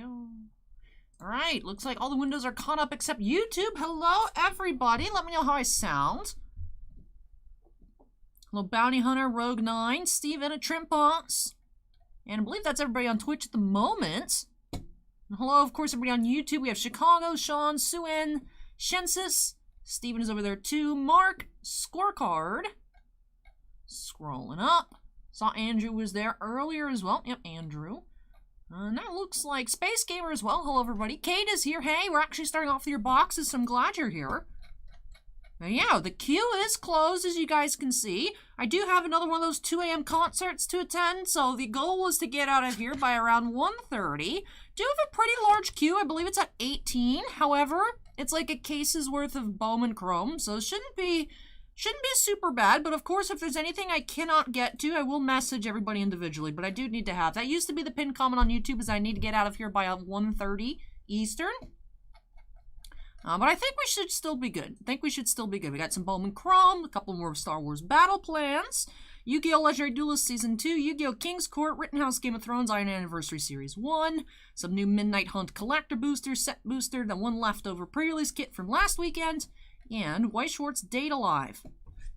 go. All right, looks like all the windows are caught up except YouTube. Hello, everybody. Let me know how I sound. Hello, Bounty Hunter, Rogue 9, Steven, and Trimpots. And I believe that's everybody on Twitch at the moment. And hello, of course, everybody on YouTube. We have Chicago, Sean, Suen, Shensis. Steven is over there too. Mark, Scorecard. Scrolling up. Saw Andrew was there earlier as well. Yep, Andrew. And that looks like Space Gamer as well. Hello, everybody. Kate is here. Hey, we're actually starting off with your boxes, so I'm glad you're here. Now, yeah, the queue is closed, as you guys can see. I do have another one of those 2 a.m. concerts to attend, so the goal was to get out of here by around 1:30. Do have a pretty large queue. I believe it's at 18. However, it's like a case's worth of Bowman Chrome, so it shouldn't be super bad. But of course, if there's anything I cannot get to, I will message everybody individually. But I do need to have that. Used to be the pinned comment on YouTube, is I need to get out of here by 1:30 Eastern. But I think we should still be good. We got some Bowman Chrome, a couple more Star Wars Battle Plans, YGO Legendary Duelists Season 2, YGO King's Court, Rittenhouse Game of Thrones Iron Anniversary Series 1, some new Midnight Hunt Collector Booster, Set Booster, the one leftover pre-release kit from last weekend, and White Schwartz Date Alive.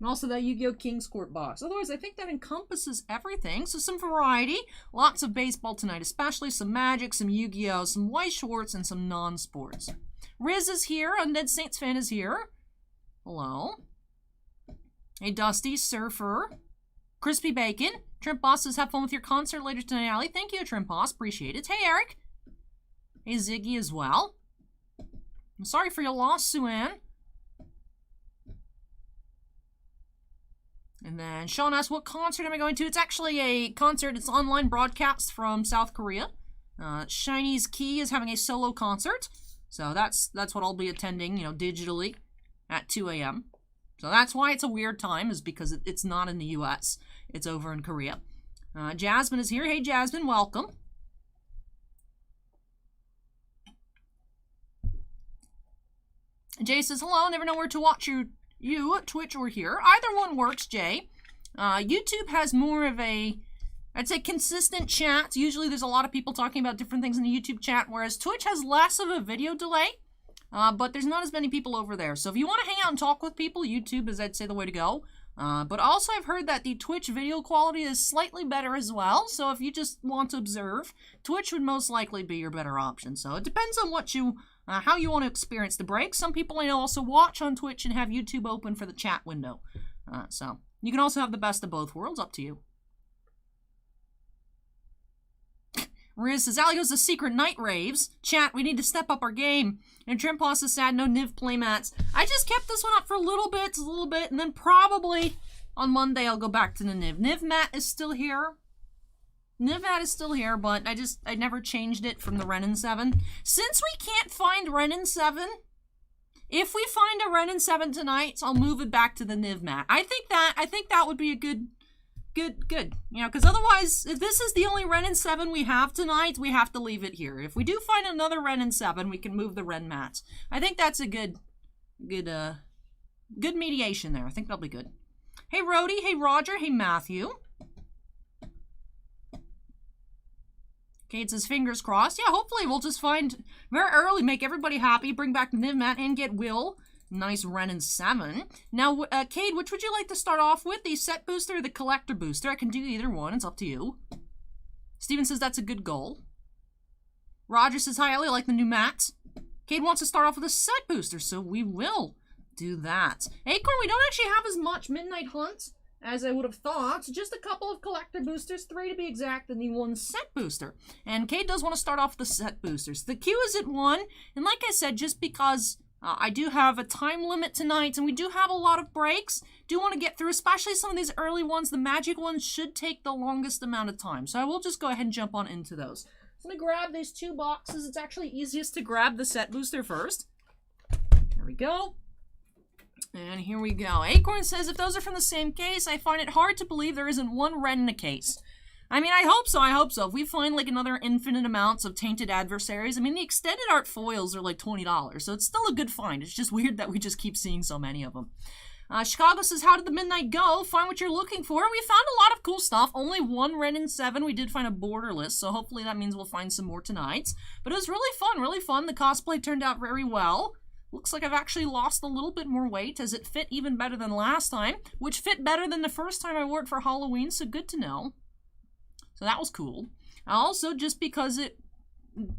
And also that YGO King's Court box. Otherwise, I think that encompasses everything. So some variety, lots of baseball tonight, especially some Magic, some Yu-Gi-Oh, some White Schwartz, and some non-sports. Riz is here. Undead Saints fan is here. Hello. Hey, Dusty, Surfer. Crispy Bacon. Trimp Boss says, have fun with your concert later tonight, Allie. Thank you, Trimp Boss. Appreciate it. Hey, Eric. Hey, Ziggy as well. I'm sorry for your loss, Sue-Ann. And then Sean asks, what concert am I going to? It's actually a concert. It's online broadcast from South Korea. Shiny's Key is having a solo concert. So that's what I'll be attending, digitally at 2 a.m. So that's why it's a weird time, is because it's not in the U.S. It's over in Korea. Jasmine is here. Hey, Jasmine, welcome. Jay says, hello, never know where to watch you, Twitch or here. Either one works, Jay. YouTube has more of a, I'd say, consistent chat. Usually there's a lot of people talking about different things in the YouTube chat, whereas Twitch has less of a video delay, but there's not as many people over there. So if you want to hang out and talk with people, YouTube is, I'd say, the way to go. But also I've heard that the Twitch video quality is slightly better as well. So if you just want to observe, Twitch would most likely be your better option. So it depends on what you, how you want to experience the break. Some people I know also watch on Twitch and have YouTube open for the chat window. So you can also have the best of both worlds, up to you. Riz says, Allie goes to secret night raves. Chat, we need to step up our game. And Trimposs is sad, no Niv playmats. I just kept this one up for a little bit, and then probably on Monday I'll go back to the Niv. Niv mat is still here. Niv mat is still here, but I never changed it from the Renin 7. Since we can't find Renin 7, if we find a Renin 7 tonight, I'll move it back to the Niv mat. I think that would be a good. Because otherwise, if this is the only Renin 7 we have tonight, we have to leave it here. If we do find another Renin 7, we can move the Ren mats. I think that's a good mediation there. I think that'll be good. Hey, Rhodey. Hey, Roger. Hey, Matthew. Kate says, fingers crossed. Yeah, hopefully we'll just find very early, make everybody happy, bring back the Niv mat, and get Will. Nice Renin 7. Now, Cade, which would you like to start off with? The set booster or the collector booster? I can do either one. It's up to you. Steven says that's a good goal. Roger says, hi, Ellie, I like the new mats. Cade wants to start off with a set booster, so we will do that. Acorn, we don't actually have as much Midnight Hunt as I would have thought. Just a couple of collector boosters, 3 to be exact, and the 1 set booster. And Cade does want to start off with the set boosters. The queue is at 1, and like I said, just because I do have a time limit tonight, and we do have a lot of breaks. Do want to get through, especially some of these early ones. The Magic ones should take the longest amount of time, so I will just go ahead and jump on into those. So I'm going to grab these 2 boxes. It's actually easiest to grab the set booster first. There we go. And here we go. Acorn says, if those are from the same case, I find it hard to believe there isn't one red in a case. I mean, I hope so. If we find, like, another infinite amounts of Tainted Adversaries, I mean, the extended art foils are, like, $20, so it's still a good find. It's just weird that we just keep seeing so many of them. Chicago says, how did the midnight go? Find what you're looking for. We found a lot of cool stuff. Only one Ren in 7. We did find a borderless, so hopefully that means we'll find some more tonight. But it was really fun, really fun. The cosplay turned out very well. Looks like I've actually lost a little bit more weight as it fit even better than last time, which fit better than the first time I wore it for Halloween, so good to know. So that was cool. Also, just because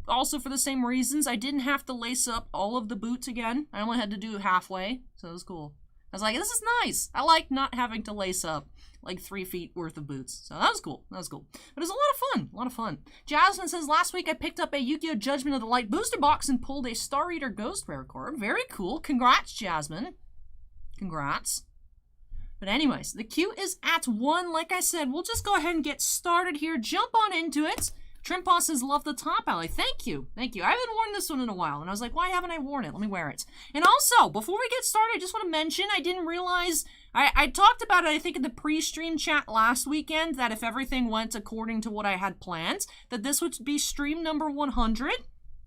also for the same reasons, I didn't have to lace up all of the boots again. I only had to do halfway, so it was cool. I was like, this is nice. I like not having to lace up like 3 feet worth of boots. So that was cool. That was cool. But it was a lot of fun. A lot of fun. Jasmine says, last week I picked up a Yu-Gi-Oh! Judgment of the Light booster box and pulled a Star Eater Ghost rare card. Very cool. Congrats, Jasmine. Congrats. But anyways, the queue is at 1. Like I said, we'll just go ahead and get started here. Jump on into it. Trimpaw says, love the top alley. Thank you. Thank you. I haven't worn this one in a while. And I was like, why haven't I worn it? Let me wear it. And also, before we get started, I just want to mention, I didn't realize, I talked about it, I think, in the pre-stream chat last weekend, that if everything went according to what I had planned, that this would be stream number 100.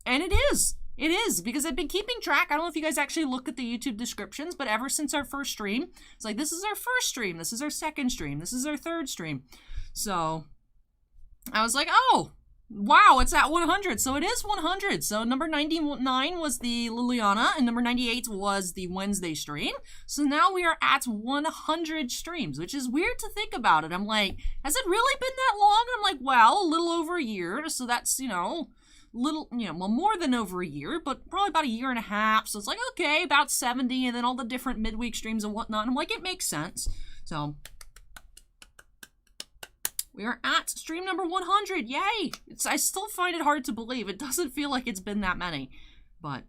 And it is. It is, because I've been keeping track. I don't know if you guys actually look at the YouTube descriptions, but ever since our first stream, it's like, this is our first stream, this is our second stream, this is our third stream. So, I was like, oh, wow, it's at 100. So it is 100. So number 99 was the Liliana, and number 98 was the Wednesday stream. So now we are at 100 streams, which is weird to think about it. I'm like, has it really been that long? And I'm like, well, a little over a year. So that's, well, more than over a year, but probably about a year and a half. So it's like, okay, about 70, and then all the different midweek streams and whatnot. And I'm like, it makes sense. So we are at stream number 100. Yay! I still find it hard to believe. It doesn't feel like it's been that many. But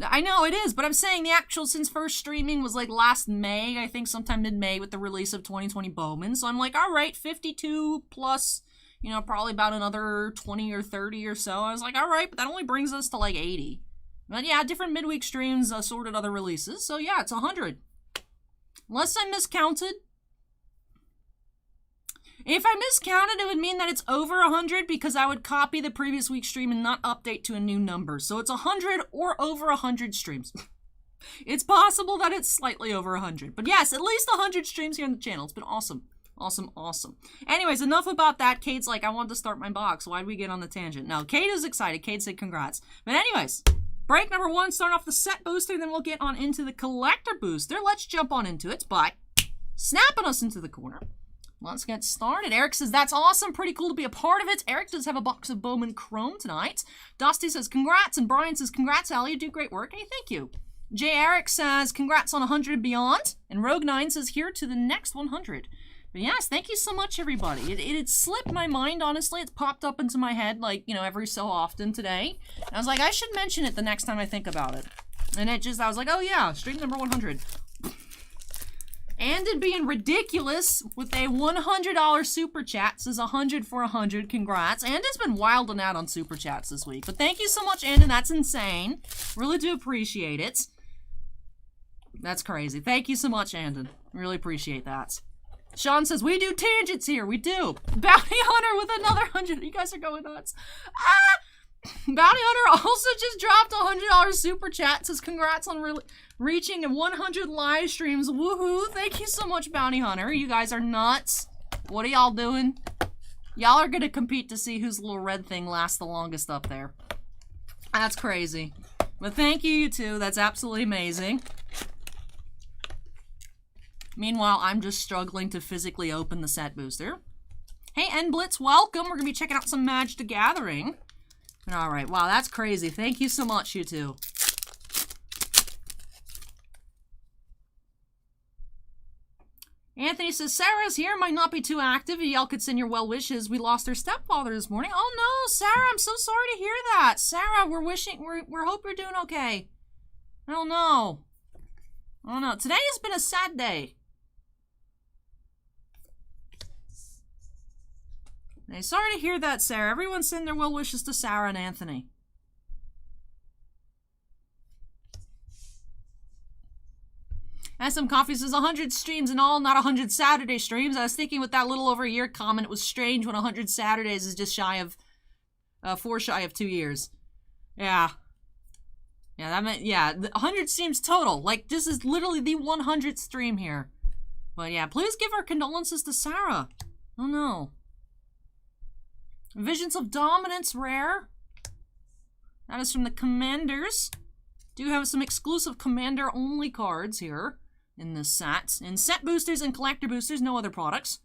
I know it is, but I'm saying the actual, since first streaming was like last May, I think sometime mid-May with the release of 2020 Bowman. So I'm like, all right, 52 plus, probably about another 20 or 30 or so. I was like, all right, but that only brings us to like 80. But yeah, different midweek streams, sorted other releases. So yeah, it's 100. Unless I miscounted. If I miscounted, it would mean that it's over 100 because I would copy the previous week's stream and not update to a new number. So it's 100 or over 100 streams. It's possible that it's slightly over 100. But yes, at least 100 streams here on the channel. It's been awesome. Awesome, awesome. Anyways, enough about that. Kate's like, I wanted to start my box. Why'd we get on the tangent? No, Kate is excited. Kate said congrats. But anyways, break number 1, start off the set booster, then we'll get on into the collector booster. Let's jump on into it by snapping us into the corner. Let's get started. Eric says, that's awesome. Pretty cool to be a part of it. Eric does have a box of Bowman Chrome tonight. Dusty says, congrats. And Brian says, congrats, Allie. You do great work. Hey, thank you. J. Eric says, congrats on 100 and beyond. And Rogue9 says, here to the next 100. But yes, thank you so much, everybody. It had slipped my mind, honestly. It's popped up into my head, like, every so often today. And I was like, I should mention it the next time I think about it. And I was like, oh yeah, stream number 100. And it being ridiculous with a $100 super chat. Says 100 for 100. Congrats. And it's been wilding out on super chats this week. But thank you so much, Andon. That's insane. Really do appreciate it. That's crazy. Thank you so much, Andon. Really appreciate that. Sean says, we do tangents here. We do. Bounty Hunter with another 100. You guys are going nuts. Bounty Hunter also just dropped a $100 super chat. Says congrats on reaching 100 live streams. Woohoo. Thank you so much, Bounty Hunter. You guys are nuts. What are y'all doing? Y'all are going to compete to see whose little red thing lasts the longest up there. That's crazy. But thank you, you two. That's absolutely amazing. Meanwhile, I'm just struggling to physically open the set booster. Hey, N-Blitz, welcome. We're going to be checking out some Magic the Gathering. All right. Wow, that's crazy. Thank you so much, you two. Anthony says, Sarah's here. Might not be too active. Y'all could send your well wishes. We lost her stepfather this morning. Oh, no, Sarah. I'm so sorry to hear that. Sarah, we're hope you're doing okay. Oh, no. Oh, no. Today has been a sad day. Hey, sorry to hear that, Sarah. Everyone send their well wishes to Sarah and Anthony. SM Coffee says 100 streams in all, not 100 Saturday streams. I was thinking with that little over a year comment, it was strange when 100 Saturdays is just shy of, 4 shy of 2 years. Yeah. Yeah, that meant, yeah, 100 streams total. Like, this is literally the 100th stream here. But yeah, please give our condolences to Sarah. Oh no. Visions of Dominance rare. That is from the Commanders. Do have some exclusive Commander-only cards here in this set. And set boosters and collector boosters, no other products.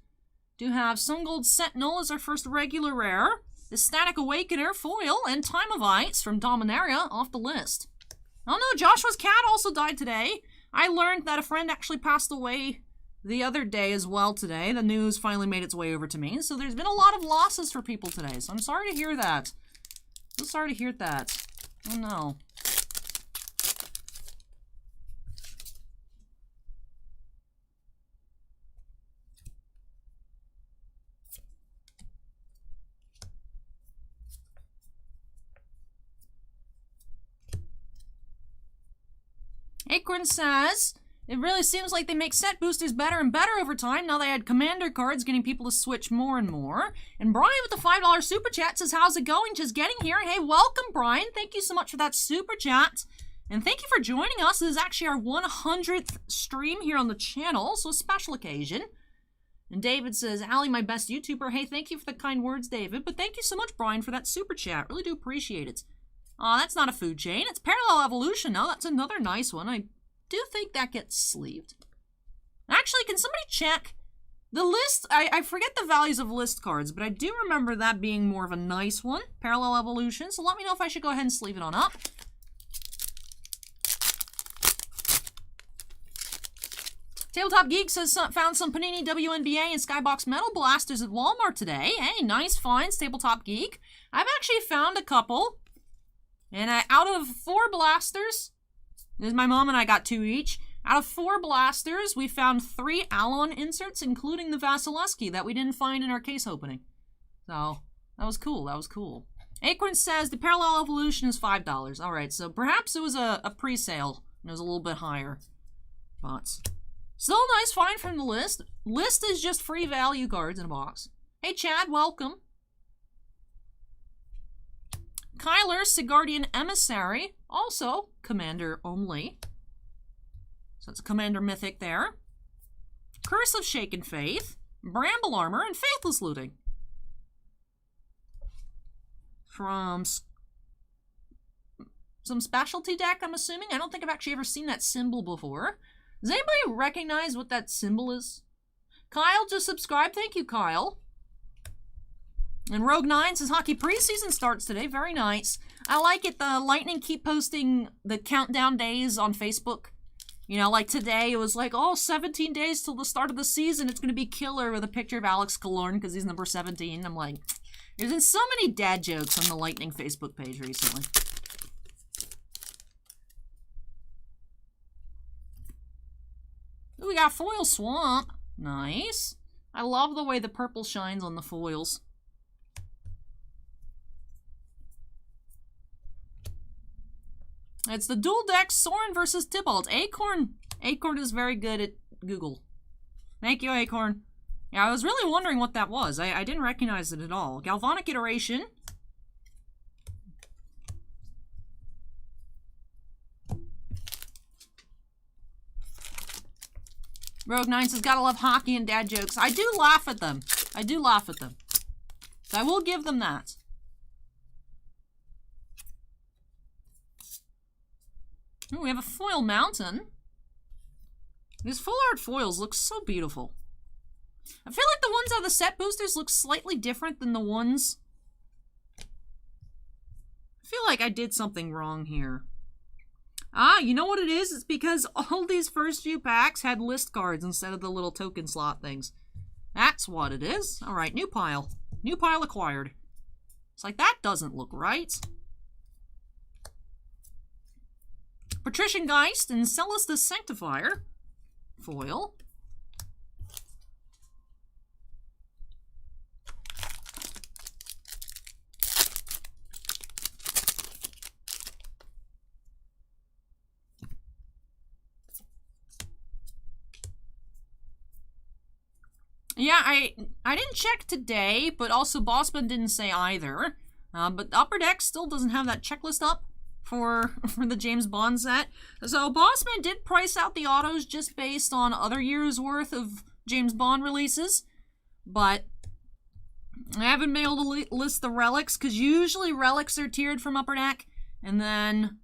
Do have Sun Gold Sentinel as our first regular rare. The Static Awakener foil and Time of Ice from Dominaria off the list. Oh no, Joshua's cat also died today. I learned that a friend actually passed away the other day as well today. The news finally made its way over to me. So there's been a lot of losses for people today. So I'm sorry to hear that. So sorry to hear that. Oh no. Acorn says, it really seems like they make set boosters better and better over time. Now they had commander cards getting people to switch more and more. And Brian with the $5 super chat says, how's it going? Just getting here. Hey, welcome, Brian. Thank you so much for that super chat. And thank you for joining us. This is actually our 100th stream here on the channel, so a special occasion. And David says, Allie, my best YouTuber. Hey, thank you for the kind words, David. But thank you so much, Brian, for that super chat. Really do appreciate it. Aw, that's not a food chain. It's Parallel Evolution. Oh, that's another nice one. I do think that gets sleeved. Actually, can somebody check the list? I forget the values of list cards, but I do remember that being more of a nice one. Parallel Evolution. So let me know if I should go ahead and sleeve it on up. Tabletop Geek says found some Panini WNBA and Skybox Metal Blasters at Walmart today. Hey, nice finds, Tabletop Geek. I've actually found a couple. And out of 4 blasters, my mom and I got 2 each. Out of 4 blasters, we found 3 Alon inserts, including the Vasilevsky that we didn't find in our case opening. So, that was cool. That was cool. Acorn says the Parallel Evolution is $5. Alright, so perhaps it was a pre-sale, and it was a little bit higher. But still a nice find from the list. List is just free value cards in a box. Hey, Chad, welcome. Kyler, Sigardian Emissary, also Commander only. So it's a Commander Mythic there. Curse of Shaken Faith, Bramble Armor, and Faithless Looting. From some specialty deck, I'm assuming. I don't think I've actually ever seen that symbol before. Does anybody recognize what that symbol is? Kyle just subscribed. Thank you, Kyle. And Rogue9 says hockey preseason starts today. Very nice. I like it. The Lightning keep posting the countdown days on Facebook. You know, like today it was like, oh, 17 days till the start of the season. It's going to be killer with a picture of Alex Killorn because he's number 17. I'm like, there's been so many dad jokes on the Lightning Facebook page recently. Ooh, we got Foil Swamp. Nice. I love the way the purple shines on the foils. It's the dual deck Soren versus Tybalt. Acorn is very good at Google. Thank you, Acorn. Yeah, I was really wondering what that was. I didn't recognize it at all. Galvanic Iteration. Rogue9 says, gotta love hockey and dad jokes. I do laugh at them. I do laugh at them. So I will give them that. Ooh, we have a foil mountain. These full art foils look so beautiful. I feel like the ones out of the set boosters look slightly different than the ones. I feel like I did something wrong here. Ah, you know what it is? It's because all these first few packs had list cards instead of the little token slot things. That's what it is. Alright, new pile. New pile acquired. It's like, that doesn't look right. Patrician Geist and Celestus Sanctifier. Foil. Yeah, I didn't check today, but also Bossman didn't say either. But Upper Deck still doesn't have that checklist up. for the James Bond set. So Bossman did price out the autos just based on other years' worth of James Bond releases, but I haven't been able to list the relics, because usually relics are tiered from Upper Deck, and then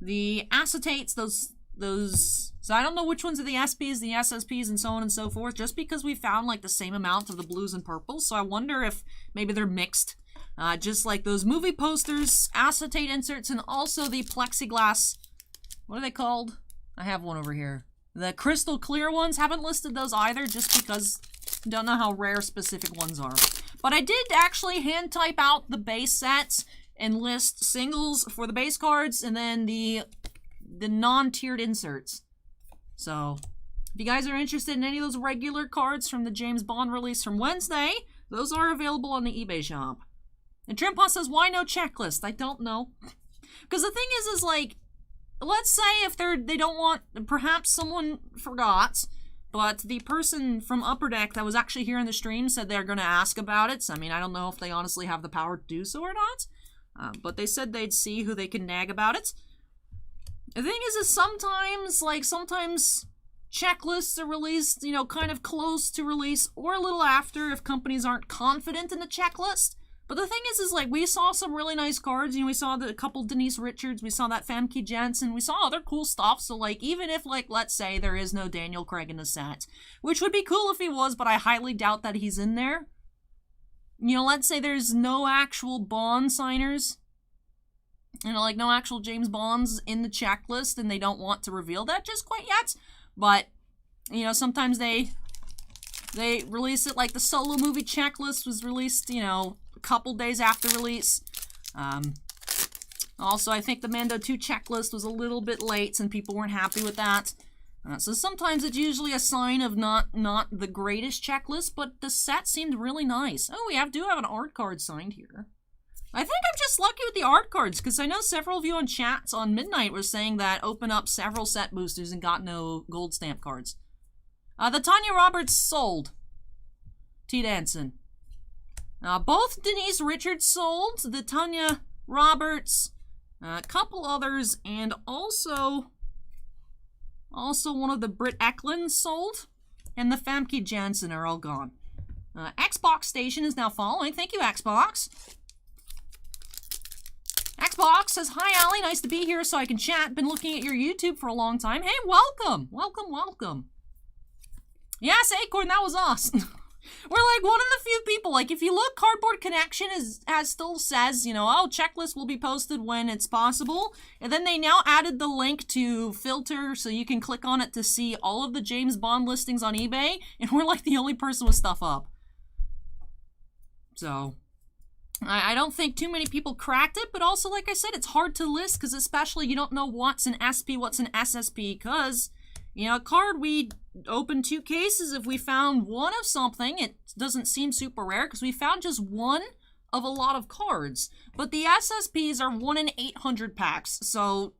the acetates, those, so I don't know which ones are the SPs, the SSPs, and so on and so forth, just because we found like the same amount of the blues and purples, so I wonder if maybe they're mixed. Just like those movie posters, acetate inserts, and also the plexiglass, what are they called? I have one over here. The crystal clear ones, haven't listed those either, just because I don't know how rare specific ones are. But I did actually hand type out the base sets and list singles for the base cards, and then the non-tiered inserts. So, if you guys are interested in any of those regular cards from the James Bond release from Wednesday, those are available on the eBay shop. And Trimpa says, why no checklist? I don't know. Because the thing is like, let's say if they don't want, perhaps someone forgot, but the person from Upper Deck that was actually here in the stream said they're going to ask about it. So, I mean, I don't know if they honestly have the power to do so or not. But they said they'd see who they can nag about it. The thing is sometimes checklists are released, you know, kind of close to release or a little after if companies aren't confident in the checklist. But the thing is like, we saw some really nice cards. You know, we saw a couple Denise Richards, we saw that Famke Janssen, we saw other cool stuff. So, like, even if, like, let's say there is no Daniel Craig in the set, which would be cool if he was, but I highly doubt that he's in there. You know, let's say there's no actual Bond signers, you know, like, no actual James Bonds in the checklist, and they don't want to reveal that just quite yet. But, you know, sometimes they release it, like the Solo movie checklist was released, you know, a couple days after release. Also, I think the Mando 2 checklist was a little bit late, and people weren't happy with that. So sometimes it's usually a sign of not the greatest checklist, but the set seemed really nice. Oh, we do have an art card signed here. I think I'm just lucky with the art cards, because I know several of you on chats on Midnight were saying that open up several set boosters and got no gold stamp cards. The Tanya Roberts sold. T. Danson. Both Denise Richards sold. The Tanya Roberts, a couple others, and also one of the Britt Eklund sold. And the Famke Janssen are all gone. Xbox Station is now following. Thank you, Xbox. Xbox says, hi, Allie. Nice to be here so I can chat. Been looking at your YouTube for a long time. Hey, welcome. Welcome, welcome. Yes, Acorn, that was us. We're like one of the few people, like if you look, Cardboard Connection still says, you know, oh, checklist will be posted when it's possible. And then they now added the link to filter so you can click on it to see all of the James Bond listings on eBay. And we're like the only person with stuff up. So, I don't think too many people cracked it, but also, like I said, it's hard to list because especially you don't know what's an SP, what's an SSP, because, you know, a card we open 2 cases, if we found one of something, it doesn't seem super rare because we found just one of a lot of cards. But the SSPs are 1 in 800 packs, so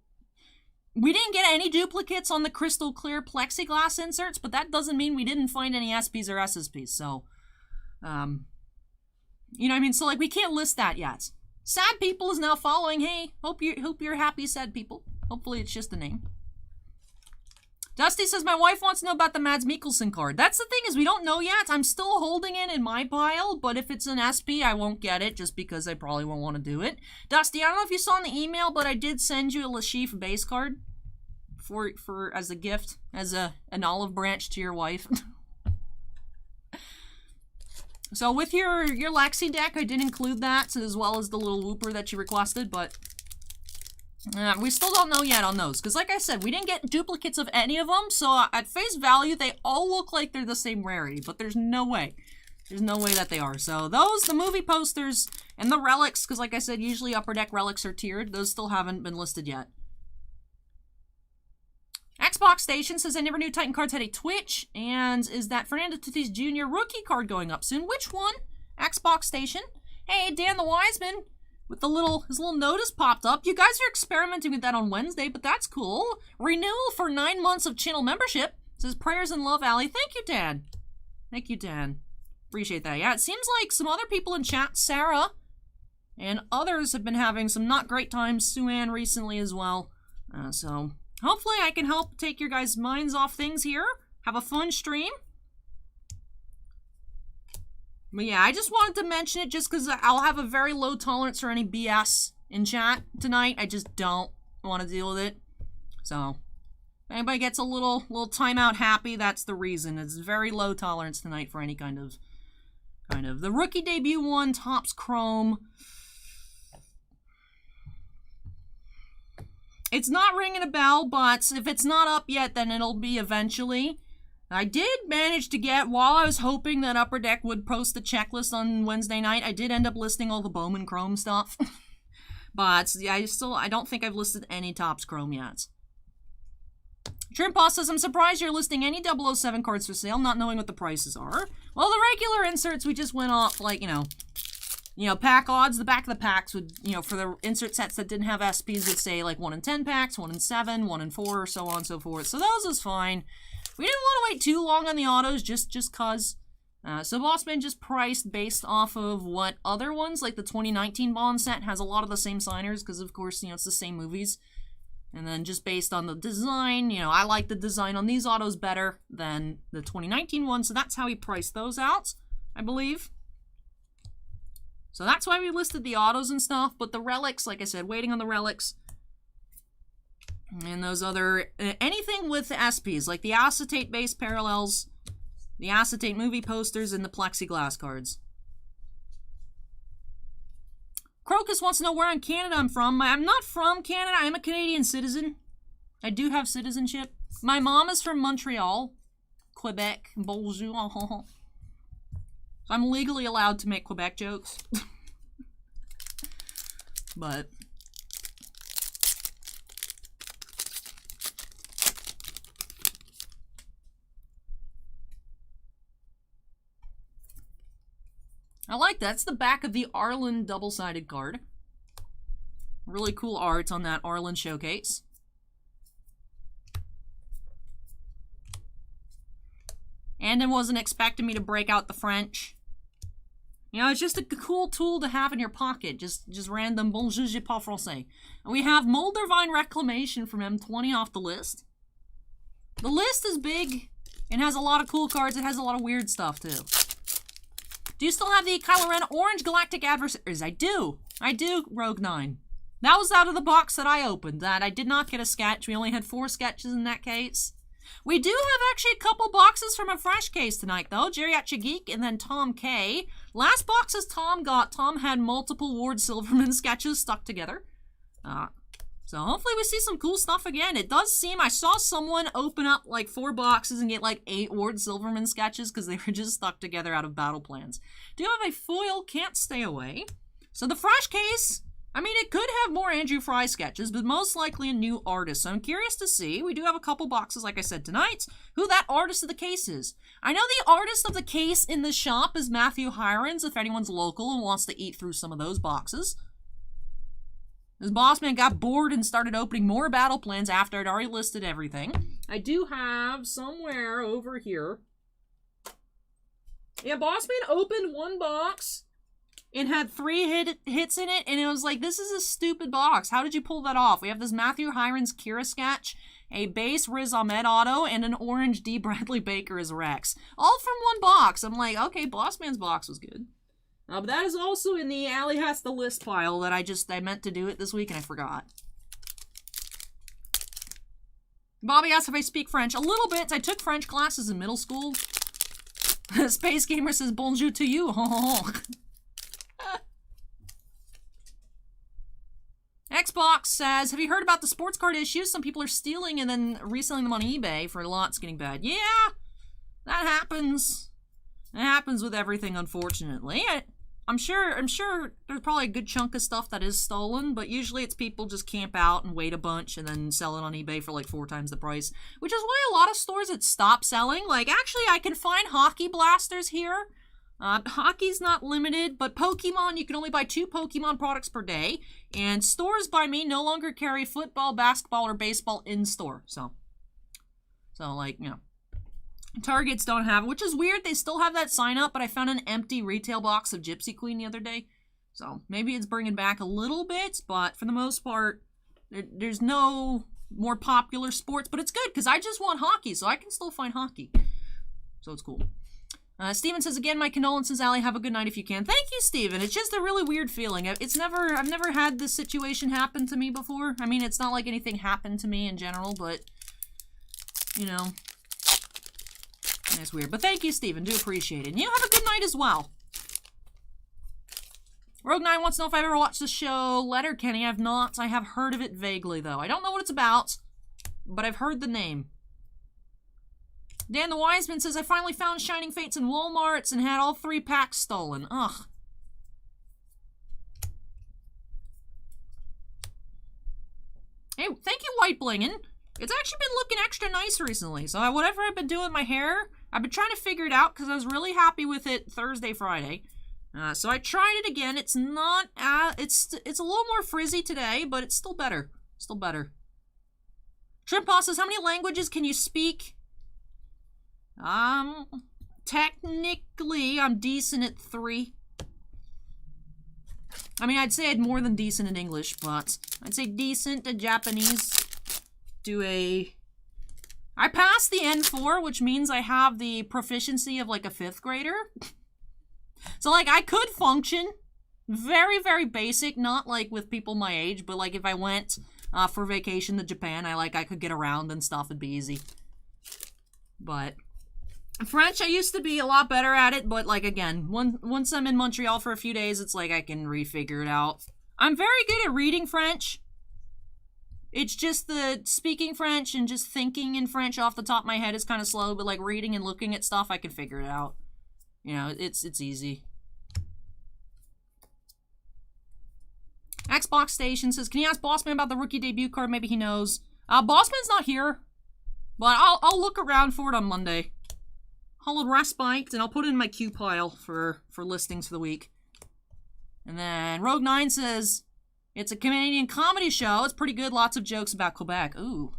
we didn't get any duplicates on the crystal clear plexiglass inserts, but that doesn't mean we didn't find any SPs or SSPs, so, you know what I mean? So, like, we can't list that yet. Sad People is now following. Hey, hope you're happy, Sad People. Hopefully it's just a name. Dusty says, my wife wants to know about the Mads Mikkelsen card. That's the thing, is we don't know yet. I'm still holding it in my pile, but if it's an SP, I won't get it, just because I probably won't want to do it. Dusty, I don't know if you saw in the email, but I did send you a Lashif base card for as a gift, as an olive branch to your wife. So with your Lexi deck, I did include that, as well as the little Whooper that you requested, but we still don't know yet on those. Because like I said, we didn't get duplicates of any of them, so at face value, they all look like they're the same rarity, but there's no way. There's no way that they are. So those, the movie posters, and the relics, because like I said, usually Upper Deck relics are tiered, those still haven't been listed yet. Xbox Station says, I never knew Titan cards had a Twitch, and is that Fernando Tatis Jr. rookie card going up soon? Which one? Xbox Station. Hey, Dan the Wiseman, with his little notice popped up. You guys are experimenting with that on Wednesday, but that's cool. Renewal for 9 months of channel membership. Says, prayers and love, Allie. Thank you, Dan. Thank you, Dan. Appreciate that. Yeah, it seems like some other people in chat, Sarah And others have been having some not great times. Sue-Ann recently as well. So hopefully I can help take your guys' minds off things here. Have a fun stream. But yeah, I just wanted to mention it just because I'll have a very low tolerance for any BS in chat tonight. I just don't want to deal with it. So if anybody gets a little timeout happy, that's the reason. It's very low tolerance tonight for any kind of the rookie debut one, Topps Chrome. It's not ringing a bell, but if it's not up yet, then it'll be eventually. I did manage to get, while I was hoping that Upper Deck would post the checklist on Wednesday night, I did end up listing all the Bowman Chrome stuff. But I don't think I've listed any Topps Chrome yet. Trimpa says, I'm surprised you're listing any 007 cards for sale, not knowing what the prices are. Well, the regular inserts, we just went off, like, you know, pack odds. The back of the packs would, you know, for the insert sets that didn't have SPs would say, like, 1 in 10 packs, 1 in 7, 1 in 4, so on and so forth. So those was fine. We didn't want to wait too long on the autos, just cause. So Bossman just priced based off of what other ones, like the 2019 Bond set, has a lot of the same signers, because of course, you know, it's the same movies. And then just based on the design, you know, I like the design on these autos better than the 2019 one, so that's how he priced those out, I believe. So that's why we listed the autos and stuff, but the relics, like I said, waiting on the relics. And those other, anything with the SPs, like the acetate base parallels, the acetate movie posters, and the plexiglass cards. Crocus wants to know where in Canada I'm from. I'm not from Canada. I'm a Canadian citizen. I do have citizenship. My mom is from Montreal, Quebec. Bonjour. So I'm legally allowed to make Quebec jokes. But I like that. That's the back of the Arlen double-sided card. Really cool art on that Arlen showcase. And it wasn't expecting me to break out the French. You know, it's just a cool tool to have in your pocket. Just random bonjour, je parle français. And we have Moldervine Reclamation from M20 off the list. The list is big. It has a lot of cool cards. It has a lot of weird stuff, too. Do you still have the Kylo Ren Orange Galactic Adversaries? I do. I do, Rogue 9. That was out of the box that I opened. That I did not get a sketch. We only had 4 sketches in that case. We do have actually a couple boxes from a fresh case tonight, though. Geriatric Geek and then Tom K. Last boxes Tom got. Tom had multiple Ward Silverman sketches stuck together. So hopefully we see some cool stuff again. It does seem, I saw someone open up like 4 boxes and get like 8 Ward Silverman sketches because they were just stuck together out of battle plans. Do you have a foil? Can't stay away. So the fresh case, I mean, it could have more Andrew Fry sketches, but most likely a new artist. So I'm curious to see. We do have a couple boxes, like I said tonight, who that artist of the case is. I know the artist of the case in the shop is Matthew Hirons, if anyone's local and wants to eat through some of those boxes. This bossman got bored and started opening more battle plans after I'd already listed everything. I do have somewhere over here. Yeah, bossman opened 1 box and had 3 hits in it, and it was like, this is a stupid box. How did you pull that off? We have this Matthew Hirons Kira sketch, a base Riz Ahmed auto, and an orange D. Bradley Baker as Rex. All from 1 box. I'm like, okay, bossman's box was good. But that is also in the Ali Has the List file that I meant to do it this week and I forgot. Bobby asks if I speak French. A little bit. I took French classes in middle school. Space Gamer says bonjour to you. Xbox says, have you heard about the sports card issues? Some people are stealing and then reselling them on eBay for lots getting bad. Yeah, that happens. It happens with everything, unfortunately. I'm sure there's probably a good chunk of stuff that is stolen, but usually it's people just camp out and wait a bunch and then sell it on eBay for like 4 times the price, which is why a lot of stores had stopped selling. Like, actually, I can find hockey blasters here. Hockey's not limited, but Pokemon, you can only buy 2 Pokemon products per day, and stores by me no longer carry football, basketball, or baseball in store. So like, you know. Targets don't have it, which is weird. They still have that sign up, but I found an empty retail box of Gypsy Queen the other day. So maybe it's bringing back a little bit, but for the most part, there's no more popular sports. But it's good because I just want hockey, so I can still find hockey. So it's cool. Steven says, again, my condolences, Allie. Have a good night if you can. Thank you, Steven. It's just a really weird feeling. I've never had this situation happen to me before. I mean, it's not like anything happened to me in general, but, you know, it's weird. But thank you, Steven. Do appreciate it. And you have a good night as well. Rogue9 wants to know if I've ever watched the show Letterkenny. I've not. I have heard of it vaguely, though. I don't know what it's about, but I've heard the name. Dan the Wiseman says, I finally found Shining Fates in Walmarts and had all 3 packs stolen. Ugh. Hey, thank you, White Blingin'. It's actually been looking extra nice recently. So whatever I've been doing with my hair, I've been trying to figure it out because I was really happy with it Thursday, Friday. So I tried it again. It's not, it's a little more frizzy today, but it's still better. Still better. Shrimp says, how many languages can you speak? Technically, I'm decent at 3. I mean, I'd say I'd more than decent in English, but I'd say decent at Japanese. I passed the N4, which means I have the proficiency of, like, a 5th grader. So, like, I could function. Very, very basic, not, like, with people my age, but, like, if I went for vacation to Japan, I could get around and stuff, it'd be easy. But French, I used to be a lot better at it, but, like, again, once I'm in Montreal for a few days, it's like I can refigure it out. I'm very good at reading French. It's just the speaking French and just thinking in French off the top of my head is kind of slow, but, like, reading and looking at stuff, I can figure it out. You know, it's easy. Xbox Station says, can you ask Bossman about the rookie debut card? Maybe he knows. Bossman's not here, but I'll look around for it on Monday. Hollowed Respite, and I'll put it in my queue pile for listings for the week. And then Rogue9 says, it's a Canadian comedy show. It's pretty good. Lots of jokes about Quebec. Ooh,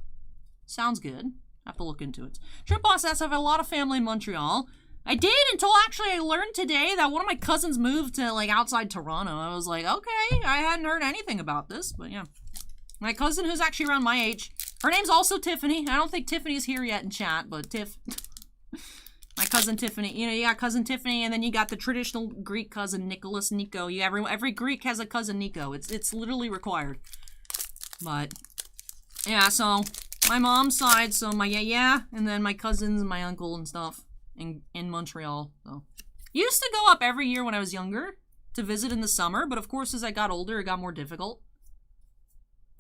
sounds good. I have to look into it. Trip Boss asks, I have a lot of family in Montreal. I did until actually I learned today that one of my cousins moved to, like, outside Toronto. I was like, okay, I hadn't heard anything about this, but yeah. My cousin, who's actually around my age, her name's also Tiffany. I don't think Tiffany's here yet in chat, but my cousin Tiffany. You know, you got cousin Tiffany, and then you got the traditional Greek cousin Nicholas, Nico. Every Greek has a cousin Nico. It's literally required. But yeah, so my mom's side, so my yeah, and then my cousins and my uncle and stuff in Montreal. So used to go up every year when I was younger to visit in the summer, but of course as I got older, it got more difficult.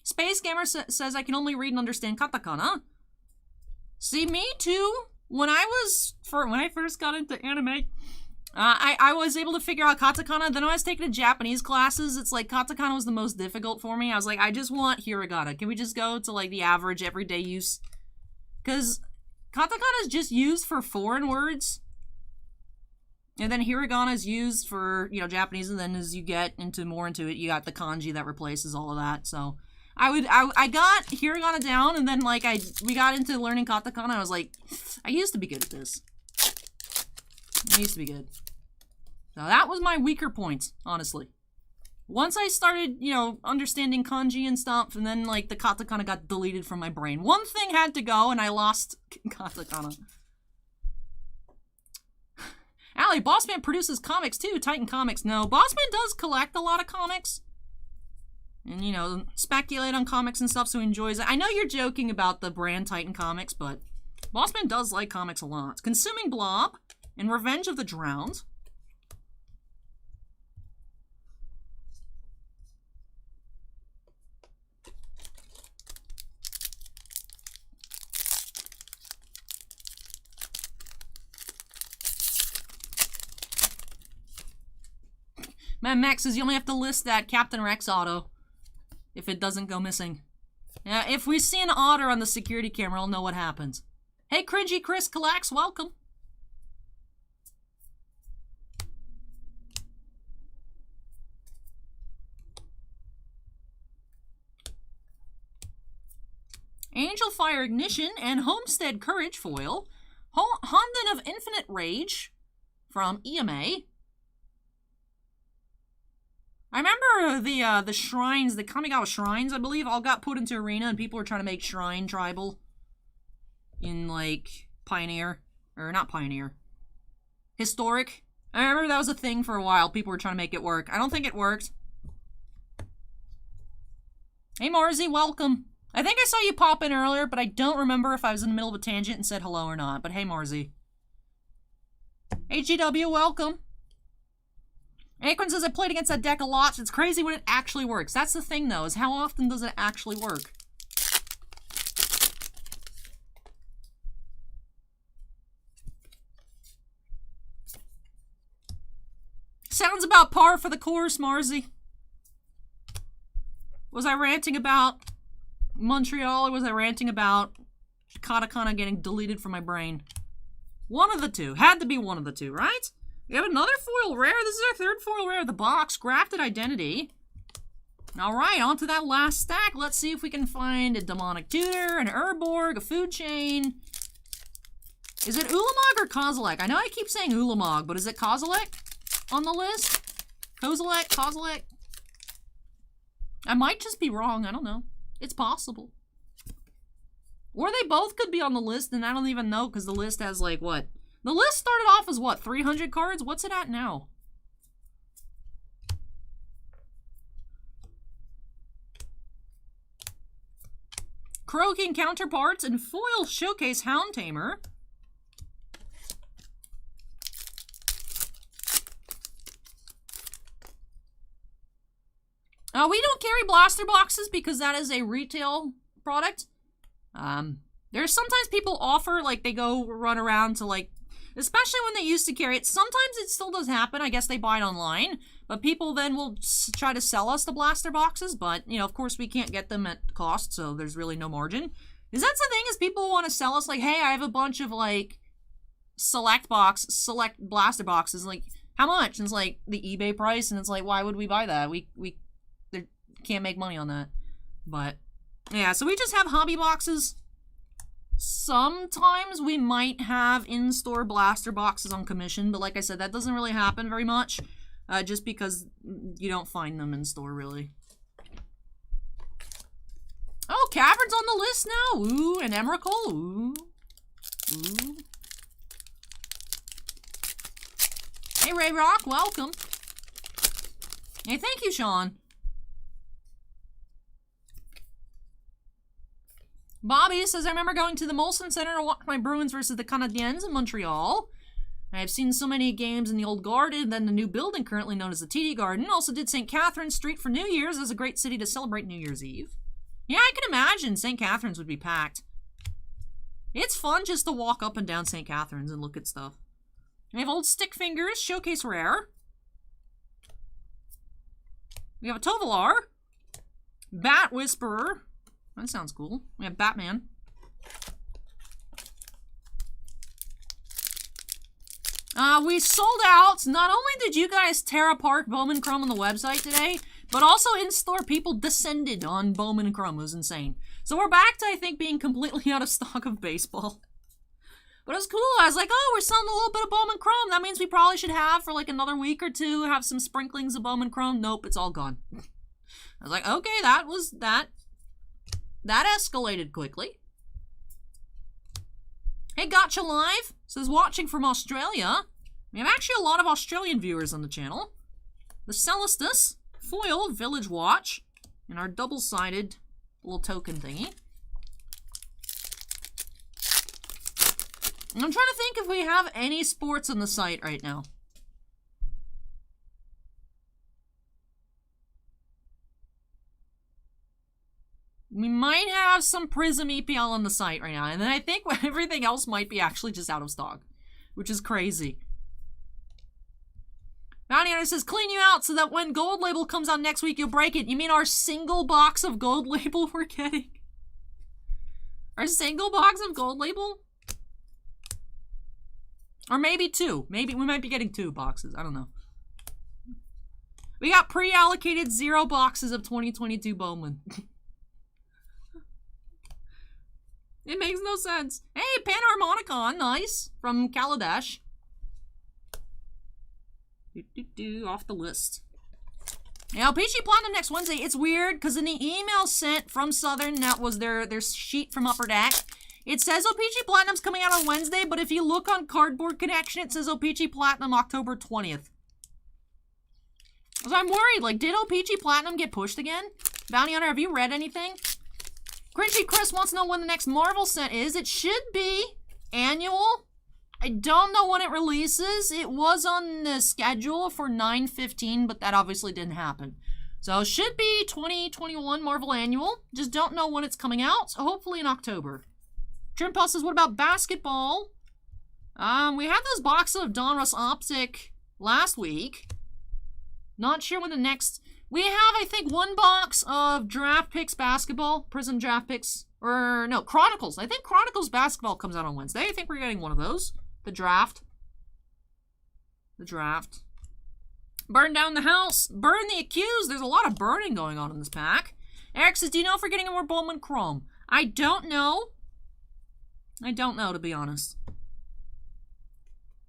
Space Gamer says I can only read and understand katakana. See, me too. When I first got into anime, I was able to figure out katakana. Then when I was taking Japanese classes, it's like katakana was the most difficult for me. I was like, I just want hiragana. Can we just go to, like, the average everyday use? Because katakana is just used for foreign words. And then hiragana is used for, you know, Japanese. And then as you get more into it, you got the kanji that replaces all of that. So I got hiragana down, and then, like, we got into learning katakana. I was like, I used to be good at this. I used to be good. So that was my weaker point, honestly. Once I started, you know, understanding kanji and stuff, and then, like, the katakana got deleted from my brain. One thing had to go, and I lost katakana. Allie, Bossman produces comics too, Titan Comics. No, Bossman does collect a lot of comics. And, you know, speculate on comics and stuff, so he enjoys it. I know you're joking about the brand Titan Comics, but Bossman does like comics a lot. Consuming Blob and Revenge of the Drowned. Man, Max says you only have to list that Captain Rex auto if it doesn't go missing. Yeah, if we see an otter on the security camera, I'll know what happens. Hey, Cringy Chris Collects, welcome. Angel Fire Ignition and Homestead Courage foil. Honden of Infinite Rage from EMA. I remember the shrines, the Kamigawa shrines, I believe, all got put into Arena, and people were trying to make Shrine Tribal in, like, Pioneer. Or, not Pioneer. Historic. I remember that was a thing for a while. People were trying to make it work. I don't think it worked. Hey, Marzi, welcome. I think I saw you pop in earlier, but I don't remember if I was in the middle of a tangent and said hello or not. But hey, Marzi. HGW, welcome. Acorn says I played against that deck a lot, so it's crazy when it actually works. That's the thing, though, is how often does it actually work? Sounds about par for the course, Marzi. Was I ranting about Montreal, or was I ranting about Katakana getting deleted from my brain? One of the two. Had to be one of the two, right? We have another foil rare. This is our third foil rare of the box. Grafted Identity. Alright, on to that last stack. Let's see if we can find a Demonic Tutor, an Urborg, a Food Chain. Is it Ulamog or Kozilek? I know I keep saying Ulamog, but is it Kozilek on the list? Kozilek? Kozilek? I might just be wrong. I don't know. It's possible. Or they both could be on the list, and I don't even know, because the list has, like, what? The list started off as, what, 300 cards? What's it at now? Croaking Counterparts and Foil Showcase Hound Tamer. We don't carry blaster boxes because that is a retail product. There's sometimes people offer, like, they go run around to, like, especially when they used to carry it. Sometimes it still does happen. I guess they buy it online. But people then will try to sell us the blaster boxes. But, you know, of course, we can't get them at cost, so there's really no margin. Is that the thing, is people want to sell us, like, hey, I have a bunch of, like, select blaster boxes. Like, how much? And it's, like, the eBay price. And it's like, why would we buy that? We can't make money on that. But, yeah, so we just have hobby boxes. Sometimes we might have in-store blaster boxes on commission, but like I said, that doesn't really happen very much, just because you don't find them in store, really. Oh, Cavern's on the list now! Ooh, and Emrakul, ooh. Ooh. Hey, Ray Rock, welcome. Hey, thank you, Sean. Bobby says, I remember going to the Molson Center to watch my Bruins versus the Canadiens in Montreal. I have seen so many games in the old Garden, then the new building currently known as the TD Garden. Also did St. Catharines Street for New Year's as a great city to celebrate New Year's Eve. Yeah, I can imagine St. Catharines would be packed. It's fun just to walk up and down St. Catharines and look at stuff. We have Old Stick Fingers, Showcase Rare. We have a Tovolar. Bat Whisperer. That sounds cool. We have Batman. We sold out. Not only did you guys tear apart Bowman Chrome on the website today, but also in-store people descended on Bowman Chrome. It was insane. So we're back to, I think, being completely out of stock of baseball. But it was cool. I was like, oh, we're selling a little bit of Bowman Chrome. That means we probably should have, for like another week or two, have some sprinklings of Bowman Chrome. Nope, it's all gone. I was like, okay, that was that. That escalated quickly. Hey, Gotcha Live says, watching from Australia. We have actually a lot of Australian viewers on the channel. The Celestus, Foil, Village Watch, and our double-sided little token thingy. And I'm trying to think if we have any sports on the site right now. We might have some Prism EPL on the site right now, and then I think everything else might be actually just out of stock, which is crazy. Bounty Hunter says, clean you out so that when Gold Label comes out next week, you'll break it. You mean our single box of Gold Label we're getting? Our single box of Gold Label? Or maybe two. Maybe we might be getting 2 boxes. I don't know. We got pre-allocated 0 boxes of 2022 Bowman. It makes no sense. Hey, Panharmonicon, nice. From Kaladesh. Off the list. Now, PG Platinum next Wednesday. It's weird, because in the email sent from Southern, that was their sheet from Upper Deck, it says OPG Platinum's coming out on Wednesday, but if you look on Cardboard Connection, it says OPG Platinum October 20th. So I'm worried, like, did OPG Platinum get pushed again? Bounty Hunter, have you read anything? Cringy Chris wants to know when the next Marvel set is. It should be annual. I don't know when it releases. It was on the schedule for 9/15, but that obviously didn't happen. So it should be 2021 Marvel Annual. Just don't know when it's coming out. So hopefully in October. Trim Pulse says, what about basketball? We had those boxes of Donruss Optic last week. Not sure when the next... We have, I think, one box of Draft Picks basketball. Prism Draft Picks. Or, no, Chronicles. I think Chronicles basketball comes out on Wednesday. I think we're getting one of those. The draft. The draft. Burn down the house. Burn the accused. There's a lot of burning going on in this pack. Eric says, do you know if we're getting more Bowman Chrome? I don't know. I don't know, to be honest.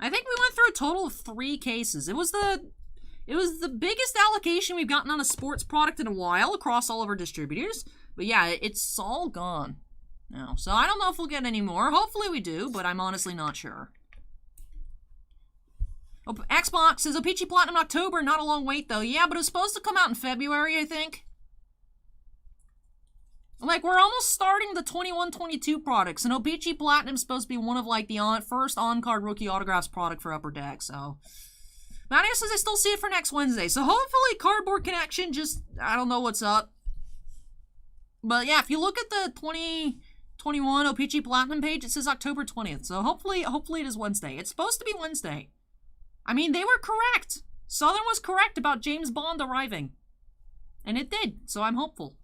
I think we went through a total of 3 cases. It was the biggest allocation we've gotten on a sports product in a while across all of our distributors. But yeah, it's all gone now. So I don't know if we'll get any more. Hopefully we do, but I'm honestly not sure. Oh, Xbox says, OPG Platinum October, not a long wait though. Yeah, but it was supposed to come out in February, I think. Like, we're almost starting the 21-22 products, and OPG Platinum's supposed to be one of, like, the first on-card rookie autographs product for Upper Deck, so... Mario says I still see it for next Wednesday, so hopefully Cardboard Connection just... I don't know what's up. But yeah, if you look at the 2021 OPG Platinum page, it says October 20th, so hopefully it is Wednesday. It's supposed to be Wednesday. I mean, they were correct. Southern was correct about James Bond arriving. And it did, so I'm hopeful.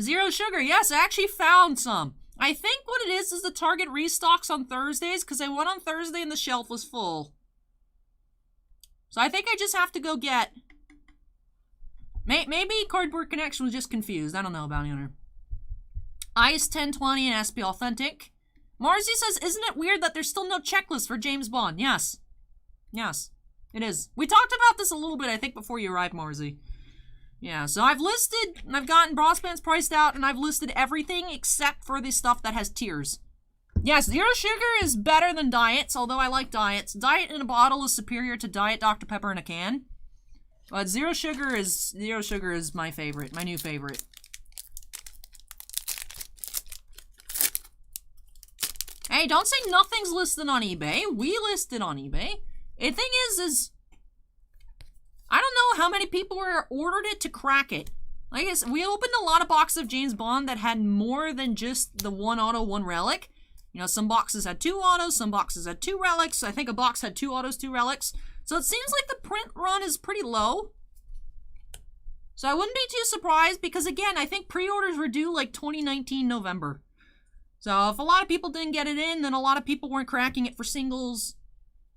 Zero Sugar, yes, I actually found some. I think what it is the Target restocks on Thursdays, because I went on Thursday and the shelf was full. So I think I just have to go get... Maybe Cardboard Connection was just confused. I don't know, Bounty Hunter. Ice 1020 and SP Authentic. Marzi says, isn't it weird that there's still no checklist for James Bond? Yes. Yes, it is. We talked about this a little bit, I think, before you arrived, Marzi. Yeah, so I've gotten Brosbands priced out, and I've listed everything except for the stuff that has tiers. Yes, Zero Sugar is better than Diets, although I like Diets. Diet in a bottle is superior to Diet Dr. Pepper in a can. But Zero Sugar is my favorite, my new favorite. Hey, don't say nothing's listed on eBay. We listed on eBay. The thing is I don't know how many people ordered it to crack it. Like I said, we opened a lot of boxes of James Bond that had more than just the 1 auto, 1 relic. You know, some boxes had 2 autos, some boxes had 2 relics. I think a box had 2 autos, 2 relics. So it seems like the print run is pretty low. So I wouldn't be too surprised because, again, I think pre-orders were due like 2019 November. So if a lot of people didn't get it in, then a lot of people weren't cracking it for singles.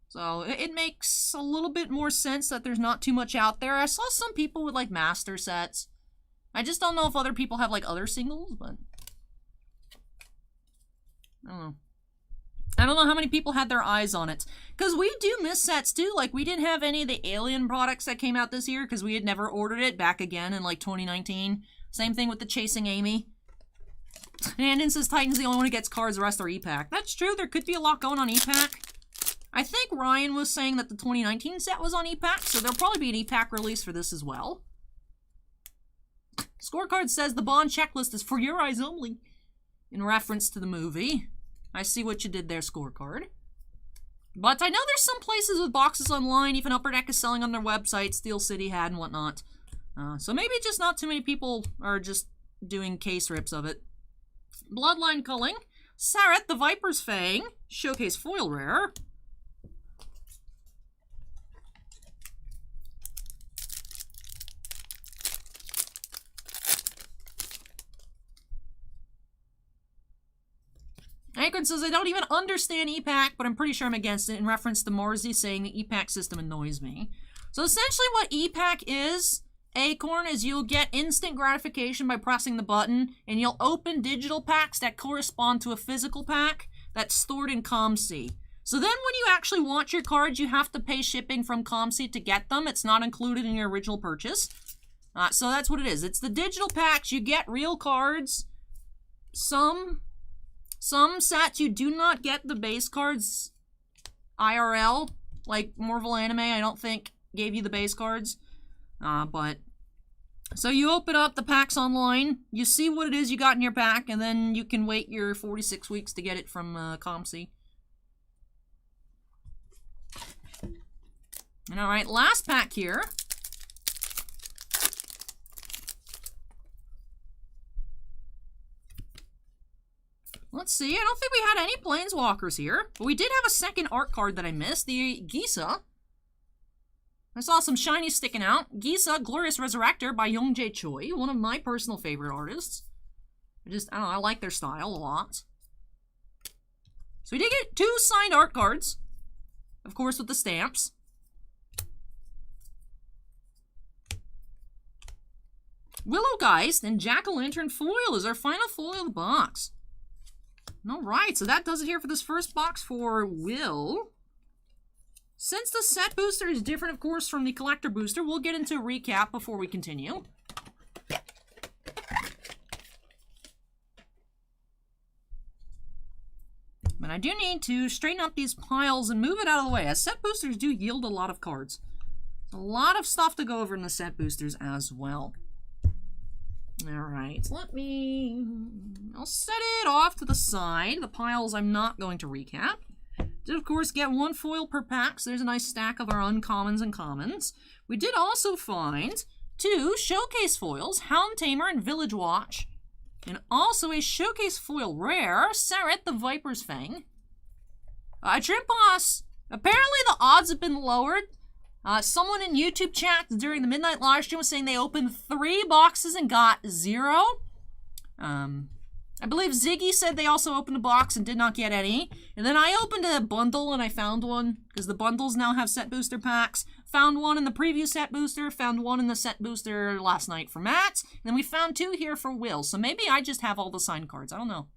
So it makes a little bit more sense that there's not too much out there. I saw some people with like master sets. I just don't know if other people have like other singles, but I don't know. I don't know how many people had their eyes on it. Because we do miss sets too. Like we didn't have any of the Alien products that came out this year because we had never ordered it back again in like 2019. Same thing with the Chasing Amy. Landon says Titan's the only one who gets cards, the rest are E-Pack. That's true. There could be a lot going on E-Pack. I think Ryan was saying that the 2019 set was on E-Pack, so there'll probably be an E-Pack release for this as well. Scorecard says the Bond checklist is for your eyes only, in reference to the movie. I see what you did there, Scorecard. But I know there's some places with boxes online, even Upper Deck is selling on their website, Steel City had and whatnot. So maybe just not too many people are just doing case rips of it. Bloodline Culling. Saret, the Viper's Fang. Showcase foil rare. Akron says, I don't even understand E-Pack, but I'm pretty sure I'm against it, in reference to Marzi saying the E-Pack system annoys me. So essentially what E-Pack is, Acorn, is you'll get instant gratification by pressing the button, and you'll open digital packs that correspond to a physical pack that's stored in ComC. So then when you actually want your cards, you have to pay shipping from ComC to get them. It's not included in your original purchase. So that's what it is. It's the digital packs. You get real cards. Some sets you do not get the base cards IRL. Like Marvel Anime, I don't think gave you the base cards. But so you open up the packs online. You see what it is you got in your pack. And then you can wait your 46 weeks to get it from ComC. And all right, last pack here. Let's see, I don't think we had any Planeswalkers here. But we did have a second art card that I missed, the Gisa. I saw some shiny sticking out. Gisa, Glorious Resurrector by Youngjae Choi, one of my personal favorite artists. I don't know, I like their style a lot. So we did get 2 signed art cards. Of course, with the stamps. Willow Geist and Jack-o'-lantern foil is our final foil of the box. Alright, so that does it here for this first box for Will. Since the set booster is different, of course, from the collector booster, we'll get into a recap before we continue. But I do need to straighten up these piles and move it out of the way, as set boosters do yield a lot of cards. There's a lot of stuff to go over in the set boosters as well. Alright, I'll set it off to the side. The piles I'm not going to recap. Did, of course, get 1 foil per pack, so there's a nice stack of our uncommons and commons. We did also find 2 showcase foils, Hound Tamer and Village Watch. And also a showcase foil rare, Saret the Viper's Fang. Trimposs, apparently the odds have been lowered. Someone in YouTube chat during the midnight live stream was saying they opened 3 boxes and got 0. I believe Ziggy said they also opened a box and did not get any. And then I opened a bundle and I found one, because the bundles now have set booster packs. Found one in the preview set booster, found one in the set booster last night for Matt. And then we found 2 here for Will. So maybe I just have all the signed cards. I don't know.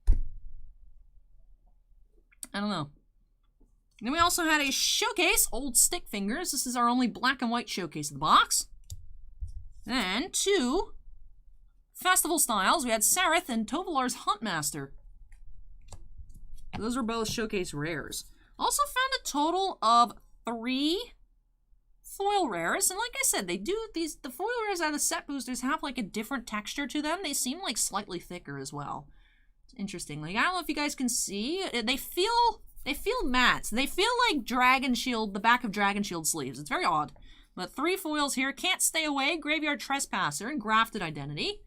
Then we also had a showcase, Old Stick Fingers. This is our only black and white showcase of the box. Then 2 festival styles. We had Sareth and Tovolar's Huntmaster. Those are both showcase rares. Also found a total of 3 foil rares. And like I said, they do the foil rares out of the set boosters have like a different texture to them. They seem like slightly thicker as well. It's interesting. Like, I don't know if you guys can see. They feel matte. They feel like Dragon Shield, the back of Dragon Shield sleeves. It's very odd. But 3 foils here. Can't Stay Away, Graveyard Trespasser, and Grafted Identity.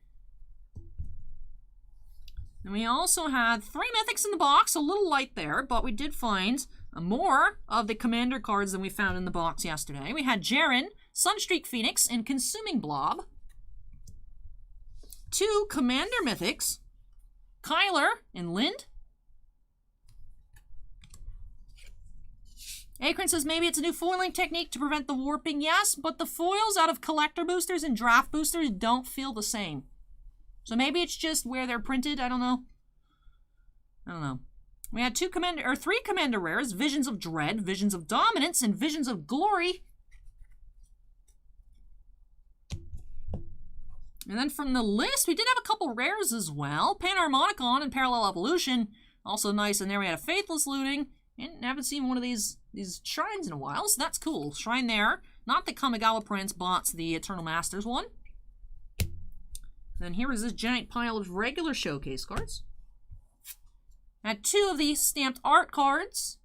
And we also had 3 mythics in the box. A little light there, but we did find more of the commander cards than we found in the box yesterday. We had Jaren, Sunstreak Phoenix, and Consuming Blob. 2 commander mythics. Kyler and Lind. Akron says maybe it's a new foiling technique to prevent the warping. Yes, but the foils out of collector boosters and draft boosters don't feel the same. So maybe it's just where they're printed. I don't know. We had 3 commander rares: Visions of Dread, Visions of Dominance, and Visions of Glory. And then from the list, we did have a couple rares as well. Panharmonicon and Parallel Evolution. Also nice. And there we had a Faithless Looting. And haven't seen one of these shrines in a while, so that's cool. Shrine there. Not the Kamigawa Prince, but the Eternal Masters one. Then here is this giant pile of regular showcase cards. Had 2 of these stamped art cards.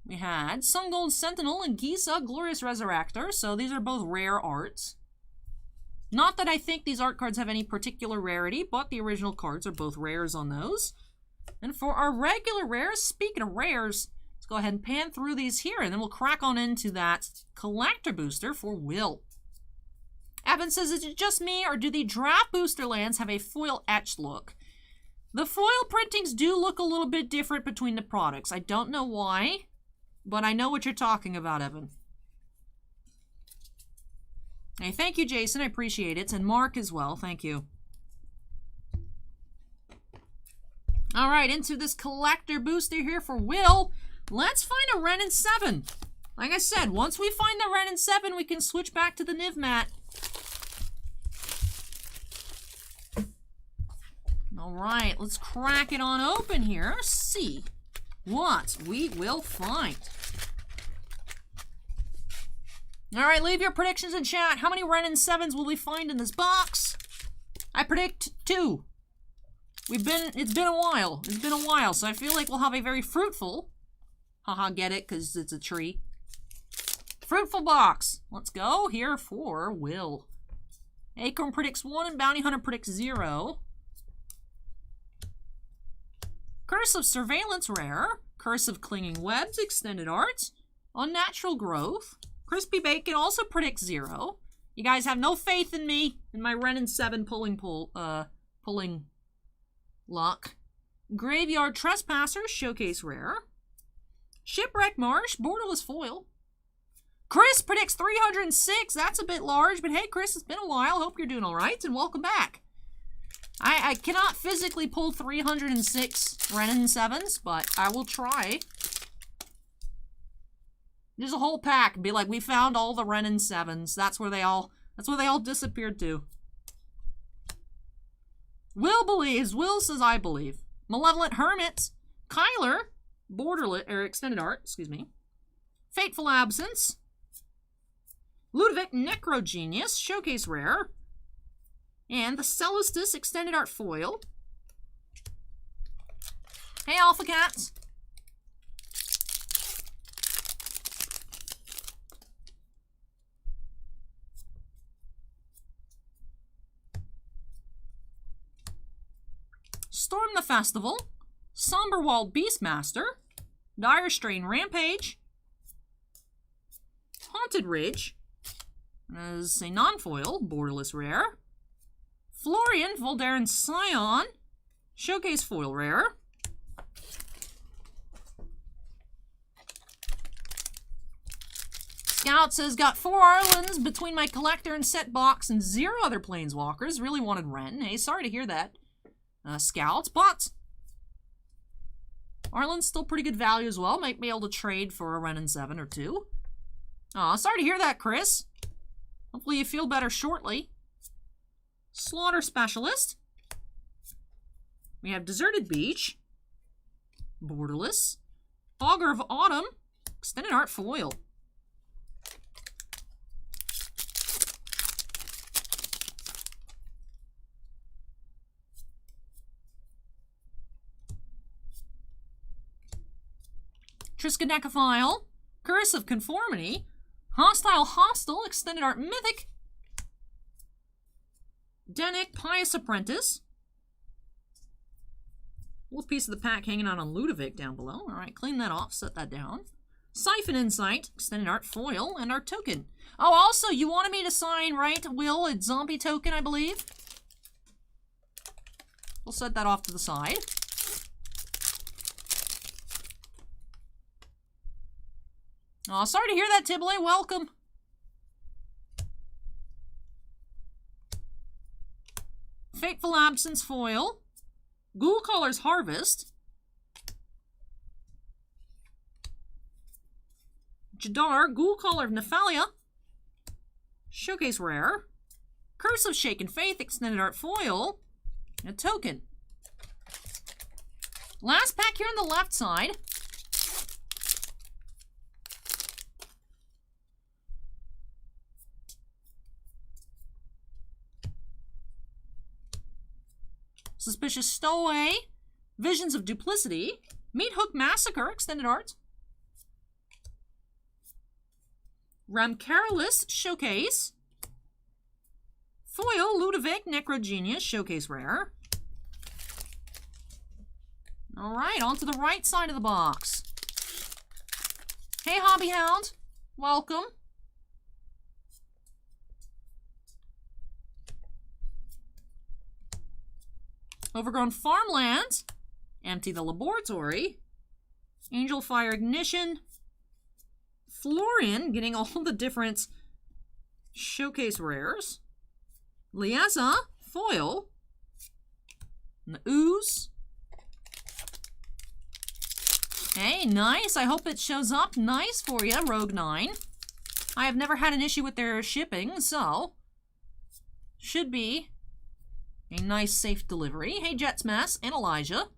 We had Sun Gold Sentinel and Gisa, Glorious Resurrector. So these are both rare arts. Not that I think these art cards have any particular rarity, but the original cards are both rares on those. And for our regular rares, speaking of rares, let's go ahead and pan through these here, and then we'll crack on into that collector booster for Will. Evan says, is it just me, or do the draft booster lands have a foil etched look? The foil printings do look a little bit different between the products. I don't know why, but I know what you're talking about, Evan. Hey, thank you, Jason. I appreciate it. And Mark as well. Thank you. All right, into this collector booster here for Will. Let's find a Ren and 7. Like I said, once we find the Ren and 7, we can switch back to the Niv mat. All right, let's crack it on open here. See what we will find. All right, leave your predictions in chat. How many Ren and 7s will we find in this box? I predict 2. It's been a while. It's been a while, so I feel like we'll have a very fruitful, haha, get it, because it's a tree. Fruitful box. Let's go here for Will. Acorn predicts 1 and Bounty Hunter predicts 0. Curse of Surveillance rare. Curse of Clinging Webs extended art. Unnatural Growth. Crispy Bacon also predicts 0. You guys have no faith in me in my Ren and 7 pulling luck. Graveyard Trespasser showcase rare. Shipwreck Marsh borderless foil. Chris predicts 306. That's a bit large, but hey, Chris, it's been a while. Hope you're doing all right, and welcome back. I cannot physically pull 306 Ren and 7s, but I will try. There's a whole pack. Be like, we found all the Ren and 7s. That's where they all disappeared to. Will believes. Will says I believe. Malevolent Hermit. Kyler. Borderless, or extended art, excuse me. Fateful Absence. Ludovic Necrogenius. Showcase rare. And the Celestis extended art foil. Hey, Alpha Cats. Storm the Festival. Somberwald Beastmaster. Dire Strain Rampage. Haunted Ridge. As a non-foil, borderless rare. Florian Voldaren Scion. Showcase foil rare. Scout says, got 4 Arlens between my collector and set box and 0 other planeswalkers. Really wanted Ren. Hey, sorry to hear that. Scouts, but Arlen's still pretty good value as well. Might be able to trade for a Ren and 7 or 2. Aw, sorry to hear that, Chris. Hopefully you feel better shortly. Slaughter Specialist. We have Deserted Beach. Borderless. Augur of Autumn. Extended art foil. Triskaidekaphile. Curse of Conformity. Hostile, extended art mythic. Denick, Pious Apprentice. Little piece of the pack hanging out on Ludovic down below. All right, clean that off, set that down. Siphon Insight, extended art foil, and our token. Oh, also, you wanted me to sign, right, Will, a zombie token, I believe? We'll set that off to the side. Oh, sorry to hear that, Tibley. Welcome. Fateful Absence foil. Ghoulcaller's Harvest. Jadar, Ghoulcaller of Nephalia. Showcase rare. Curse of Shaken Faith, extended art foil. And a token. Last pack here on the left side. Suspicious Stowaway, Visions of Duplicity, Meat Hook Massacre, extended art, Ramcarilus Showcase, Foil Ludovic Necrogenius Showcase rare. All right, on to the right side of the box. Hey, Hobby Hound, welcome. Overgrown Farmland, Empty the Laboratory, Angel Fire Ignition, Florian getting all the different showcase rares, Lieza, foil, and the Ooze, Hey, nice. I hope it shows up nice for you, Rogue 9. I have never had an issue with their shipping, so should be a nice, safe delivery. Hey, Jets Mess and Elijah.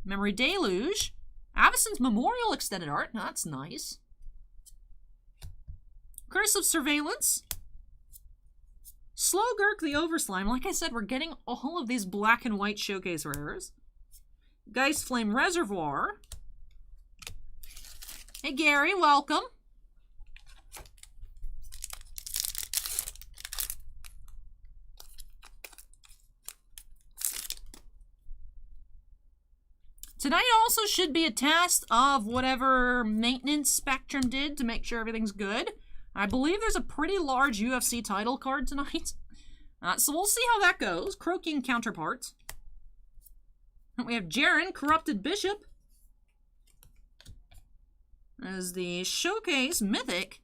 Memory Deluge. Avison's Memorial Extended Art. That's nice. Curse of Surveillance. Slowgurk the Overslime. Like I said, we're getting all of these black and white showcase rares. Geist Flame Reservoir. Hey, Gary, welcome. Tonight also should be a test of whatever maintenance Spectrum did to make sure everything's good. I believe there's a pretty large UFC title card tonight. So we'll see how that goes. Croaking Counterparts. We have Jaren, Corrupted Bishop. As the Showcase Mythic.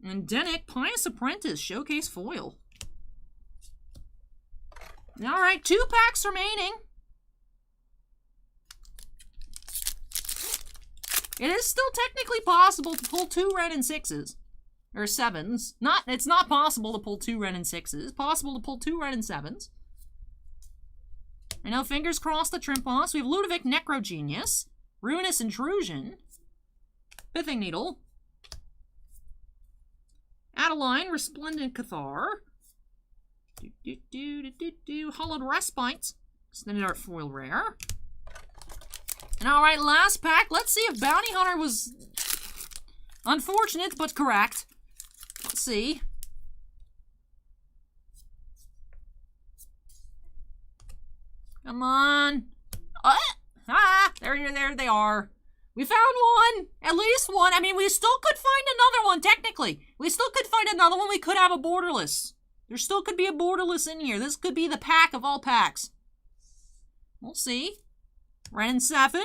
And Denick, Pious Apprentice, Showcase Foil. Alright, 2 packs remaining. It is still technically possible to pull 2 red and 6s. Or 7s. It's not possible to pull 2 red and 6s. It's possible to pull 2 red and 7s. I know, fingers crossed the Trimposs. We have Ludovic Necrogenius. Ruinous Intrusion. Pithing Needle. Adeline, Resplendent Cathar. Hollowed Respite. Extended Art Foil Rare. And alright, last pack. Let's see if Bounty Hunter was unfortunate, but correct. Let's see. Come on. There they are. We found one. At least one. I mean, we still could find another one, technically. We still could find another one. We could have a borderless. There still could be a borderless in here. This could be the pack of all packs. We'll see. Ren and 7.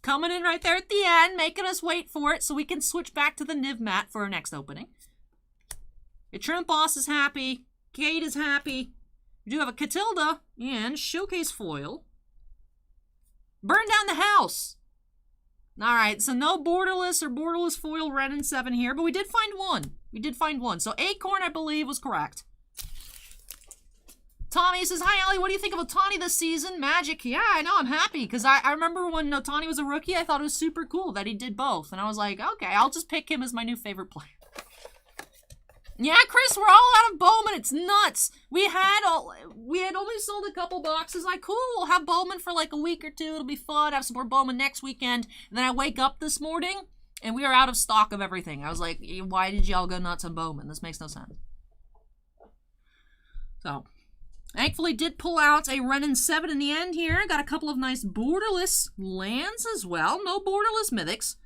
Coming in right there at the end, making us wait for it so we can switch back to the Niv mat for our next opening. Your Trimposs is happy. Kate is happy. We do have a Catilda and Showcase Foil. Burn down the house. Alright, so no borderless or borderless foil Ren and 7 here, but we did find one. We did find one. So Acorn, I believe, was correct. Tommy says, hi, Allie, what do you think of Otani this season? Magic. Yeah, I know, I'm happy, because I remember when Otani was a rookie, I thought it was super cool that he did both. And I was like, okay, I'll just pick him as my new favorite player. Yeah, Chris, we're all out of Bowman. It's nuts. We had only sold a couple boxes. Like, cool, we'll have Bowman for like a week or two. It'll be fun. Have some more Bowman next weekend. And then I wake up this morning, and we are out of stock of everything. I was like, why did y'all go nuts on Bowman? This makes no sense. So, thankfully did pull out a Ren and 7 in the end here. Got a couple of nice borderless lands as well. No borderless mythics.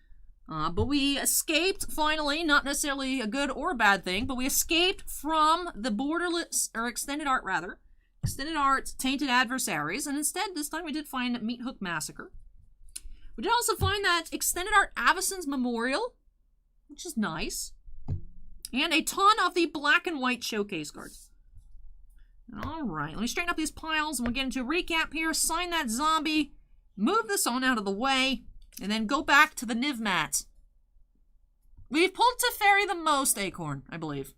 But we escaped, finally, not necessarily a good or a bad thing, but we escaped from the borderless, or extended art rather, extended art Tainted Adversaries, and instead this time we did find Meat Hook Massacre. We did also find that extended art Avison's Memorial, which is nice, and a ton of the black and white showcase cards. Alright, let me straighten up these piles, and we'll get into a recap here, sign that zombie, move this on out of the way, and then go back to the Niv mat. We've pulled Teferi the most, Acorn, I believe.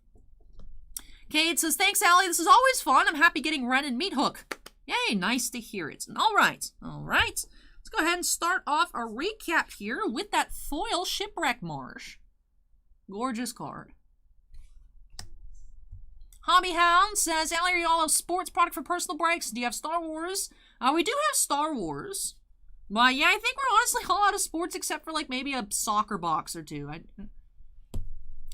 Cade says, thanks, Allie. This is always fun. I'm happy getting Ren and Meat Hook. Yay, nice to hear it. All right. Let's go ahead and start off our recap here with that foil Shipwreck Marsh. Gorgeous card. Hobby Hound says, Allie, are you all a sports product for personal breaks? Do you have Star Wars? We do have Star Wars. But yeah, I think we're honestly all out of sports except for like maybe a soccer box or two.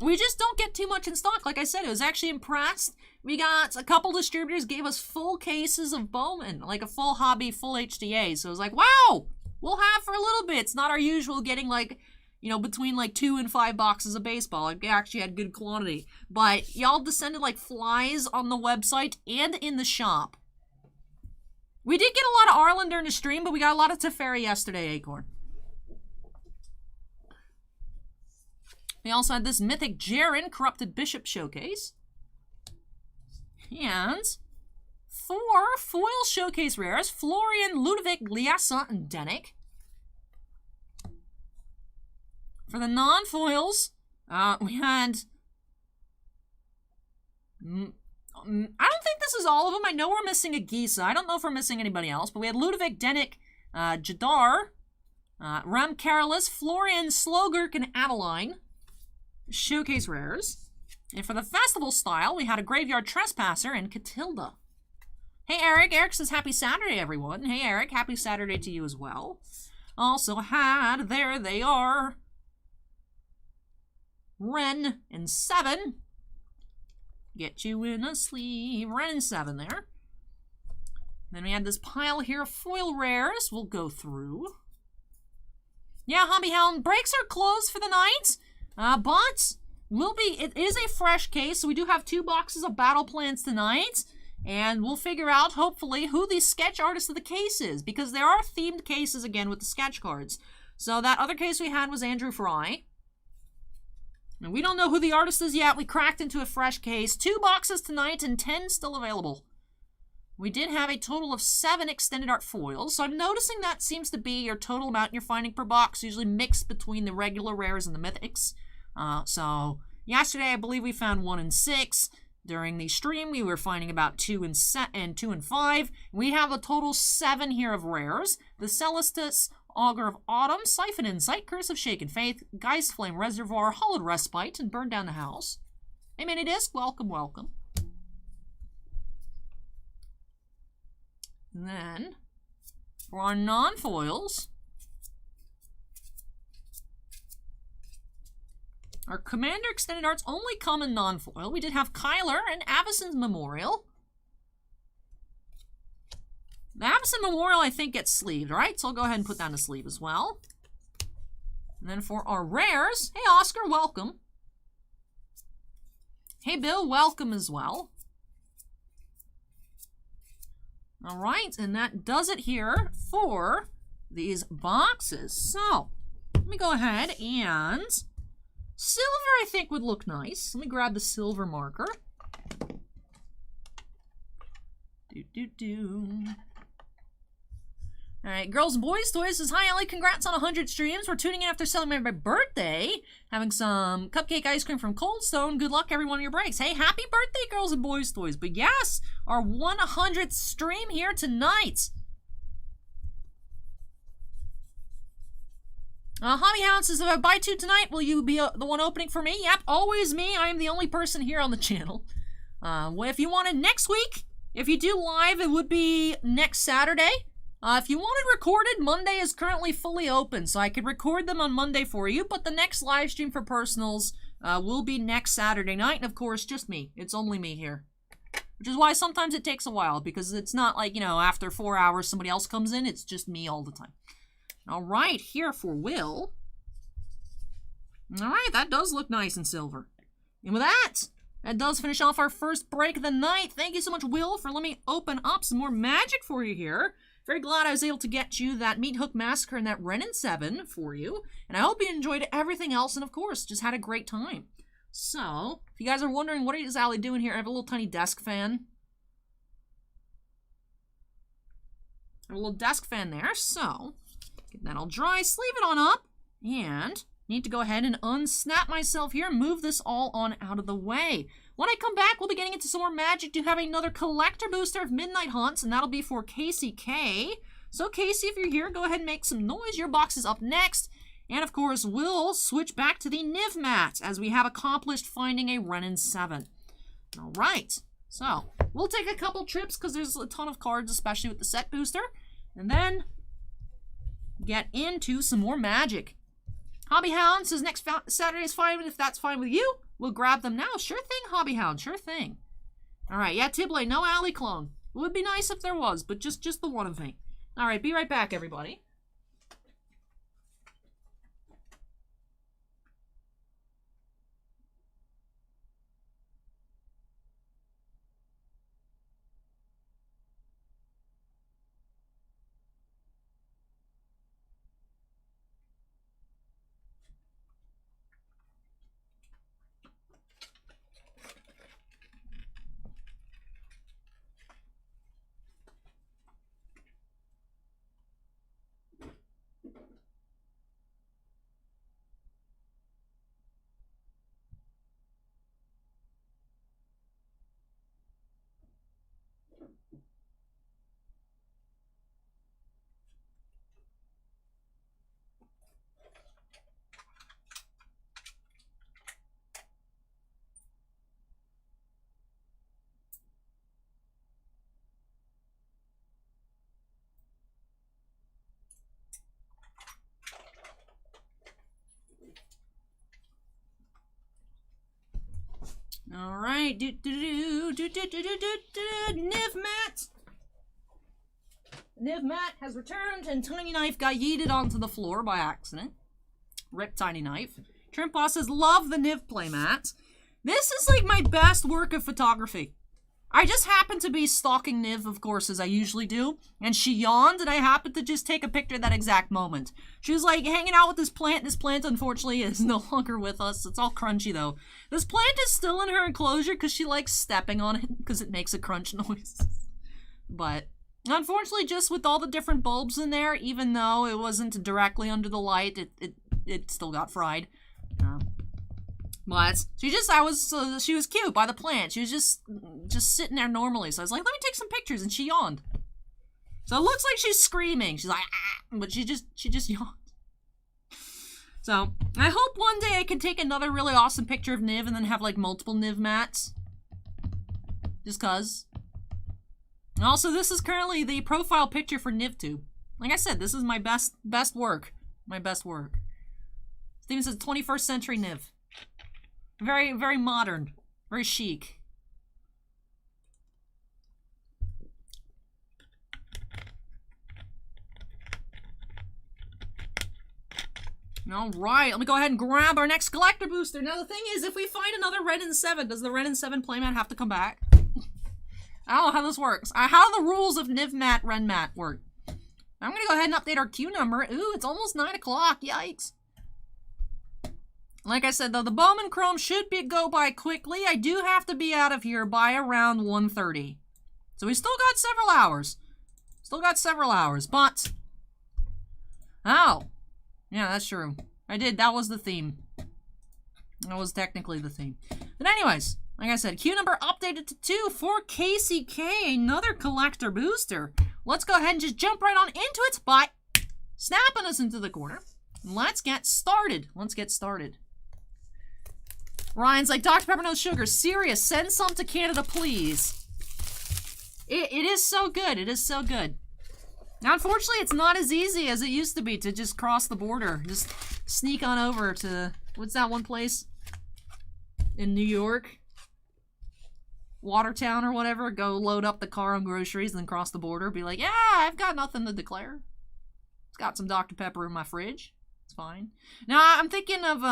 We just don't get too much in stock. Like I said, I was actually impressed. We got a couple distributors gave us full cases of Bowman, like a full hobby, full HDA. So I was like, wow, we'll have for a little bit. It's not our usual getting like, between like 2 and 5 boxes of baseball. Like, we actually had good quantity. But y'all descended like flies on the website and in the shop. We did get a lot of Arlen during the stream, but we got a lot of Teferi yesterday, Acorn. We also had this Mythic Jaren Corrupted Bishop Showcase. And 4 foil showcase rares, Florian, Ludovic, Liasa, and Denik. For the non-foils, we had... I don't think this is all of them. I know we're missing a Gisa. I don't know if we're missing anybody else, but we had Ludovic, Denik, Jadar, Ram Karalis, Florian, Slogurk, and Adeline. Showcase rares. And for the festival style, we had a Graveyard Trespasser and Catilda. Hey, Eric. Eric says, happy Saturday, everyone. Hey, Eric. Happy Saturday to you as well. Also had, there they are, Ren and 7. Get you in a sleeve. Ren and 7 there. Then we had this pile here of foil rares. We'll go through. Yeah, Hobby Hound, breaks are closed for the night. But it is a fresh case, so we do have 2 boxes of battle plans tonight. And we'll figure out, hopefully, who the sketch artist of the case is. Because there are themed cases, again, with the sketch cards. So that other case we had was Andrew Fry. And we don't know who the artist is yet. We cracked into a fresh case. 2 boxes tonight and 10 still available. We did have a total of 7 extended art foils. So I'm noticing that seems to be your total amount you're finding per box. Usually mixed between the regular rares and the mythics. So yesterday I believe we found 1 and 6. During the stream, we were finding about 2 and 2 and 5. We have a total 7 here of rares. The Celestus, Augur of Autumn, Siphon Insight, Curse of Shaken Faith, Geist Flame Reservoir, Hollowed Respite, and Burn Down the House. Hey, Minidisc, welcome, welcome. And then, for our non-foils, our Commander Extended Arts only common non-foil. We did have Kyler and Avacyn's Memorial. The Avacyn Memorial, I think, gets sleeved, right? So I'll go ahead and put down a sleeve as well. And then for our rares, hey, Oscar, welcome. Hey, Bill, welcome as well. All right, and that does it here for these boxes. So, let me go ahead and... Silver, I think, would look nice. Let me grab the silver marker. All right, Girls and Boys Toys says, hi, Ellie, congrats on 100 streams. We're tuning in after celebrating my birthday. Having some cupcake ice cream from Cold Stone. Good luck, everyone, on your breaks. Hey, happy birthday, Girls and Boys Toys. But yes, our 100th stream here tonight. Hobby Hound says, if I buy 2 tonight, will you be the one opening for me? Yep, always me. I am the only person here on the channel. If you wanted next week, if you do live, it would be next Saturday. If you wanted recorded, Monday is currently fully open, so I could record them on Monday for you, but the next live stream for personals will be next Saturday night, and of course, just me. It's only me here. Which is why sometimes it takes a while, because it's not like, you know, after 4 hours somebody else comes in. It's just me all the time. All right, here for Will. All right, that does look nice in silver. And with that, that does finish off our first break of the night. Thank you so much, Will, for letting me open up some more magic for you here. Very glad I was able to get you that Meat Hook Massacre and that Ren and 7 for you. And I hope you enjoyed everything else and, of course, just had a great time. So, if you guys are wondering what is Allie doing here, I have a little tiny desk fan. I have a little desk fan there, so... Get that all dry, sleeve it on up, and need to go ahead and unsnap myself here and move this all on out of the way. When I come back, we'll be getting into some more magic to have another collector booster of Midnight Haunts, and that'll be for Casey K. So Casey, if you're here, go ahead and make some noise. Your box is up next. And of course, we'll switch back to the Niv mat as we have accomplished finding a Ren and 7. All right, so we'll take a couple trips because there's a ton of cards, especially with the set booster, and then get into some more magic. Hobby Hound says next Saturday is fine, if that's fine with you. We'll grab them now. Sure thing, Hobby Hound, sure thing. All right, yeah, Tibley, no Alley clone. It would be nice if there was, but just the one thing. All right, be right back, everybody. All right, Niv Mat. Niv Mat has returned, and Tiny Knife got yeeted onto the floor by accident. Rip Tiny Knife. Trimpa says, love the Niv playmat. This is like my best work of photography. I just happened to be stalking Niv, of course, as I usually do, and she yawned, and I happened to just take a picture at that exact moment. She was, like, hanging out with this plant. This plant, unfortunately, is no longer with us. It's all crunchy, though. This plant is still in her enclosure because she likes stepping on it because it makes a crunch noise. But, unfortunately, just with all the different bulbs in there, even though it wasn't directly under the light, it still got fried. But she was cute by the plant. She was just sitting there normally. So I was like, let me take some pictures, and she yawned. So it looks like she's screaming. She's like, ah, but she just yawned. So I hope one day I can take another really awesome picture of Niv and then have like multiple Niv mats. Just cause. And also, this is currently the profile picture for NivTube. Like I said, this is my best work. My best work. Steven says 21st century Niv. Very, very modern. Very chic. Alright, let me go ahead and grab our next collector booster. Now the thing is, if we find another Red and 7, does the Red and 7 playmat have to come back? I don't know how this works. How do the rules of Niv Mat, Ren Mat work? I'm gonna go ahead and update our queue number. Ooh, it's almost 9 o'clock. Yikes. Like I said, though, the Bowman Chrome should go by quickly. I do have to be out of here by around 1:30. So we still got several hours. But... oh. Yeah, that's true. I did. That was the theme. That was technically the theme. But anyways, like I said, queue number updated to 2 for KCK, another collector booster. Let's go ahead and just jump right on into it by snapping us into the corner. Let's get started. Ryan's like, Dr. Pepper no sugar. Serious, send some to Canada, please. It is so good. Now, unfortunately, it's not as easy as it used to be to just cross the border. Just sneak on over to, what's that one place? In New York? Watertown or whatever. Go load up the car on groceries and then cross the border. Be like, yeah, I've got nothing to declare. It's got some Dr. Pepper in my fridge. It's fine. Now, I'm thinking of,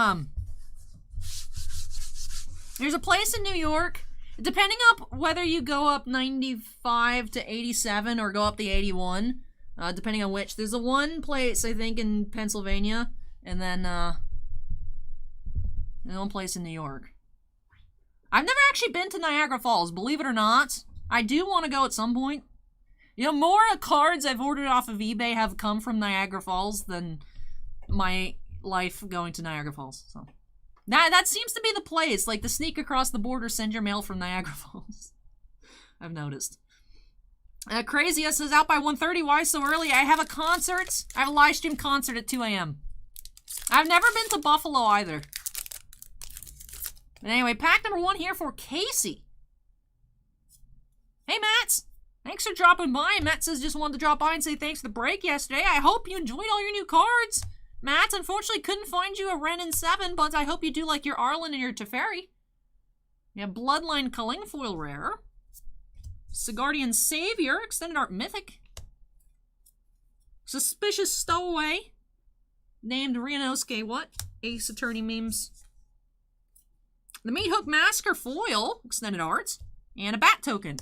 there's a place in New York, depending on whether you go up 95 to 87 or go up the 81, depending on which. There's one place, I think, in Pennsylvania, and then one place in New York. I've never actually been to Niagara Falls, believe it or not. I do want to go at some point. You know, more cards I've ordered off of eBay have come from Niagara Falls than my life going to Niagara Falls, so... That seems to be the place, like to sneak across the border, send your mail from Niagara Falls. I've noticed. Crazy says, out by 1:30, why so early? I have a concert. I have a live stream concert at 2 a.m. I've never been to Buffalo either. But anyway, pack number 1 here for Casey. Hey, Matt. Thanks for dropping by. Matt says, just wanted to drop by and say thanks for the break yesterday. I hope you enjoyed all your new cards. Matt, unfortunately couldn't find you a Ren and 7, but I hope you do like your Arlen and your Teferi. You have Bloodline Culling, foil rare. Sigardian Savior, extended art mythic. Suspicious Stowaway, named Rianosuke, what? Ace Attorney memes. The Meat Hook Masker foil, extended art. And a Bat token.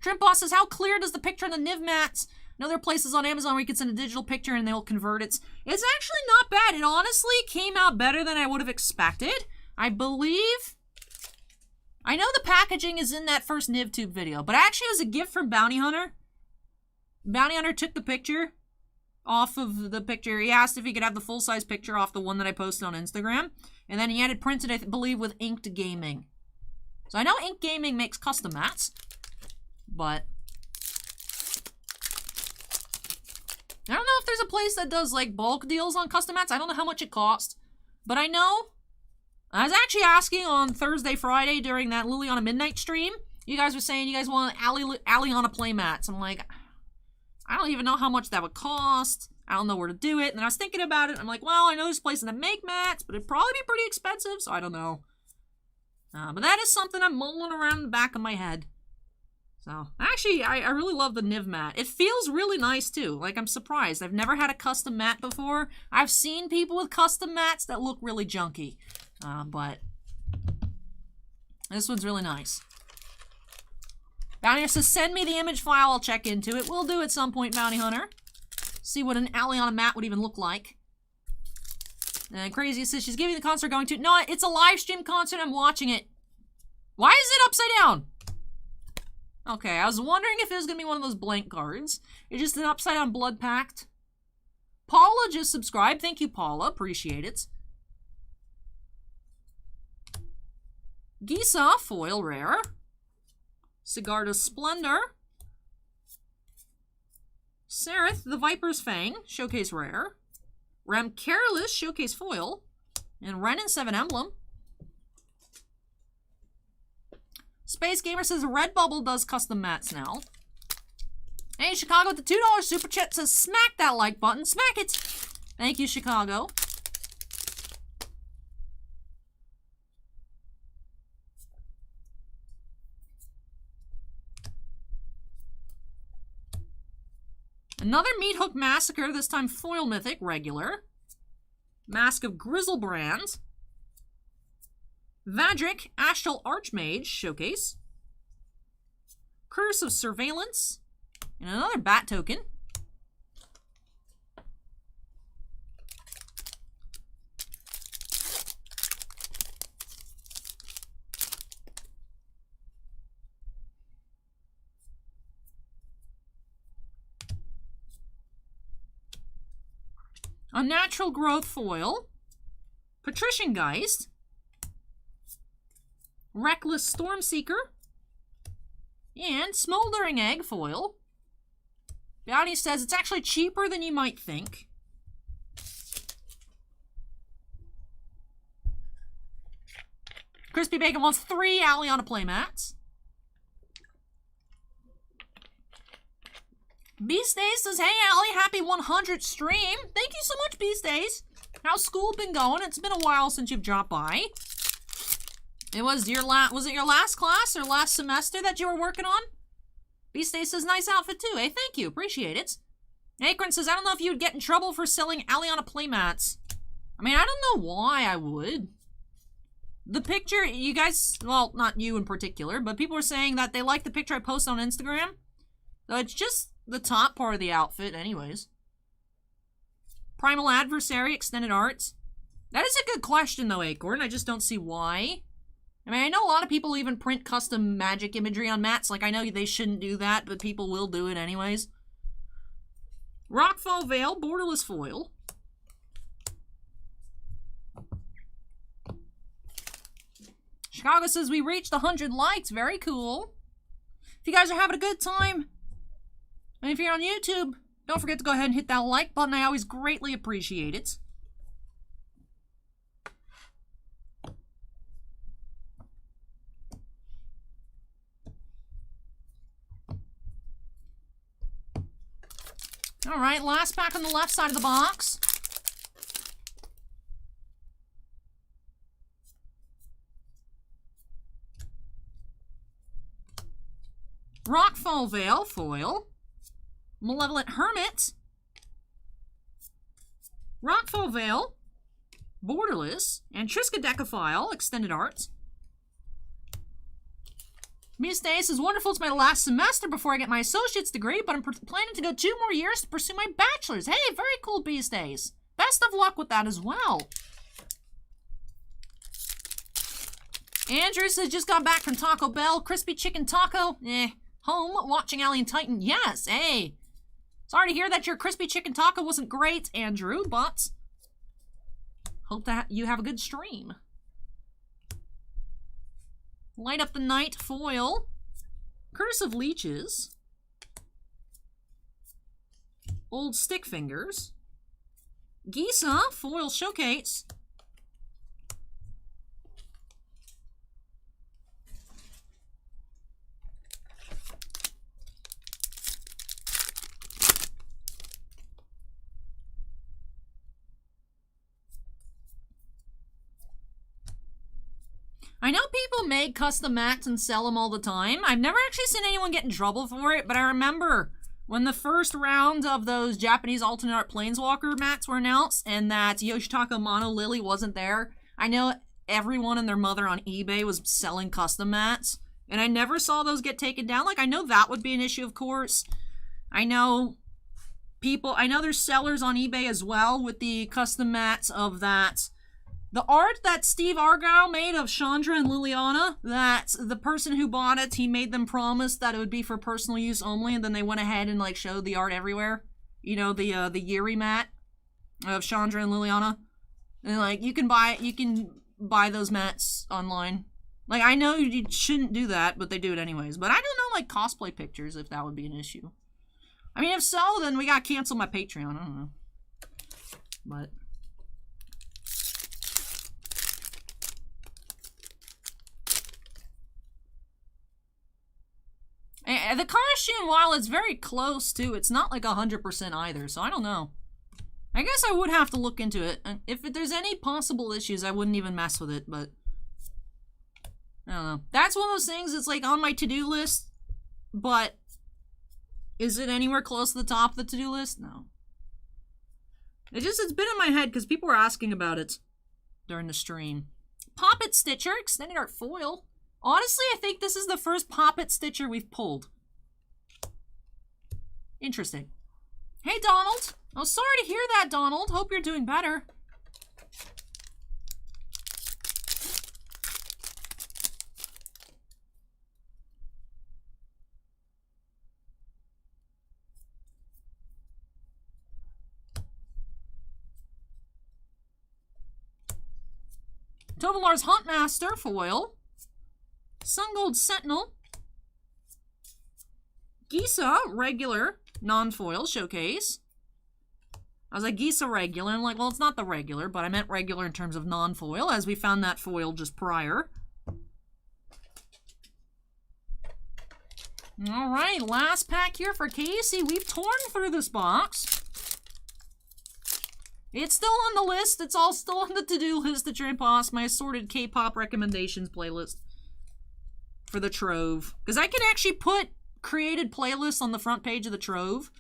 Trimpa says, how clear does the picture on the Niv mats? I know there are places on Amazon where you can send a digital picture and they'll convert it. It's actually not bad. It honestly came out better than I would have expected. I believe... I know the packaging is in that first NivTube video, but actually it was a gift from Bounty Hunter. Bounty Hunter took the picture off of the picture. He asked if he could have the full-size picture off the one that I posted on Instagram. And then he had it printed, I believe, with Inked Gaming. So I know Inked Gaming makes custom mats, but... I don't know if there's a place that does, like, bulk deals on custom mats. I don't know how much it costs. But I know... I was actually asking on Thursday, Friday during that Liliana Midnight stream. You guys were saying you guys want Aliana playmats. I'm like, I don't even know how much that would cost. I don't know where to do it. And I was thinking about it. I'm like, well, I know there's places that make mats, but it'd probably be pretty expensive, so I don't know. But that is something I'm mulling around in the back of my head. So, actually, I really love the Niv mat. It feels really nice, too. Like, I'm surprised. I've never had a custom mat before. I've seen people with custom mats that look really junky. But this one's really nice. Bounty Hunter says, send me the image file. I'll check into it. We'll do at some point, Bounty Hunter. See what an Aliana mat would even look like. And Crazy says, she's giving the concert going to. No, it's a live stream concert. I'm watching it. Why is it upside down? Okay, I was wondering if it was going to be one of those blank cards. It's just an upside down blood pact. Paula just subscribed. Thank you, Paula. Appreciate it. Gisa, foil rare. Sigarda Splendor. Sereth, the Viper's Fang, showcase rare. Ram Careless, showcase foil. And Renin 7 emblem. Space Gamer says Redbubble does custom mats now. Hey, Chicago with the $2 super chat says smack that like button. Smack it! Thank you, Chicago. Another Meat Hook Massacre, this time foil mythic, regular. Mask of Grizzlebrand. Vadric, Astral Archmage, showcase. Curse of Surveillance. And another Bat token. Unnatural Growth foil. Patrician Geist. Reckless Stormseeker. And Smoldering Egg foil. Bounty says it's actually cheaper than you might think. Crispy Bacon wants 3 Aliana playmats. Beast Days says, hey Allie, happy 100th stream. Thank you so much, Beast Days. How's school been going? It's been a while since you've dropped by. It was your was it your last class or last semester that you were working on? Beast Days says, nice outfit too. Hey, thank you. Appreciate it. Acorn says, I don't know if you would get in trouble for selling Aliana playmats. I mean, I don't know why I would. The picture, you guys, well, not you in particular, but people are saying that they like the picture I posted on Instagram. So it's just the top part of the outfit anyways. Primal Adversary, Extended Art. That is a good question though, Acorn. I just don't see why. I mean, I know a lot of people even print custom magic imagery on mats. Like, I know they shouldn't do that, but people will do it anyways. Rockfall Veil, Borderless Foil. Chicago says, we reached 100 likes. Very cool. If you guys are having a good time, and if you're on YouTube, don't forget to go ahead and hit that like button. I always greatly appreciate it. Alright, last pack on the left side of the box. Rockfall Veil, foil. Malevolent Hermit. Rockfall Veil, Borderless, and Triskaidekaphile, Extended Art. Miss Days is wonderful. It's my last semester before I get my associate's degree, but I'm planning to go 2 more years to pursue my bachelor's. Hey, very cool, Beast Days. Best of luck with that as well. Andrew says, just got back from Taco Bell. Crispy chicken taco. Home, watching Alien Titan. Yes, hey. Sorry to hear that your crispy chicken taco wasn't great, Andrew, but hope that you have a good stream. Light Up the Night foil. Curse of Leeches. Old Stick Fingers. Gisa foil showcase. I know people people make custom mats and sell them all the time. I've never actually seen anyone get in trouble for it, but I remember when the first round of those Japanese alternate art Planeswalker mats were announced and that Yoshitaka Mono Lily wasn't there, I know everyone and their mother on eBay was selling custom mats, and I never saw those get taken down. Like, I know that would be an issue, of course. I know there's sellers on eBay as well with the custom mats of that. The art that Steve Argyle made of Chandra and Liliana, that the person who bought it, he made them promise that it would be for personal use only, and then they went ahead and, like, showed the art everywhere. You know, the Yuri mat of Chandra and Liliana. And, like, you can buy those mats online. Like, I know you shouldn't do that, but they do it anyways. But I don't know, like, cosplay pictures, if that would be an issue. I mean, if so, then we gotta cancel my Patreon. I don't know. But... the costume, while it's very close to, it's not like 100% either, so I don't know. I guess I would have to look into it. And if there's any possible issues, I wouldn't even mess with it, but... I don't know. That's one of those things that's like on my to-do list, but is it anywhere close to the top of the to-do list? No. It's been in my head because people were asking about it during the stream. Poppet Stitcher, extended art foil. Honestly, I think this is the first Poppet Stitcher we've pulled. Interesting. Hey, Donald. Oh, sorry to hear that, Donald. Hope you're doing better. Tovolar's Huntmaster foil. Sungold Sentinel. Gisa regular non-foil showcase. I was like, Gisa regular. I'm like, well, it's not the regular, but I meant regular in terms of non-foil, as we found that foil just prior. All right, last pack here for Casey. We've torn through this box. It's still on the list. It's all still on the to-do list to try and pass my assorted K-pop recommendations playlist for the Trove. Because I can actually put created playlists on the front page of the Trove.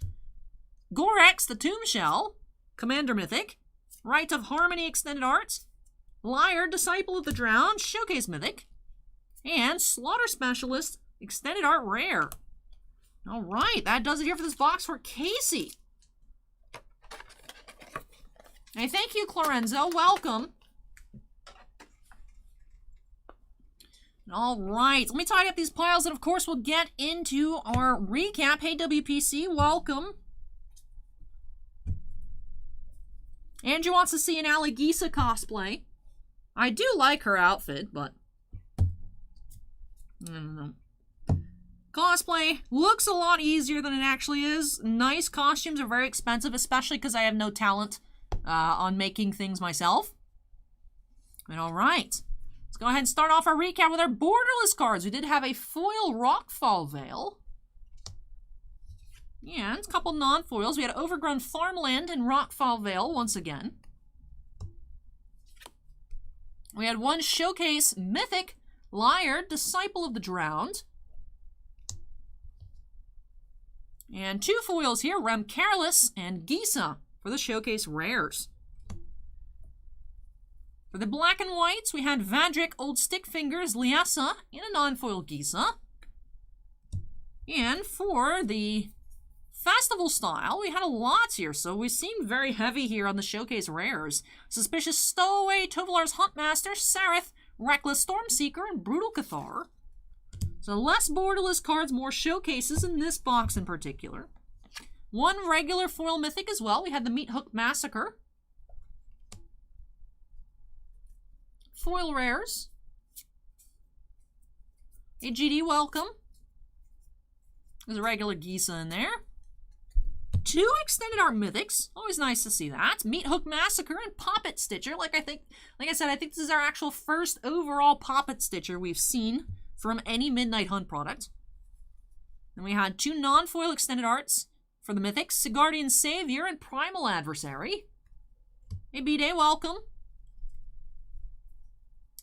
Gorex, the Tomb Shell. Commander Mythic. Rite of Harmony Extended Arts. Liar, Disciple of the Drowned, Showcase Mythic. And Slaughter Specialist, Extended Art Rare. Alright, that does it here for this box for Casey. Hey, thank you, Clorenzo. Welcome. All right, let me tidy up these piles, and of course, we'll get into our recap. Hey, WPC, welcome. Andrew wants to see an Aligisa cosplay. I do like her outfit, but I don't know. Cosplay looks a lot easier than it actually is. Nice costumes are very expensive, especially because I have no talent on making things myself. And all right, let's go ahead and start off our recap with our borderless cards. We did have a foil Rockfall Veil. Yeah, it's a couple non-foils. We had Overgrown Farmland and Rockfall Veil once again. We had one Showcase Mythic, Liar, Disciple of the Drowned. And two foils here, Rem Careless and Gisa for the Showcase Rares. For the black and whites, we had Vadrik, Old Stick Fingers, Liessa, and a non-foil Gisa. And for the Festival style, we had a lot here, so we seemed very heavy here on the Showcase Rares. Suspicious Stowaway, Tovolar's Huntmaster, Sarith, Reckless Stormseeker, and Brutal Cathar. So less borderless cards, more showcases in this box in particular. One regular foil mythic as well. We had the Meat Hook Massacre. Foil rares. Hey, GD, welcome. There's a regular Gisa in there. Two extended art mythics. Always nice to see that. Meat Hook Massacre and Poppet Stitcher. Like I said, I think this is our actual first overall Poppet Stitcher we've seen from any Midnight Hunt product. Then we had two non-foil extended arts for the mythics, Sigardian Savior and Primal Adversary. Hey, B-Day, welcome.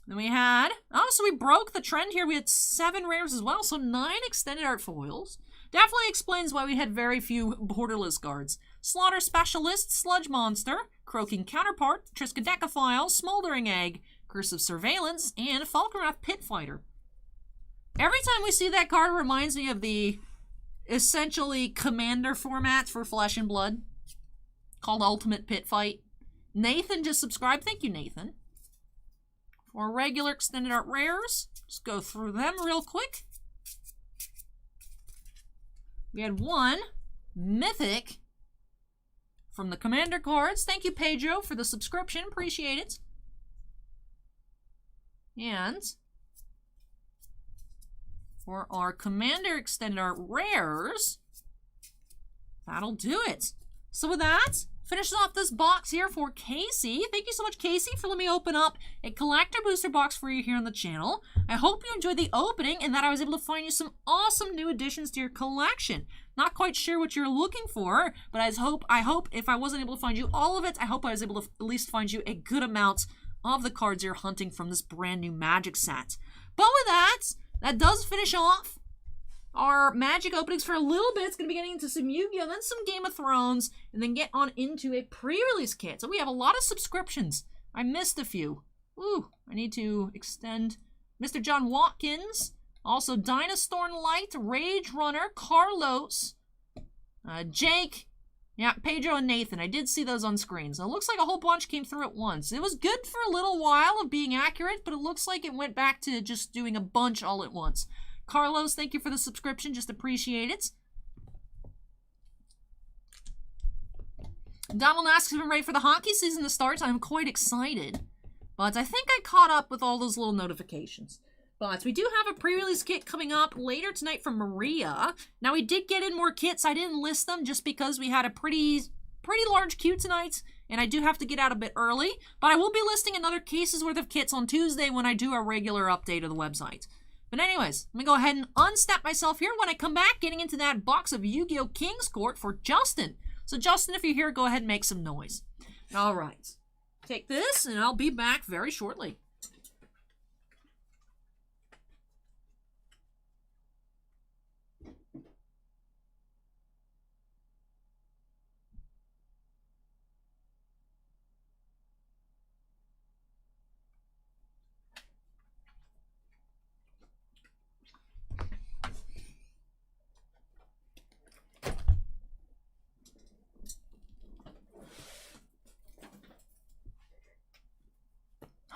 Then we had, oh, so we broke the trend here. We had 7 rares as well, so 9 extended art foils. Definitely explains why we had very few borderless cards. Slaughter Specialist, Sludge Monster, Croaking Counterpart, Triskaidekaphile, Smoldering Egg, Curse of Surveillance, and Falkenrath Pit Fighter. Every time we see that card, it reminds me of the essentially commander format for Flesh and Blood called Ultimate Pit Fight. Nathan just subscribed. Thank you, Nathan. For regular extended art rares, just go through them real quick. We had 1 mythic from the commander cards. Thank you, Pedro, for the subscription. Appreciate it. And for our commander extended art rares, that'll do it. So with that, finishes off this box here for Casey. Thank you so much, Casey, for letting me open up a collector booster box for you here on the channel. I hope you enjoyed the opening and that I was able to find you some awesome new additions to your collection. Not quite sure what you're looking for, but I hope if I wasn't able to find you all of it, I hope I was able to at least find you a good amount of the cards you're hunting from this brand new Magic set. But with that, that does finish off our Magic openings for a little bit. It's going to be getting into some Yu-Gi-Oh!, then some Game of Thrones, and then get on into a pre-release kit. So we have a lot of subscriptions. I missed a few. Ooh, I need to extend Mr. John Watkins. Also, Dynastorn Light, Rage Runner, Carlos, Jake, yeah, Pedro and Nathan. I did see those on screen. So it looks like a whole bunch came through at once. It was good for a little while of being accurate, but it looks like it went back to just doing a bunch all at once. Carlos, thank you for the subscription. Just appreciate it. Donald asks if I'm ready for the hockey season to start. I'm quite excited. But I think I caught up with all those little notifications. But we do have a pre-release kit coming up later tonight from Maria. Now, we did get in more kits. I didn't list them just because we had a pretty large queue tonight, and I do have to get out a bit early. But I will be listing another case's worth of kits on Tuesday when I do a regular update of the website. But anyways, let me go ahead and unstep myself here. When I come back, getting into that box of Yu-Gi-Oh! King's Court for Justin. So Justin, if you're here, go ahead and make some noise. All right. Take this, and I'll be back very shortly.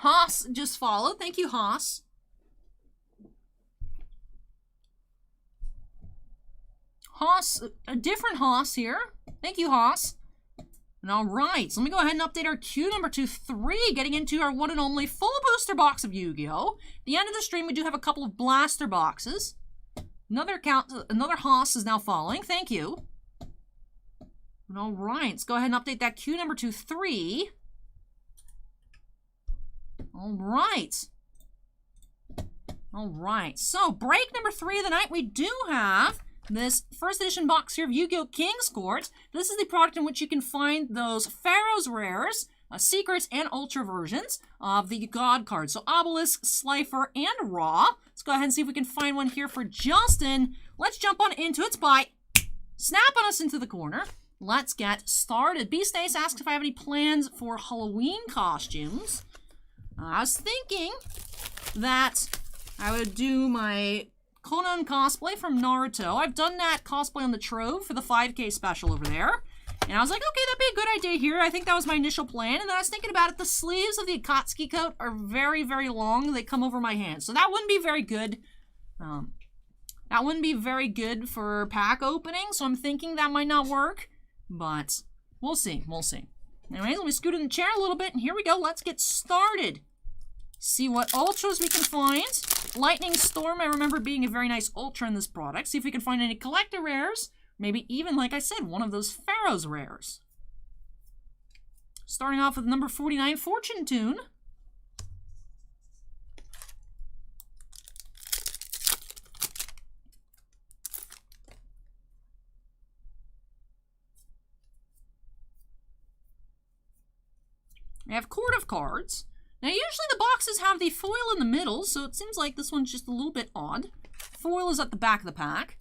Haas just followed. Thank you, Haas. Haas, a different Haas here. Thank you, Haas. And all right, so let me go ahead and update our queue number 23, getting into our one and only full booster box of Yu-Gi-Oh! At the end of the stream, we do have a couple of blaster boxes. Another Haas is now following. Thank you. And all right, let's go ahead and update that queue number 23. All right. So, break number 3 of the night, we do have this first edition box here of Yu-Gi-Oh! King's Court. This is the product in which you can find those Pharaoh's Rares, secrets, and ultra versions of the God cards. So, Obelisk, Slifer, and Ra. Let's go ahead and see if we can find one here for Justin. Let's jump on into it by snapping us into the corner. Let's get started. Beast Ace asks if I have any plans for Halloween costumes. I was thinking that I would do my Conan cosplay from Naruto. I've done that cosplay on the Trove for the 5K special over there. And I was like, okay, that'd be a good idea here. I think that was my initial plan. And then I was thinking about it. The sleeves of the Akatsuki coat are very, very long. They come over my hands. So that wouldn't be very good. That wouldn't be very good for pack opening. So I'm thinking that might not work. But we'll see. We'll see. Anyways, let me scoot in the chair a little bit. And here we go. Let's get started. See what ultras we can find. Lightning Storm, I remember being a very nice ultra in this product. See if we can find any collector rares. Maybe even, like I said, one of those Pharaoh's rares. Starting off with number 49, Fortune Tune. We have Court of Cards. Now, usually the boxes have the foil in the middle, so it seems like this one's just a little bit odd. Foil is at the back of the pack.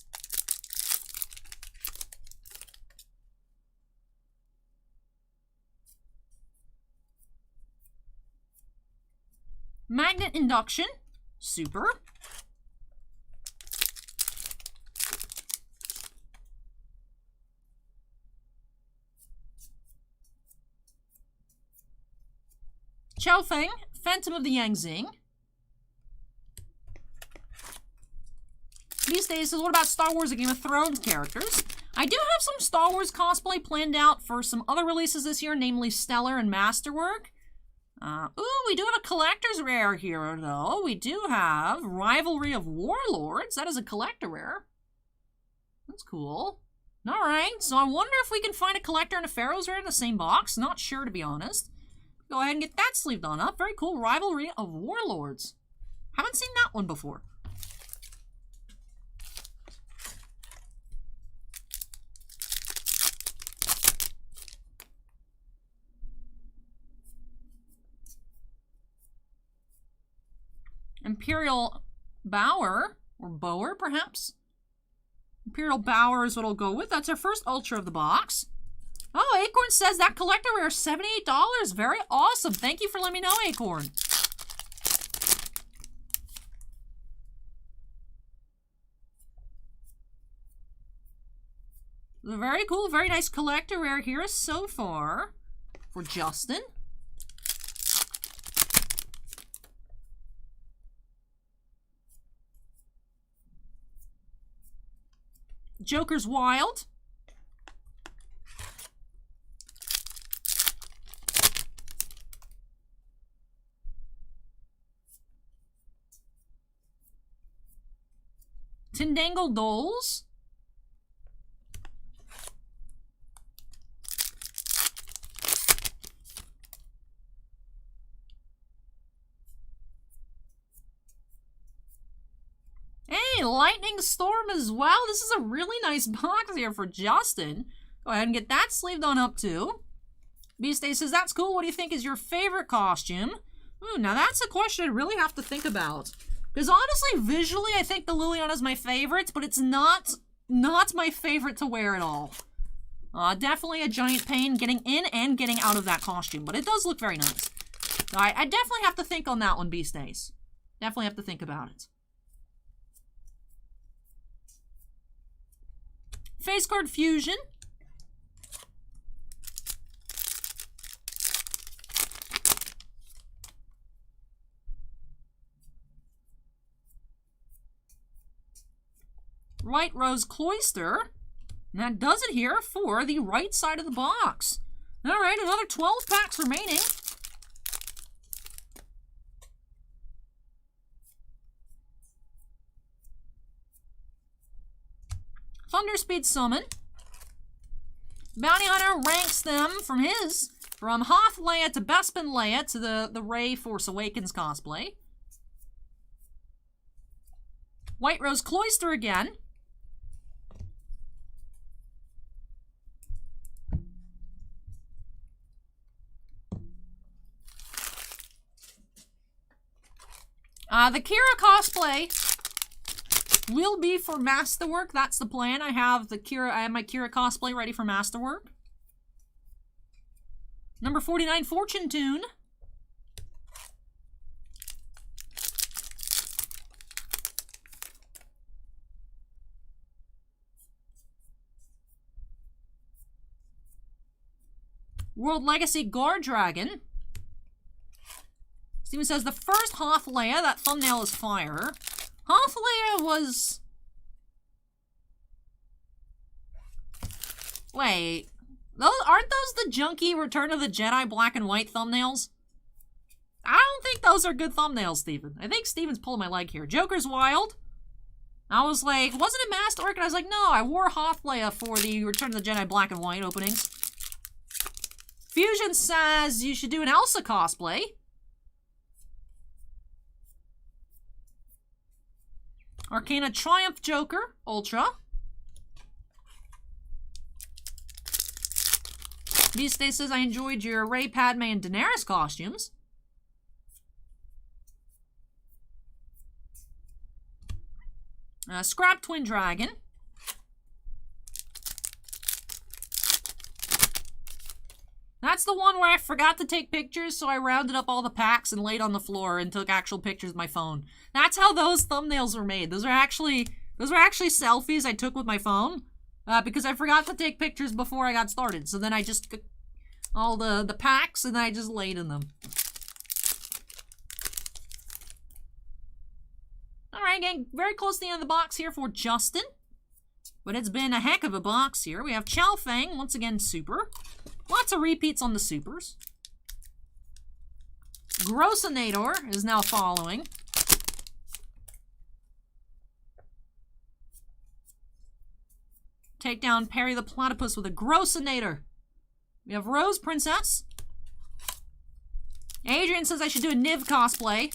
Magnet Induction. Super. Chao Feng, Phantom of the Yangzing. These days, what about Star Wars and Game of Thrones characters? I do have some Star Wars cosplay planned out for some other releases this year, namely Stellar and Masterwork. Ooh, we do have a collector's rare here, though. We do have Rivalry of Warlords. That is a collector rare. That's cool. Alright, so I wonder if we can find a collector and a Pharaoh's rare in the same box. Not sure, to be honest. Go ahead and get that sleeved on up. Very cool. Rivalry of Warlords. Haven't seen that one before. Imperial Bower, or Bower, perhaps? Imperial Bower is what I'll go with. That's our first Ultra of the box. Oh, Acorn says that collector rare is $78. Very awesome. Thank you for letting me know, Acorn. Very cool. Very nice collector rare here so far for Justin. Joker's Wild. Tindangle Doles. Hey, Lightning Storm as well. This is a really nice box here for Justin. Go ahead and get that sleeved on up too. Beastay says, that's cool. What do you think is your favorite costume? Ooh, now that's a question I really have to think about. Because honestly, visually, I think the Liliana is my favorite, but it's not my favorite to wear at all. Definitely a giant pain getting in and getting out of that costume, but it does look very nice. So I definitely have to think on that one, Beastdays. Definitely have to think about it. Face Card Fusion. White Rose Cloister. And that does it here for the right side of the box. Alright, another 12 packs remaining. Thunderspeed Summon. Bounty Hunter ranks them from Hoth Leia to Bespin Leia to the Rey Force Awakens cosplay. White Rose Cloister again. The Kira cosplay will be for Masterwork. That's the plan. I have my Kira cosplay ready for Masterwork. Number 49, Fortune Tune. World Legacy Guard Dragon. Steven says the first Hoth Leia, that thumbnail is fire. Hoth Leia was... Wait. Aren't those the junky Return of the Jedi black and white thumbnails? I don't think those are good thumbnails, Steven. I think Steven's pulling my leg here. Joker's Wild. I was like, wasn't it Masterwork? And I was like, no, I wore Hoth Leia for the Return of the Jedi black and white openings. Fusion says you should do an Elsa cosplay. Arcana Triumph Joker, Ultra. Beastay says, I enjoyed your Rey, Padme, and Daenerys costumes. Scrap Twin Dragon. That's the one where I forgot to take pictures, so I rounded up all the packs and laid on the floor and took actual pictures with my phone. That's how those thumbnails were made. Those are actually selfies I took with my phone, because I forgot to take pictures before I got started. So then I just all the packs and I just laid in them. All right, getting very close to the end of the box here for Justin, but it's been a heck of a box here. We have Chow Fang once again, super. Lots of repeats on the supers. Grossinator is now following. Take down Perry the Platypus with a Grossinator. We have Rose Princess. Adrian says I should do a Niv cosplay.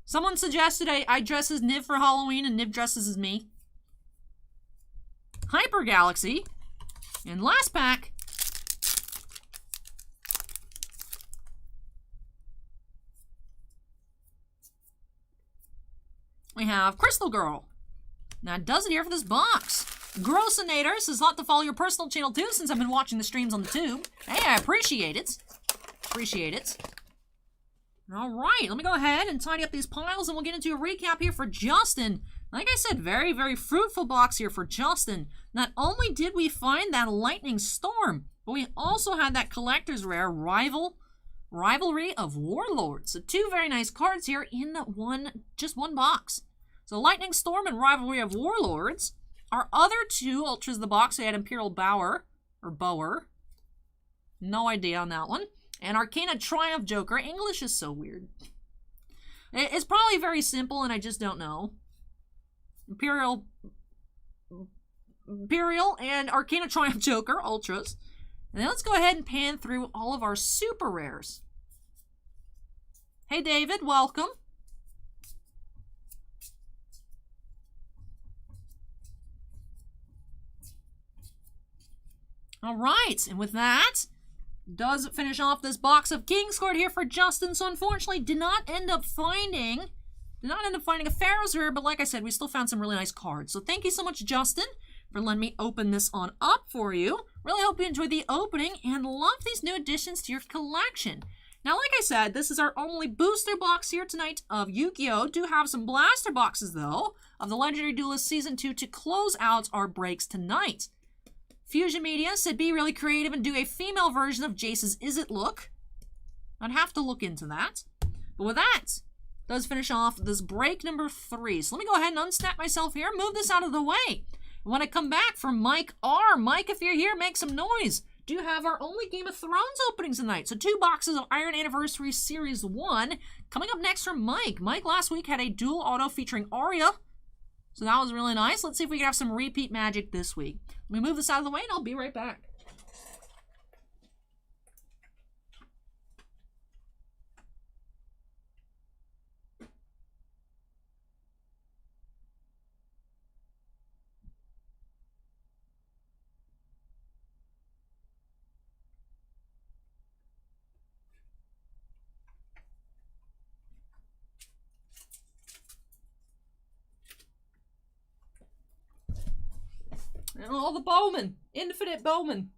Someone suggested I dress as Niv for Halloween and Niv dresses as me. Hyper Galaxy. And last pack. We have Crystal Girl. That does it here for this box. Grossinator says not to follow your personal channel too since I've been watching the streams on the tube. Hey, I appreciate it. Appreciate it. All right, let me go ahead and tidy up these piles and we'll get into a recap here for Justin. Like I said, very, very fruitful box here for Justin. Not only did we find that Lightning Storm, but we also had that collector's rare Rivalry of Warlords. So two very nice cards here in just one box. So Lightning Storm and Rivalry of Warlords. Our other two ultras of the box, we had Imperial Bower. No idea on that one. And Arcana Triumph Joker. English is so weird. It's probably very simple and I just don't know. Imperial and Arcana Triumph Joker, ultras. And then let's go ahead and pan through all of our super rares. Hey David, welcome. All right, and with that, does finish off this box of Kingscourt here for Justin. So unfortunately, did not end up finding a Pharaoh's rare, but like I said, we still found some really nice cards. So thank you so much, Justin, for letting me open this on up for you. Really hope you enjoyed the opening and love these new additions to your collection. Now, like I said, this is our only booster box here tonight of Yu-Gi-Oh! Do have some blaster boxes, though, of the Legendary Duelist Season 2 to close out our breaks tonight. Fusion Media said be really creative and do a female version of Jace's Is It look. I'd have to look into that. But with that, does finish off this break number 3. So let me go ahead and unsnap myself here, move this out of the way. When I come back from Mike R. Mike, if you're here, make some noise. Do have our only Game of Thrones openings tonight. So 2 boxes of Iron Anniversary Series 1. Coming up next from Mike. Mike last week had a dual auto featuring Arya. So that was really nice. Let's see if we can have some repeat magic this week. Let me move this out of the way and I'll be right back. And all the Bowman. Infinite Bowman.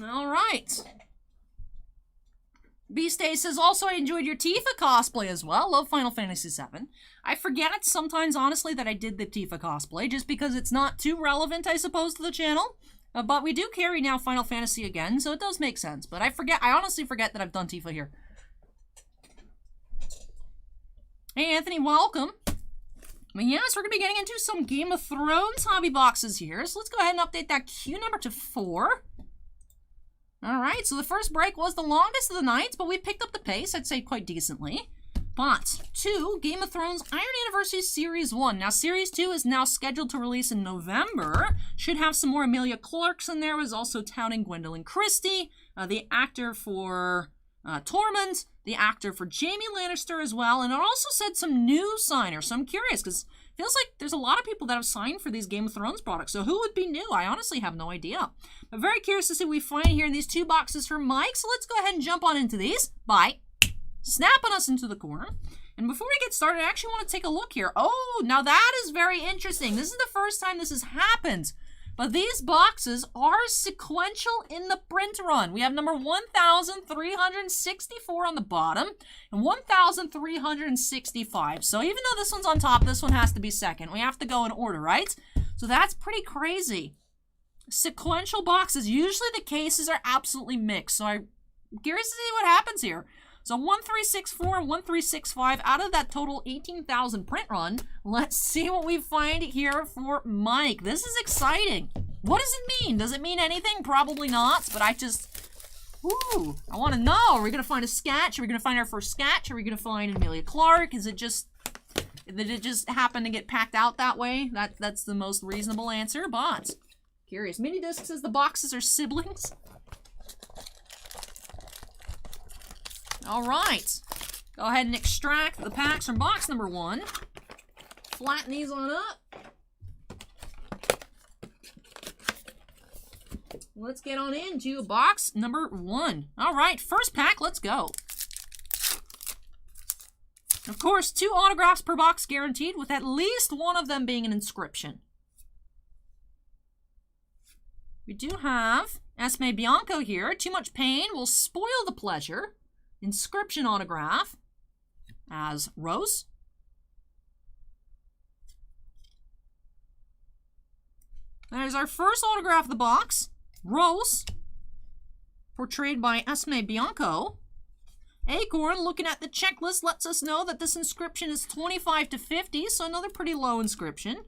All right. B-Stay says, also I enjoyed your Tifa cosplay as well. Love Final Fantasy VII. I forget sometimes, honestly, that I did the Tifa cosplay, just because it's not too relevant, I suppose, to the channel. But we do carry now Final Fantasy again, so it does make sense. But I honestly forget that I've done Tifa here. Hey, Anthony, welcome. But yes, we're going to be getting into some Game of Thrones hobby boxes here. So let's go ahead and update that queue number to 4. Alright, so the first break was the longest of the nights, but we picked up the pace, I'd say, quite decently. But 2, Game of Thrones Iron Anniversary Series 1. Now, Series 2 is now scheduled to release in November. Should have some more Emilia Clarke's in there. Was also touting Gwendolyn Christie, the actor for Tormund, the actor for Jaime Lannister as well. And it also said some new signers. So I'm curious because it feels like there's a lot of people that have signed for these Game of Thrones products. So who would be new? I honestly have no idea. But very curious to see what we find here in these 2 boxes for Mike. So let's go ahead and jump on into these. Bye. Snapping us into the corner. And before we get started, I actually want to take a look here. Oh, now that is very interesting. This is the first time this has happened. But these boxes are sequential in the print run. We have number 1,364 on the bottom and 1,365. So even though this one's on top, this one has to be second. We have to go in order, right? So that's pretty crazy. Sequential boxes. Usually the cases are absolutely mixed. So I'm curious to see what happens here. So 1364 and 1365 out of that total 18,000 print run. Let's see what we find here for Mike. This is exciting. What does it mean? Does it mean anything? Probably not, but I want to know. Are we going to find a sketch? Are we going to find our first sketch? Are we going to find Emilia Clarke? Did it just happen to get packed out that way? That's the most reasonable answer, but curious. Mini Disc says the boxes are siblings. All right, go ahead and extract the packs from box number 1. Flatten these on up. Let's get on into box number 1. All right, first pack, let's go. Of course, 2 autographs per box guaranteed, with at least one of them being an inscription. We do have Esme Bianco here. Too much pain will spoil the pleasure. Inscription autograph as Rose. There's our first autograph of the box. Rose, portrayed by Esme Bianco. Acorn, looking at the checklist, lets us know that this inscription is 25 to 50, so another pretty low inscription.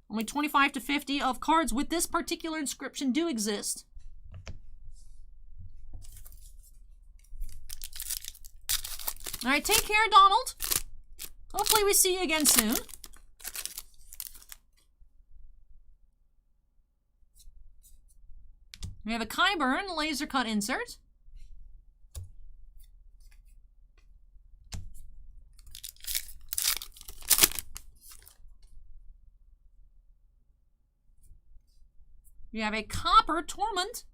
Only 25 to 50 of cards with this particular inscription do exist. All right, take care, Donald. Hopefully we see you again soon. We have a Kyburn laser cut insert. We have a Copper Tormund.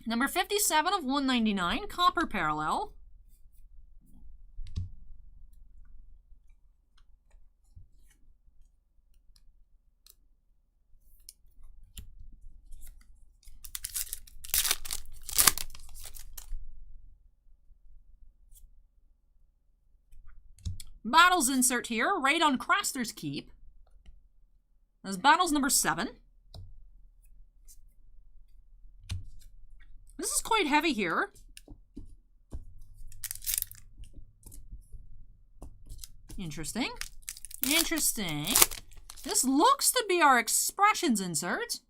Number 57 of 199, Copper Parallel. Battles insert here, Raid on Craster's Keep. That's Battles number 7. This is quite heavy here. Interesting. Interesting. This looks to be our Expressions insert.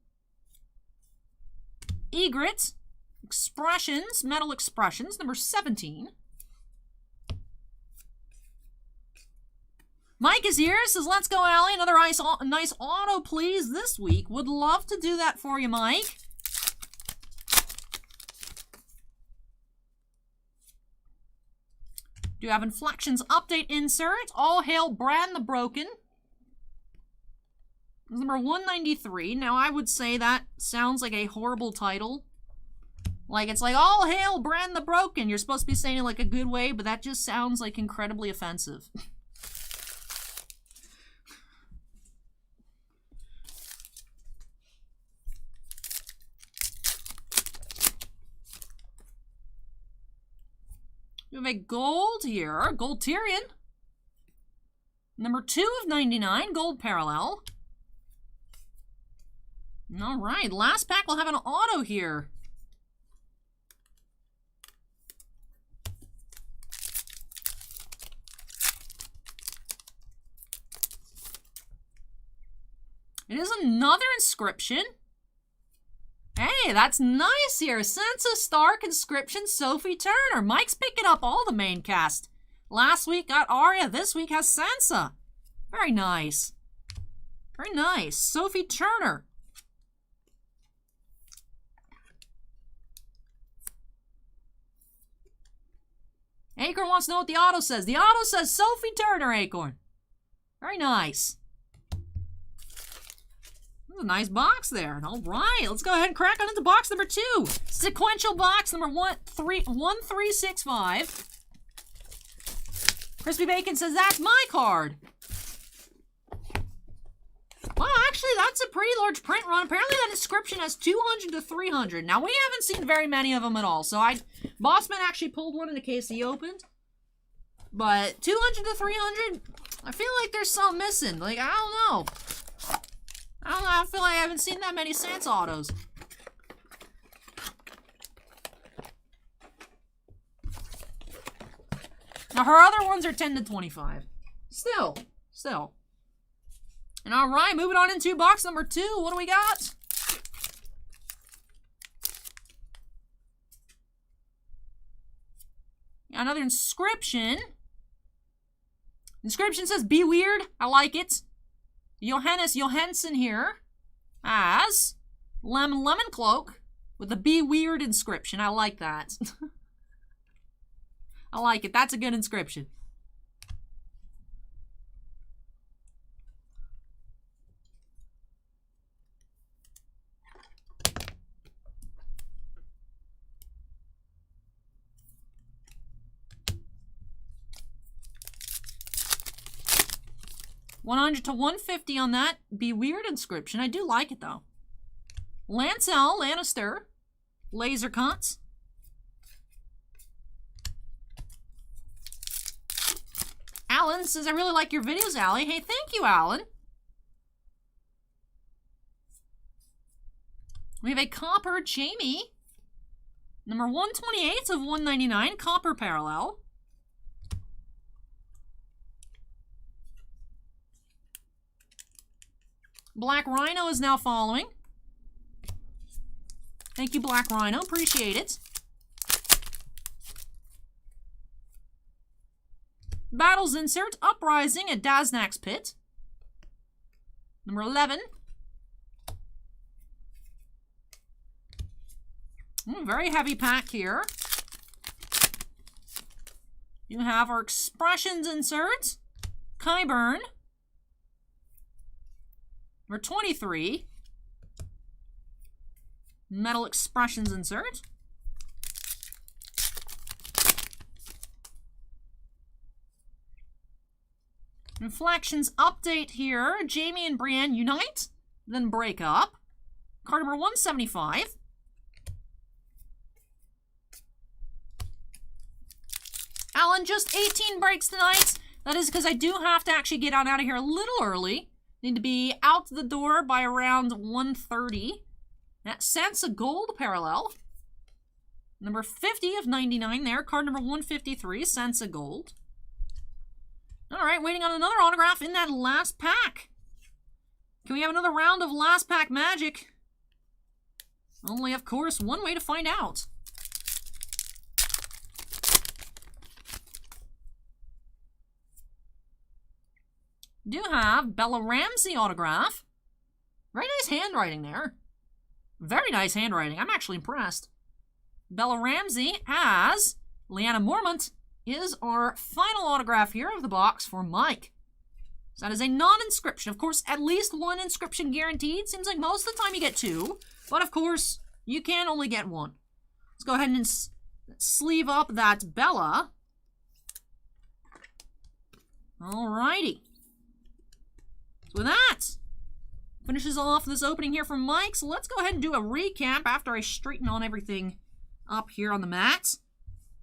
Egret, Expressions, Metal Expressions, number 17. Mike is here, says, let's go, Allie. Another nice auto, please, this week. Would love to do that for you, Mike. Do have Inflections update insert. All hail Bran the Broken. Number 193. Now, I would say that sounds like a horrible title. Like, it's like, all hail Bran the Broken. You're supposed to be saying it like a good way, but that just sounds like incredibly offensive. We have a gold here, Gold Tyrion. Number 2 of 99, Gold Parallel. All right, last pack, we'll have an auto here. It is another inscription. Hey, that's nice here. Sansa Stark inscription, Sophie Turner. Mike's picking up all the main cast Last week got Arya. This week has Sansa. Very nice. Very nice. Sophie Turner. Acorn wants to know what the auto says. The auto says Sophie Turner, Acorn. Very nice. That's a nice box there. All right, let's go ahead and crack on into box number 2. Sequential box number 1365. Crispy Bacon says, that's my card. Well, actually, that's a pretty large print run. Apparently, that inscription has 200 to 300. Now, we haven't seen very many of them at all. So, Bossman actually pulled one in the case he opened. But 200 to 300, I feel like there's some missing. Like, I don't know. I feel like I haven't seen that many Sansa autos. Now, her other ones are 10 to 25. Still. And all right, moving on into box number 2. What do we got? Another inscription. Inscription says, be weird. I like it. Johannes Johansson here as Lemon Cloak with a be weird inscription. I like that. I like it. That's a good inscription. $100 to $150 on that be weird inscription. I do like it though. Lancel Lannister, laser cuts. Alan says, I really like your videos, Allie. Hey, thank you, Alan. We have a copper Jamie. Number 128 of 199, copper parallel. Black Rhino is now following. Thank you, Black Rhino. Appreciate it. Battles insert, Uprising at Daznak's Pit. Number 11. Very heavy pack here. You have our Expressions insert, Kyburn. Number 23. Metal Expressions insert. Inflections update here. Jamie and Brienne unite, then break up. Card number 175. Alan, just 18 breaks tonight. That is because I do have to actually get out of here a little early. Need to be out the door by around 1:30. That's Sansa Gold parallel. Number 50 of 99 there. Card number 153, Sansa Gold. All right, waiting on another autograph in that last pack. Can we have another round of last pack magic? Only, of course, one way to find out. Do have Bella Ramsey autograph. Very nice handwriting there. Very nice handwriting. I'm actually impressed. Bella Ramsey as Lyanna Mormont is our final autograph here of the box for Mike. So that is a non-inscription. Of course, at least one inscription guaranteed. Seems like most of the time you get two. But of course, you can only get one. Let's go ahead and sleeve up that Bella. Alrighty. So with that, finishes off this opening here from Mike. So let's go ahead and do a recap after I straighten on everything up here on the mat.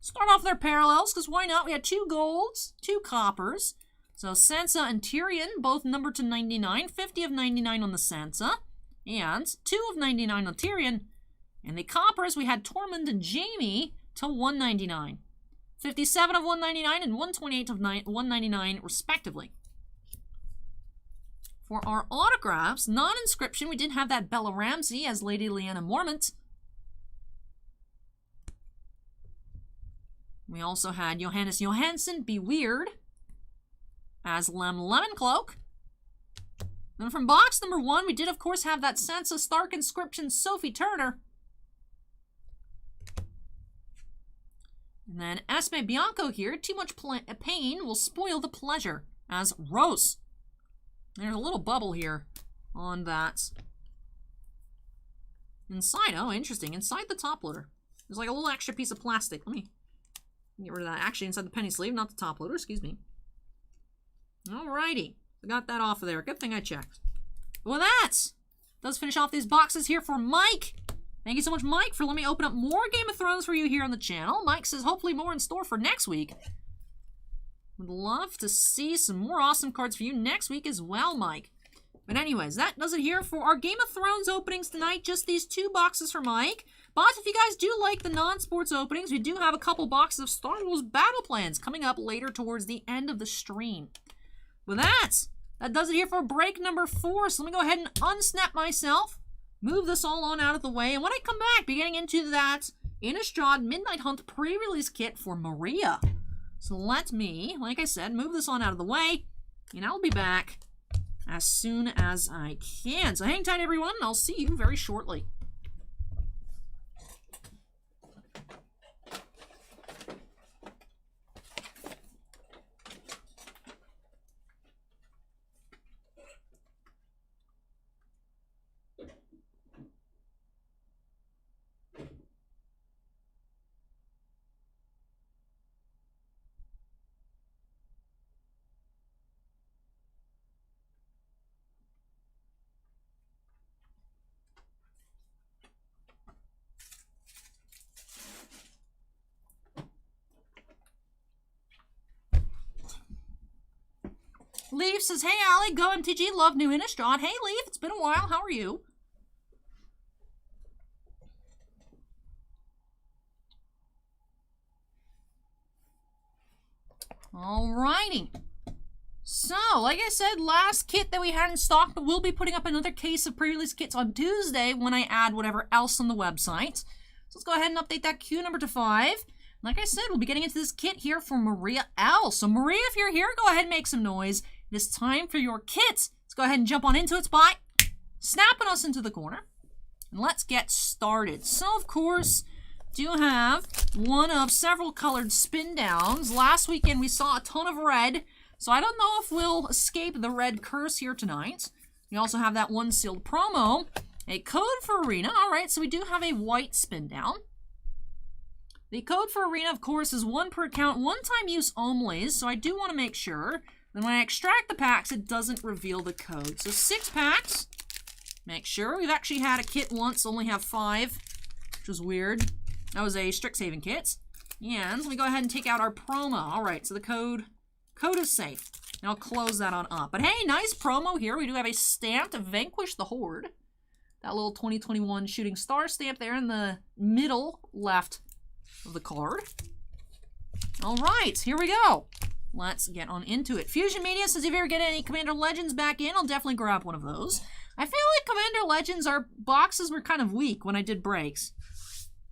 Start off with our parallels, because why not? We had 2 golds, 2 coppers. So Sansa and Tyrion, both numbered to 99. 50 of 99 on the Sansa, and 2 of 99 on Tyrion. And the coppers, we had Tormund and Jamie to 199. 57 of 199 and 128 of 199, respectively. For our autographs, non-inscription, we did have that Bella Ramsey as Lady Lyanna Mormont. We also had Johannes Johansson, Be Weird, as Lemon Cloak. Then from box number 1, we did, of course, have that Sansa Stark inscription, Sophie Turner. And then Esme Bianco here, Too Much Pain Will Spoil the Pleasure, as Rose. There's a little bubble here on that. Inside, oh, interesting. Inside the top loader, there's like a little extra piece of plastic. Let me get rid of that. Actually, inside the penny sleeve, not the top loader, excuse me. Alrighty. I got that off of there. Good thing I checked. Well, that does finish off these boxes here for Mike. Thank you so much, Mike, for letting me open up more Game of Thrones for you here on the channel. Mike says hopefully more in store for next week. Would love to see some more awesome cards for you next week as well, Mike. But anyways, that does it here for our Game of Thrones openings tonight. Just these 2 boxes for Mike. But if you guys do like the non-sports openings, we do have a couple boxes of Star Wars Battle Plans coming up later towards the end of the stream. With that does it here for break number 4. So let me go ahead and unsnap myself, move this all on out of the way, and when I come back, be getting into that Innistrad Midnight Hunt pre-release kit for Maria. So let me, like I said, move this on out of the way, and I'll be back as soon as I can. So hang tight, everyone, and I'll see you very shortly. Leaf says, hey, Allie, go MTG, love new Innistrad. Hey, Leaf, it's been a while. How are you? Alrighty. So, like I said, last kit that we had in stock, but we'll be putting up another case of pre-release kits on Tuesday when I add whatever else on the website. So let's go ahead and update that queue number to 5. Like I said, we'll be getting into this kit here for Maria L. So Maria, if you're here, go ahead and make some noise. It is time for your kit. Let's go ahead and jump on into it by snapping us into the corner. And let's get started. So, of course, do have one of several colored spin downs. Last weekend we saw a ton of red, so I don't know if we'll escape the red curse here tonight. We also have that one sealed promo, a code for Arena. All right, so we do have a white spin down. The code for Arena, of course, is 1 per account, one-time use only, so I do want to make sure that when I extract the packs, it doesn't reveal the code. So 6 packs. Make sure. We've actually had a kit once, only have 5, which was weird. That was a Strixhaven kit. And let me go ahead and take out our promo. All right, so the code is safe. And I'll close that on up. But hey, nice promo here. We do have a stamped Vanquish the Horde. That little 2021 shooting star stamp there in the middle left of the card. All right, here we go. Let's get on into it. Fusion Media says if you ever get any Commander Legends back in, I'll definitely grab one of those. I feel like Commander Legends, our boxes were kind of weak when I did breaks.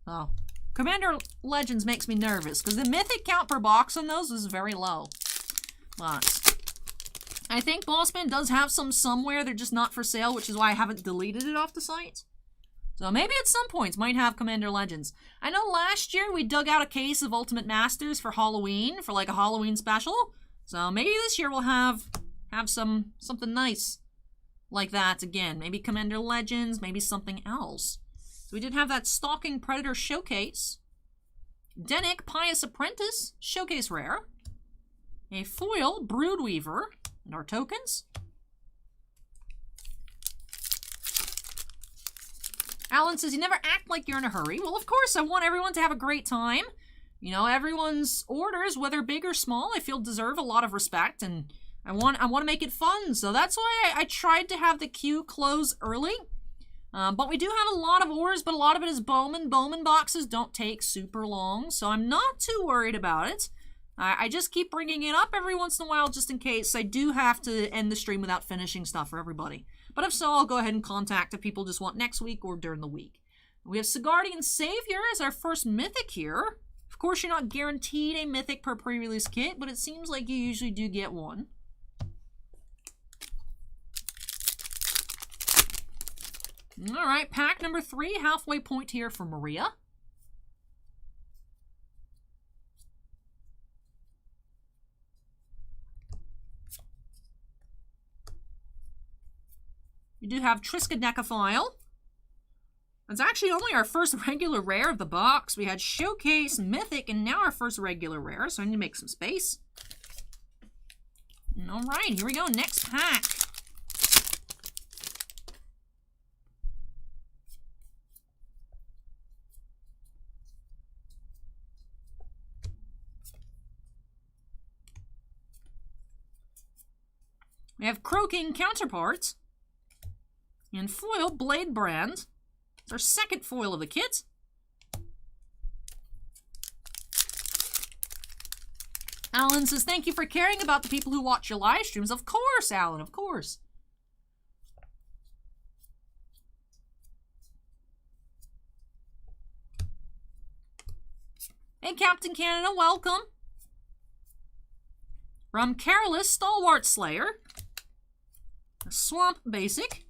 Oh, Commander Legends makes me nervous because the mythic count per box on those is very low. But I think Bossman does have some somewhere. They're just not for sale, which is why I haven't deleted it off the site. So maybe at some points might have Commander Legends. I know last year we dug out a case of Ultimate Masters for Halloween, for like a Halloween special. So maybe this year we'll have something nice like that again. Maybe Commander Legends, maybe something else. So we did have that Stalking Predator Showcase. Denick Pious Apprentice Showcase Rare. A foil Broodweaver. And our tokens. Alan says, you never act like you're in a hurry. Well, of course, I want everyone to have a great time. You know, everyone's orders, whether big or small, I feel deserve a lot of respect, and I want to make it fun. So that's why I tried to have the queue close early. But we do have a lot of orders, but a lot of it is Bowman. Bowman boxes don't take super long, so I'm not too worried about it. I just keep bringing it up every once in a while just in case I do have to end the stream without finishing stuff for everybody. But if so, I'll go ahead and contact if people just want next week or during the week. We have Sigardian Savior as our first mythic here. Of course, you're not guaranteed a mythic per pre-release kit, but it seems like you usually do get one. All right, pack number 3, halfway point here for Maria. You do have Triskaidekaphile. That's actually only our first regular rare of the box. We had Showcase, Mythic, and now our first regular rare, so I need to make some space. All right, here we go, next pack. We have Croaking Counterparts and foil Blade Brand. It's our second foil of the kit. Alan says, thank you for caring about the people who watch your live streams. Of course, Alan, of course. Hey, Captain Canada, welcome. From Careless Stalwart Slayer. A Swamp Basic.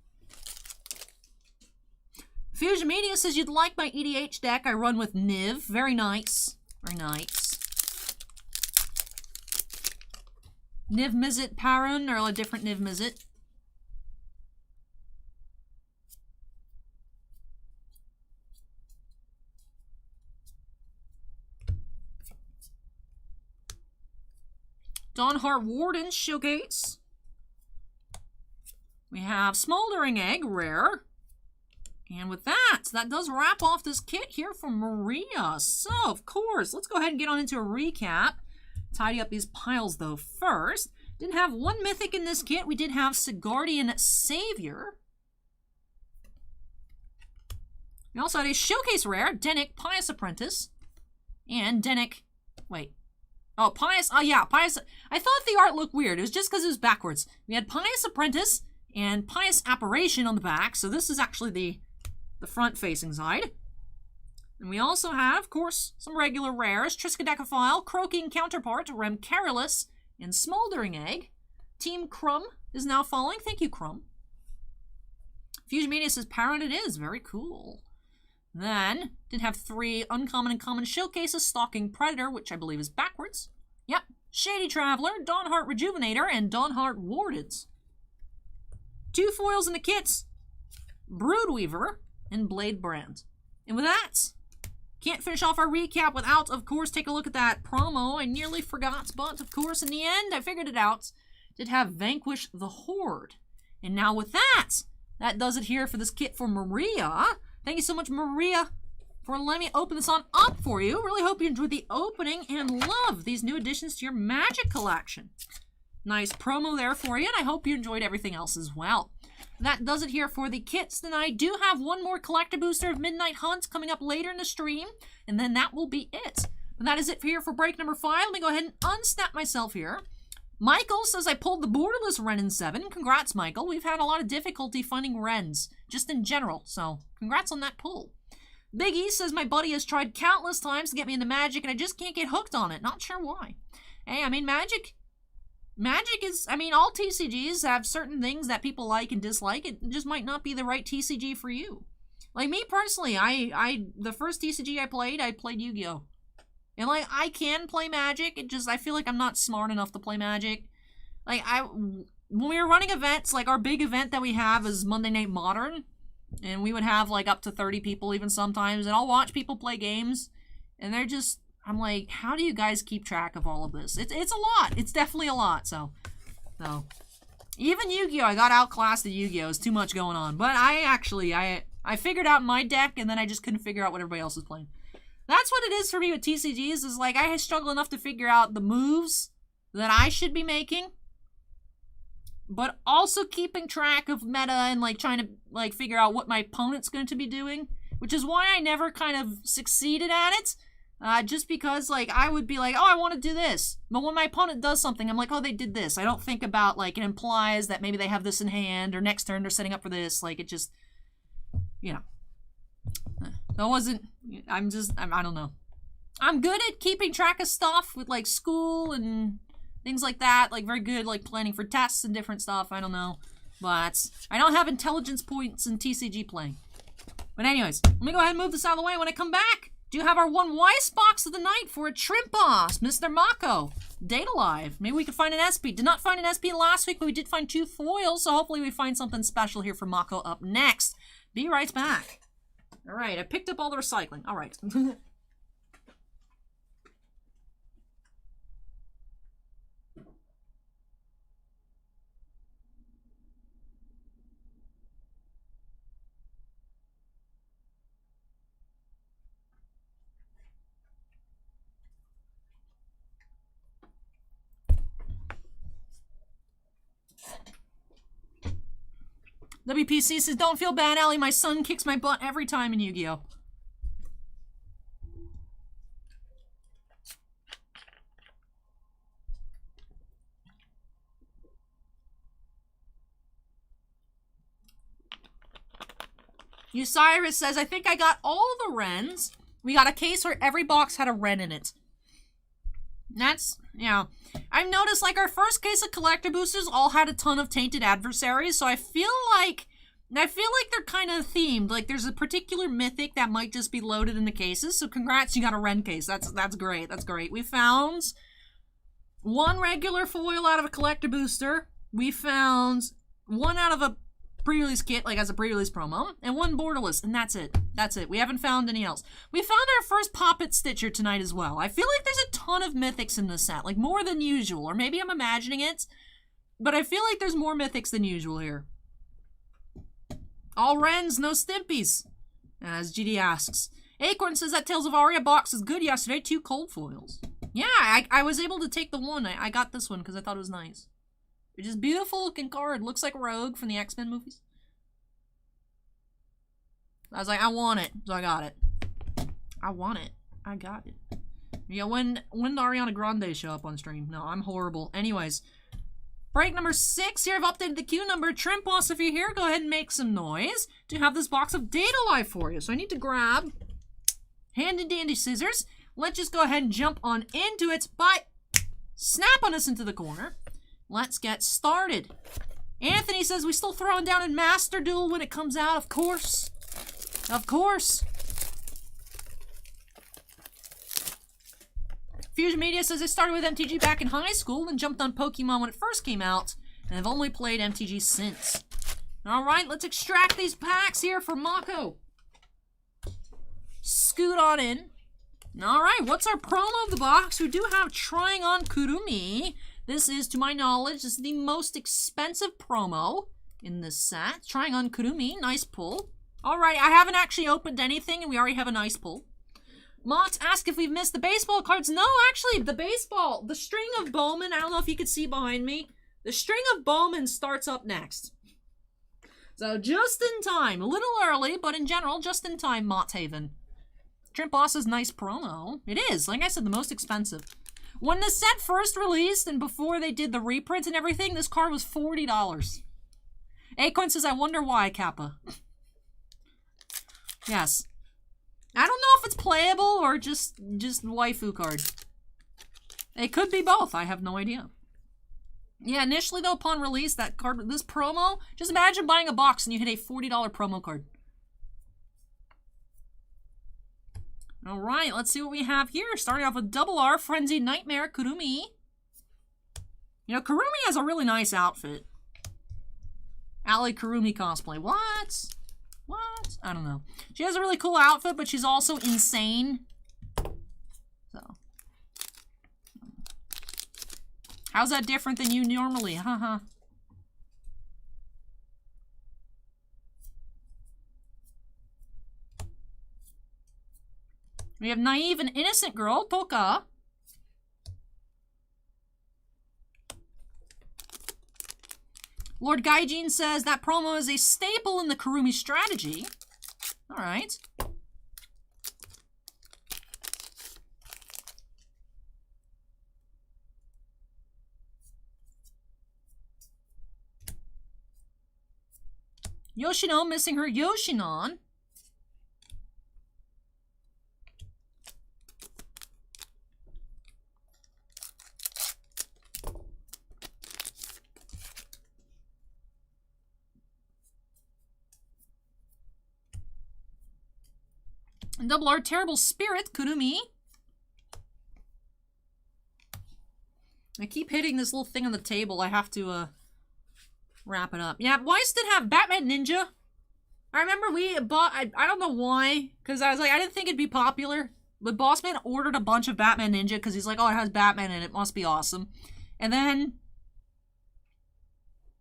Fusion Media says you'd like my EDH deck. I run with Niv. Very nice. Very nice. Niv Mizzet Parun, or a different Niv Mizzet. Dawnheart Warden Showcase. We have Smoldering Egg, rare. And with that, that does wrap off this kit here for Maria. So, of course, let's go ahead and get on into a recap. Tidy up these piles, though, first. Didn't have one mythic in this kit. We did have Sigardian Savior. We also had a Showcase rare, Dennick Pious Apprentice. And Dennick... Wait. Oh, Pious... Oh, yeah, Pious... I thought the art looked weird. It was just because it was backwards. We had Pious Apprentice and Pious Apparition on the back. So this is actually the front-facing side. And we also have, of course, some regular rares. Triskaidekaphile, Croaking Counterpart, Rem Careless, and Smoldering Egg. Team Crumb is now following. Thank you, Crumb. Fusion Media says, Parent it is. Very cool. Then, did have 3 uncommon and common showcases. Stalking Predator, which I believe is backwards. Yep. Shady Traveler, Dawnheart Rejuvenator, and Dawnheart Wardens. 2 foils in the kits. Broodweaver and Blade Brand. And with that, can't finish off our recap without, of course, take a look at that promo. I nearly forgot, but of course, in the end, I figured it out. Did have Vanquish the Horde. And now with that, that does it here for this kit for Maria. Thank you so much, Maria, for letting me open this on up for you. Really hope you enjoyed the opening and love these new additions to your Magic collection. Nice promo there for you, and I hope you enjoyed everything else as well. That does it here for the kits. Then I do have one more collector booster of Midnight Hunt coming up later in the stream, and then that will be it. But that is it for here for break number 5. Let me go ahead and unsnap myself here. Michael says I pulled the borderless Ren in 7. Congrats, Michael. We've had a lot of difficulty finding Rens, just in general, so congrats on that pull. Biggie says my buddy has tried countless times to get me into Magic, and I just can't get hooked on it. Not sure why. Hey, I mean, Magic is, I mean, all TCGs have certain things that people like and dislike. It just might not be the right TCG for you. Like me personally, the first TCG I played Yu-Gi-Oh! And like, I can play Magic, it just, I feel like I'm not smart enough to play Magic. Like, when we were running events, like our big event that we have is Monday Night Modern, and we would have like up to 30 people even sometimes, and I'll watch people play games, and they're just, I'm like, how do you guys keep track of all of this? It's a lot. It's definitely a lot. So even Yu-Gi-Oh! I got outclassed at Yu-Gi-Oh! It's too much going on. But I figured out my deck, and then I just couldn't figure out what everybody else was playing. That's what it is for me with TCGs, is like I struggle enough to figure out the moves that I should be making, but also keeping track of meta and like trying to like figure out what my opponent's going to be doing, which is why I never kind of succeeded at it. Just because, like, I would be like, oh, I want to do this. But when my opponent does something, I'm like, oh, they did this. I don't think about, like, it implies that maybe they have this in hand, or next turn they're setting up for this. Like, it just, you know. That wasn't, I don't know. I'm good at keeping track of stuff with, like, school and things like that. Like, very good, like, planning for tests and different stuff. I don't know. But I don't have intelligence points in TCG playing. But anyways, let me go ahead and move this out of the way. When I come back, do have our one Weiss box of the night for a Trimposs, Mr. Mako. Data Live. Maybe we could find an SP. Did not find an SP last week, but we did find 2 foils, so hopefully we find something special here for Mako up next. Be right back. All right, I picked up all the recycling. All right. WPC says, don't feel bad, Allie. My son kicks my butt every time in Yu-Gi-Oh! Osiris says, I think I got all the Wrens. We got a case where every box had a Wren in it. That's, yeah. I've noticed, like, our first case of collector boosters all had a ton of tainted adversaries, so I feel like they're kind of themed. Like, there's a particular mythic that might just be loaded in the cases, so congrats, you got a Wren case. That's great, that's great. We found 1 regular foil out of a collector booster. We found 1 out of a pre-release kit, like as a pre-release promo, and 1 borderless, and that's it. That's it. We haven't found any else. We found our first Poppet Stitcher tonight as well. I feel like there's a ton of mythics in this set, like more than usual, or maybe I'm imagining it, but I feel like there's more mythics than usual here. All Wrens, no Stimpies, as GD asks. Acorn says that Tales of Aria box is good yesterday, 2 cold foils. Yeah, I was able to take the one. I got this one because I thought it was nice. It's just beautiful looking card. Looks like Rogue from the X-Men movies. I was like, I want it, so I got it. I want it. I got it. Yeah, when did Ariana Grande show up on stream? No, I'm horrible. Anyways, break number 6 here. I've updated the queue number. Trimposs, if you're here, go ahead and make some noise to have this box of Data Live for you. So I need to grab handy dandy scissors. Let's just go ahead and jump on into it by snapping us into the corner. Let's get started. Anthony says we still throwing down in Master Duel when it comes out. Of course. Of course. Fusion Media says I started with MTG back in high school and jumped on Pokemon when it first came out, and I've only played MTG since. Alright, let's extract these packs here for Mako. Scoot on in. Alright, what's our promo of the box? We do have Trying on Kurumi. This is, to my knowledge, this is the most expensive promo in this set. Trying on Kurumi, nice pull. Alright, I haven't actually opened anything, and we already have a nice pull. Mott asked if we've missed the baseball cards. No, actually, the string of Bowman, I don't know if you can see behind me. The string of Bowman starts up next. So, just in time. A little early, but in general, just in time, Mott Haven. Trimposs's nice promo. It is, like I said, the most expensive. When the set first released, and before they did the reprint and everything, this card was $40. Acorn says, I wonder why, Kappa. Yes. I don't know if it's playable or just waifu card. It could be both. I have no idea. Yeah, initially though, upon release, that card, this promo, just imagine buying a box and you hit a $40 promo card. Alright, let's see what we have here. Starting off with Double R, Frenzied Nightmare, Kurumi. You know, Kurumi has a really nice outfit. Allie Kurumi cosplay. What? What? I don't know. She has a really cool outfit, but she's also insane. So. How's that different than you normally? Haha. We have Naive and Innocent Girl, Polka. Lord Gaijin says that promo is a staple in the Kurumi strategy. Alright. Yoshino missing her Yoshinon. Double R, Terrible Spirit, Kurumi. I keep hitting this little thing on the table. I have to, wrap it up. Yeah, Weiss did have Batman Ninja. I remember we bought, I don't know why, because I was like, I didn't think it'd be popular. But Bossman ordered a bunch of Batman Ninja because he's like, oh, it has Batman in it. It must be awesome. And then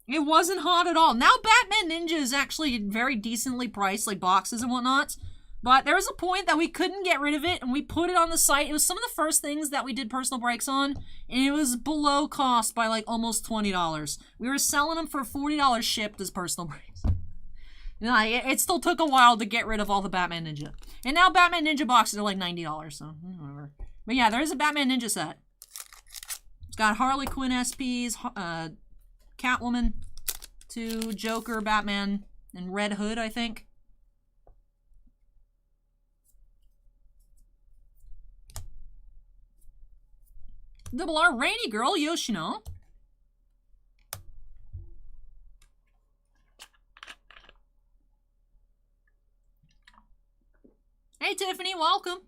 it wasn't hot at all. Now Batman Ninja is actually very decently priced, like boxes and whatnot. But there was a point that we couldn't get rid of it, and we put it on the site. It was some of the first things that we did personal breaks on, and it was below cost by like almost $20. We were selling them for $40 shipped as personal breaks. It still took a while to get rid of all the Batman Ninja. And now Batman Ninja boxes are like $90, so whatever. But yeah, there is a Batman Ninja set. It's got Harley Quinn SPs, Catwoman, 2, Joker, Batman, and Red Hood, I think. Double R, Rainy Girl, Yoshino. Hey Tiffany, welcome.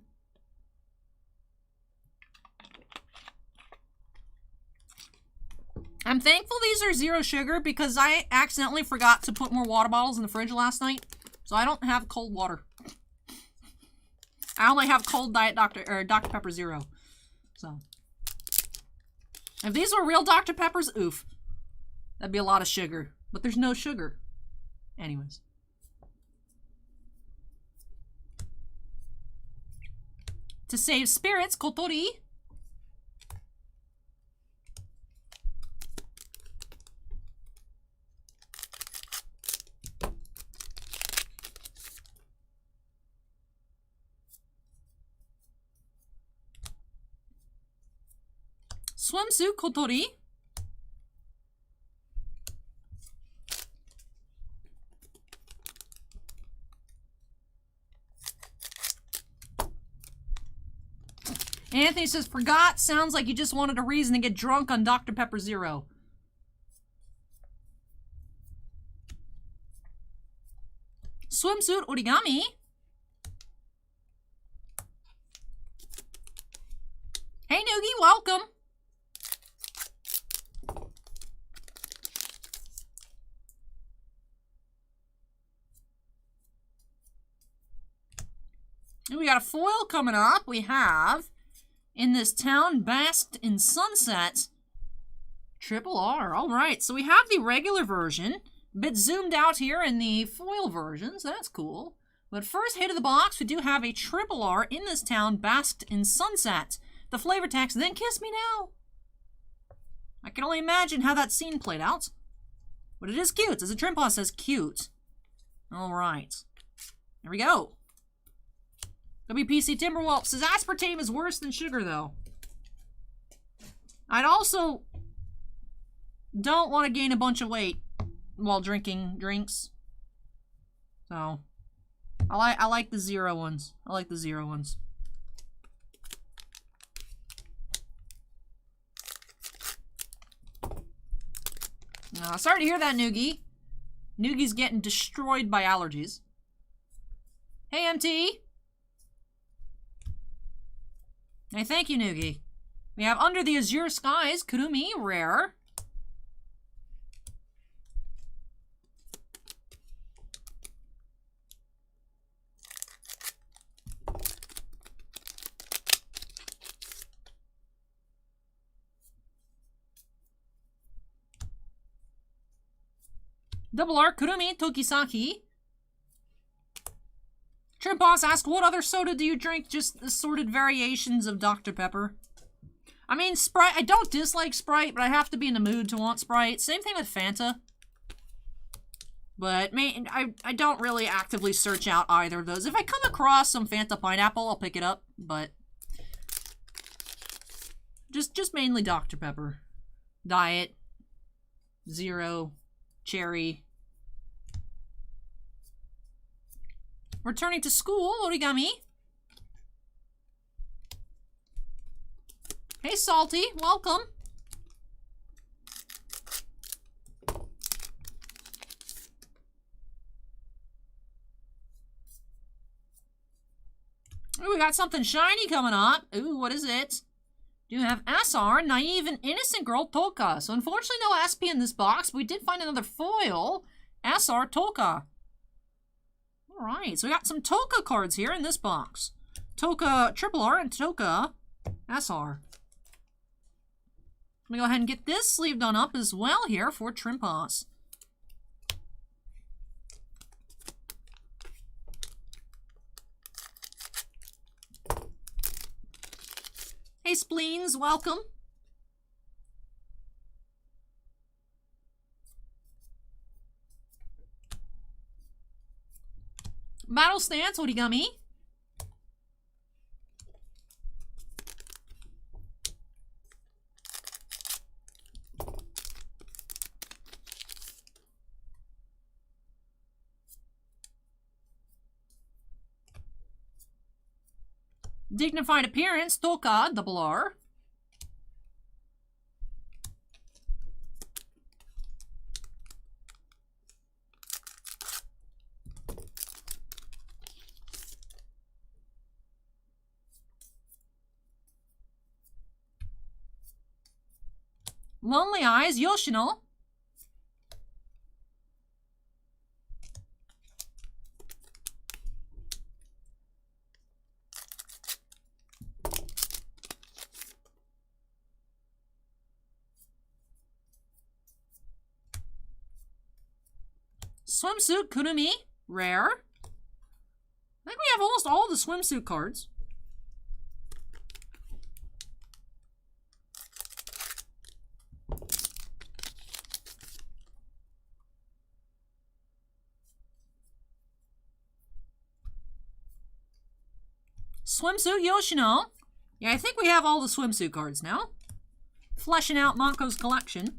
I'm thankful these are 0 sugar because I accidentally forgot to put more water bottles in the fridge last night. So I don't have cold water. I only have cold Diet Dr. Pepper Zero. So if these were real Dr. Peppers, oof. That'd be a lot of sugar. But there's no sugar. Anyways. To save spirits, Kotori. Swimsuit, Kotori. Anthony says, forgot. Sounds like you just wanted a reason to get drunk on Dr. Pepper Zero. Swimsuit, Origami. Hey, Noogie, welcome. And we got a foil coming up. We have In This Town Basked in Sunset. Triple R. Alright, so we have the regular version. A bit zoomed out here in the foil versions. That's cool. But first hit of the box, we do have a Triple R In This Town Basked in Sunset. The flavor text, Then Kiss Me Now. I can only imagine how that scene played out. But it is cute. As a Trimpa says, cute. Alright. There we go. WPC Timberwolf says aspartame is worse than sugar, though. I'd also don't want to gain a bunch of weight while drinking drinks. So, I like the 0 ones. I like the 0 ones. Sorry to hear that, Noogie. Noogie's getting destroyed by allergies. Hey, MT. Hey, thank you, Noogie. We have Under the Azure Skies, Kurumi, rare. Double R, Kurumi, Tokisaki. Trim Boss asked, what other soda do you drink? Just assorted variations of Dr. Pepper. I mean, Sprite, I don't dislike Sprite, but I have to be in the mood to want Sprite. Same thing with Fanta. But I don't really actively search out either of those. If I come across some Fanta Pineapple, I'll pick it up, but just mainly Dr. Pepper. Diet, Zero, Cherry. Returning to school, Origami. Hey, Salty, welcome. got something shiny coming up. Ooh, what is it? Do have SR, Naive and Innocent Girl Toka. So unfortunately no SP in this box, but we did find another foil. SR Toka. Alright, so we got some Toka cards here in this box. Toka Triple R and Toka SR. Let me go ahead and get this sleeve done up as well here for Trimpas. Hey Spleens, welcome. Battle Stance, Origami. Dignified Appearance, Toka, Double R. Lonely Eyes, Yoshino. Swimsuit, Kurumi, rare. I think we have almost all the swimsuit cards. Swimsuit Yoshino. Yeah, I think we have all the swimsuit cards now. Fleshing out Mako's collection.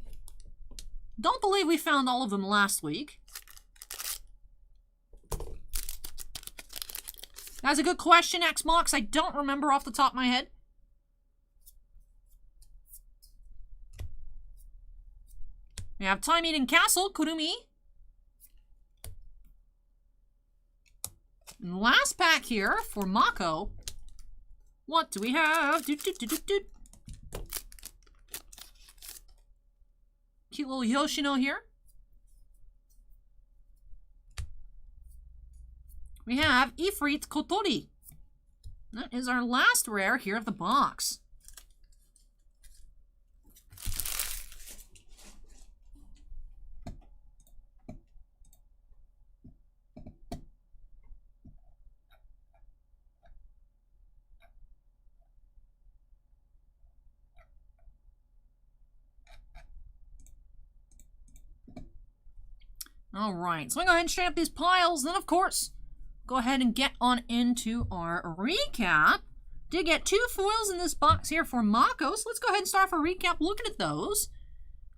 Don't believe we found all of them last week. That's a good question, Xmox. I don't remember off the top of my head. We have Time Eating Castle, Kurumi. And last pack here for Mako. What do we have? Cute little Yoshino here. We have Ifrit Kotori. That is our last rare here of the box. All right, so I'm going to go ahead and straighten up these piles. Then, of course, go ahead and get on into our recap. Did get 2 foils in this box here for Mako, so let's go ahead and start our recap looking at those.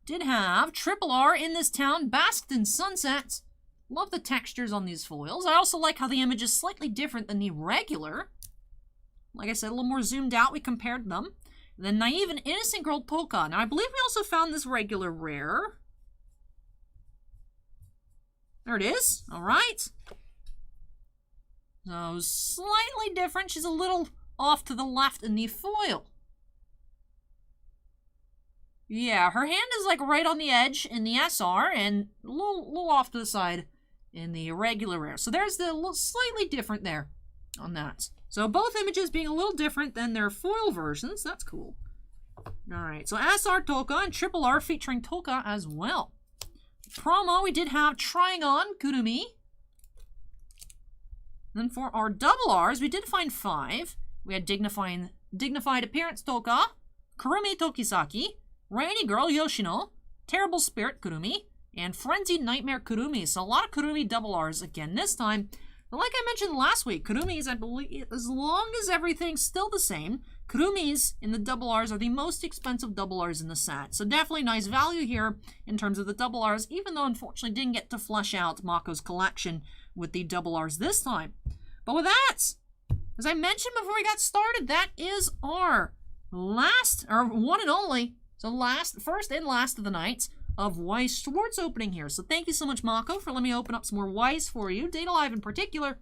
Did have Triple R in this town, basked in sunsets. Love the textures on these foils. I also like how the image is slightly different than the regular. Like I said, a little more zoomed out, we compared them. And then Naive and Innocent Girl Toka. Now, I believe we also found this regular rare. There it is. All right. So, slightly different. She's a little off to the left in the foil. Yeah, her hand is like right on the edge in the SR and a little off to the side in the regular rare. So there's the slightly different there on that. So both images being a little different than their foil versions. That's cool. All right, so SR Toka and Triple R featuring Toka as well. Promo, we did have Trying On, Kurumi. Then for our double R's, we did find 5. We had Dignified Appearance Toka, Kurumi Tokisaki, Rainy Girl Yoshino, Terrible Spirit Kurumi, and Frenzied Nightmare Kurumi. So a lot of Kurumi double R's again this time. But like I mentioned last week, Kurumis, I believe, as long as everything's still the same, Kurumis in the double R's are the most expensive double R's in the set. So definitely nice value here in terms of the double R's, even though unfortunately didn't get to flesh out Mako's collection with the double R's this time. But with that, as I mentioned before we got started, that is our last, or one and only, so first and last of the night of Weiss Schwartz opening here. So thank you so much, Mako, for letting me open up some more Weiss for you. Data Live in particular.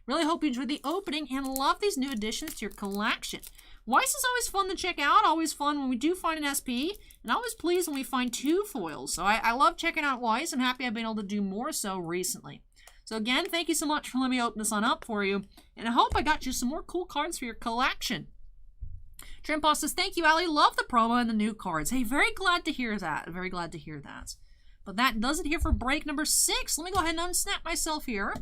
Really hope you enjoyed the opening and love these new additions to your collection. Weiss is always fun to check out, always fun when we do find an SP, and always pleased when we find 2 foils. So I love checking out Weiss. I'm happy I've been able to do more so recently. So again, thank you so much for letting me open this one up for you, and I hope I got you some more cool cards for your collection. Trimpa says, thank you, Allie. Love the promo and the new cards. Hey, very glad to hear that. Very glad to hear that. But that does it here for break number 6. Let me go ahead and unsnap myself here.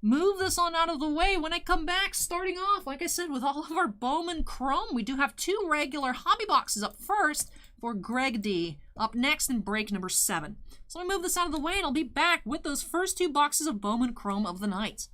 Move this on out of the way. When I come back, starting off, like I said, with all of our Bowman Chrome, we do have 2 regular hobby boxes up first for Greg D. Up next in break number 7. So let me move this out of the way, and I'll be back with those first 2 boxes of Bowman Chrome of the night.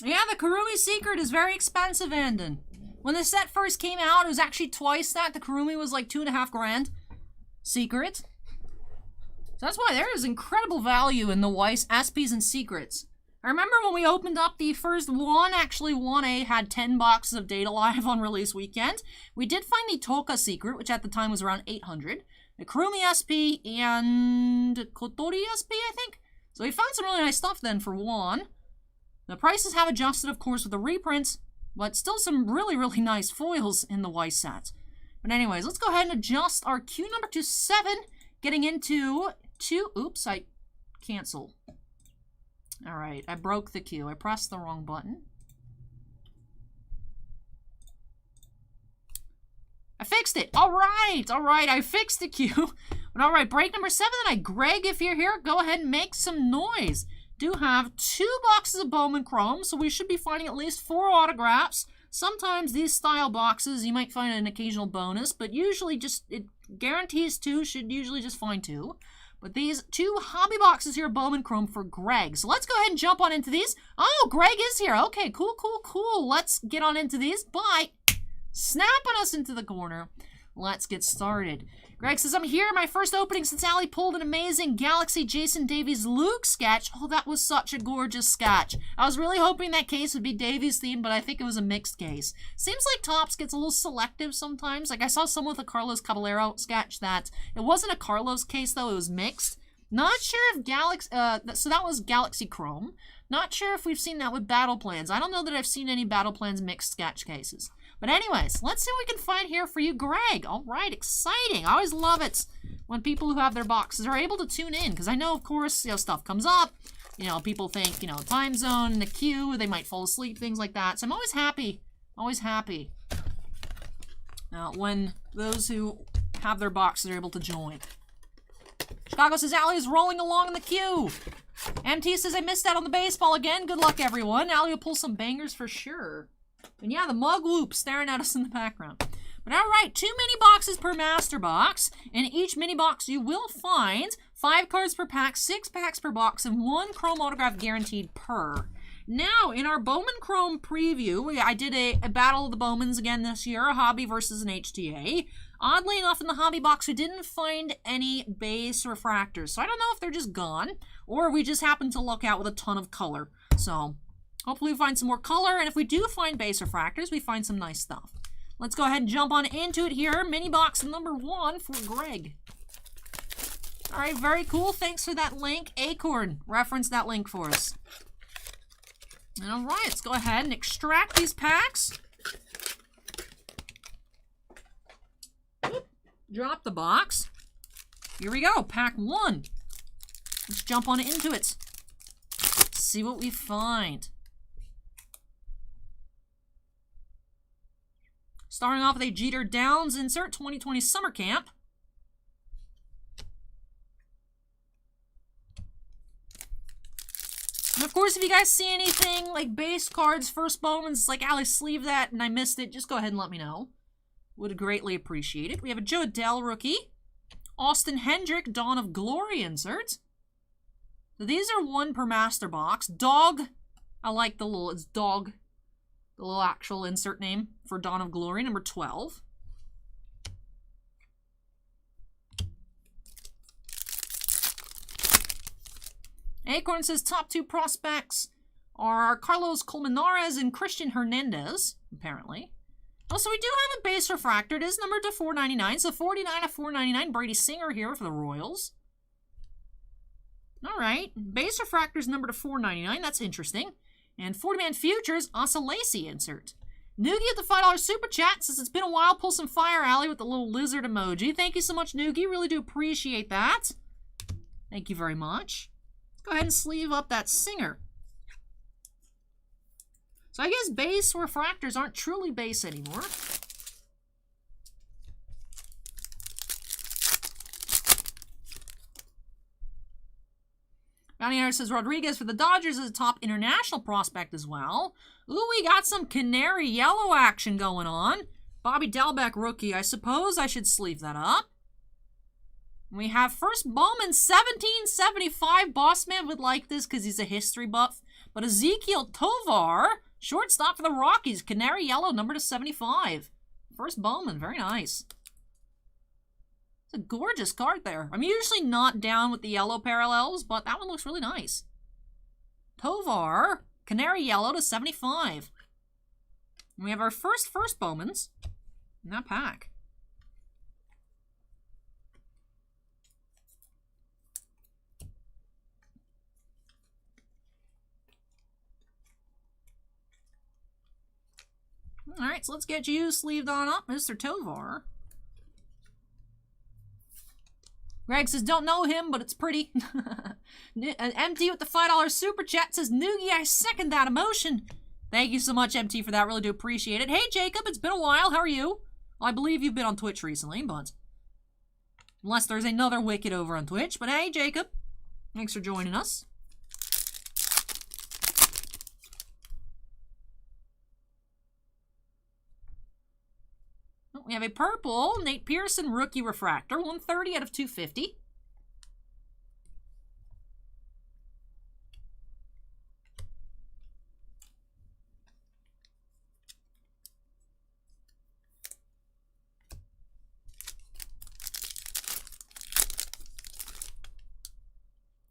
Yeah, the Kurumi Secret is very expensive, Andon. When the set first came out, it was actually twice that. The Kurumi was like $2.5 grand. Secret. So that's why there is incredible value in the Weiss SPs and Secrets. I remember when we opened up the first one, actually 1A had 10 boxes of Data Live on release weekend. We did find the Toka Secret, which at the time was around 800. The Kurumi SP and Kotori SP, I think. So we found some really nice stuff then for 1. The prices have adjusted, of course, with the reprints, but still some really, really nice foils in the Weiss set. But anyways, let's go ahead and adjust our queue number to 7, getting into 2. Oops, I cancel. All right, I broke the queue. I pressed the wrong button. I fixed it. All right, I fixed the queue. But all right, break number 7 tonight. Greg, if you're here, go ahead and make some noise. Do have 2 boxes of Bowman Chrome, so we should be finding at least 4 autographs. Sometimes these style boxes, you might find an occasional bonus, but usually just, it guarantees 2, should usually just find 2. But these 2 hobby boxes here, Bowman Chrome for Greg. So let's go ahead and jump on into these. Oh, Greg is here. Okay, cool. Let's get on into these by snapping us into the corner. Let's get started. Greg says, I'm here, my first opening since Allie pulled an amazing Galaxy Jason Davies Luke sketch. Oh, that was such a gorgeous sketch. I was really hoping that case would be Davies themed, but I think it was a mixed case. Seems like Topps gets a little selective sometimes. Like I saw someone with a Carlos Caballero sketch that it wasn't a Carlos case though, it was mixed. Not sure if Galaxy, so that was Galaxy Chrome. Not sure if we've seen that with Battle Plans. I don't know that I've seen any Battle Plans mixed sketch cases. But anyways, let's see what we can find here for you, Greg. All right, exciting. I always love it when people who have their boxes are able to tune in, because I know, of course, stuff comes up. People think, time zone, the queue, they might fall asleep, things like that. So I'm always happy when those who have their boxes are able to join. Chicago says, Allie is rolling along in the queue. MT says, I missed out on the baseball again. Good luck, everyone. Allie will pull some bangers for sure. And yeah, the mug whoop staring at us in the background. But all right, 2 mini boxes per master box. In each mini box, you will find 5 cards per pack, 6 packs per box, and 1 Chrome autograph guaranteed per. Now, in our Bowman Chrome preview, I did a Battle of the Bowmans again this year, a hobby versus an HTA. Oddly enough, in the hobby box, we didn't find any base refractors. So I don't know if they're just gone, or we just happened to luck out with a ton of color. So hopefully we find some more color, and if we do find base refractors, we find some nice stuff. Let's go ahead and jump on into it here. Mini box number 1 for Greg. All right, very cool. Thanks for that link. Acorn referenced that link for us. And all right, let's go ahead and extract these packs. Drop the box. Here we go, pack 1. Let's jump on into it. See what we find. Starting off with a Jeter Downs insert, 2020 Summer Camp. And of course, if you guys see anything like base cards, first Bowman's, like, Ali, sleeve that and I missed it, just go ahead and let me know. Would greatly appreciate it. We have a Joe Adele rookie. Austin Hendrick, Dawn of Glory insert. So these are 1 per master box. Dog, I like the little, it's Dog, the little actual insert name for Dawn of Glory, number 12. Acorn says top 2 prospects are Carlos Colmenares and Christian Hernandez, apparently. Also, we do have a base refractor. It is numbered to 499, so 49 of 499. Brady Singer here for the Royals. All right, base refractor is numbered to 499. That's interesting. And 40-man futures, Asa Lacy insert. Noogie at the $5 super chat says it's been a while. Pull some fire, Allie, with the little lizard emoji. Thank you so much, Noogie. Really do appreciate that. Thank you very much. Let's go ahead and sleeve up that Singer. So I guess base refractors aren't truly base anymore. Bounty Hunter says Rodriguez for the Dodgers is a top international prospect as well. Ooh, we got some canary yellow action going on. Bobby Dalbec rookie. I suppose I should sleeve that up. We have first Bowman 1775. Bossman would like this because he's a history buff. But Ezekiel Tovar, shortstop for the Rockies. Canary yellow, number to 75. First Bowman, very nice. It's a gorgeous card there. I'm usually not down with the yellow parallels, but that one looks really nice. Tovar, canary yellow to 75. And we have our first Bowmans in that pack. All right, so let's get you sleeved on up, Mr. Tovar. Greg says, don't know him, but it's pretty. MT with the $5 super chat says, Noogie, I second that emotion. Thank you so much, MT, for that. Really do appreciate it. Hey, Jacob, it's been a while. How are you? Well, I believe you've been on Twitch recently, but unless there's another Wicked over on Twitch. But hey, Jacob, thanks for joining us. We have a purple Nate Pearson rookie refractor, 130 out of 250.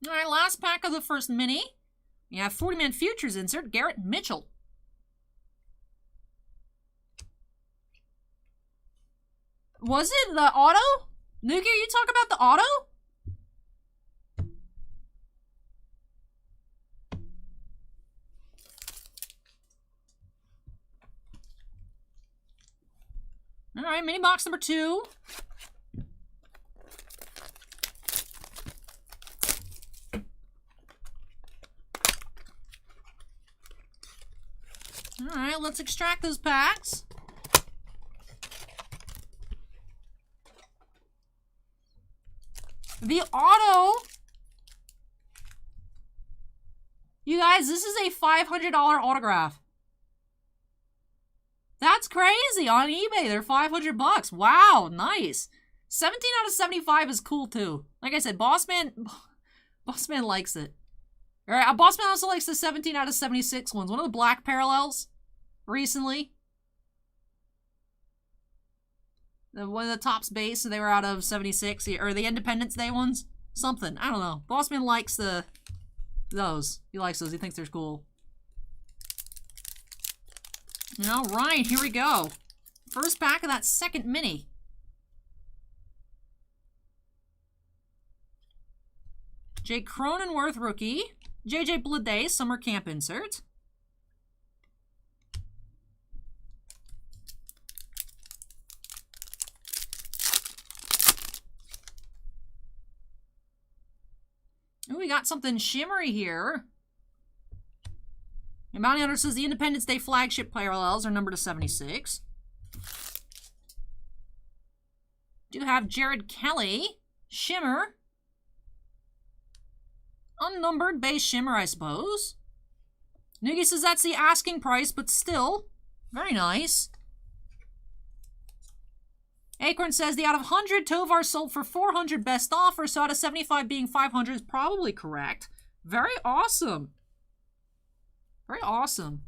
All right, last pack of the first mini. We have 40-man futures insert, Garrett Mitchell. Was it the auto? Noogie, are you talking about the auto? All right, mini box number 2. All right, let's extract those packs. The auto, you guys, this is a $500 autograph. That's crazy. On eBay, they're $500. Wow, nice. 17 out of 75 is cool too. Like I said, Bossman likes it. All right, Bossman also likes the 17 out of 76 ones. One of the black parallels recently. One of the Topps base, so they were out of 76, or the Independence Day ones. Something. I don't know. Bossman likes those. He likes those. He thinks they're cool. All right, here we go. First pack of that second mini. Jake Cronenworth rookie. JJ Bleday summer camp insert. Ooh, we got something shimmery here. And Bounty Hunter says the Independence Day flagship parallels are numbered to 76. Do have Jared Kelly. Shimmer. Unnumbered base shimmer, I suppose. Noogie says that's the asking price, but still, very nice. Acorn says the out of 100 Tovar sold for 400 best offer, so out of 75 being 500 is probably correct. Very awesome. Very awesome.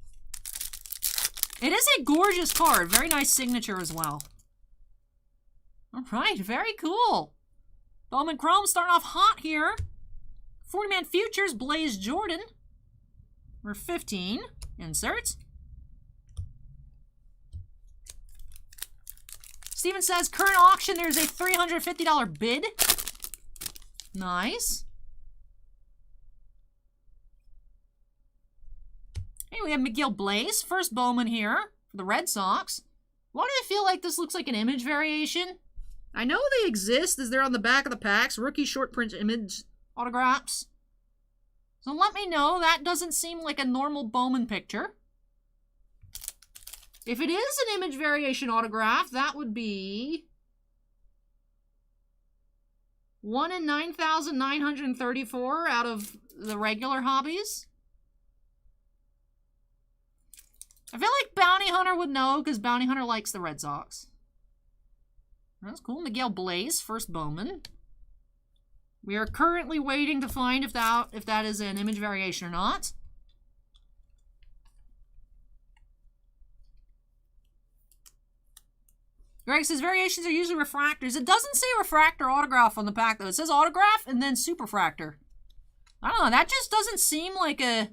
It is a gorgeous card. Very nice signature as well. All right, very cool. Bowman Chrome starting off hot here. 40-man futures, Blaze Jordan. We're 15. Inserts. Steven says, current auction, there's a $350 bid. Nice. Hey, we have Miguel Blaze, first Bowman here for the Red Sox. Why do I feel like this looks like an image variation? I know they exist as they're on the back of the packs, rookie short print image autographs. So let me know, that doesn't seem like a normal Bowman picture. If it is an image variation autograph, that would be 1 in 9,934 out of the regular hobbies. I feel like Bounty Hunter would know because Bounty Hunter likes the Red Sox. That's cool. Miguel Blaze, first Bowman. We are currently waiting to find if that is an image variation or not. Greg says variations are usually refractors. It doesn't say refractor autograph on the pack, though. It says autograph and then superfractor. I don't know. That just doesn't seem like a...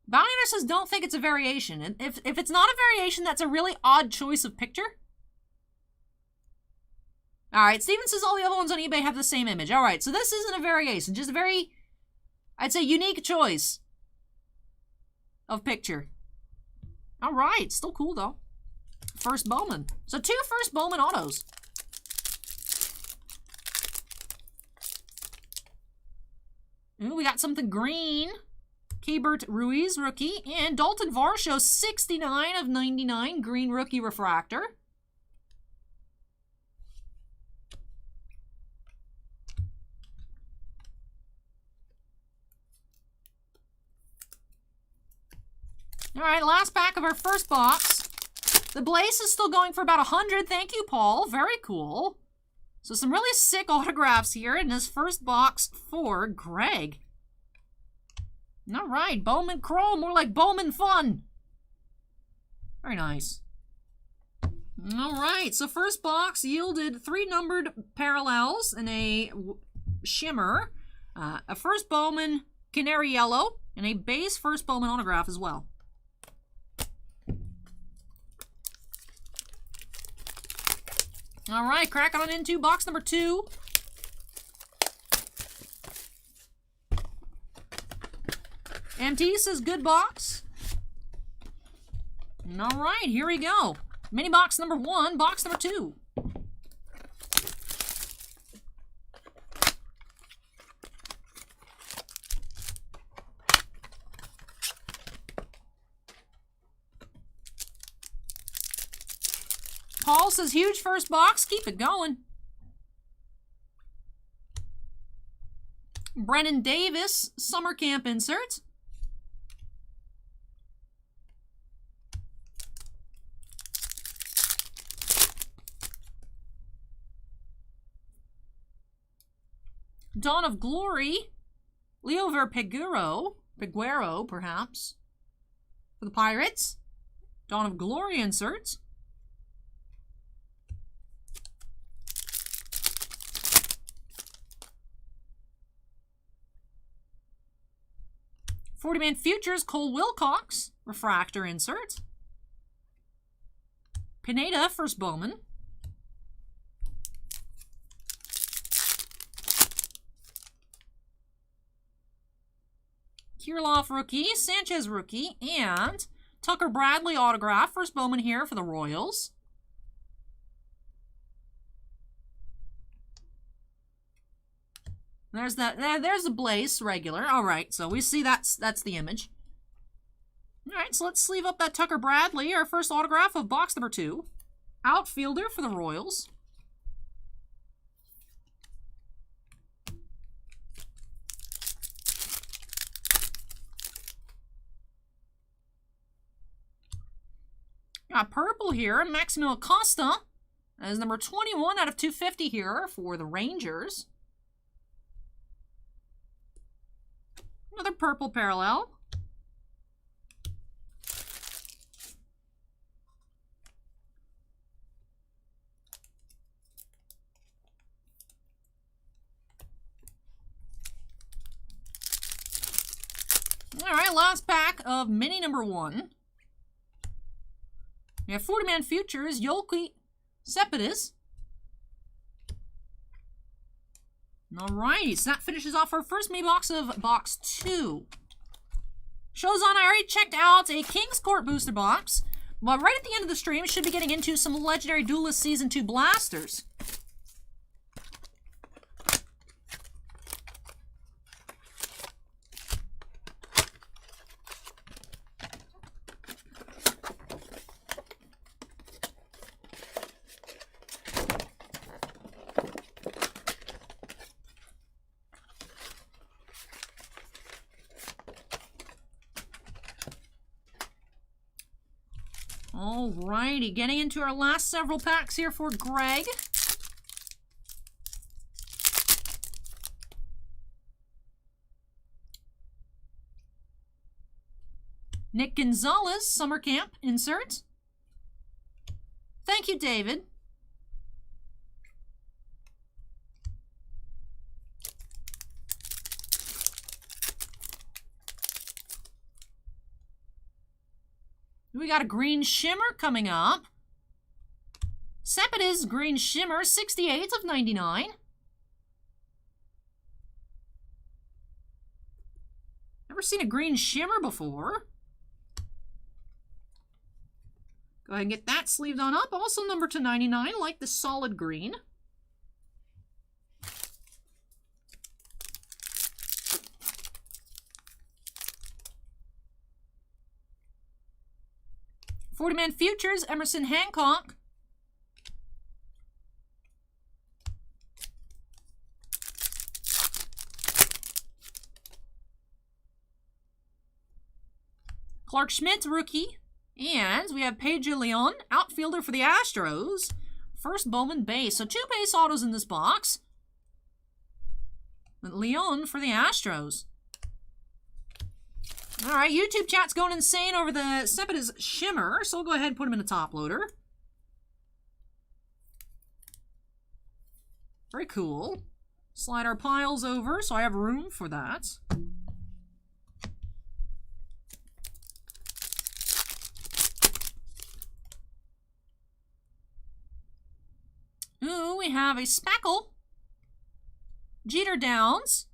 Bounty Hunter says don't think it's a variation. And if it's not a variation, that's a really odd choice of picture. Alright, Steven says all the other ones on eBay have the same image. Alright, so this isn't a variation. Just a very, I'd say, unique choice of picture. Alright, still cool, though. First Bowman. So 2 first Bowman autos. Ooh, we got something green. Keibert Ruiz, rookie. And Dalton Varsho, 69 of 99. Green rookie refractor. Alright, last pack of our first box. The Blaze is still going for about 100. Thank you, Paul. Very cool. So some really sick autographs here in this first box for Greg. All right, Bowman Chrome, more like Bowman fun. Very nice. All right, so first box yielded 3 numbered parallels and a shimmer, a first Bowman Canary Yellow, and a base first Bowman autograph as well. All right, cracking on into box number 2. MT says good box. All right, here we go. Mini box number 1, box number 2. Paul says huge first box. Keep it going. Brennan Davis, summer camp insert. Dawn of Glory, Leover Peguero, perhaps, for the Pirates. Dawn of Glory inserts. $40-man futures, Cole Wilcox, refractor insert. Pineda, first Bowman. Kirilloff rookie, Sanchez rookie, and Tucker Bradley autograph. First Bowman here for the Royals. There's that. There's the Blaze regular. All right, so we see that's the image. All right, so let's sleeve up that Tucker Bradley, our first autograph of box number 2. Outfielder for the Royals. Got purple here, Maximo Acosta. That is number 21 out of 250 here for the Rangers. Another purple parallel. All right, last pack of mini number 1. We have 40-man futures, Yolki Cespedes. Alrighty, so that finishes off our first mini box of box 2. Shows on, I already checked out a King's Court booster box, but right at the end of the stream, should be getting into some Legendary Duelist Season 2 blasters. Alrighty, getting into our last several packs here for Greg. Nick Gonzalez, Summer Camp insert. Thank you, David. We got a Green Shimmer coming up. Cespedes Green Shimmer, 68 of 99. Never seen a Green Shimmer before. Go ahead and get that sleeved on up. Also number to 99, like the solid green. Forty-man futures, Emerson Hancock. Clark Schmidt, rookie. And we have Pedro Leon, outfielder for the Astros. First Bowman base. So 2 base autos in this box. Leon for the Astros. All right, YouTube chat's going insane over the Cespedes Shimmer, so we'll go ahead and put him in a top loader. Very cool. Slide our piles over so I have room for that. Ooh, we have a Spackle. Jeter Downs.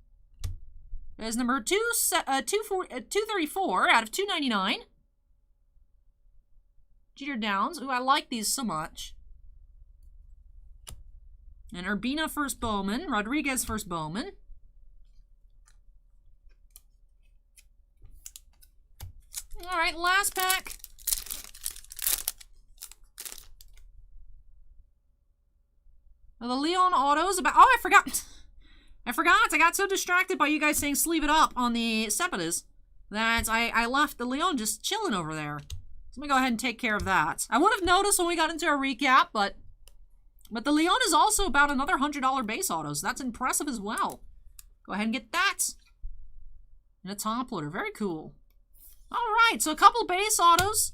That is number 234 out of 299. Jeter Downs. Ooh, I like these so much. And Urbina first Bowman. Rodriguez first Bowman. All right, last pack. The Leon autos. Oh, I forgot. I got so distracted by you guys saying sleeve it up on the Cespedes that I left the Leon just chilling over there. So let me go ahead and take care of that. I would have noticed when we got into our recap, but the Leon is also about another $100 base auto, so that's impressive as well. Go ahead and get that in a top loader. Very cool. All right, so a couple base autos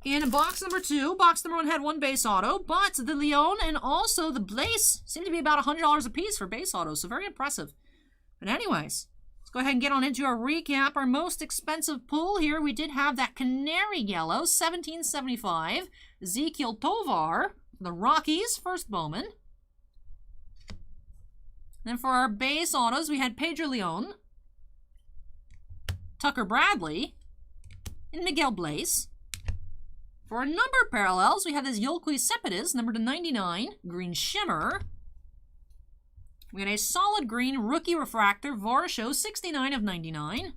in box number 2. Box number 1 had 1 base auto, but the Leon and also the Blaze seem to be about $100 a piece for base autos, so very impressive. But anyways, let's go ahead and get on into our recap. Our most expensive pull here, we did have that Canary Yellow, 1775, Ezekiel Tovar, the Rockies, first Bowman. Then for our base autos, we had Pedro Leon, Tucker Bradley, and Miguel Blaze. For our number parallels, we have this Yolki Cespedes, number to 99, Green Shimmer. We got a solid green rookie refractor, Varsho, 69 of 99.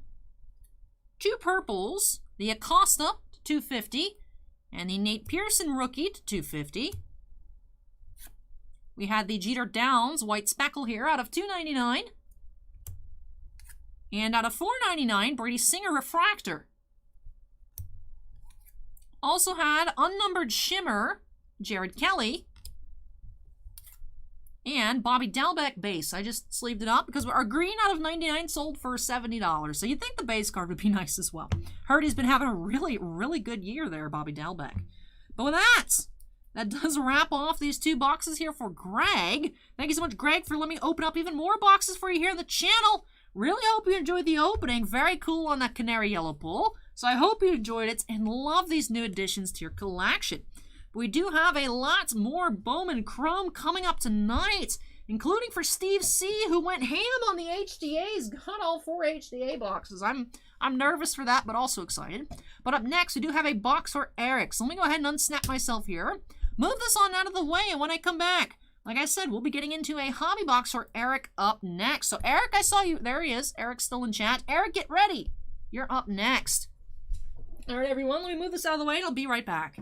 2 purples, the Acosta to 250, and the Nate Pearson rookie to 250. We had the Jeter Downs white speckle here out of 299. And out of 499, Brady Singer refractor. Also had unnumbered shimmer, Jared Kelly. And Bobby Dalbec base. I just sleeved it up because our green out of 99 sold for $70. So you'd think the base card would be nice as well. Heard he's been having a really, really good year there, Bobby Dalbec. But with that does wrap off these 2 boxes here for Greg. Thank you so much, Greg, for letting me open up even more boxes for you here on the channel. Really hope you enjoyed the opening. Very cool on that canary yellow pull. So I hope you enjoyed it and love these new additions to your collection. We do have a lot more Bowman Chrome coming up tonight, including for Steve C, who went ham on the HDAs, got all 4 HDA boxes. I'm nervous for that, but also excited. But up next, we do have a box for Eric. So let me go ahead and unsnap myself here. Move this on out of the way, and when I come back, like I said, we'll be getting into a hobby box for Eric up next. So Eric, I saw you. There he is. Eric's still in chat. Eric, get ready. You're up next. All right, everyone, let me move this out of the way, and I'll be right back.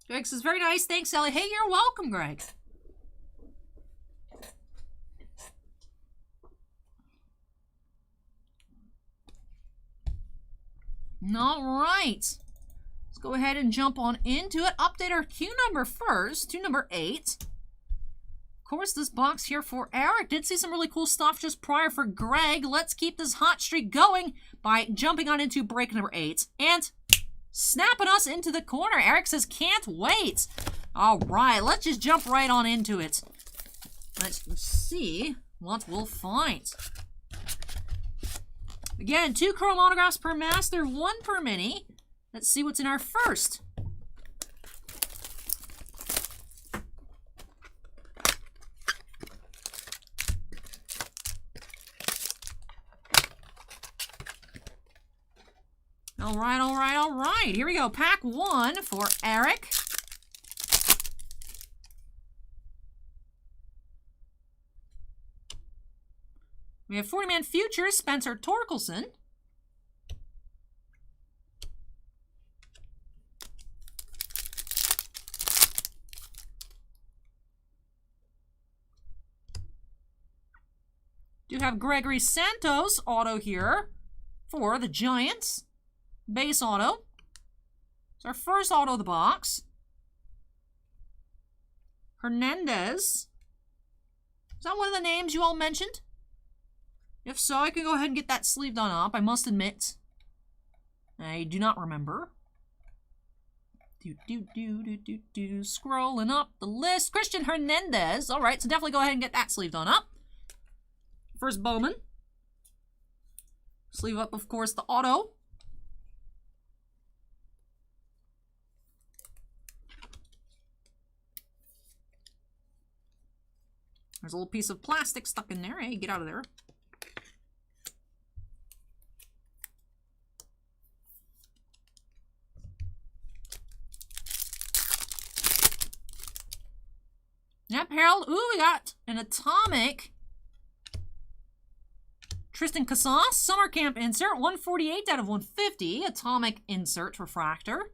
Greg says, very nice. Thanks, Ellie. Hey, you're welcome, Greg. All right. Let's go ahead and jump on into it. Update our Q number first to number 8. Of course, this box here for Eric. Did see some really cool stuff just prior for Greg. Let's keep this hot streak going by jumping on into break number 8. And snapping us into the corner. Eric says, can't wait. All right, let's just jump right on into it. Let's see what we'll find. Again, 2 chrome autographs per master, 1 per mini. Let's see what's in our first. All right, all right, all right. Here we go. Pack 1 for Eric. We have 40-man futures, Spencer Torkelson. Do have Gregory Santos auto here for the Giants. Base auto. It's our first auto of the box. Hernandez. Is that one of the names you all mentioned? If so, I can go ahead and get that sleeved on up. I must admit, I do not remember. Scrolling up the list. Christian Hernandez. All right, so definitely go ahead and get that sleeved on up. First Bowman. Sleeve up, of course, the auto. There's a little piece of plastic stuck in there. Hey, get out of there. Yep, Harold. Ooh, we got an atomic. Tristan Casas, summer camp insert, 148 out of 150. Atomic insert refractor.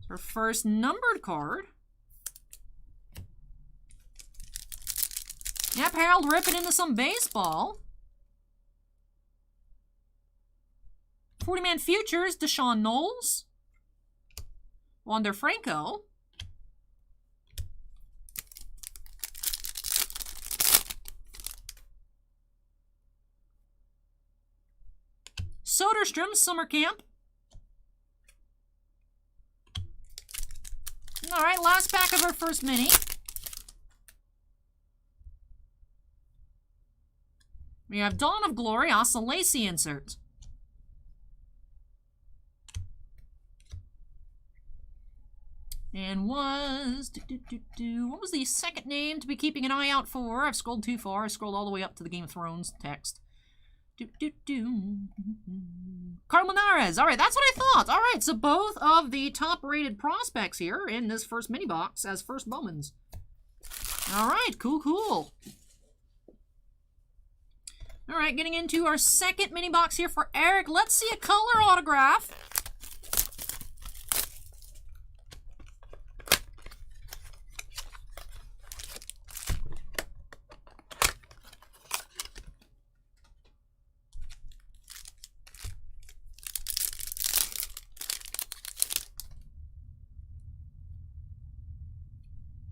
Our first numbered card. Yep, Harold ripping into some baseball. 40-man futures, Deshaun Knowles. Wander Franco. Soderstrom, summer camp. All right, last pack of our first mini. We have Dawn of Glory, Asa Lacey insert. And was... what was the second name to be keeping an eye out for? I've scrolled too far. I scrolled all the way up to the Game of Thrones text. Carl Linares. All right, that's what I thought. All right, so both of the top-rated prospects here in this first mini box as first Bowmans. All right, cool, cool. All right, getting into our second mini box here for Eric. Let's see a color autograph.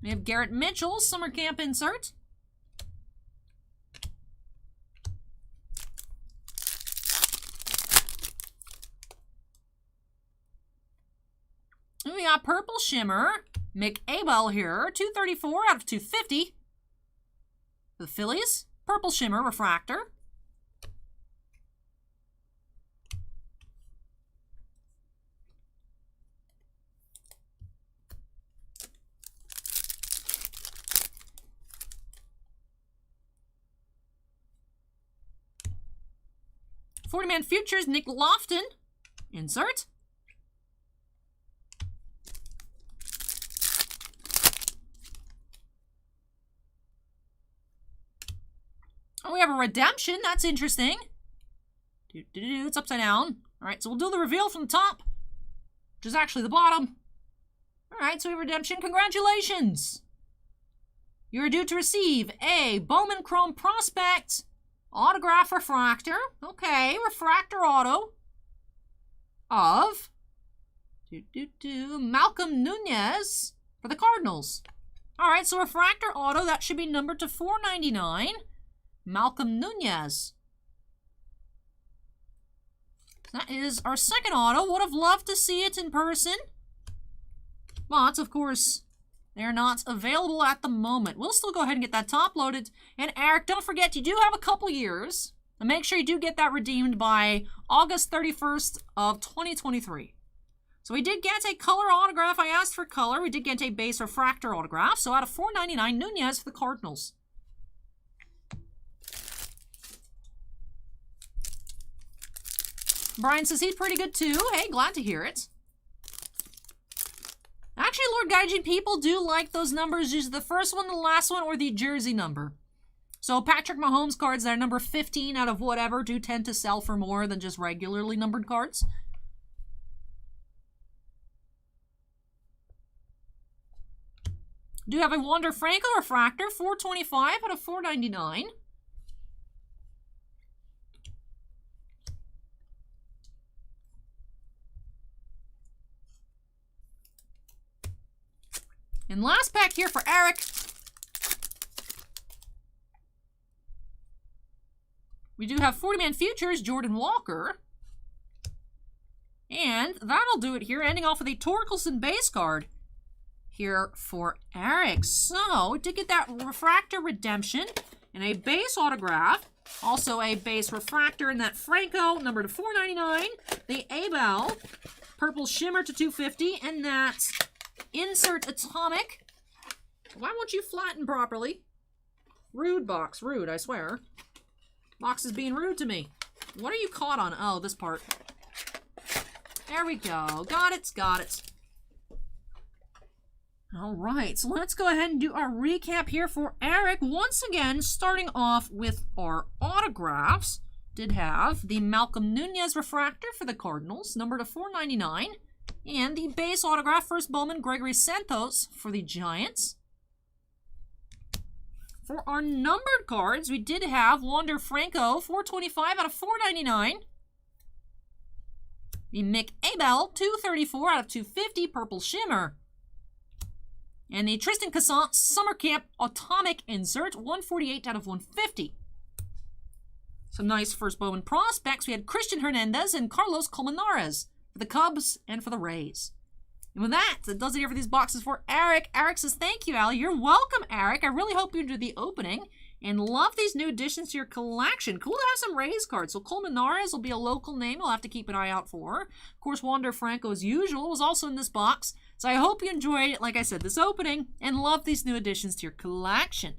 We have Garrett Mitchell, Summer Camp insert. We got Purple Shimmer, Mick Abel here, 234 out of 250. The Phillies, Purple Shimmer Refractor. Forty-Man Futures, Nick Lofton, insert. Oh, we have a redemption. That's interesting. It's upside down. All right, so we'll do the reveal from the top, which is actually the bottom. All right, so we have redemption. Congratulations. You're due to receive a Bowman Chrome Prospect Autograph Refractor. Okay, Refractor Auto of Malcolm Nunez for the Cardinals. All right, so Refractor Auto, that should be numbered to 499. Malcolm Nunez. That is our second auto. Would have loved to see it in person, but of course they're not available at the moment. We'll still go ahead and get that top loaded. And Eric, don't forget, you do have a couple years. And make sure you do get that redeemed by August 31st of 2023. So we did get a color autograph. I asked for color. We did get a base refractor autograph. So out of $4.99, Nunez for the Cardinals. Brian says he's pretty good too. Hey, glad to hear it. Actually, Lord Gaijin, people do like those numbers. Use the first one, the last one, or the jersey number. So Patrick Mahomes cards that are number 15 out of whatever do tend to sell for more than just regularly numbered cards. Do have a Wander Franco refractor, 425 out of 499. And last pack here for Eric. We do have 40-man futures, Jordan Walker. And that'll do it here, ending off with a Torkelson base card here for Eric. So, we did get that refractor redemption and a base autograph. Also a base refractor in that Franco, number to 499. The Abel, purple shimmer to 250, and that insert atomic. Why won't you flatten properly? Rude box, rude, I swear. Box is being rude to me. What are you caught on? Oh, this part. There we go. Got it, got it. All right, so let's go ahead and do our recap here for Eric. Once again, starting off with our autographs. Did have the Malcolm Nunez refractor for the Cardinals, number to 499. And the base autograph, first Bowman, Gregory Santos for the Giants. For our numbered cards, we did have Wander Franco, 425 out of 499. The Mick Abel, 234 out of 250, purple shimmer. And the Tristan Casant Summer Camp Atomic insert, 148 out of 150. Some nice first Bowman prospects. We had Christian Hernandez and Carlos Colmenares for the Cubs and for the Rays. And with that, it does it here for these boxes for Eric. Eric says, thank you, Allie. You're welcome, Eric. I really hope you enjoyed the opening and love these new additions to your collection. Cool to have some Rays cards. So Colmenares will be a local name you'll have to keep an eye out for. Of course, Wander Franco, as usual, was also in this box. So I hope you enjoyed, like I said, this opening and love these new additions to your collection.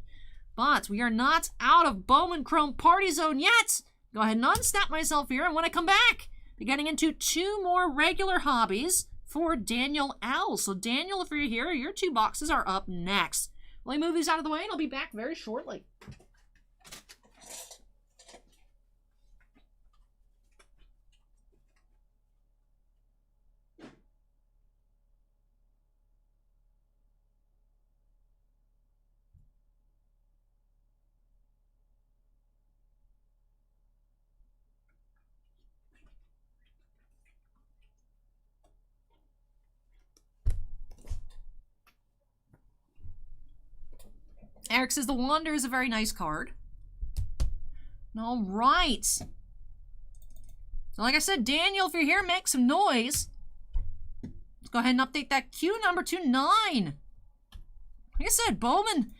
But we are not out of Bowman Chrome Party Zone yet. Go ahead and unsnap myself here, and when I come back, be getting into 2 more regular hobbies for Daniel L. So Daniel, if you're here, your 2 boxes are up next. Let me move these out of the way, and I'll be back very shortly. Eric says the Wander is a very nice card. All right. So like I said, Daniel, if you're here, make some noise. Let's go ahead and update that queue number to 9. Like I said, Bowman,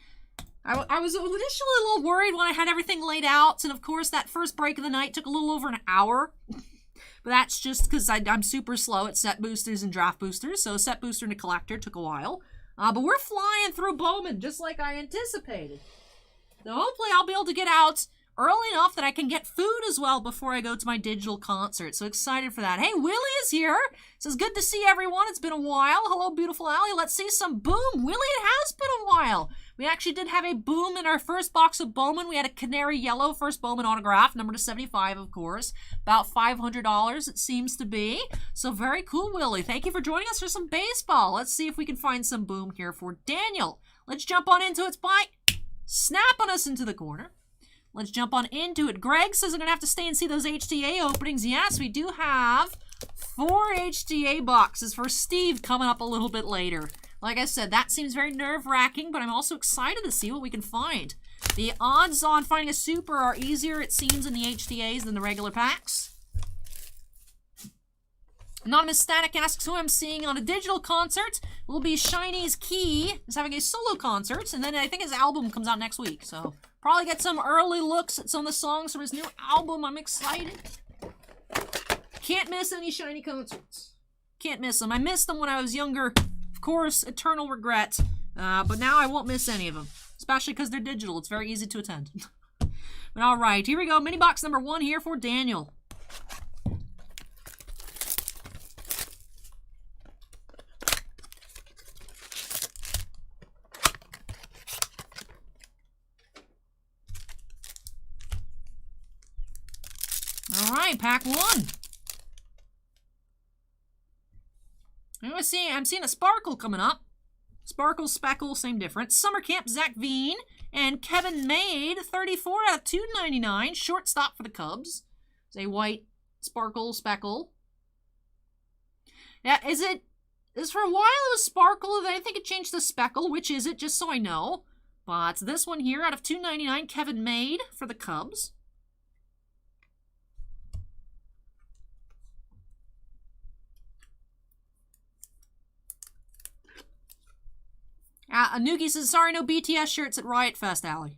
I was initially a little worried when I had everything laid out. And of course, that first break of the night took a little over an hour. But that's just because I'm super slow at set boosters and draft boosters. So set booster and a collector took a while. But we're flying through Bowman just like I anticipated. So hopefully I'll be able to get out early enough that I can get food as well before I go to my digital concert. So excited for that. Hey, Willie is here. Says, good to see everyone. It's been a while. Hello, beautiful Allie. Let's see some boom. Willie, it has been a while. We actually did have a boom in our first box of Bowman. We had a canary yellow first Bowman autograph, number to 75, of course. About $500, it seems to be. So very cool, Willie. Thank you for joining us for some baseball. Let's see if we can find some boom here for Daniel. Let's jump on into it, Spike. Snapping us into the corner. Let's jump on into it. Greg says I'm going to have to stay and see those HTA openings. Yes, we do have 4 HTA boxes for Steve coming up a little bit later. Like I said, that seems very nerve-wracking, but I'm also excited to see what we can find. The odds on finding a super are easier, it seems, in the HTAs than the regular packs. Anonymous Static asks who I'm seeing on a digital concert. Will be Shiny's Key. He's having a solo concert, and then I think his album comes out next week. So probably get some early looks at some of the songs from his new album. I'm excited. Can't miss any Shiny concerts. Can't miss them. I missed them when I was younger. Of course, eternal regret. But now I won't miss any of them. Especially because they're digital. It's very easy to attend. But alright, here we go. Mini box number 1 here for Daniel. Alright, pack 1. I'm seeing a Sparkle coming up. Sparkle, Speckle, same difference. Summer Camp, Zach Veen, and Kevin Maid, 34 out of 299. Shortstop for the Cubs. It's a white Sparkle, Speckle. Yeah, is for a while it was Sparkle, then I think it changed to Speckle. Which is it, just so I know. But this one here, out of 299, Kevin Maid for the Cubs. Anuki says, sorry, no BTS shirts at Riot Fest, Allie.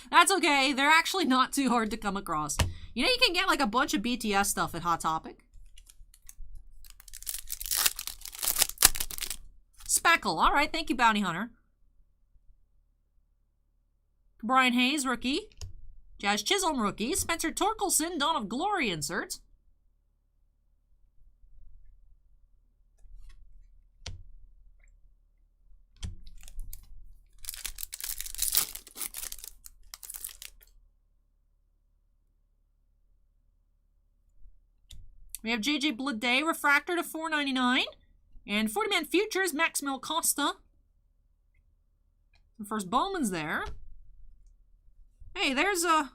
That's okay. They're actually not too hard to come across. You know, you can get like a bunch of BTS stuff at Hot Topic. Speckle. All right. Thank you, Bounty Hunter. Brian Hayes, rookie. Jazz Chisholm, rookie. Spencer Torkelson, Dawn of Glory insert. We have JJ Bleday, Refractor to $4.99. And 40-man Futures, Maximo Costa. The first Bowman's there. Hey, there's the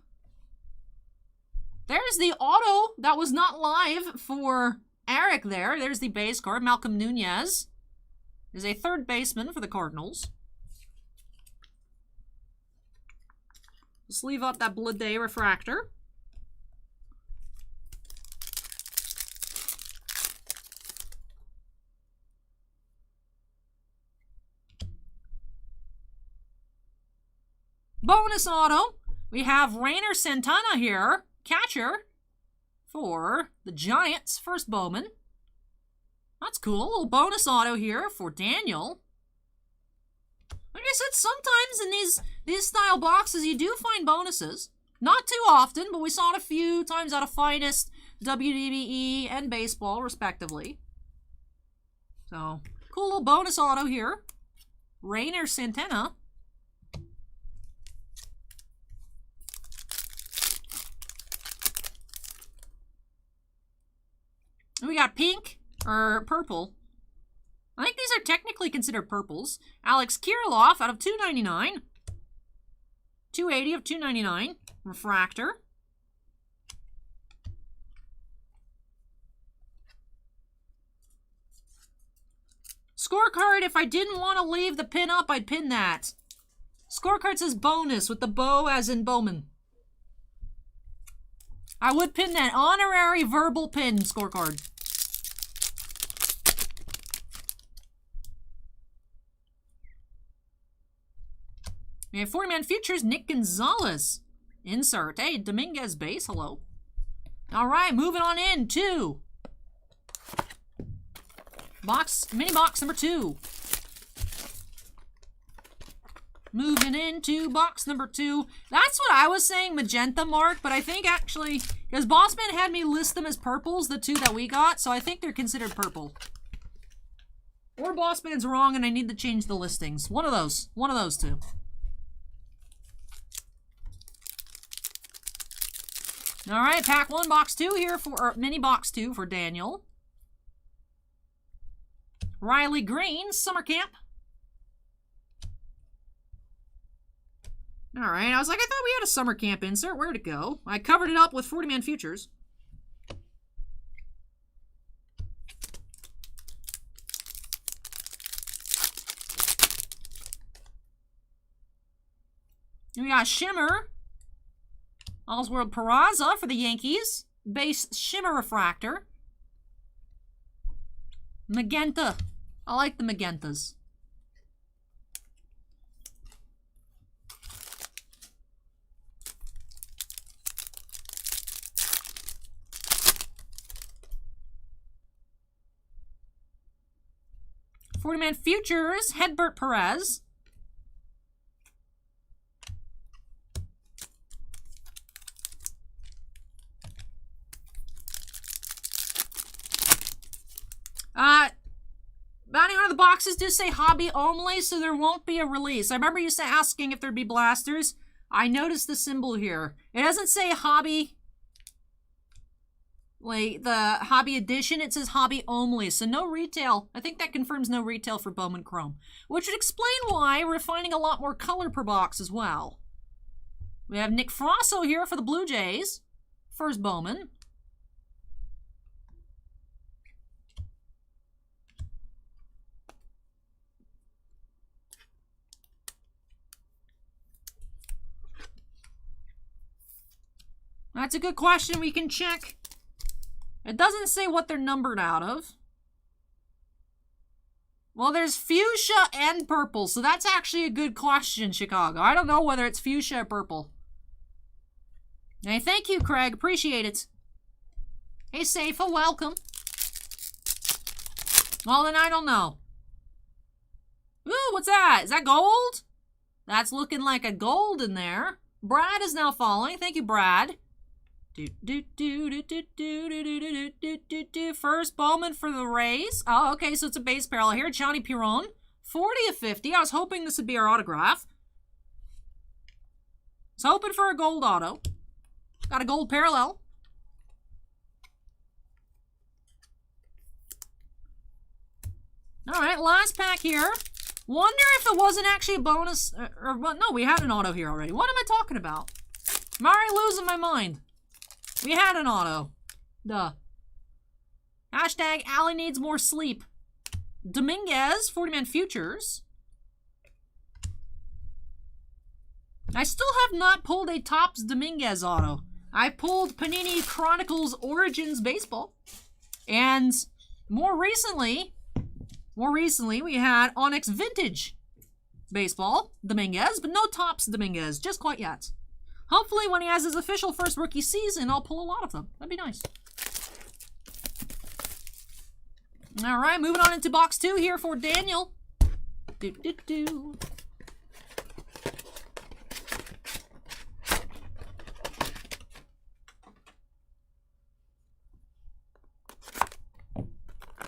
auto that was not live for Eric there. There's the base card, Malcolm Nunez. There's a third baseman for the Cardinals. Sleeve up that Bleday Refractor. bonus auto, we have Rainer Santana here, catcher, for the Giants, first Bowman. That's cool. A little bonus auto here for Daniel. Like I said, sometimes in these style boxes, you do find bonuses. Not too often, but we saw it a few times out of Finest, WDBE, and Baseball, respectively. So, cool little bonus auto here. Rainer Santana. We got pink, or purple. I think these are technically considered purples. Alex Kirilloff out of 299. 280 of 299. Refractor. Scorecard, if I didn't want to leave the pin up, I'd pin that. Scorecard says bonus with the bow as in Bowman. I would pin that honorary verbal pin scorecard. We have 40-man futures, Nick Gonzalez. Insert. Hey, Dominguez base, hello. All right, moving on in to mini box number 2. Moving into box number 2. That's what I was saying, magenta mark, but I think actually, because Bossman had me list them as purples, the 2 that we got, so I think they're considered purple. Or Bossman's wrong and I need to change the listings. One of those 2. All right, pack 1, box 2 here for, mini box 2 for Daniel. Riley Green, summer camp. All right, I was like, I thought we had a summer camp insert. Where'd it go? I covered it up with 40-man futures. And we got Shimmer. Oswald Peraza for the Yankees. Base Shimmer Refractor. Magenta. I like the magentas. Forty-man futures, Hedbert Perez. Bounty Hunter, the boxes do say hobby only, so there won't be a release. I remember you asking if there'd be blasters. I noticed the symbol here. It doesn't say hobby, like the hobby edition. It says hobby only, so no retail. I think that confirms no retail for Bowman Chrome, which would explain why we're finding a lot more color per box as well. We have Nick Frasso here for the Blue Jays. First Bowman. That's a good question. We can check. It doesn't say what they're numbered out of. Well, there's fuchsia and purple, so that's actually a good question, Chicago. I don't know whether it's fuchsia or purple. Hey, thank you, Craig. Appreciate it. Hey, Safa, welcome. Well, then I don't know. Ooh, what's that? Is that gold? That's looking like a gold in there. Brad is now following. Thank you, Brad. First Bowman for the Rays. Oh, okay, so it's a base parallel here. Johnny Piron, 40 of 50. I was hoping this would be our autograph. I was hoping for a gold auto. Got a gold parallel. All right, last pack here. Wonder if it wasn't actually a bonus. No, we had an auto here already. What am I talking about? I'm already losing my mind. We had an auto. Duh. Hashtag Allie needs more sleep. Dominguez, 40-man futures. I still have not pulled a Topps Dominguez auto. I pulled Panini Chronicles Origins Baseball. And more recently we had Onyx Vintage. Baseball, Dominguez, but no Topps Dominguez, just quite yet. Hopefully when he has his official first rookie season, I'll pull a lot of them. That'd be nice. All right, moving on into box 2 here for Daniel.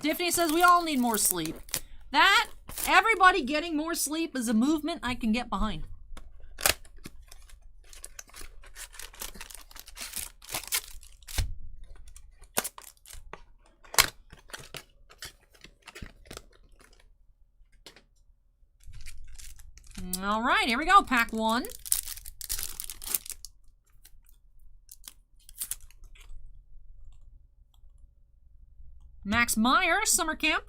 Tiffany says we all need more sleep. That, everybody getting more sleep is a movement I can get behind. All right, here we go. Pack 1. Max Meyer, Summer Camp.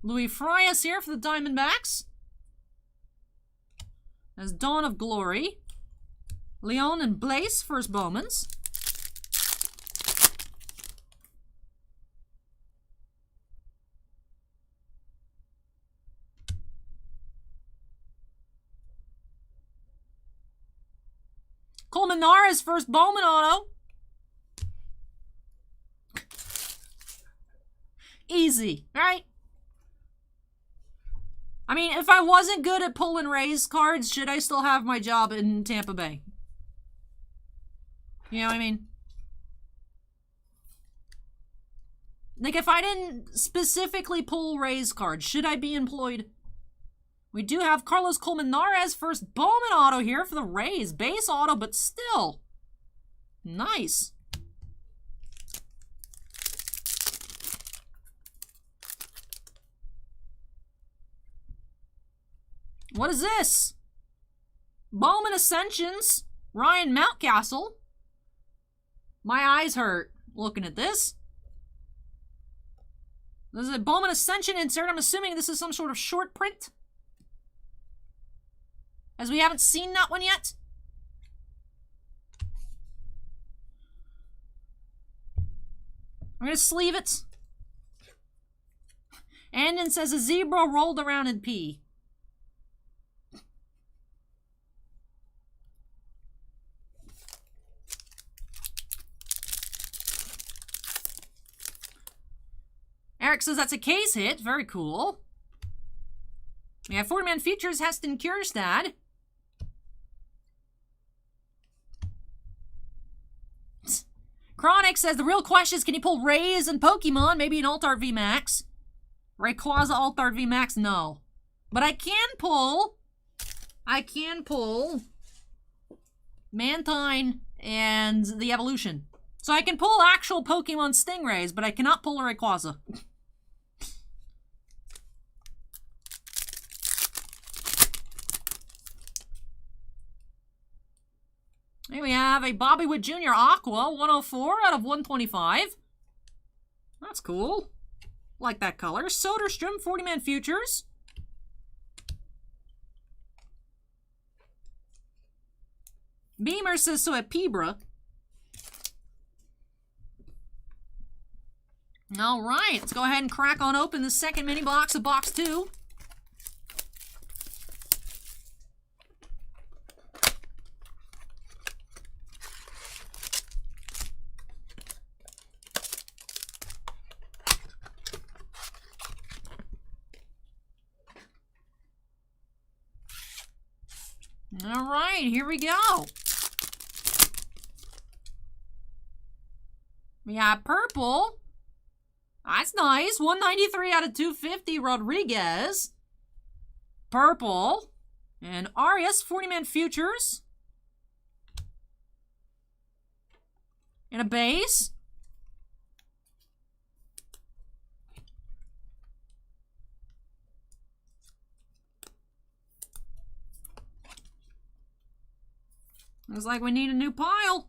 Louis Frias here for the Diamondbacks. As Dawn of Glory. Leon and Blaze, first Bowmans. Colmenares, first Bowman auto. Easy, right? I mean, if I wasn't good at pulling Rays cards, should I still have my job in Tampa Bay? You know what I mean? Like, if I didn't specifically pull Rays cards, should I be employed? We do have Carlos Colmenares, first Bowman auto here for the Rays. Base auto, but still. Nice. What is this? Bowman Ascensions, Ryan Mountcastle. My eyes hurt looking at this. This is a Bowman Ascension insert. I'm assuming this is some sort of short print, as we haven't seen that one yet. I'm going to sleeve it. And it says a zebra rolled around in pee. Eric says that's a case hit. Very cool. We have 40-man features, Heston Kjerstad. Chronic says the real question is, can you pull Rays and Pokemon? Maybe an Alt Art V Max. Rayquaza Alt Art V Max? No. But I can pull Mantine and the Evolution. So I can pull actual Pokemon Stingrays, but I cannot pull a Rayquaza. Here we have a Bobby Wood Jr. Aqua, 104 out of 125. That's cool. Like that color. Soderstrom, 40-man futures. Beamer says so at Pebra. All right, let's go ahead and crack on open the second mini box of box 2. All right, here we go. We got purple. That's nice. 193 out of 250, Rodriguez. Purple. And Arias, 40-man futures. And a base. Looks like we need a new pile.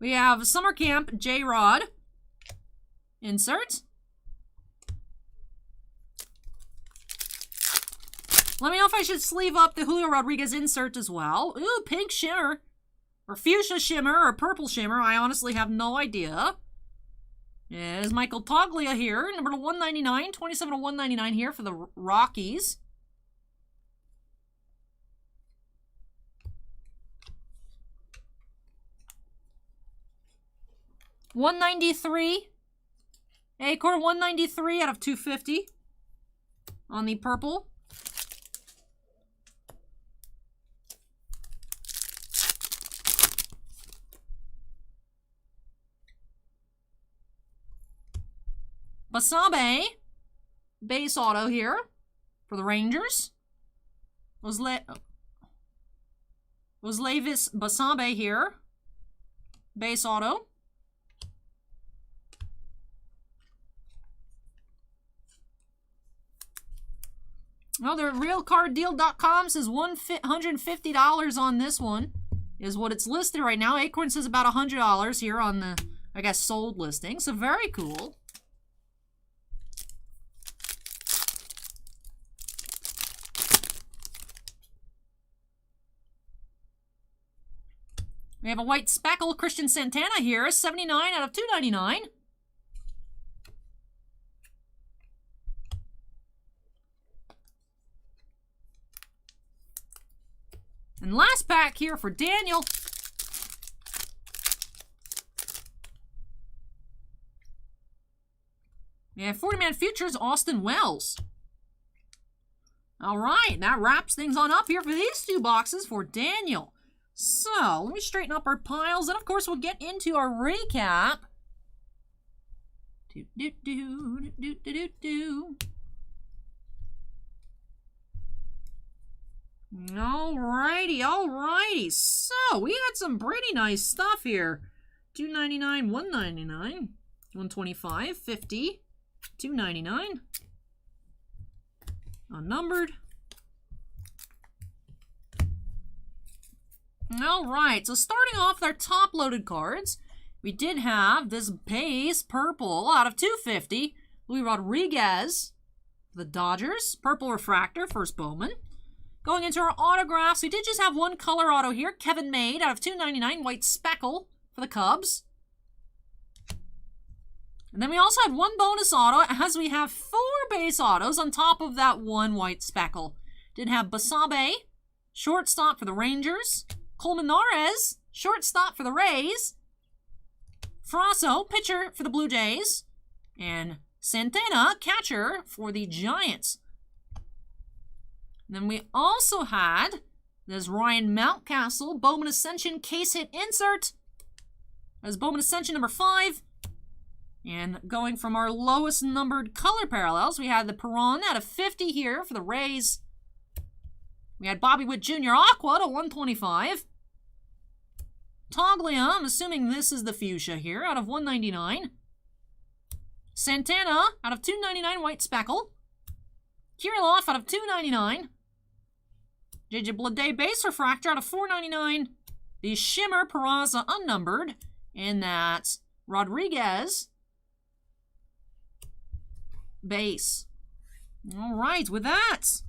We have Summer Camp, J-Rod. insert. Let me know if I should sleeve up the Julio Rodriguez insert as well. Ooh, pink shimmer. Or fuchsia shimmer, or purple shimmer. I honestly have no idea. There's Michael Toglia here. Number to 199. 27 to 199 here for the Rockies. $193. Acorn 193 out of 250 on the purple. Basabe, base auto here for the Rangers. Levis Basabe here, base auto. Oh, the realcarddeal.com says $150 on this one is what it's listed right now. Acorn says about $100 here on the, I guess, sold listing. So very cool. We have a white speckle Christian Santana here, 79 out of 299. And last pack here for Daniel. We have 40-man futures, Austin Wells. All right, that wraps things on up here for these two boxes for Daniel. So, let me straighten up our piles, and of course we'll get into our recap. Alrighty, alrighty. So, we had some pretty nice stuff here. $2.99, $1.99, $125, $50, $2.99. Unnumbered. Alright, so starting off with our top-loaded cards, we did have this base purple out of 250, Luis Rodriguez, the Dodgers, purple refractor, first Bowman. Going into our autographs, we did just have one color auto here, Kevin Made out of 299, white speckle for the Cubs. And then we also had one bonus auto, as we have 4 base autos on top of that one white speckle. Did have Basabe, shortstop for the Rangers. Colmenares, shortstop for the Rays. Frasso, pitcher for the Blue Jays. And Santana, catcher for the Giants. And then we also had this Ryan Mountcastle, Bowman Ascension case hit insert. As Bowman Ascension number 5. And going from our lowest numbered color parallels, we had the Perron out of 50 here for the Rays. We had Bobby Witt Jr. Aqua to 125. Toglia, I'm assuming this is the fuchsia here, out of 199. Santana out of 299, white speckle. Kirilloff out of 299. JJ Bleday base refractor out of 499. The Shimmer Peraza unnumbered. And that's Rodriguez base. Alright, with that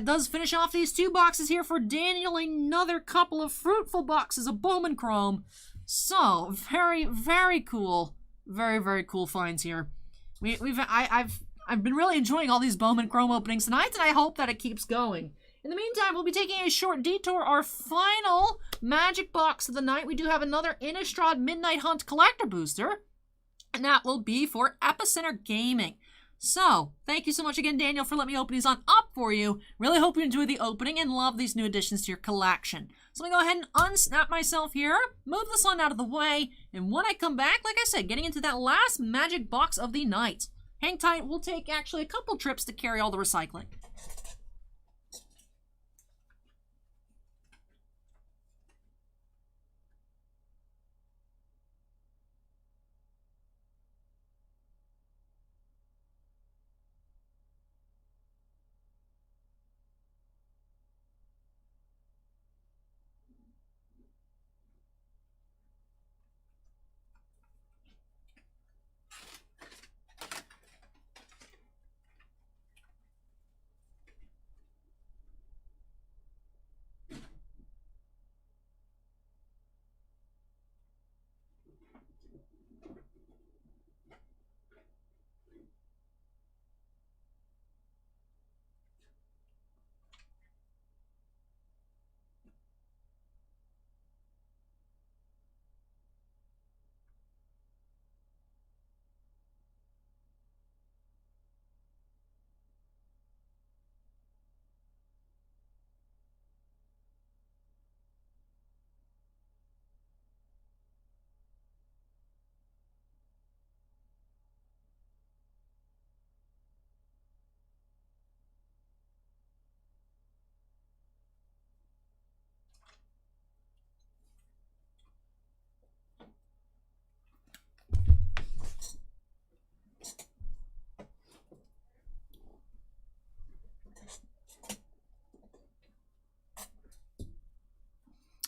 does finish off these two boxes here for Daniel. Another couple of fruitful boxes of Bowman Chrome. So, very, very cool. Very, very cool finds here. I've been really enjoying all these Bowman Chrome openings tonight, and I hope that it keeps going. In the meantime, we'll be taking a short detour. Our final magic box of the night. We do have another Innistrad Midnight Hunt Collector Booster, and that will be for Epicenter Gaming. So, thank you so much again, Daniel, for letting me open these on up for you. Really hope you enjoyed the opening and love these new additions to your collection. So let me go ahead and unsnap myself here, move this one out of the way, and when I come back, like I said, getting into that last magic box of the night. Hang tight, we'll take actually a couple trips to carry all the recycling.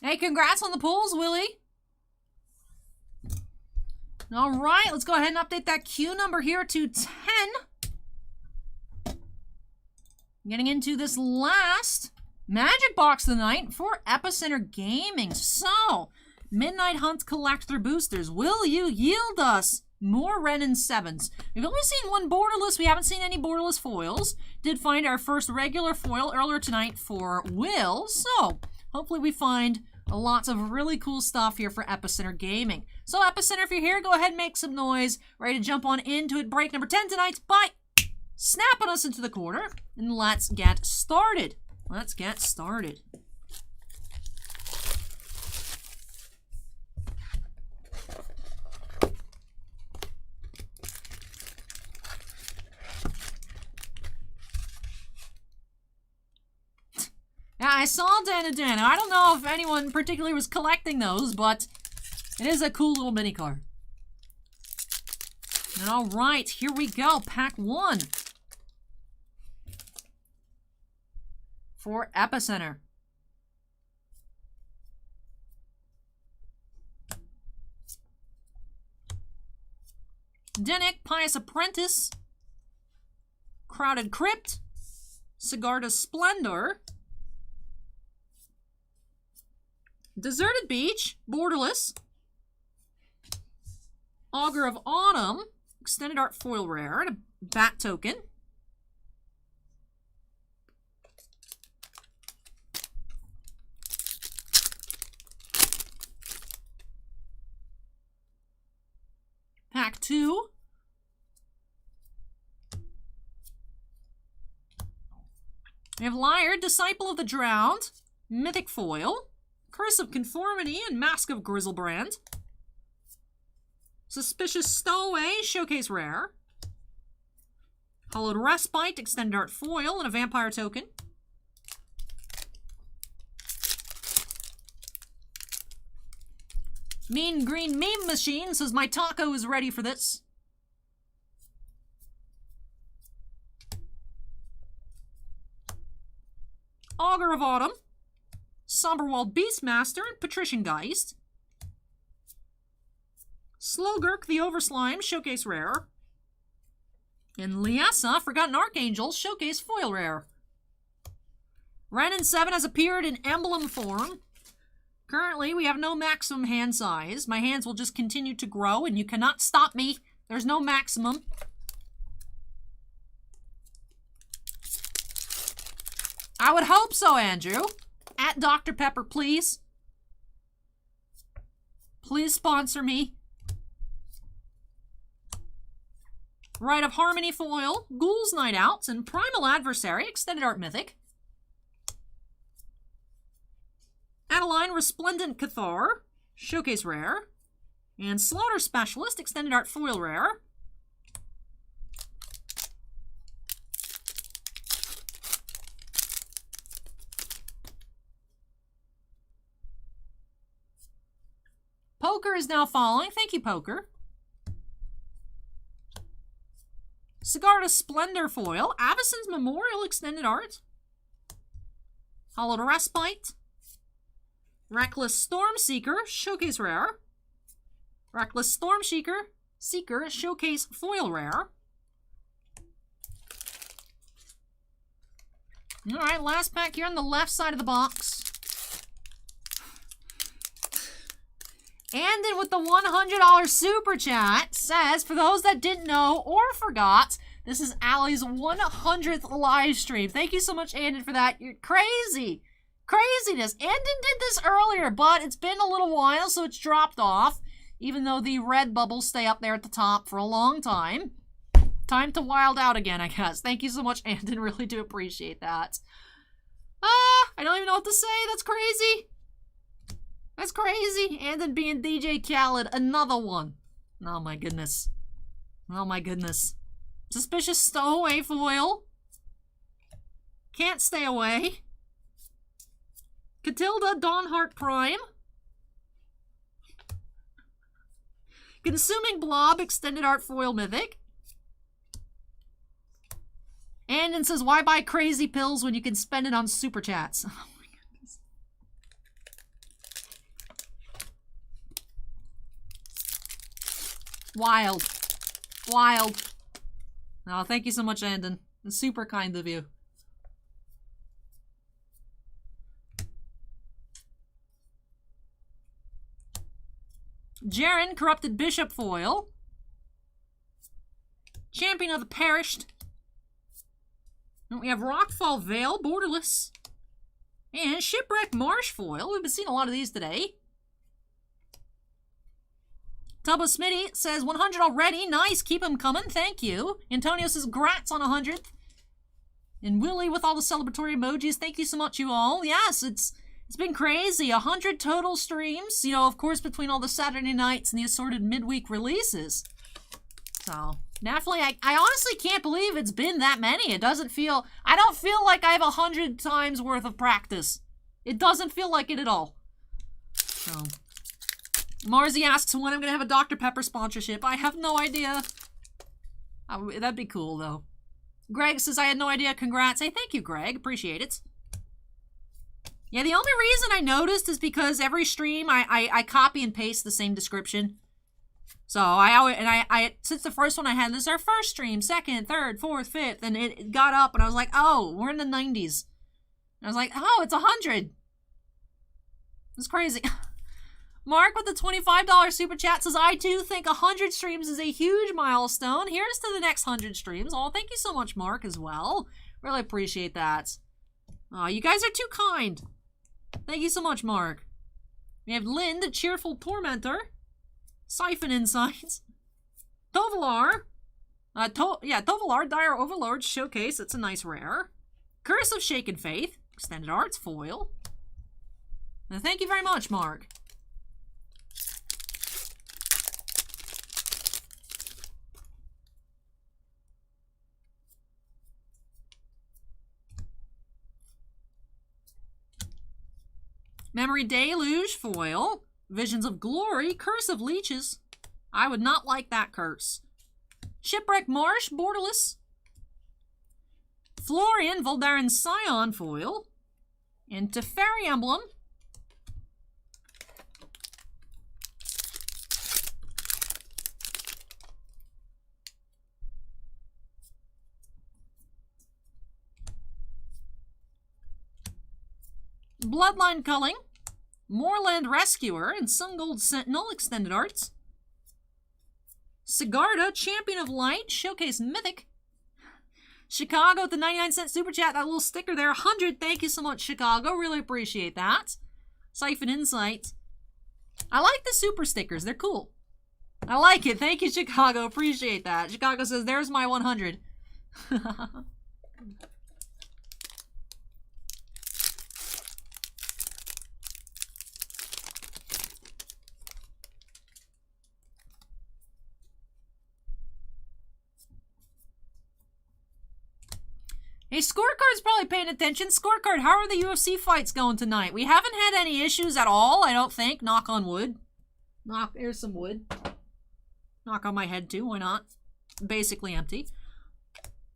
Hey, congrats on the pulls, Willie. All right, let's go ahead and update that queue number here to 10. Getting into this last Magic Box of the night for Epicenter Gaming. So, Midnight Hunt Collector Boosters. Will you yield us more Ren and 7s? We've only seen one borderless. We haven't seen any borderless foils. Did find our first regular foil earlier tonight for Will. So, hopefully we find lots of really cool stuff here for Epicenter Gaming. So, Epicenter, if you're here, go ahead and make some noise. Ready to jump on into it. Break number 10 tonight by snapping us into the corner. And let's get started. Let's get started. Yeah, I saw Dana. I don't know if anyone particularly was collecting those, but it is a cool little mini card. All right, here we go. Pack 1 for Epicenter. Denick, Pious Apprentice, Crowded Crypt, Sigarda Splendor, Deserted Beach, borderless, Augur of Autumn, Extended Art Foil Rare, and a Bat Token. Pack 2. We have Liar, Disciple of the Drowned, Mythic Foil, Curse of Conformity, and Mask of Grizzlebrand. Suspicious Stowaway, Showcase Rare. Hollowed Respite, Extended Art Foil, and a Vampire Token. Mean Green Meme Machine says, my taco is ready for this. Augur of Autumn, Somberwald Beastmaster, and Patrician Geist. Slogurk the Overslime, Showcase Rare. And Liessa, Forgotten Archangel, Showcase Foil Rare. Ren and 7 has appeared in emblem form. Currently, we have no maximum hand size. My hands will just continue to grow, and you cannot stop me. There's no maximum. I would hope so, Andrew. At Dr. Pepper, please. Please sponsor me. Rite of Harmony Foil, Ghoul's Night Out, and Primal Adversary, Extended Art Mythic. Adeline Resplendent Cathar, Showcase Rare. And Slaughter Specialist, Extended Art Foil Rare. Poker is now following. Thank you, Poker. Sigarda Splendor Foil, Avacyn's Memorial Extended Art. Hollowed Respite. Reckless Stormseeker, Showcase Rare. Reckless Stormseeker, Showcase Foil Rare. Alright, last pack here on the left side of the box. And then with the $100 super chat says, for those that didn't know or forgot, this is Allie's 100th live stream. Thank you so much, Andon, for that. You're crazy. Craziness. Andon did this earlier, but it's been a little while, so it's dropped off. Even though the red bubbles stay up there at the top for a long time. Time to wild out again, I guess. Thank you so much, Andon. Really do appreciate that. I don't even know what to say. That's crazy. That's crazy. And then being DJ Khaled, another one. Oh my goodness. Oh my goodness. Suspicious Stowaway Foil. Can't Stay Away. Catilda Dawnheart Prime. Consuming Blob Extended Art Foil Mythic. And it says, why buy crazy pills when you can spend it on super chats? Oh my goodness. Wild. Wild. Oh, thank you so much, Andon. It's super kind of you. Jaren, Corrupted Bishop foil. Champion of the Perished. And we have Rockfall Vale, borderless. And Shipwreck Marsh foil. We've been seeing a lot of these today. Tubbo Smitty says 100 already. Nice, keep them coming. Thank you. Antonio says grats on 100th. And Willie with all the celebratory emojis. Thank you so much, you all. Yes, it's been crazy. 100 total streams. You know, of course, between all the Saturday nights and the assorted midweek releases. So, definitely, I honestly can't believe it's been that many. It doesn't feel, I don't feel like I have 100 times worth of practice. It doesn't feel like it at all. So, Marzi asks when I'm going to have a Dr. Pepper sponsorship. I have no idea. That'd be cool, though. Greg says, I had no idea. Congrats. Hey, thank you, Greg. Appreciate it. Yeah, the only reason I noticed is because every stream I copy and paste the same description. So I since the first one I had, this is our first stream, second, third, fourth, fifth, and it got up and I was like, oh, we're in the 90s. And I was like, oh, it's 100. It's crazy. Mark with the $25 super chat says, I too think 100 streams is a huge milestone. Here's to the next 100 streams. Oh, thank you so much, Mark, as well. Really appreciate that. Oh, you guys are too kind. Thank you so much, Mark. We have Lynn, the cheerful tormentor. Siphon Insights. Tovalar. Tovalar, Dire Overlord Showcase. That's a nice rare. Curse of Shaken Faith. Extended Arts foil. And thank you very much, Mark. Memory Deluge foil. Visions of Glory, Curse of Leeches. I would not like that curse. Shipwreck Marsh, borderless. Florian, Voldaren Scion foil. And Teferi Emblem. Bloodline Culling. Moorland Rescuer and Sungold Sentinel Extended Arts. Sigarda, Champion of Light, Showcase Mythic. Chicago with the 99-cent super chat, that little sticker there. 100, thank you so much, Chicago. Really appreciate that. Siphon Insight. I like the super stickers, they're cool. I like it, thank you, Chicago. Appreciate that. Chicago says, there's my 100. Hey, Scorecard's probably paying attention. Scorecard, how are the UFC fights going tonight? We haven't had any issues at all, I don't think. Knock on wood. Here's some wood. Knock on my head, too. Why not? Basically empty.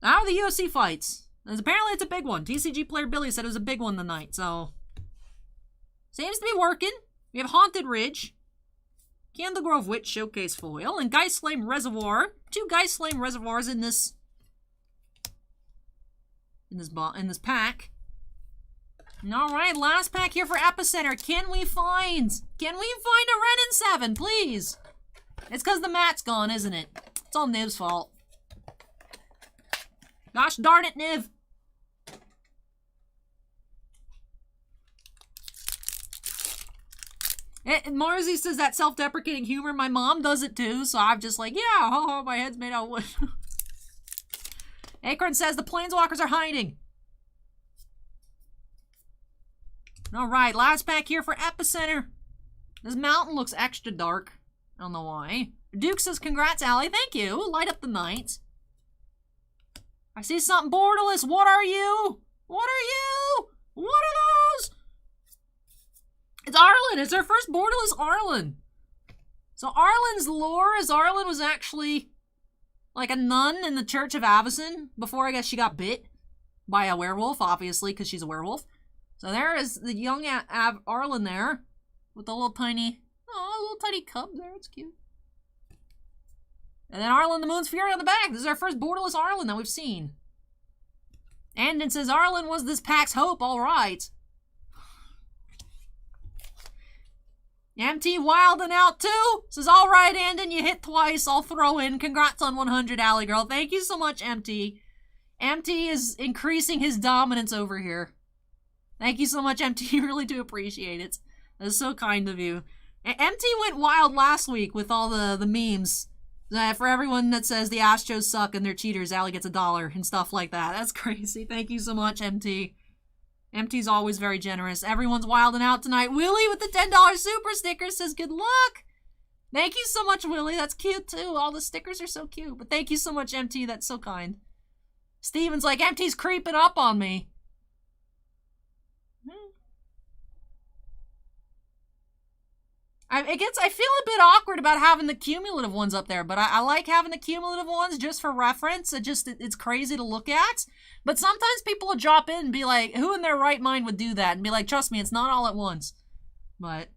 How are the UFC fights? Apparently it's a big one. TCG player Billy said it was a big one tonight, so... Seems to be working. We have Haunted Ridge. Candle Grove Witch Showcase Foil. And Geist Flame Reservoir. 2 Geist Flame Reservoirs in this... In this pack. Alright, last pack here for Epicenter. Can we find a Ren in 7, please? It's because the mat's gone, isn't it? It's all Niv's fault. Gosh darn it, Niv. Marzi says that self-deprecating humor. My mom does it too, so I'm just like, yeah, my head's made out of wood. Acorn says the Planeswalkers are hiding. Alright, last pack here for Epicenter. This mountain looks extra dark. I don't know why. Duke says, congrats, Allie. Thank you. Light up the night. I see something borderless. What are you? What are you? What are those? It's Arlen. It's our first borderless Arlen. So Arlen's lore is Arlen was actually... like a nun in the Church of Avacyn before I guess she got bit by a werewolf, obviously, because she's a werewolf. So there is the young Arlen there with the little tiny cub there. It's cute. And then Arlen the Moon's Fury on the back. This is our first borderless Arlen that we've seen. And it says Arlen was this pack's hope, alright. MT wilding out too. Says, alright, Andon, you hit twice. I'll throw in. Congrats on 100, Alley Girl. Thank you so much, MT. MT is increasing his dominance over here. Thank you so much, MT. Really do appreciate it. That's so kind of you. MT went wild last week with all the memes. For everyone that says the Astros suck and they're cheaters, Allie gets $1 and stuff like that. That's crazy. Thank you so much, MT. MT's always very generous. Everyone's wilding out tonight. Willie with the $10 super sticker says good luck. Thank you so much, Willie. That's cute too. All the stickers are so cute. But thank you so much, MT. That's so kind. Steven's like, MT's creeping up on me. I feel a bit awkward about having the cumulative ones up there, but I like having the cumulative ones just for reference. It's crazy to look at. But sometimes people will drop in and be like, who in their right mind would do that? And be like, trust me, it's not all at once. But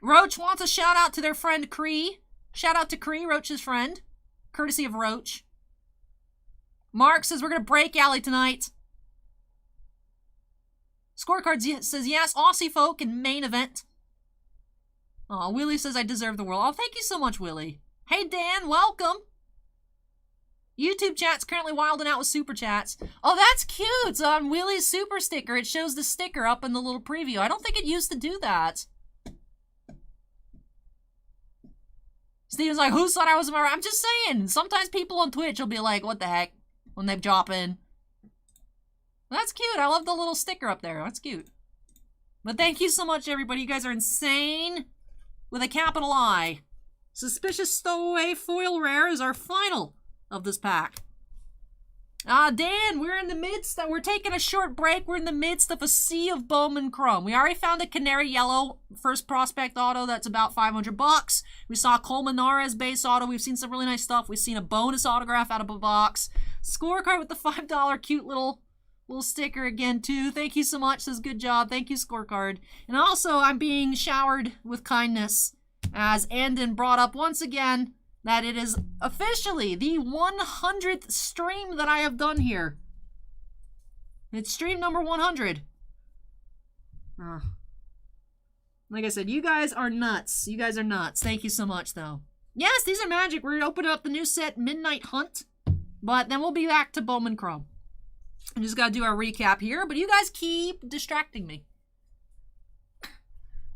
Roach wants a shout out to their friend Cree. Shout out to Cree, Roach's friend. Courtesy of Roach. Mark says we're going to break Alley tonight. Scorecard says yes, Aussie folk in main event. Oh, Willie says I deserve the world. Oh, thank you so much, Willie. Hey, Dan, welcome. YouTube chat's currently wilding out with super chats. Oh, that's cute. It's on Willie's super sticker. It shows the sticker up in the little preview. I don't think it used to do that. Steven's like, who thought I was in my right? I'm just saying. Sometimes people on Twitch will be like, what the heck? When they drop in. That's cute. I love the little sticker up there. That's cute. But thank you so much, everybody. You guys are insane. With a capital I. Suspicious Stowaway Foil Rare is our final of this pack. Dan, we're in the midst. We're taking a short break. We're in the midst of a sea of Bowman Chrome. We already found a Canary Yellow first prospect auto that's about $500. We saw Coleman Nares base auto. We've seen some really nice stuff. We've seen a bonus autograph out of a box. Scorecard with the $5 cute little sticker again too. Thank you so much. Says good job. Thank you, Scorecard. And also, I'm being showered with kindness as Andon brought up once again that it is officially the 100th stream that I have done here. It's stream number 100. Like I said, you guys are nuts. You guys are nuts. Thank you so much, though. Yes, these are magic. We're opening up the new set, Midnight Hunt. But then we'll be back to Bowman Chrome. I just gotta do our recap here, but you guys keep distracting me.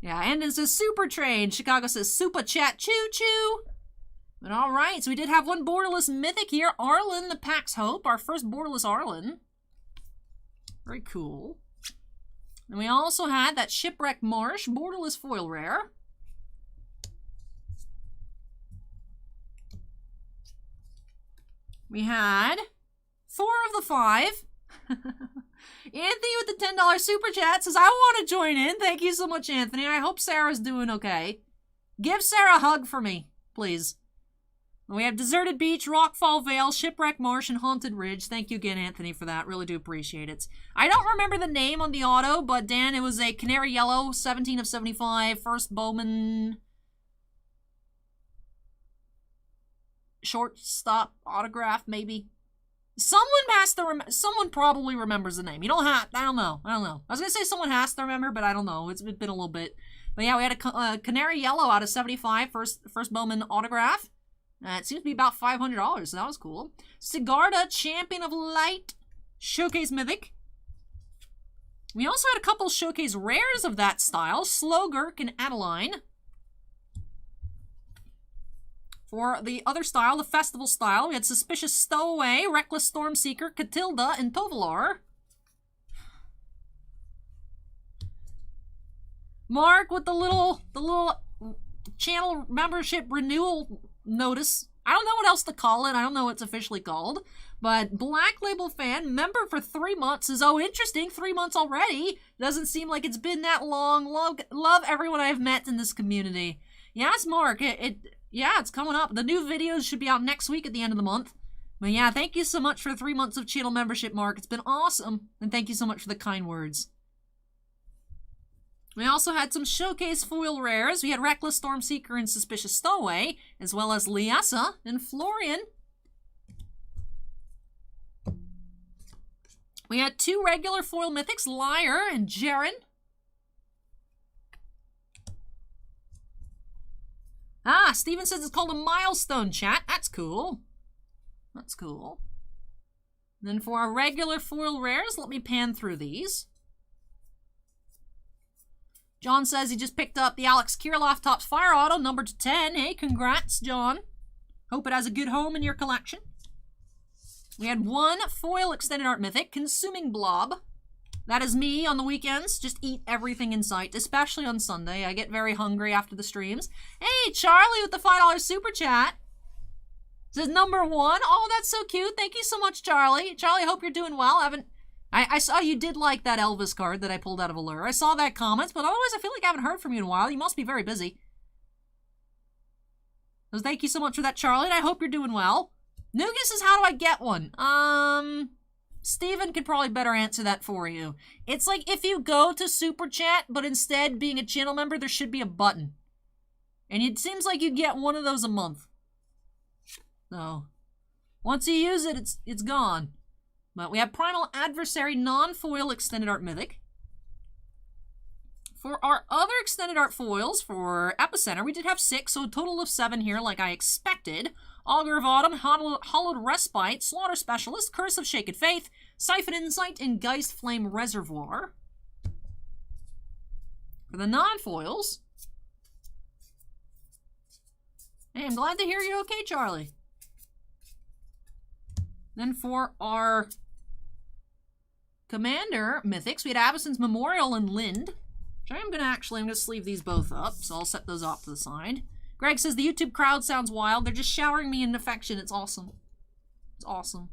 Yeah, Andon says Super Train. Chicago says Super Chat Choo Choo. But alright, so we did have one borderless mythic here. Arlen, the Pack's Hope. Our first borderless Arlen. Very cool. And we also had that Shipwreck Marsh, borderless foil rare. We had 4 of the 5. Anthony with the $10 super chat says, I want to join in. Thank you so much, Anthony. I hope Sarah's doing okay. Give Sarah a hug for me, please. We have Deserted Beach, Rockfall Vale, Shipwreck Marsh, and Haunted Ridge. Thank you again, Anthony, for that. Really do appreciate it. I don't remember the name on the auto, but Dan, it was a Canary Yellow, 17 of 75, first Bowman shortstop autograph, maybe. Someone probably remembers the name. You don't have, I don't know. I was going to say someone has to remember, but I don't know. It's been a little bit. But yeah, we had a Canary Yellow out of 75, first Bowman autograph. It seems to be about $500, so that was cool. Sigarda, Champion of Light, Showcase Mythic. We also had a couple Showcase Rares of that style, Slowgurk and Adeline. For the other style, the Festival style, we had Suspicious Stowaway, Reckless Stormseeker, Catilda, and Tovalar. Mark with the little channel membership renewal notice. I don't know what else to call it. I don't know what it's officially called. But Black Label Fan, member for 3 months, says, oh, interesting, 3 months already. Doesn't seem like it's been that long. Love everyone I've met in this community. Yes, Mark, yeah, it's coming up. The new videos should be out next week at the end of the month. But yeah, thank you so much for 3 months of channel membership, Mark. It's been awesome. And thank you so much for the kind words. We also had some showcase foil rares. We had Reckless Stormseeker and Suspicious Stowaway, as well as Liesa and Florian. We had 2 regular foil mythics, Liar and Gerald. Ah, Steven says it's called a milestone, chat. That's cool. That's cool. Then for our regular foil rares, let me pan through these. John says he just picked up the Alex Kirilloff Topps Fire Auto, numbered to 10. Hey, congrats, John. Hope it has a good home in your collection. We had 1 foil extended art mythic, Consuming Blob. That is me on the weekends. Just eat everything in sight, especially on Sunday. I get very hungry after the streams. Hey, Charlie with the $5 super chat. Says number 1. Oh, that's so cute. Thank you so much, Charlie. Charlie, I hope you're doing well. I saw you did like that Elvis card that I pulled out of Allure. I saw that comment, but otherwise I feel like I haven't heard from you in a while. You must be very busy. So thank you so much for that, Charlie, and I hope you're doing well. Nougat says, how do I get one? Steven could probably better answer that for you. It's like if you go to Super Chat, but instead being a channel member, there should be a button. And it seems like you get one of those a month. So, once you use it, it's gone. But we have Primal Adversary non-foil extended art mythic. For our other extended art foils for Epicenter, we did have 6, so a total of 7 here, like I expected. Augur of Autumn, Hollowed Respite, Slaughter Specialist, Curse of Shaken Faith, Siphon Insight, and Geist Flame Reservoir. For the non-foils... Hey, I'm glad to hear you're okay, Charlie. Then for our Commander Mythics, we had Avacyn's Memorial and Lind. Which I'm gonna sleeve these both up, so I'll set those off to the side. Greg says, the YouTube crowd sounds wild. They're just showering me in affection. It's awesome. It's awesome.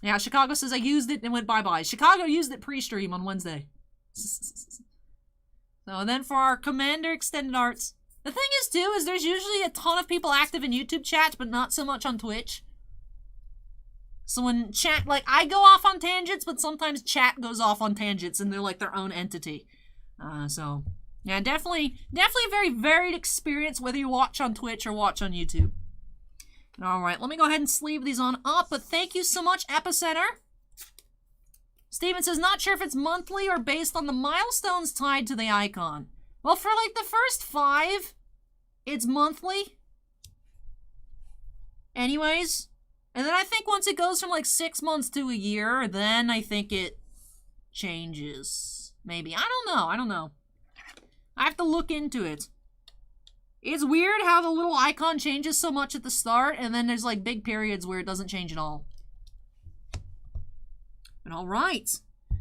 Yeah, Chicago says, I used it and went bye-bye. Chicago used it pre-stream on Wednesday. So, and then for our Commander Extended Arts. The thing is, too, is there's usually a ton of people active in YouTube chats, but not so much on Twitch. So when chat, like, I go off on tangents, but sometimes chat goes off on tangents, and they're like their own entity. So... yeah, definitely a very varied experience, whether you watch on Twitch or watch on YouTube. Alright, let me go ahead and sleeve these on up, but thank you so much, Epicenter. Steven says, not sure if it's monthly or based on the milestones tied to the icon. Well, for like the first 5, it's monthly. Anyways. And then I think once it goes from like 6 months to a year, then I think it changes. Maybe. I don't know. I have to look into it. It's weird how the little icon changes so much at the start, and then there's like big periods where it doesn't change at all. But alright.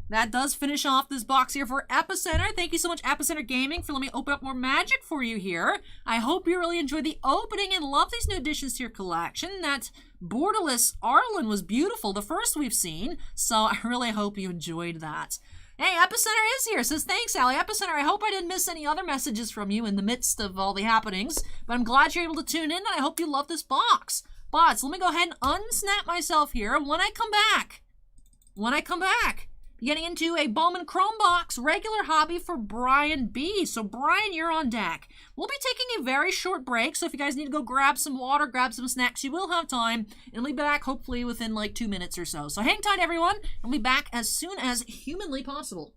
That does finish off this box here for Epicenter. Thank you so much, Epicenter Gaming, for letting me open up more magic for you here. I hope you really enjoyed the opening and love these new additions to your collection. That Borderless Arlen was beautiful, the first we've seen, so I really hope you enjoyed that. Hey, Epicenter is here. Says, thanks, Allie. Epicenter, I hope I didn't miss any other messages from you in the midst of all the happenings, but I'm glad you're able to tune in, and I hope you love this box. But, so let me go ahead and unsnap myself here when I come back. Getting into a Bowman Chrome box, regular hobby for Brian B. So, Brian, you're on deck. We'll be taking a very short break, so if you guys need to go grab some water, grab some snacks, you will have time, and we'll be back hopefully within like 2 minutes or so. So, hang tight, everyone, and we'll be back as soon as humanly possible.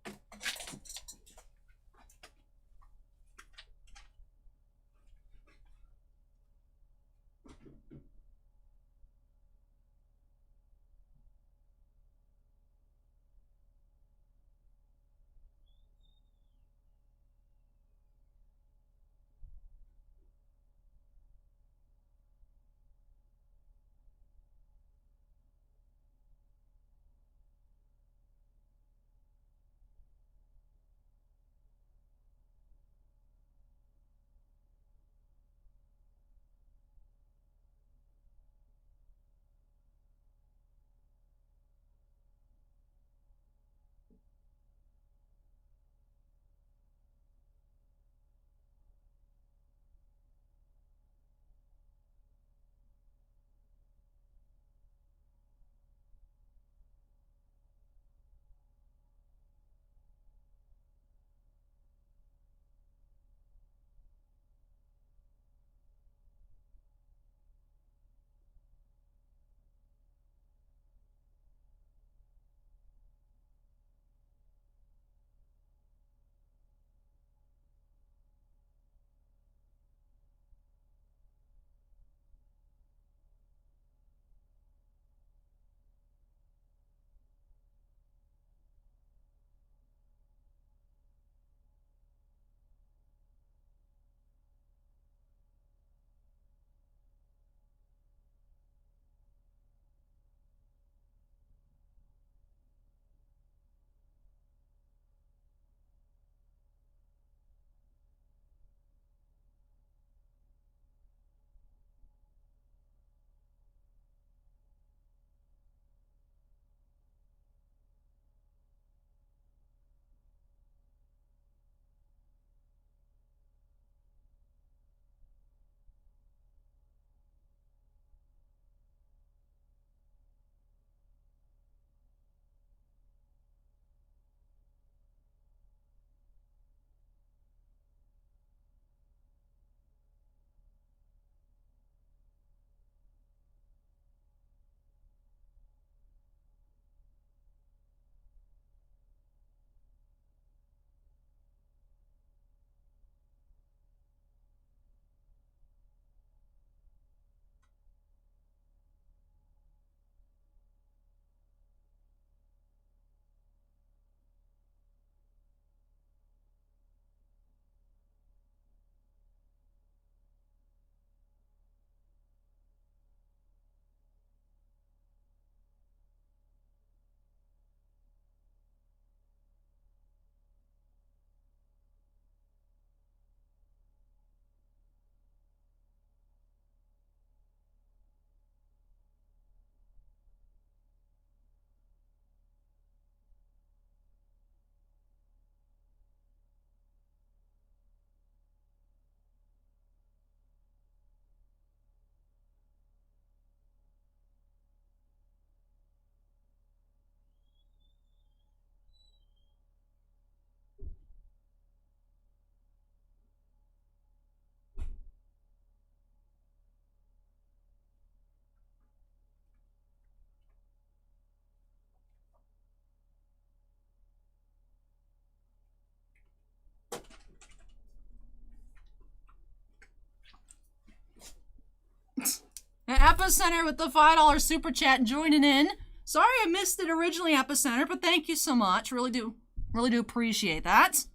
Epicenter with the $5 super chat joining in. Sorry I missed it originally, Epicenter, but thank you so much. Really do appreciate that.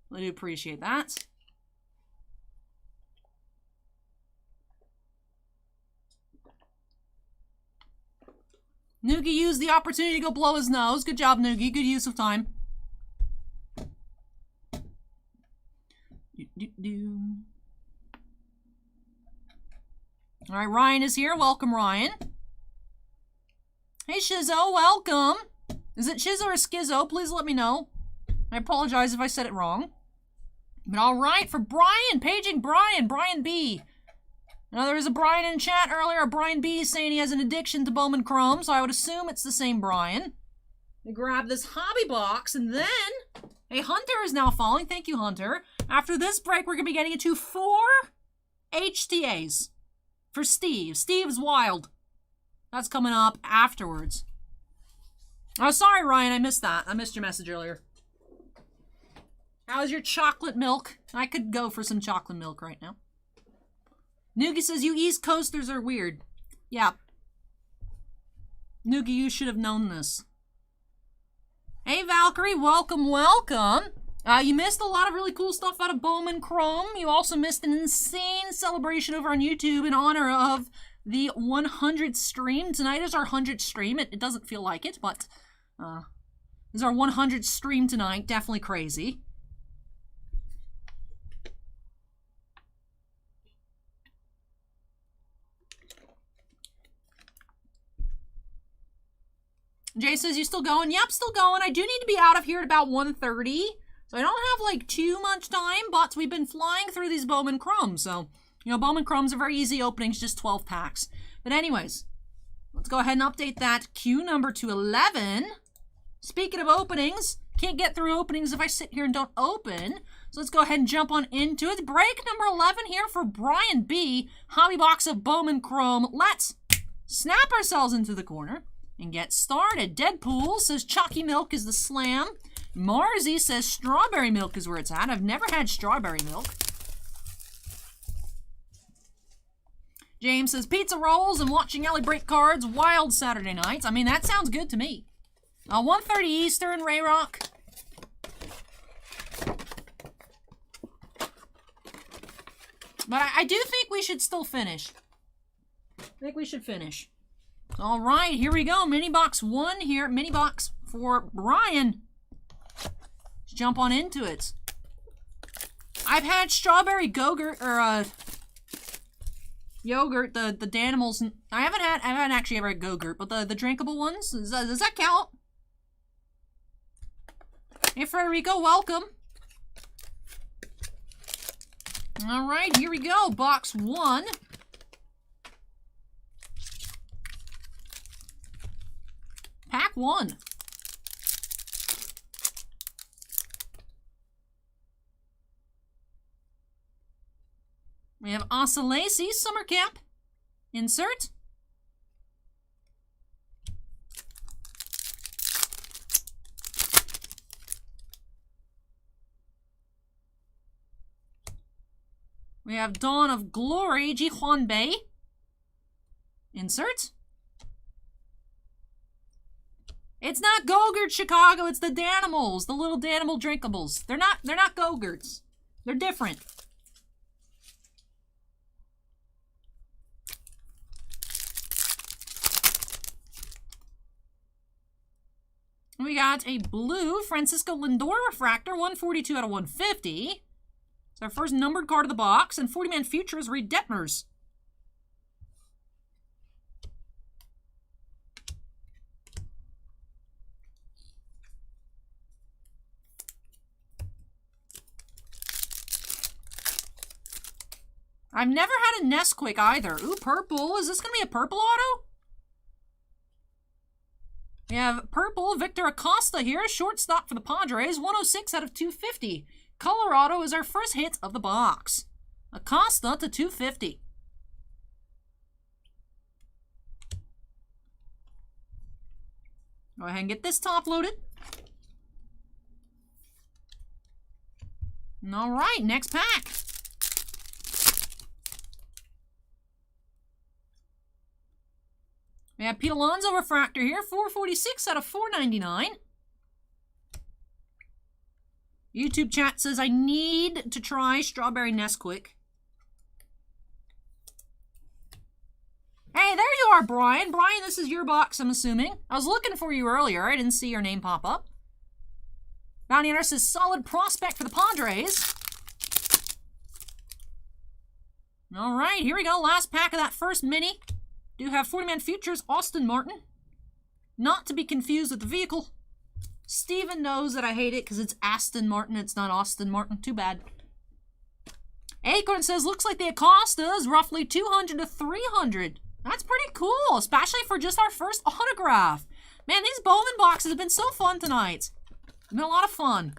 Really do appreciate that. Noogie used the opportunity to go blow his nose. Good job, Noogie. Good use of time. All right, Ryan is here. Welcome, Ryan. Hey, Shizzo, welcome. Is it Shizzo or Skizzo? Please let me know. I apologize if I said it wrong. But all right, for Brian, paging Brian B. Now, there was a Brian in chat earlier, a Brian B saying he has an addiction to Bowman Chrome, so I would assume it's the same Brian. We grab this hobby box, and then a Hunter is now following. Thank you, Hunter. After this break, we're going to be getting into 4 HTAs for Steve. Steve's Wild. That's coming up afterwards. Oh, sorry, Ryan, I missed that. I missed your message earlier. How's your chocolate milk? I could go for some chocolate milk right now. Noogie says, you East Coasters are weird. Yeah. Noogie, you should have known this. Hey, Valkyrie, welcome, welcome. You missed a lot of really cool stuff out of Bowman Chrome. You also missed an insane celebration over on YouTube in honor of the 100th stream. Tonight is our 100th stream. It doesn't feel like it, but this is our 100th stream tonight. Definitely crazy. Jay says, you still going? Yep, still going. I do need to be out of here at about 1:30. So I don't have, like, too much time, but we've been flying through these Bowman Chromes. So, you know, Bowman Chromes are very easy openings, just 12 packs. But anyways, let's go ahead and update that queue number to 11. Speaking of openings, can't get through openings if I sit here and don't open. So let's go ahead and jump on into it. Break number 11 here for Brian B. Hobby box of Bowman Chrome. Let's snap ourselves into the corner and get started. Deadpool says chalky milk is the slam. Marzi says strawberry milk is where it's at. I've never had strawberry milk. James says pizza rolls and watching Ellie break cards wild Saturday nights. I mean, that sounds good to me. 1:30 Eastern, Ray Rock. But I do think we should still finish. I think we should finish. All right, here we go. Mini box 1 here. Mini box for Brian. Let's jump on into it. I've had strawberry Go-Gurt, or yogurt, the Danimals. I haven't actually ever had Go-Gurt, but the drinkable ones. Does that count? Hey, Frederico, welcome. All right, here we go. Box 1. Pack 1. We have Asa Lacey, Summer Camp. Insert. We have Dawn of Glory, Jihuan Bei. Insert. It's not Go-Gurt, Chicago. It's the Danimals, the little Danimal drinkables. They're not Go-Gurts. They're different. We got a blue Francisco Lindor refractor, 142 out of 150. It's our first numbered card of the box, and 40-man futures Reed Detmers. I've never had a Nesquik either. Ooh, purple. Is this going to be a purple auto? We have purple Victor Acosta here, shortstop for the Padres, 106 out of 250. Color auto is our first hit of the box. Acosta to 250. Go ahead and get this top loaded. All right, next pack. We have Pete Alonso refractor here, 446 out of 499. YouTube chat says I need to try Strawberry Nesquik. Hey, there you are, Brian. Brian, this is your box, I'm assuming. I was looking for you earlier. I didn't see your name pop up. Bounty Hunter says solid prospect for the Padres. All right, here we go. Last pack of that first mini. Do have 40-man futures, Austin Martin. Not to be confused with the vehicle. Steven knows that I hate it because it's Aston Martin. It's not Austin Martin. Too bad. Acorn says, looks like the Acosta is roughly 200 to 300. That's pretty cool, especially for just our first autograph. Man, these Bowman boxes have been so fun tonight. It's been a lot of fun.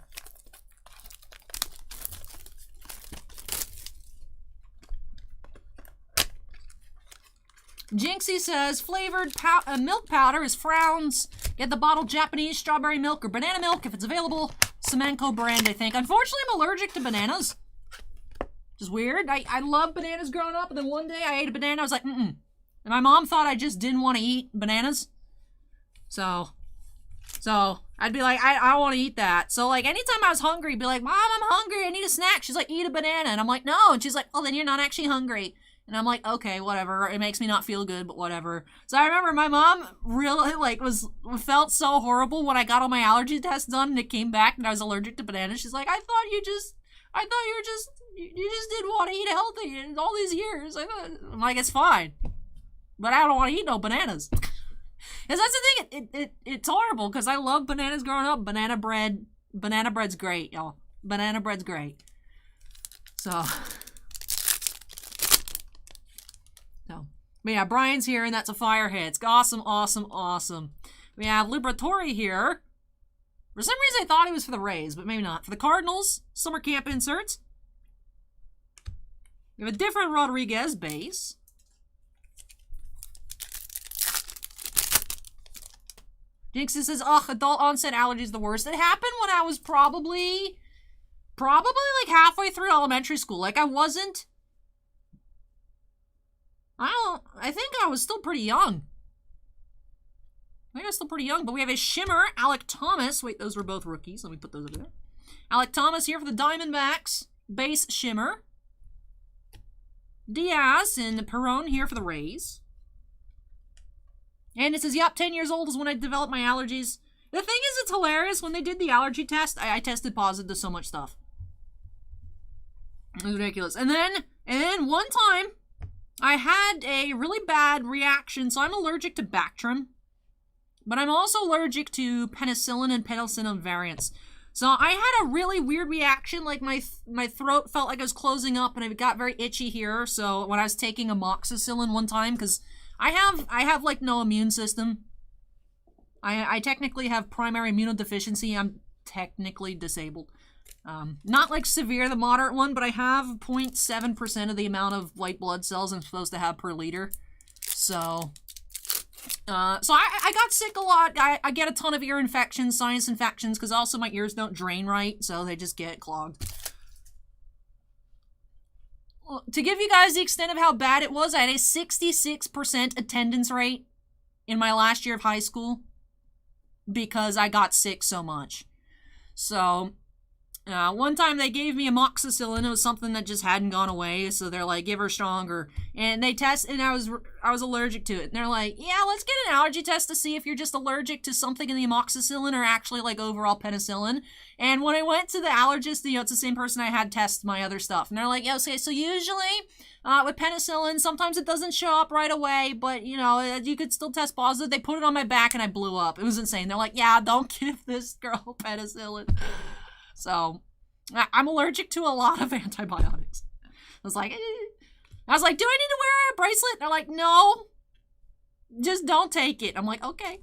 Jinxie says, flavored milk powder is frowns. Get the bottled Japanese strawberry milk or banana milk if it's available. Semenko brand, I think. Unfortunately, I'm allergic to bananas. Which is weird. I loved bananas growing up, and then one day I ate a banana. I was like, mm-mm. And my mom thought I just didn't want to eat bananas. So I'd be like, I want to eat that. So, like, anytime I was hungry, I'd be like, Mom, I'm hungry. I need a snack. She's like, eat a banana. And I'm like, no. And she's like, oh, then you're not actually hungry. And I'm like, okay, whatever. It makes me not feel good, but whatever. So I remember my mom really, like, felt so horrible when I got all my allergy tests done and it came back and I was allergic to bananas. She's like, I thought you just didn't want to eat healthy in all these years. I'm like, it's fine. But I don't want to eat no bananas. Because that's the thing, it's horrible because I love bananas growing up. Banana bread's great, y'all. Banana bread's great. So, but yeah, Brian's here and that's a fire hit. It's awesome, awesome, awesome. We have Liberatore here. For some reason I thought he was for the Rays, but maybe not. For the Cardinals, summer camp inserts. We have a different Rodriguez base. Jinxie says, ugh, adult onset allergy is the worst. It happened when I was probably like halfway through elementary school. Like I think I was still pretty young. But we have a Shimmer, Alec Thomas. Wait, those were both rookies. Let me put those over there. Alec Thomas here for the Diamondbacks. Base Shimmer. Diaz and Perron here for the Rays. And it says, yep, 10 years old is when I developed my allergies. The thing is, it's hilarious. When they did the allergy test, I tested positive to so much stuff. It was ridiculous. And then one time, I had a really bad reaction. So I'm allergic to Bactrim. But I'm also allergic to penicillin and penicillin variants. So I had a really weird reaction. Like my throat felt like it was closing up and it got very itchy here. So when I was taking amoxicillin one time, because I have like no immune system. I technically have primary immunodeficiency. I'm technically disabled. Not like severe, the moderate one, but I have 0.7% of the amount of white blood cells I'm supposed to have per liter. So I got sick a lot. I get a ton of ear infections, sinus infections, because also my ears don't drain right, so they just get clogged. Well, to give you guys the extent of how bad it was, I had a 66% attendance rate in my last year of high school because I got sick so much. So, one time they gave me amoxicillin. It was something that just hadn't gone away, so they're like, give her stronger. And they tested, and I was allergic to it. And they're like, yeah, let's get an allergy test to see if you're just allergic to something in the amoxicillin or actually like overall penicillin. And when I went to the allergist, it's the same person I had test my other stuff. And they're like, yeah, okay, so usually with penicillin, sometimes it doesn't show up right away, but you could still test positive. They put it on my back and I blew up. It was insane. They're like, yeah, don't give this girl penicillin. So, I'm allergic to a lot of antibiotics. I was like, do I need to wear a bracelet? They're like, no, just don't take it. I'm like, okay.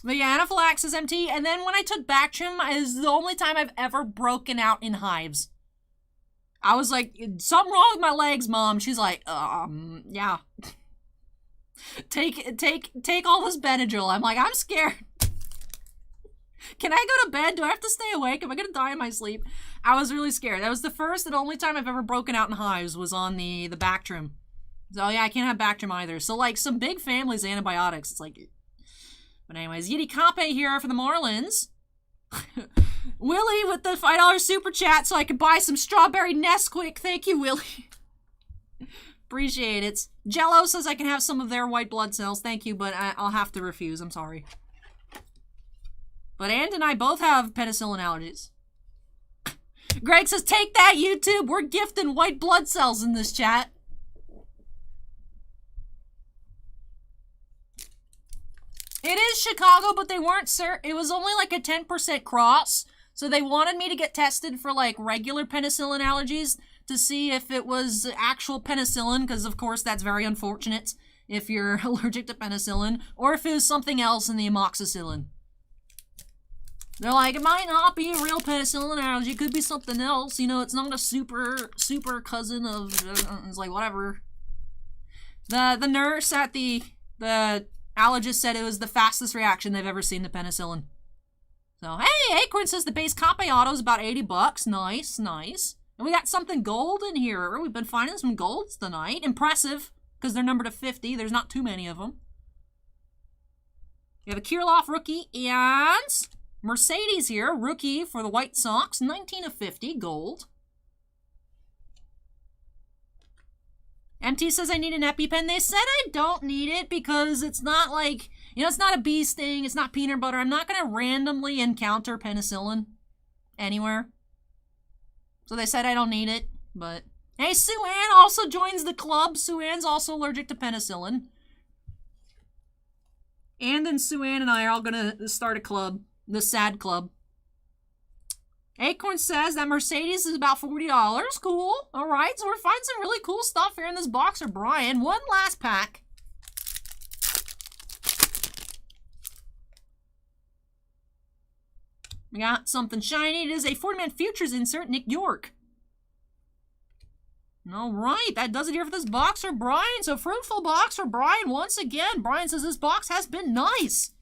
But yeah, anaphylaxis MT. And then when I took Bactrim, is the only time I've ever broken out in hives. I was like, something wrong with my legs, Mom. She's like, yeah. Take all this Benadryl. I'm like, I'm scared. Can I go to bed? Do I have to stay awake? Am I going to die in my sleep? I was really scared. That was the first and only time I've ever broken out in hives was on the Bactrim. So yeah, I can't have Bactrim either. So like some big families, antibiotics. It's like, but anyways, Yeti Kape here for the Marlins. Willie with the $5 super chat so I could buy some strawberry Nesquik. Thank you, Willie. Appreciate it. Jello says I can have some of their white blood cells. Thank you, but I'll have to refuse. I'm sorry. But and I both have penicillin allergies. Greg says, take that, YouTube. We're gifting white blood cells in this chat. It is Chicago, but they weren't, sir. It was only like a 10% cross. So they wanted me to get tested for like regular penicillin allergies to see if it was actual penicillin, because of course that's very unfortunate if you're allergic to penicillin, or if it was something else in the amoxicillin. They're like, it might not be a real penicillin allergy, it could be something else, you know, it's not a super cousin of, it's like, whatever. The nurse at the allergist said it was the fastest reaction they've ever seen to penicillin. So, hey, Acorn says the base Cape Auto is about $80. Nice, nice. And we got something gold in here. We've been finding some golds tonight. Impressive, because they're numbered to 50. There's not too many of them. We have a Kirilloff rookie and Mercedes here, rookie for the White Sox, 19 of 50, gold. MT says I need an EpiPen. They said I don't need it because it's not like, you know, it's not a bee sting, it's not peanut butter. I'm not going to randomly encounter penicillin anywhere. So they said I don't need it, but... Hey, Sue Ann also joins the club. Sue Ann's also allergic to penicillin. And then Sue Ann and I are all going to start a club. The SAD Club. Acorn says that Mercedes is about $40. Cool. Alright, so we're finding some really cool stuff here in this boxer, Brian. One last pack. We got something shiny. It is a 40-man Futures insert, Nick York. Alright, that does it here for this boxer, Brian. So fruitful boxer, Brian, once again. Brian says this box has been nice.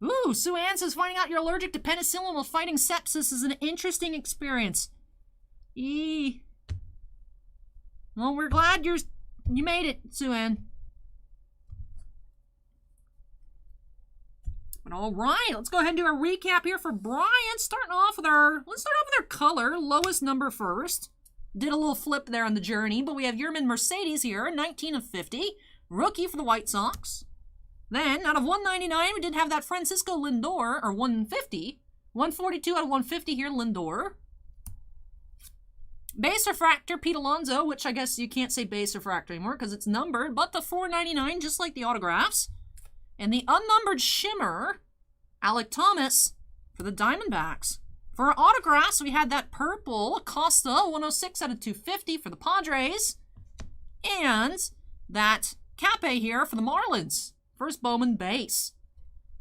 Ooh, Sue Ann says finding out you're allergic to penicillin while fighting sepsis is an interesting experience. Well, we're glad you made it, Sue Ann. But all right, let's go ahead and do a recap here for Brian. Let's start off with our color, lowest number first. Did a little flip there on the journey, but we have Yerman Mercedes here, 19 of 50, rookie for the White Sox. Then, out of 199, we did have that Francisco Lindor, or 150. 142 out of 150 here, Lindor. Base Refractor, Pete Alonso, which I guess you can't say Base Refractor anymore because it's numbered, but the 499, just like the autographs. And the unnumbered Shimmer, Alec Thomas, for the Diamondbacks. For our autographs, we had that purple Acosta, 106 out of 250 for the Padres. And that Cape here for the Marlins. First Bowman base.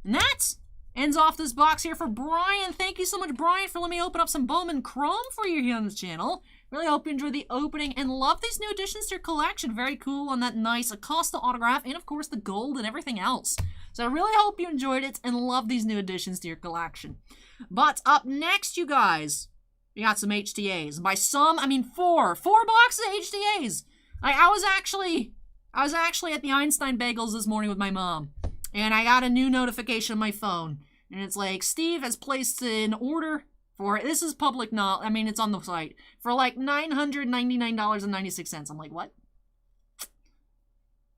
And that ends off this box here for Brian. Thank you so much, Brian, for letting me open up some Bowman Chrome for you here on this channel. Really hope you enjoyed the opening and love these new additions to your collection. Very cool on that nice Acosta autograph and, of course, the gold and everything else. So I really hope you enjoyed it and love these new additions to your collection. But up next, you guys, we got some HTAs. By some, I mean four boxes of HTAs. I was actually at the Einstein Bagels this morning with my mom, and I got a new notification on my phone, and it's like, Steve has placed an order for, this is public knowledge, I mean, it's on the site, for like $999.96. I'm like, what?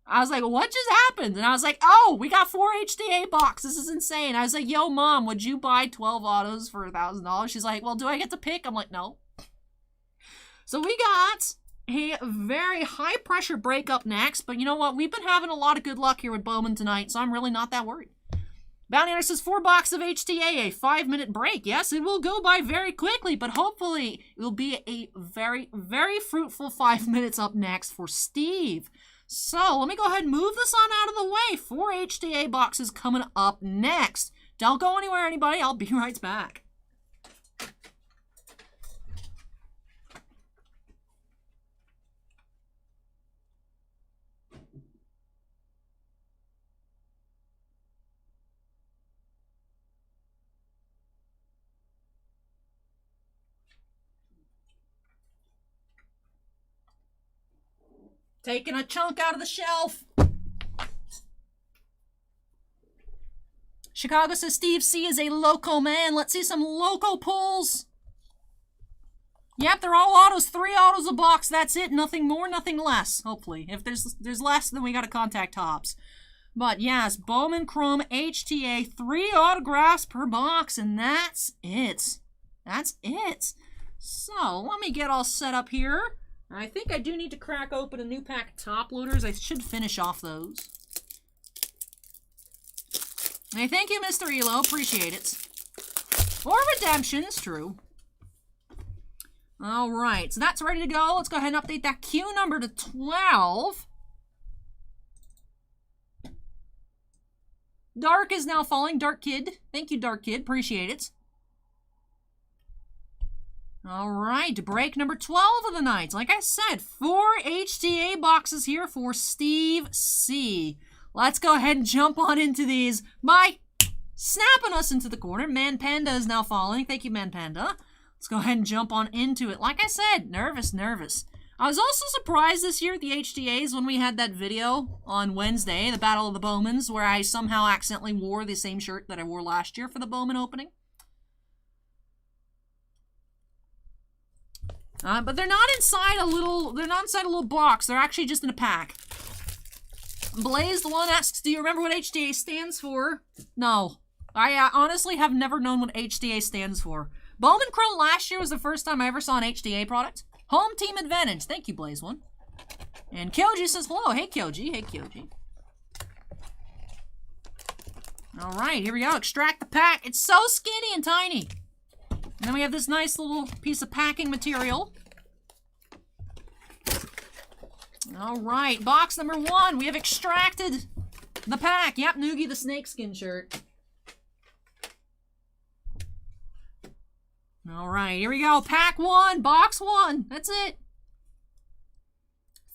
I was like, what just happened? And I was like, oh, we got 4 HTA boxes. This is insane. I was like, yo, Mom, would you buy 12 autos for $1,000? She's like, well, do I get to pick? I'm like, no. So we got a very high pressure break up next, but you know what? We've been having a lot of good luck here with Bowman tonight, so I'm really not that worried. Bounty Hunter says 4 boxes of HTA, a 5-minute break. Yes, it will go by very quickly, but hopefully it will be a very, very fruitful 5 minutes up next for Steve. So let me go ahead and move this on out of the way. 4 HTA boxes coming up next. Don't go anywhere, anybody. I'll be right back. Taking a chunk out of the shelf. Chicago says Steve C is a loco man. Let's see some loco pulls. Yep, they're all autos. 3 autos a box. That's it. Nothing more, nothing less. Hopefully. If there's less, then we got to contact Topps. But yes, Bowman Chrome HTA, 3 autographs per box, and that's it. That's it. So, let me get all set up here. I think I do need to crack open a new pack of top loaders. I should finish off those. Hey, thank you, Mr. Elo. Appreciate it. Or redemptions, true. All right, so that's ready to go. Let's go ahead and update that queue number to 12. Dark is now falling. Dark Kid. Thank you, Dark Kid. Appreciate it. All right, break number 12 of the night. Like I said, 4 HTA boxes here for Steve C. Let's go ahead and jump on into these by snapping us into the corner. Man Panda is now falling. Thank you, Man Panda. Let's go ahead and jump on into it. Like I said, nervous. I was also surprised this year at the HTAs when we had that video on Wednesday, the Battle of the Bowmans, where I somehow accidentally wore the same shirt that I wore last year for the Bowman opening. But they're not inside a little box. They're actually just in a pack. Blaze the one asks, do you remember what HTA stands for? No. I honestly have never known what HTA stands for. Bowman Chrome last year was the first time I ever saw an HTA product. Home team advantage. Thank you, Blaze One. And Kyoji says hello. Hey, Kyoji. Hey, Kyoji. All right, here we go. Extract the pack. It's so skinny and tiny. And then we have this nice little piece of packing material. All right, box number 1. We have extracted the pack. Yep, Noogie the snakeskin shirt. All right, here we go. Pack 1, box 1. That's it.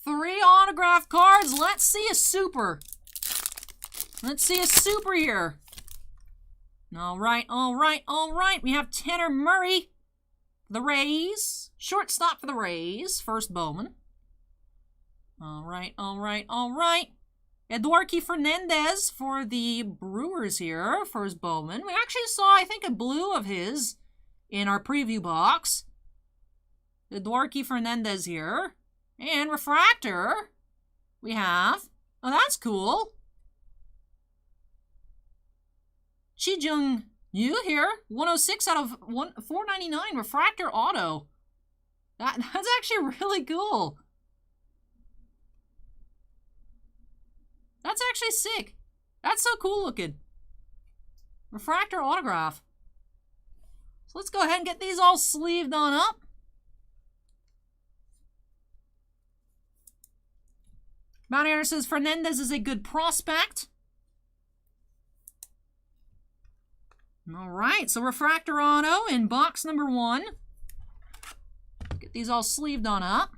3 autograph cards. Let's see a super. Let's see a super here. All right. We have Tanner Murray, the Rays. Shortstop for the Rays. First Bowman. All right. Eduardo Fernandez for the Brewers here. First Bowman. We actually saw, I think, a blue of his in our preview box. Eduardo Fernandez here. And refractor. We have. Oh, that's cool. Chi-Jung Yu here. 106 out of 499. Refractor auto. That's actually really cool. That's actually sick. That's so cool looking. Refractor autograph. So let's go ahead and get these all sleeved on up. Bounty Hunter says Fernandez is a good prospect. All right, so refractor auto in box number 1. Get these all sleeved on up.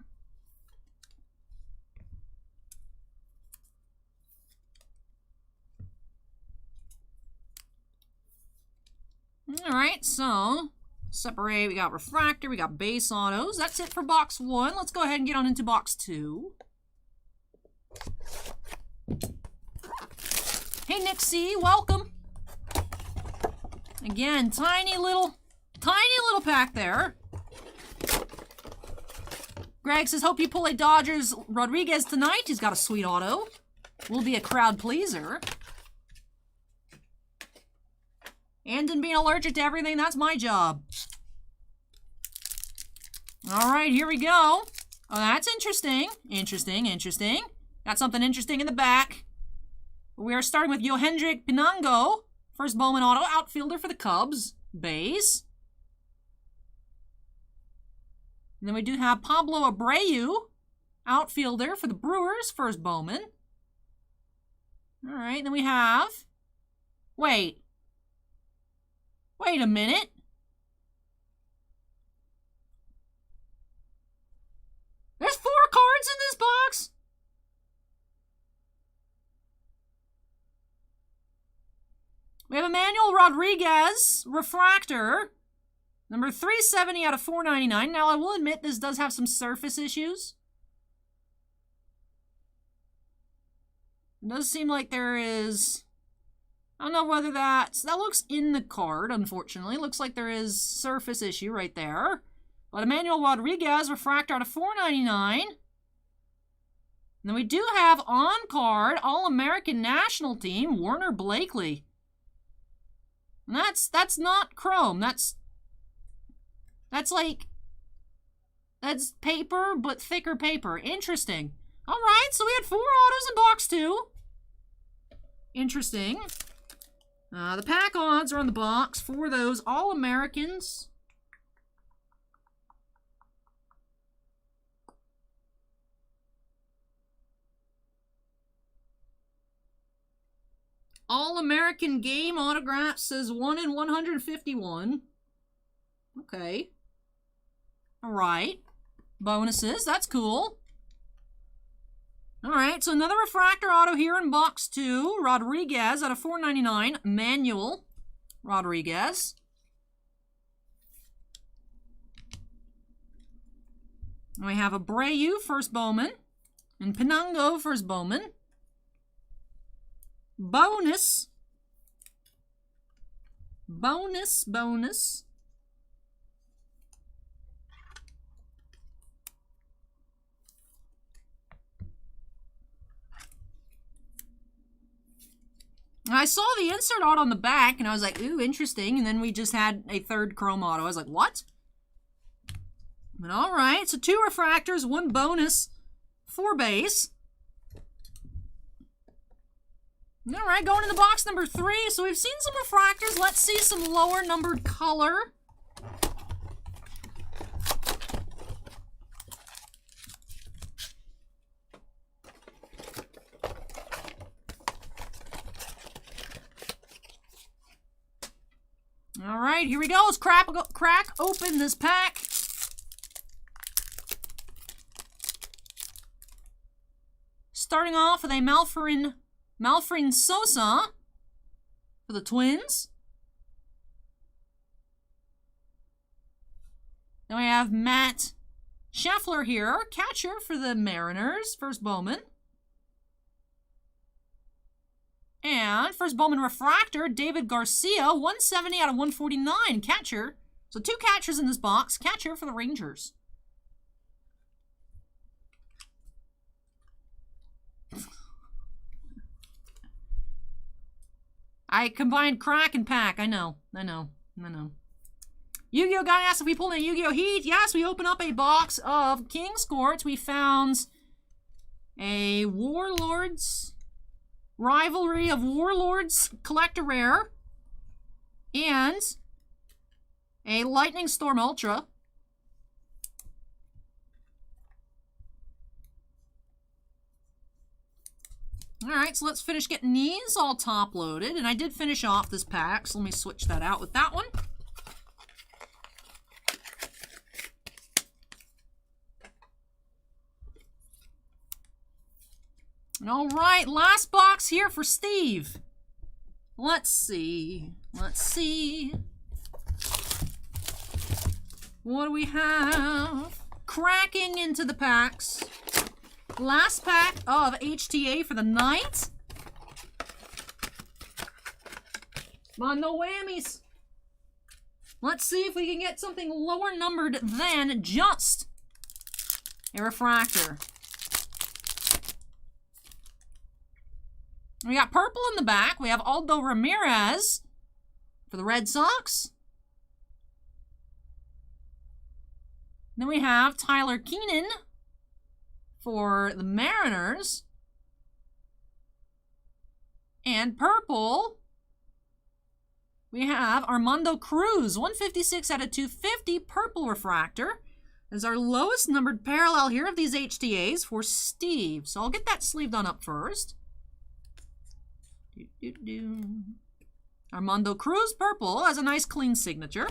All right, so separate. We got refractor, we got base autos. That's it for box 1. Let's go ahead and get on into box 2. Hey, Nick C, welcome. Again, tiny little pack there. Greg says, hope you pull a Dodgers Rodriguez tonight. He's got a sweet auto. Will be a crowd pleaser. And in being allergic to everything, that's my job. All right, here we go. Oh, that's interesting. Interesting. Got something interesting in the back. We are starting with Yohendrick Pinango. First Bowman auto, outfielder for the Cubs. Base. And then we do have Pablo Abreu, outfielder for the Brewers. First Bowman. All right, then we have... Wait a minute. There's 4 cards in this box? We have Emmanuel Rodriguez, refractor, number 370 out of 499. Now, I will admit this does have some surface issues. It does seem like there is... I don't know whether that looks in the card, unfortunately. Looks like there is surface issue right there. But Emmanuel Rodriguez, refractor out of $4.99. And then we do have on card All-American National Team, Warner Blakely. And that's not chrome. That's paper, but thicker paper. Interesting. Alright, so we had 4 autos in box 2. Interesting. The pack odds are on the box for those All-Americans. All-American Game autograph says 1 in 151. Okay. Alright. Bonuses, that's cool. Alright, so another refractor auto here in box 2. Rodriguez out of $4.99. Manuel Rodriguez. And we have Abreu, first Bowman. And Pinango, first Bowman. Bonus. Bonus. I saw the insert auto on the back, and I was like, ooh, interesting. And then we just had a third chrome auto. I was like, what? But all right, so 2 refractors, 1 bonus, 4 base. All right, going into box number 3. So we've seen some refractors. Let's see some lower numbered color. All right, here we go. Let's crack open this pack. Starting off with a Malfrin Sosa for the Twins. Then we have Matt Scheffler here, catcher for the Mariners, first Bowman. And first Bowman refractor, David Garcia, 170 out of 149, catcher. So 2 catchers in this box, catcher for the Rangers. I combined crack and pack, I know. Yu-Gi-Oh guy asked if we pulled in Yu-Gi-Oh Heat. Yes, we opened up a box of King's Court. We found a Warlords... Rivalry of Warlords Collector Rare, and a Lightning Storm Ultra. Alright, so let's finish getting these all top loaded, and I did finish off this pack, so let me switch that out with that one. All right, last box here for Steve. Let's see. What do we have? Cracking into the packs. Last pack of HTA for the night. Come on, no whammies. Let's see if we can get something lower numbered than just a refractor. We got purple in the back. We have Aldo Ramirez for the Red Sox. Then we have Tyler Keenan for the Mariners. And purple, we have Armando Cruz, 156 out of 250, purple refractor. Is our lowest numbered parallel here of these HTAs for Steve. So I'll get that sleeved on up first. Armando Cruz, purple, has a nice clean signature.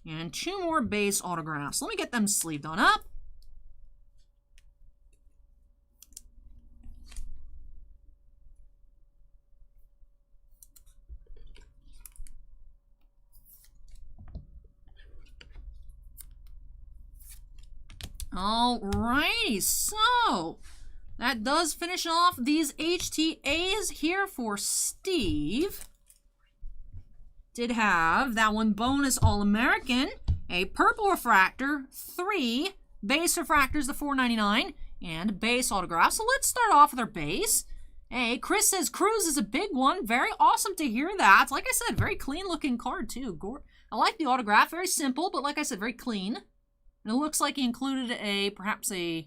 And 2 more base autographs. Let me get them sleeved on up. Alrighty, so that does finish off these HTAs here for Steve. Did have that one bonus All-American, a purple refractor, 3 base refractors, the $4.99, and base autographs. So let's start off with our base. Hey, Chris says Cruz is a big one. Very awesome to hear that. Like I said, very clean looking card too. I like the autograph. Very simple, but like I said, very clean. And it looks like he included perhaps is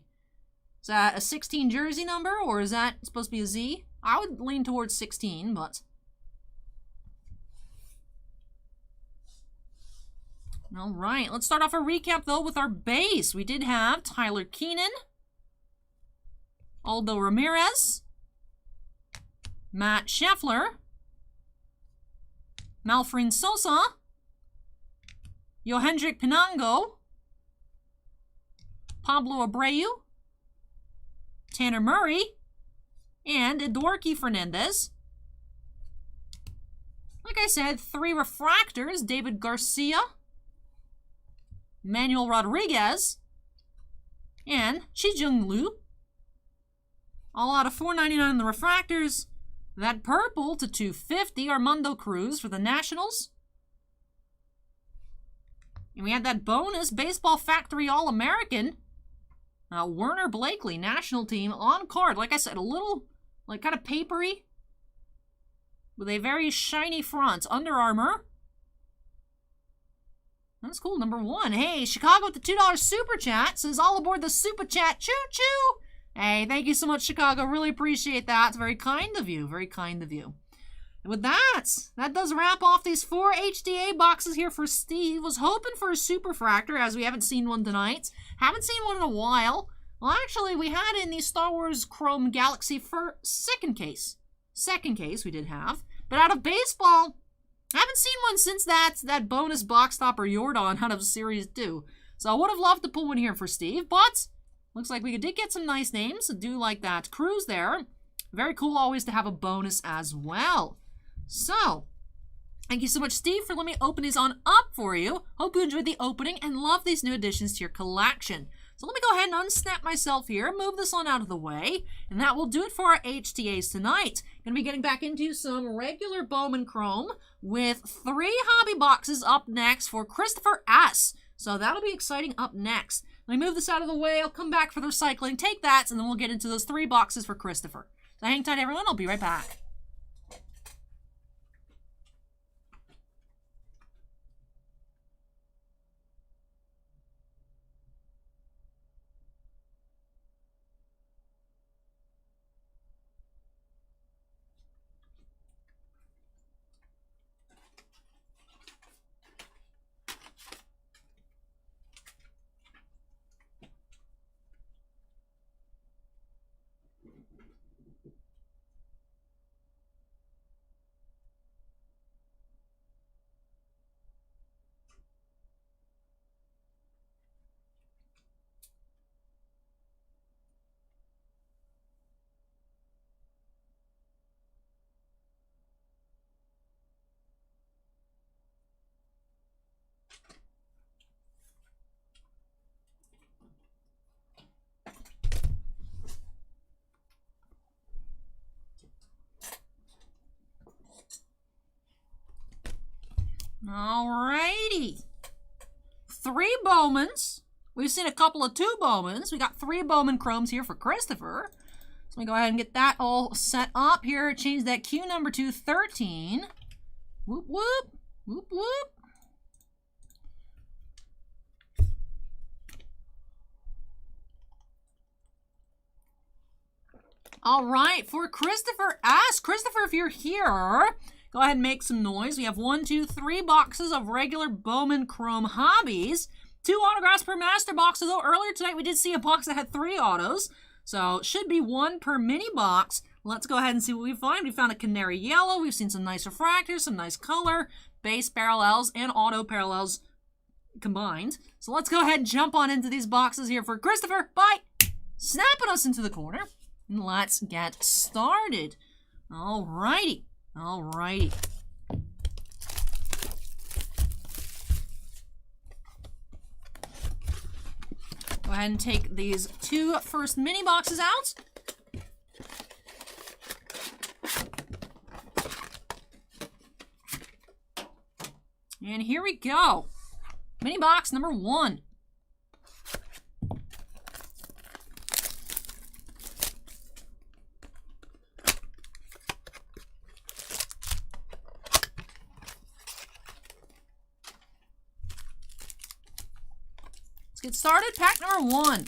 that a 16 jersey number, or is that supposed to be a Z? I would lean towards 16, but... All right, let's start off our recap, though, with our base. We did have Tyler Keenan, Aldo Ramirez, Matt Scheffler, Malfrin Sosa, Yohendrick Pinango, Pablo Abreu, Tanner Murray, and Edwarki Fernandez. Like I said, 3 refractors, David Garcia, Manuel Rodriguez, and Chi-Jung Liu. All out of $4.99 in the refractors. That purple to $250, Armando Cruz for the Nationals. And we had that bonus Baseball Factory All-American, Werner Blakely, national team, on card. Like I said, a little, like, kind of papery, with a very shiny front. Under Armour. That's cool. Number 1. Hey, Chicago with the $2 Super Chat says, all aboard the Super Chat. Choo-choo! Hey, thank you so much, Chicago. Really appreciate that. It's very kind of you. Very kind of you. And with that does wrap off these 4 HDA boxes here for Steve. Was hoping for a Super Fractor, as we haven't seen one tonight. Haven't seen one in a while. Well, actually, we had in the Star Wars Chrome Galaxy for second case. Second case we did have. But out of baseball, I haven't seen one since that bonus box topper Yordan out of Series 2. So I would have loved to pull one here for Steve, but looks like we did get some nice names. I do like that Cruz there. Very cool always to have a bonus as well. So, thank you so much, Steve, for letting me open these on up for you. Hope you enjoyed the opening and love these new additions to your collection. So let me go ahead and unsnap myself here, move this on out of the way, and that will do it for our HTAs tonight. Going to be getting back into some regular Bowman Chrome with 3 hobby boxes up next for Christopher S. So that'll be exciting up next. Let me move this out of the way. I'll come back for the recycling, take that, and then we'll get into those 3 boxes for Christopher. So hang tight, everyone. I'll be right back. Alrighty. 3 Bowmans. We've seen a couple of 2 Bowmans. We got 3 Bowman Chromes here for Christopher. So let me go ahead and get that all set up here. Change that Q number to 13. Whoop, whoop. Whoop, whoop. All right, for Christopher S. Christopher, if you're here, go ahead and make some noise. We have 1, 2, 3 boxes of regular Bowman Chrome hobbies. 2 autographs per master box, although earlier tonight we did see a box that had 3 autos. So it should be 1 per mini box. Let's go ahead and see what we find. We found a canary yellow. We've seen some nice refractors, some nice color, base parallels, and auto parallels combined. So let's go ahead and jump on into these boxes here for Christopher by snapping us into the corner. And let's get started. Alrighty. Alrighty. Go ahead and take these 2 first mini boxes out. And here we go. Mini box number 1. Let's get started. Pack number 1.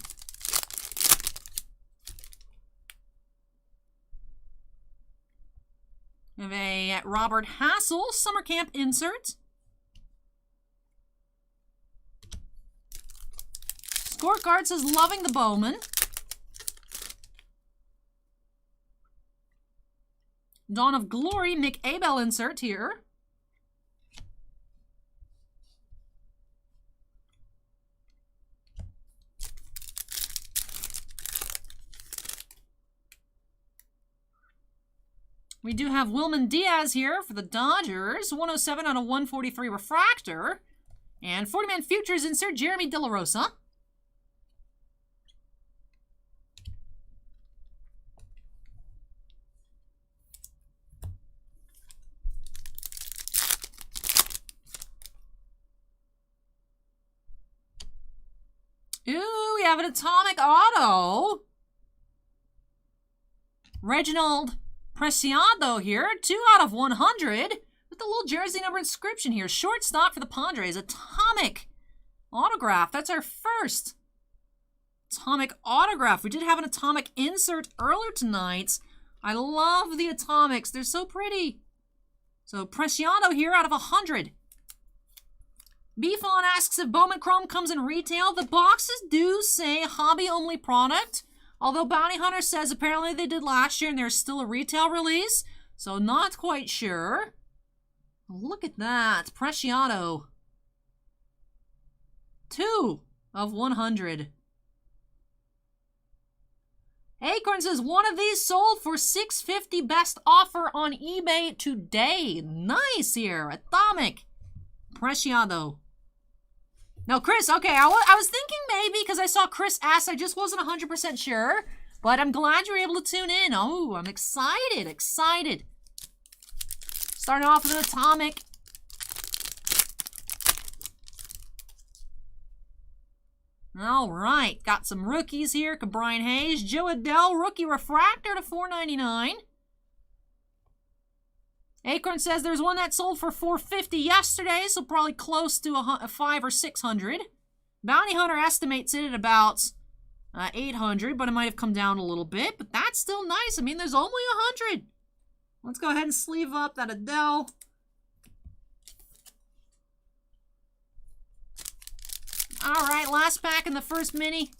We have a Robert Hassel Summer Camp insert. Scorecard says loving the Bowman. Dawn of Glory Mick Abel insert here. We do have Wilman Diaz here for the Dodgers. 107 out of 143 refractor. And 40-man futures insert Jeremy De La Rosa. Ooh, we have an atomic auto. Reginald Preciado here, 2 out of 100, with the little jersey number inscription here. Shortstop for the Padres, atomic autograph. That's our first atomic autograph. We did have an atomic insert earlier tonight. I love the atomics. They're so pretty. So Preciado here out of 100. Beefon asks if Bowman Chrome comes in retail. The boxes do say hobby-only product. Although Bounty Hunter says apparently they did last year and there's still a retail release. So not quite sure. Look at that. Preciado. 2 of 100. Acorn says one of these sold for $650 best offer on eBay today. Nice here. Atomic. Preciado. No, Chris, okay, I was thinking maybe because I saw Chris ask, I just wasn't 100% sure, but I'm glad you were able to tune in. Oh, I'm excited. Starting off with an atomic. All right, got some rookies here. Brian Hayes, Joe Adele, rookie refractor to $4.99. Acorn says there's one that sold for $450 yesterday, so probably close to a $500 or $600. Bounty Hunter estimates it at about $800, but it might have come down a little bit. But that's still nice. I mean, there's only 100. Let's go ahead and sleeve up that Adele. All right, last pack in the first mini.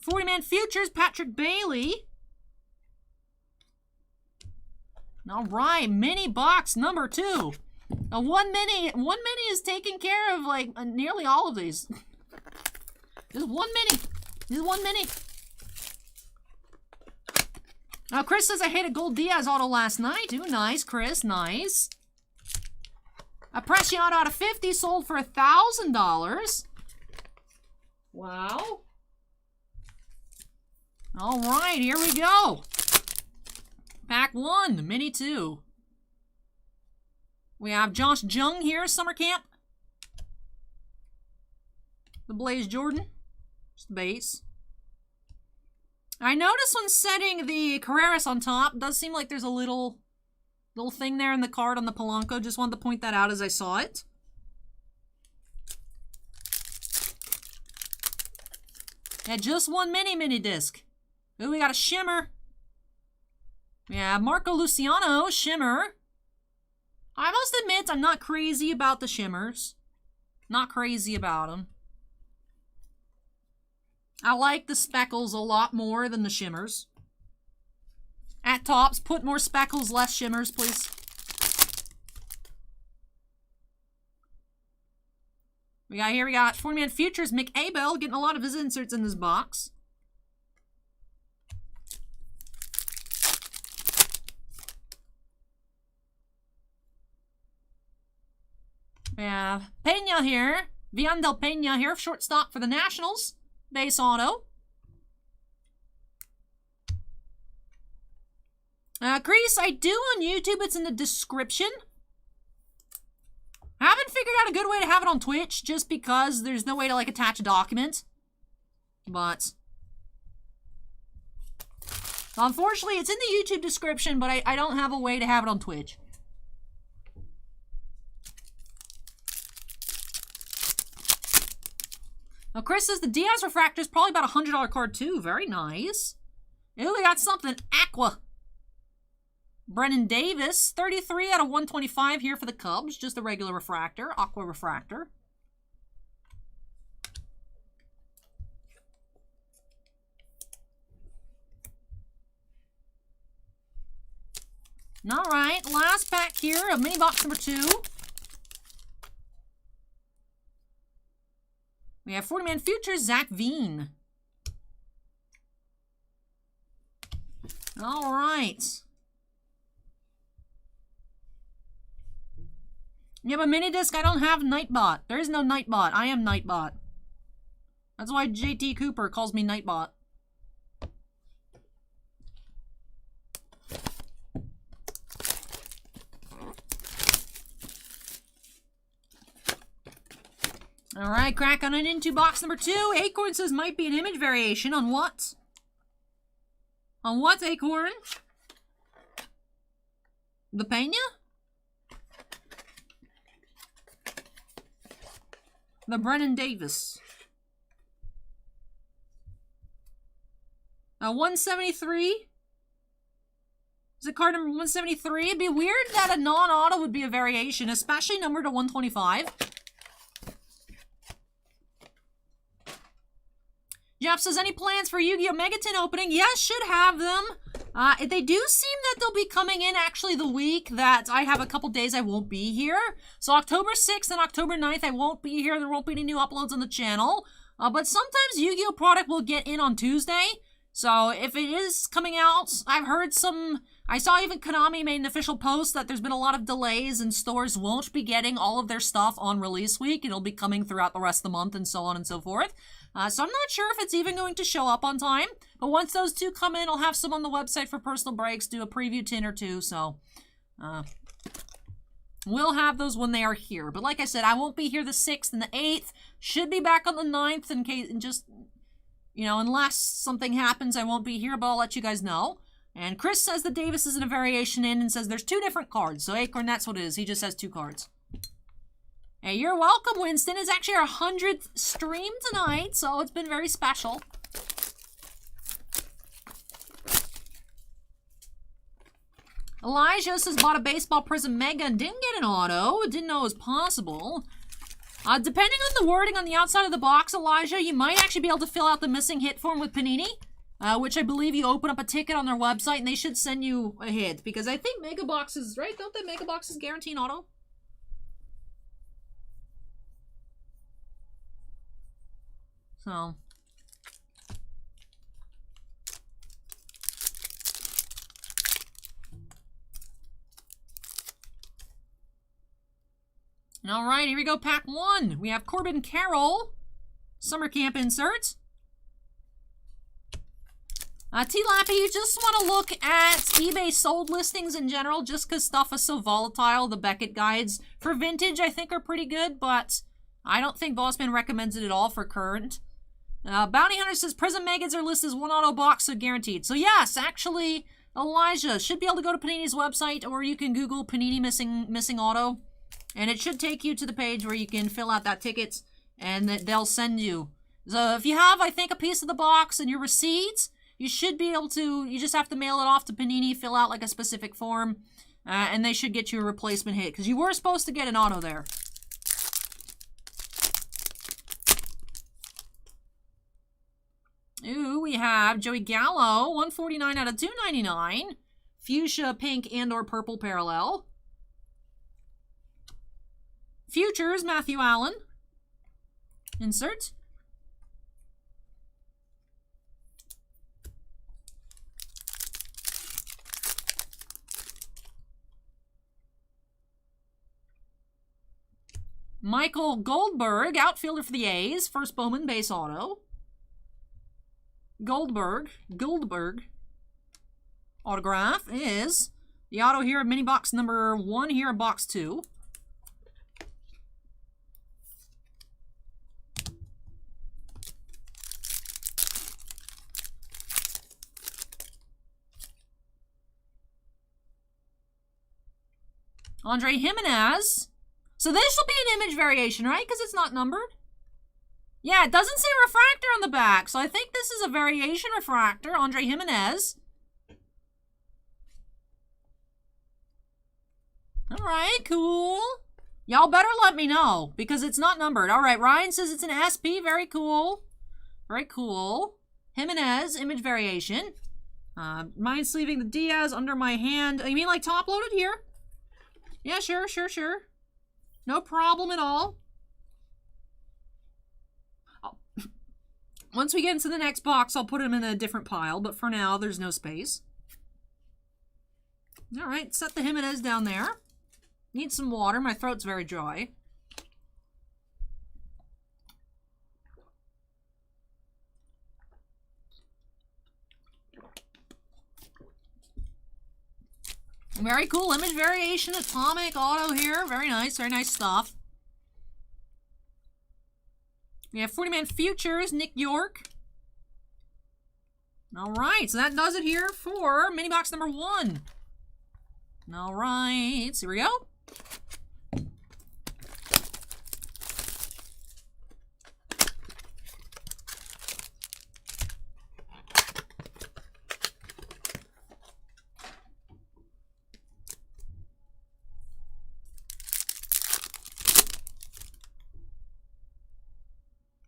40-man futures, Patrick Bailey. All right, mini box number 2. Now one mini is taking care of like nearly all of these. Just one mini. Now Chris says I hit a Gold Diaz auto last night. Ooh, nice, Chris, nice. A Preciado out of 50 sold for $1,000. Wow. All right, here we go. Pack 1, Mini 2. We have Josh Jung here, Summer Camp. The Blaze Jordan. Just the base. I noticed when setting the Carreras on top, it does seem like there's a little thing there in the card on the Polanco. Just wanted to point that out as I saw it. Yeah, just one mini disc. Ooh, we got a shimmer. Yeah, Marco Luciano, shimmer. I must admit, I'm not crazy about the shimmers. Not crazy about them. I like the speckles a lot more than the shimmers. At Topps, put more speckles, less shimmers, please. We got 40-man futures, Mick Abel, getting a lot of his inserts in this box. We have Pena here. Viandel Pena here, shortstop for the Nationals. Base auto. Crease, I do on YouTube. It's in the description. I haven't figured out a good way to have it on Twitch, just because there's no way to, like, attach a document. But unfortunately, it's in the YouTube description, but I don't have a way to have it on Twitch. Now, Chris says the Diaz Refractor is probably about a $100 card, too. Very nice. Ooh, we got something. Aqua. Brennan Davis, 33 out of 125 here for the Cubs. Just a regular refractor, Aqua Refractor. All right, last pack here of mini box number 2. We have 40-man futures, Zach Veen. All right. Yeah, but mini disc, I don't have Nightbot. There is no Nightbot. I am Nightbot. That's why JT Cooper calls me Nightbot. All right, crack on it into box number 2. Acorn says might be an image variation on what? On what, Acorn? The Pena? The Brennan Davis. 173. Is it card number 173? It'd be weird that a non-auto would be a variation, especially numbered to 125. Jeff says, any plans for YGO Megaton opening? Yes, should have them. They do seem that they'll be coming in actually the week that I have a couple days I won't be here. So October 6th and October 9th, I won't be here. There won't be any new uploads on the channel. But sometimes YGO product will get in on Tuesday. So if it is coming out, I've heard some... I saw even Konami made an official post that there's been a lot of delays and stores won't be getting all of their stuff on release week. It'll be coming throughout the rest of the month and so on and so forth. So I'm not sure if it's even going to show up on time. But once those two come in, I'll have some on the website for personal breaks, do a preview tin or two. So we'll have those when they are here. But like I said, I won't be here the 6th and the 8th. Should be back on the 9th in case, just, you know, unless something happens, I won't be here, but I'll let you guys know. And Chris says that Davis isn't a variation in and says there's 2 different cards. So Acorn, that's what it is. He just has 2 cards. Hey, you're welcome, Winston. It's actually our 100th stream tonight, so it's been very special. Elijah says bought a baseball Prism Mega and didn't get an auto. Didn't know it was possible. Depending on the wording on the outside of the box, Elijah, you might actually be able to fill out the missing hit form with Panini. Which I believe you open up a ticket on their website and they should send you a hit. Because I think Mega Boxes, right? Don't they Mega Boxes guarantee an auto? So. Alright, here we go, pack 1. We have Corbin Carroll, Summer Camp insert. T-Lappy, you just want to look at eBay sold listings in general, just because stuff is so volatile. The Beckett guides for vintage, I think, are pretty good, but I don't think Bossman recommends it at all for current. Bounty Hunter says Prism Megas are listed as 1 auto box, so guaranteed. So yes, actually, Elijah should be able to go to Panini's website, or you can Google Panini missing auto, and it should take you to the page where you can fill out that ticket, and they'll send you. So if you have, I think, a piece of the box and your receipts, you should be able to, you just have to mail it off to Panini, fill out like a specific form, and they should get you a replacement hit, because you were supposed to get an auto there. Ooh, we have Joey Gallo, 149 out of 299. Fuchsia, pink, and or purple parallel. Futures, Matthew Allen. Insert. Michael Goldberg, outfielder for the A's. First Bowman base auto. Goldberg. autograph is the auto here of mini box number 1 here in box 2. Andre Jimenez. So this will be an image variation, right? Because it's not numbered. Yeah, it doesn't say refractor on the back, so I think this is a variation refractor. Andre Jimenez. Alright, cool. Y'all better let me know, because it's not numbered. Alright, Ryan says it's an SP. Very cool. Very cool. Jimenez, image variation. Mind sleeving the Diaz under my hand. You mean like top-loaded here? Yeah, sure. No problem at all. Once we get into the next box, I'll put them in a different pile, but for now, there's no space. Alright, set the Jimenez down there. Need some water. My throat's very dry. Very cool image variation, atomic auto here. Very nice stuff. We have 40-man futures, Nick York. Alright, so that does it here for mini box number 1. Alright, so here we go.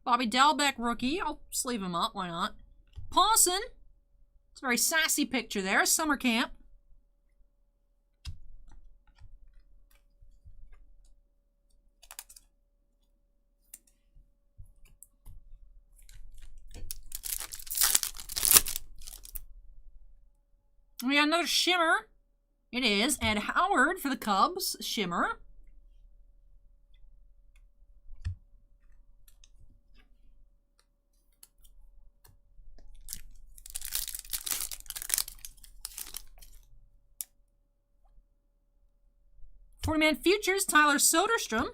Bobby Dalbec rookie. I'll sleeve him up. Why not? Pawson. It's a very sassy picture there. Summer camp. We got another shimmer. It is Ed Howard for the Cubs. Shimmer. Man futures, Tyler Soderstrom.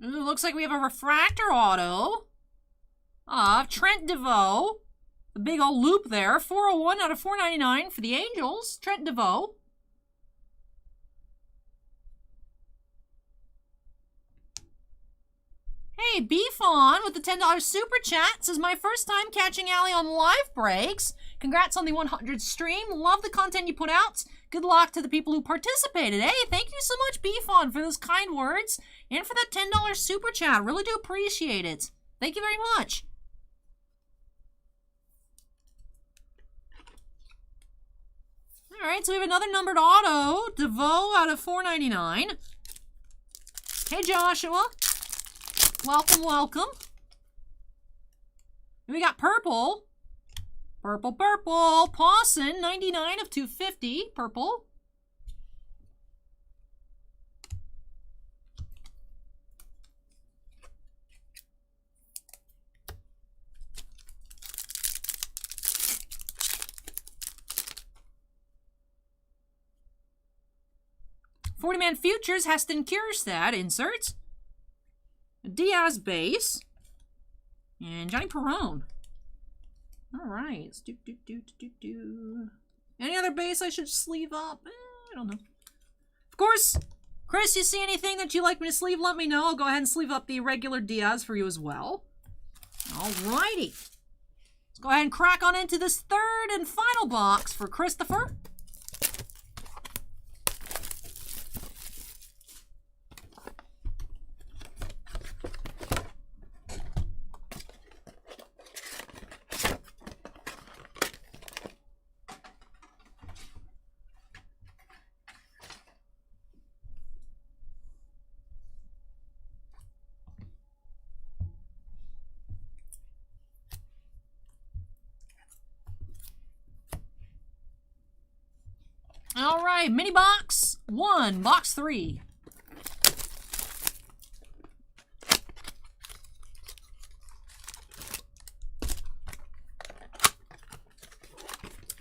Ooh, looks like we have a refractor auto of Trent DeVoe. The big old loop there. 401 out of 499 for the Angels. Trent DeVoe. Hey, Beefon with the $10 super chat says, my first time catching Allie on live breaks. Congrats on the 100th stream. Love the content you put out. Good luck to the people who participated. Hey, thank you so much, Beefon, for those kind words and for that $10 super chat. Really do appreciate it. Thank you very much. All right, so we have another numbered auto. DeVoe out of 499. Hey, Joshua. Welcome, welcome. And we got purple. Purple. Pawson, 99 of 250. Purple. $40-man futures, Heston Kjerstad inserts. Diaz base. And Johnny Perone. Alright. Any other base I should sleeve up? I don't know. Of course, Chris, you see anything that you'd like me to sleeve, let me know. I'll go ahead and sleeve up the regular Diaz for you as well. Alrighty. Let's go ahead and crack on into this third and final box for Christopher. All right, mini box 1, box 3.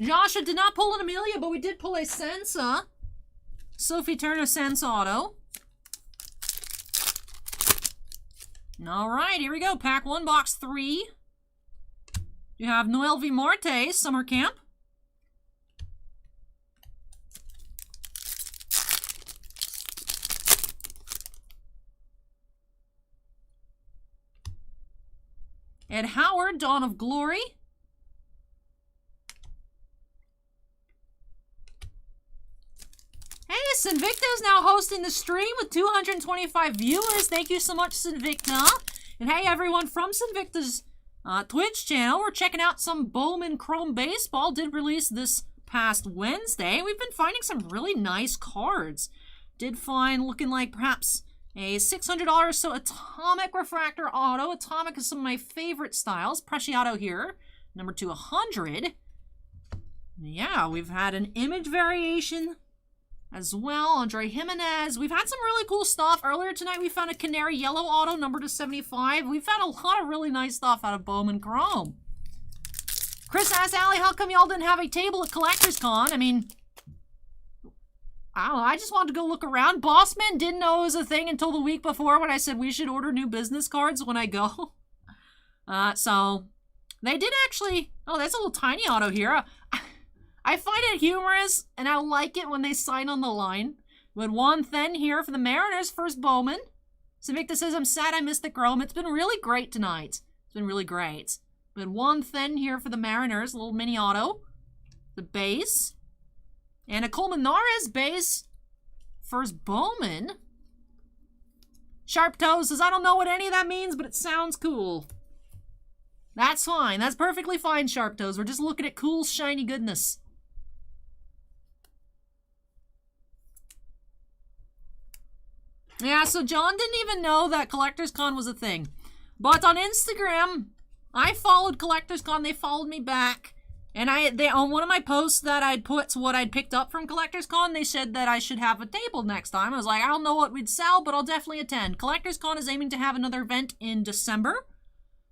Joshua did not pull an Amelia, but we did pull a Sansa. Sophie Turner Sansa auto. Alright, here we go. Pack 1, box 3. You have Noel V. Marte, Summer Camp. Ed Howard, Dawn of Glory. Hey, Sinvicta is now hosting the stream with 225 viewers. Thank you so much, Sinvicta. And hey, everyone from Sinvicta's Twitch channel, we're checking out some Bowman Chrome Baseball. Did release this past Wednesday. We've been finding some really nice cards. Did find looking like perhaps a $600 or so Atomic Refractor Auto. Atomic is some of my favorite styles. Preciado here, number 200. Yeah, we've had an image variation as well. Andre Jimenez. We've had some really cool stuff. Earlier tonight, we found a Canary Yellow Auto, number 275. We've had a lot of really nice stuff out of Bowman Chrome. Chris asked, Allie, how come y'all didn't have a table at Collectors Con? I mean, I don't know. I just wanted to go look around. Bossman didn't know it was a thing until the week before when I said we should order new business cards when I go. So, they did actually... Oh, that's a little tiny auto here. I find it humorous, and I like it when they sign on the line. With Juan Then here for the Mariners, first Bowman. Savicta says, I'm sad I missed the Chrome. It's been really great tonight. It's been really great. But Juan Then here for the Mariners, a little mini auto. The base. And a Colmenares base. First Bowman. Sharp Toe says, I don't know what any of that means, but it sounds cool. That's fine. That's perfectly fine, Sharp Toes. We're just looking at cool, shiny goodness. Yeah, so John didn't even know that Collectors Con was a thing. But on Instagram, I followed Collectors Con. They followed me back. And they on one of my posts that I'd put what I'd picked up from Collectors Con, they said that I should have a table next time. I was like, I don't know what we'd sell, but I'll definitely attend. Collectors Con is aiming to have another event in December.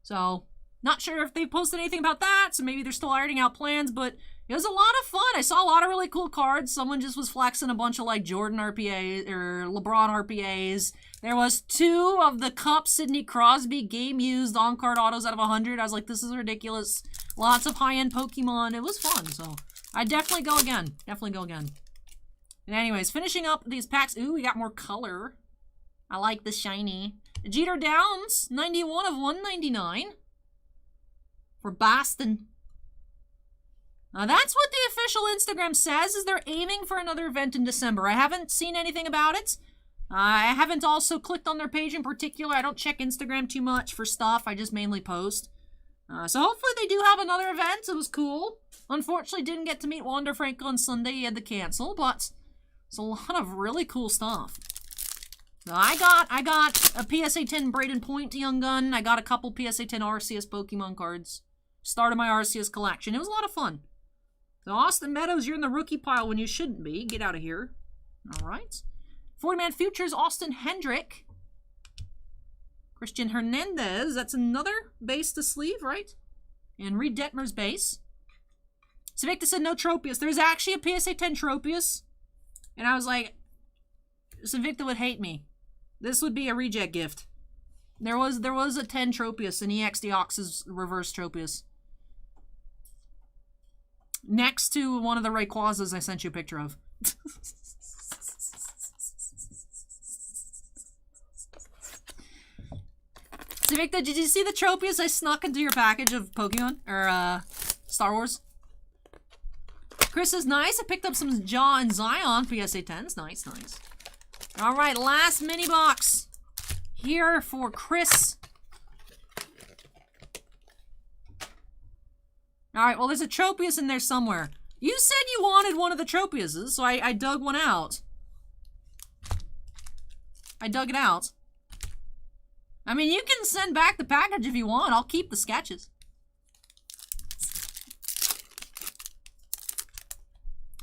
So, not sure if they've posted anything about that, so maybe they're still ironing out plans, but it was a lot of fun. I saw a lot of really cool cards. Someone just was flexing a bunch of like Jordan RPAs or LeBron RPAs. There was 2 of the Cup Sidney Crosby game-used on-card autos out of 100. I was like, this is ridiculous. Lots of high-end Pokemon. It was fun, so I'd definitely go again. Definitely go again. And anyways, finishing up these packs. Ooh, we got more color. I like the shiny. Jeter Downs, 91 of 199. For Boston. That's what the official Instagram says, is they're aiming for another event in December. I haven't seen anything about it. I haven't also clicked on their page in particular. I don't check Instagram too much for stuff. I just mainly post. So hopefully they do have another event. It was cool. Unfortunately, didn't get to meet Wander Franco on Sunday. He had to cancel, but it's a lot of really cool stuff. So I got a PSA 10 Braden Point Young Gun. I got a couple PSA 10 RCS Pokemon cards. Started my RCS collection. It was a lot of fun. So Austin Meadows, you're in the rookie pile when you shouldn't be. Get out of here. All right. 40-man Futures, Austin Hendrick. Christian Hernandez. That's another base to sleeve, right? And Reed Detmer's base. Savicta said no Tropius. There's actually a PSA 10 Tropius. And I was like, Savicta would hate me. This would be a reject gift. There was a 10 Tropius in EX Deoxys reverse Tropius. Next to one of the Rayquazas I sent you a picture of. Savicta, did you see the Tropius I snuck into your package of Pokemon? Or, Star Wars? Chris is nice. I picked up some Jaw and Zion PSA 10s. Nice, nice. Alright, last mini box. Here for Chris. Alright, well there's a Tropius in there somewhere. You said you wanted one of the Tropiuses, so I dug one out. I dug it out. I mean, you can send back the package if you want. I'll keep the sketches.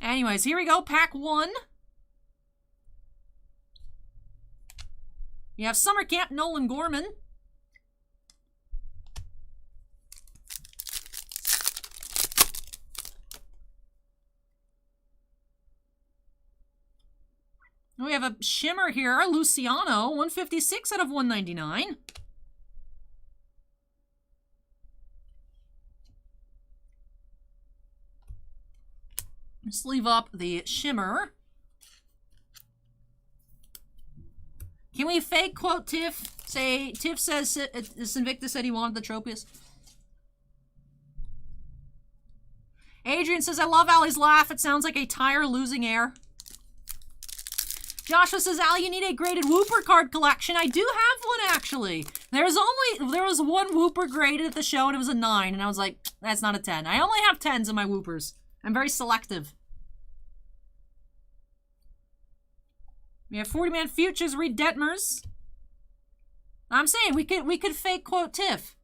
Anyways, here we go. Pack 1. You have Summer Camp Nolan Gorman. We have a shimmer here, Luciano, 156 out of 199. Sleeve up the shimmer. Can we fake quote Tiff? Say, Tiff says Invictus said he wanted the Tropius. Adrian says, I love Allie's laugh. It sounds like a tire losing air. Joshua says, Allie, you need a graded Whooper card collection. I do have one, actually. There was one Whooper graded at the show, and it was a 9. And I was like, that's not a 10. I only have 10s in my Whoopers. I'm very selective. We have 40-man futures, Reed Detmers. I'm saying we could fake quote Tiff.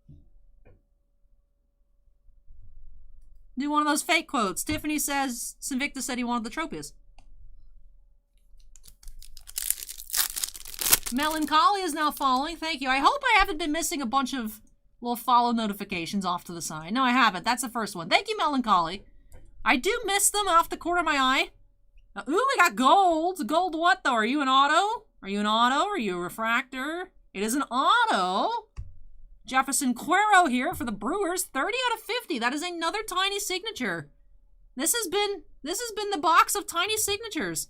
Do one of those fake quotes. Tiffany says Invictus said he wanted the Tropius. Melancholy is now following. Thank you. I hope I haven't been missing a bunch of little follow notifications off to the side. No, I haven't. That's the first one. Thank you, Melancholy. I do miss them off the corner of my eye. Ooh, we got gold. Gold what, though? Are you an auto? Are you an auto? Are you a refractor? It is an auto. Jefferson Cuero here for the Brewers. 30 out of 50. That is another tiny signature. This has been the box of tiny signatures.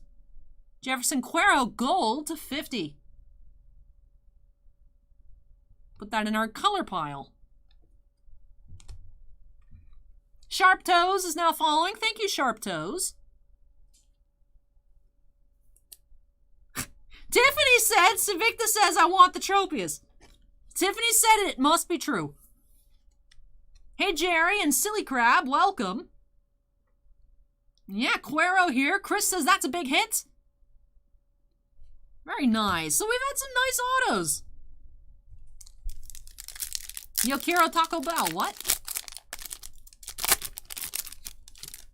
Jefferson Cuero, gold to 50. Put that in our color pile. Sharp Toes is now following. Thank you, Sharp Toes. Tiffany said, Invicta says, I want the Tropius. Tiffany said it must be true. Hey, Jerry and Silly Crab, welcome. Yeah, Cuero here. Chris says that's a big hit. Very nice. So we've had some nice autos. Yokiro Taco Bell, what?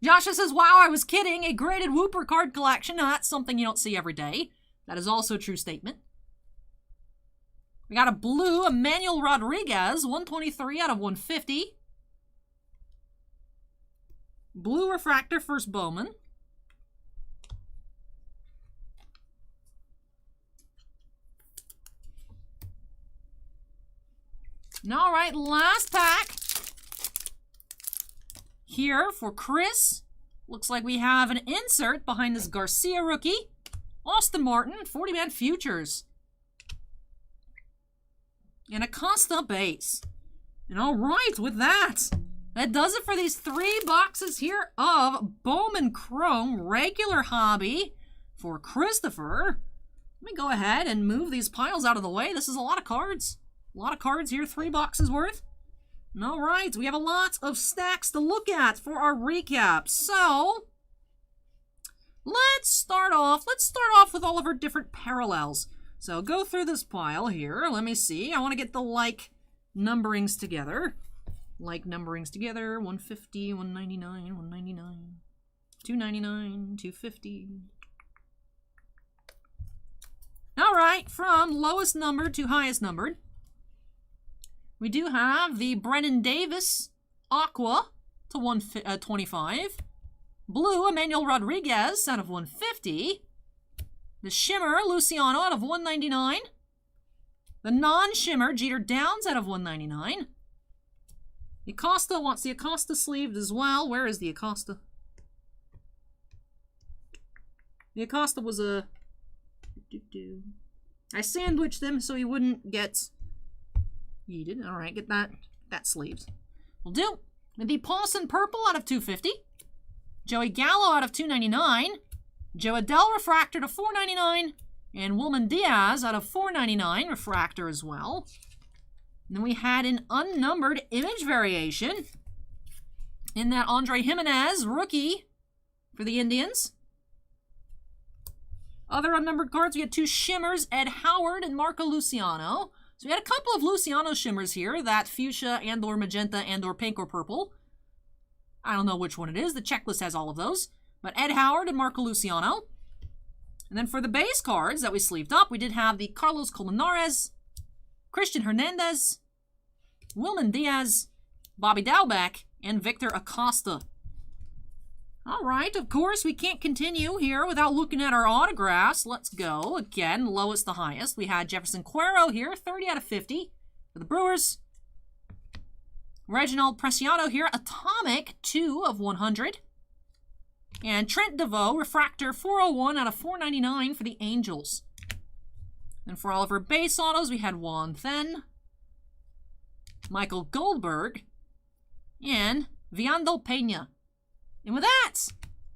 Joshua says, wow, I was kidding. A graded Whooper card collection. Now, that's something you don't see every day. That is also a true statement. We got a blue Emmanuel Rodriguez, 123 out of 150. Blue refractor, first Bowman. All right, last pack. Here for Chris. Looks like we have an insert behind this Garcia rookie. Austin Martin, 40-man futures. And a Costa base. And all right, with that does it for these 3 boxes here of Bowman Chrome regular hobby for Christopher. Let me go ahead and move these piles out of the way. This is a lot of cards. A lot of cards here, 3 boxes worth. All right, we have a lot of stacks to look at for our recap. So, let's start off with all of our different parallels. So, go through this pile here. Let me see. I want to get the like numberings together. Like numberings together. 150, 199, 199, 299, 250. All right, from lowest numbered to highest numbered. We do have the Brennan Davis Aqua to 125. Blue Emmanuel Rodriguez out of 150. The Shimmer Luciano out of 199. The non-Shimmer Jeter Downs out of 199. The Acosta wants the Acosta sleeved as well. Where is the Acosta? The Acosta was a... I sandwiched them so he wouldn't get... yeeted. Alright, get that sleeved. Will do. The Paulson Purple out of 250. Joey Gallo out of 299. Joe Adell Refractor to 499. And Wilman Diaz out of 499 Refractor as well. And then we had an unnumbered image variation in that Andre Jimenez rookie for the Indians. Other unnumbered cards, we had 2 Shimmers, Ed Howard and Marco Luciano. So we had a couple of Luciano Shimmers here, that fuchsia and or magenta and or pink or purple. I don't know which one it is. The checklist has all of those. But Ed Howard and Marco Luciano. And then for the base cards that we sleeved up, we did have the Carlos Colmenares, Christian Hernandez, Wilman Diaz, Bobby Dalbec, and Victor Acosta. All right, of course, we can't continue here without looking at our autographs. Let's go. Again, lowest to highest. We had Jefferson Cuero here, 30 out of 50 for the Brewers. Reginald Preciado here, Atomic, 2 of 100. And Trent DeVoe, Refractor, 401 out of 499 for the Angels. And for all of our base autos, we had Juan Then, Michael Goldberg, and Viandel Pena. And with that,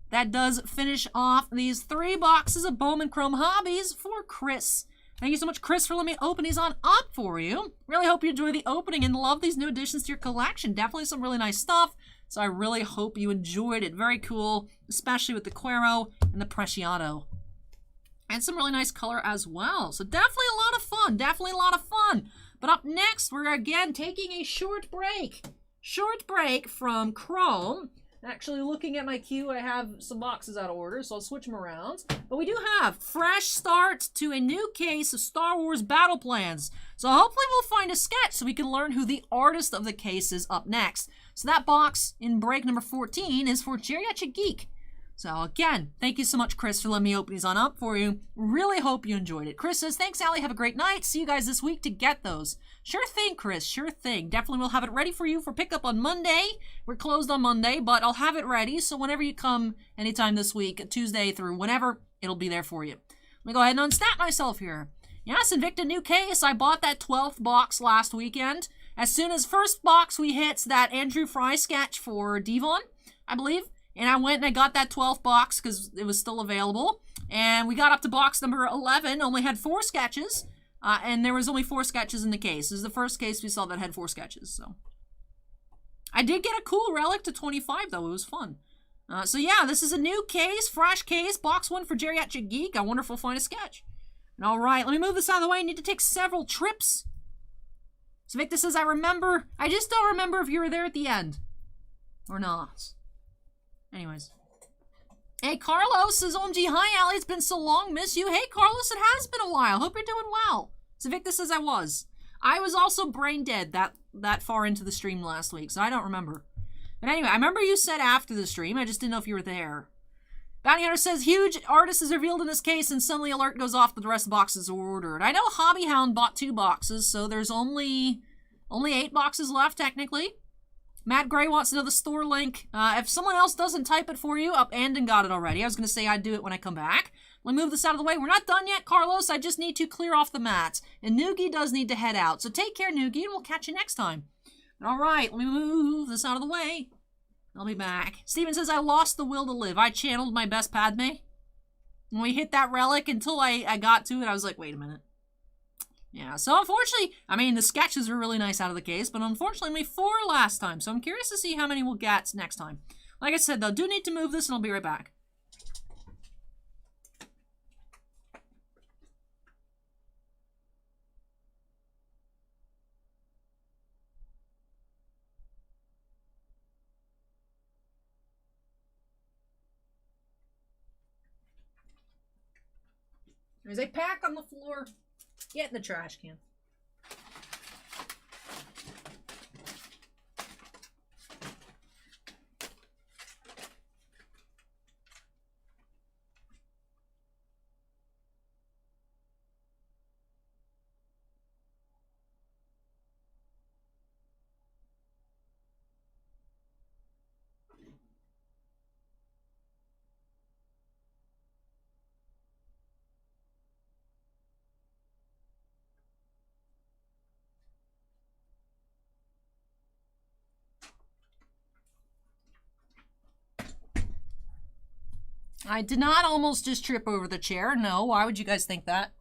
that does finish off these 3 boxes of Bowman Chrome Hobbies for Chris. Thank you so much, Chris, for letting me open these on up for you. Really hope you enjoy the opening and love these new additions to your collection. Definitely some really nice stuff. So I really hope you enjoyed it. Very cool, especially with the Cuero and the Preciado. And some really nice color as well. So definitely a lot of fun. Definitely a lot of fun. But up next, we're again taking a short break. Short break from Chrome. Actually, looking at my queue, I have some boxes out of order, so I'll switch them around. But we do have fresh start to a new case of Star Wars Battle Plans. So hopefully we'll find a sketch so we can learn who the artist of the case is up next. So that box in break number 14 is for Geriatric Geek. So again, thank you so much, Chris, for letting me open these on up for you. Really hope you enjoyed it. Chris says, thanks, Allie. Have a great night. See you guys this week to get those. Sure thing, Chris. Sure thing. Definitely will have it ready for you for pickup on Monday. We're closed on Monday, but I'll have it ready. So whenever you come anytime this week, Tuesday through whenever, it'll be there for you. Let me go ahead and unstat myself here. Yes, Invicta new case. I bought that 12th box last weekend. As soon as first box we hit that Andrew Fry sketch for Devon, I believe. And I went and I got that 12th box because it was still available. And we got up to box number 11, only had 4 sketches. And there was only 4 sketches in the case. This is the first case we saw that had 4 sketches. So I did get a cool relic to 25, though. It was fun. So yeah, this is a new case, fresh case, box 1 for Geriatric Geek. I wonder if we'll find a sketch. And all right, let me move this out of the way. I need to take several trips. So Victor says, I just don't remember if you were there at the end. Or not. Anyways. Hey, Carlos says, OMG, hi, Allie. It's been so long. Miss you. Hey, Carlos, it has been a while. Hope you're doing well. So Victor says I was. I was also brain dead that far into the stream last week, so I don't remember. But anyway, I remember you said after the stream. I just didn't know if you were there. Bounty Hunter says, huge artist is revealed in this case, and suddenly alert goes off that the rest of the boxes are ordered. I know Hobby Hound bought 2 boxes, so there's only 8 boxes left, technically. Matt Gray wants to know the store link. If someone else doesn't type it for you, Andon got it already. I was going to say I'd do it when I come back. Let me move this out of the way. We're not done yet, Carlos. I just need to clear off the mats. And Noogie does need to head out. So take care, Noogie, and we'll catch you next time. All right, let me move this out of the way. I'll be back. Steven says, I lost the will to live. I channeled my best Padme. When we hit that relic, until I got to it, I was like, wait a minute. Yeah, so unfortunately, I mean, the sketches were really nice out of the case, but unfortunately only 4 last time, so I'm curious to see how many we'll get next time. Like I said, though, do need to move this, and I'll be right back. There's a pack on the floor. Get in the trash can. I did not almost just trip over the chair. No, why would you guys think that?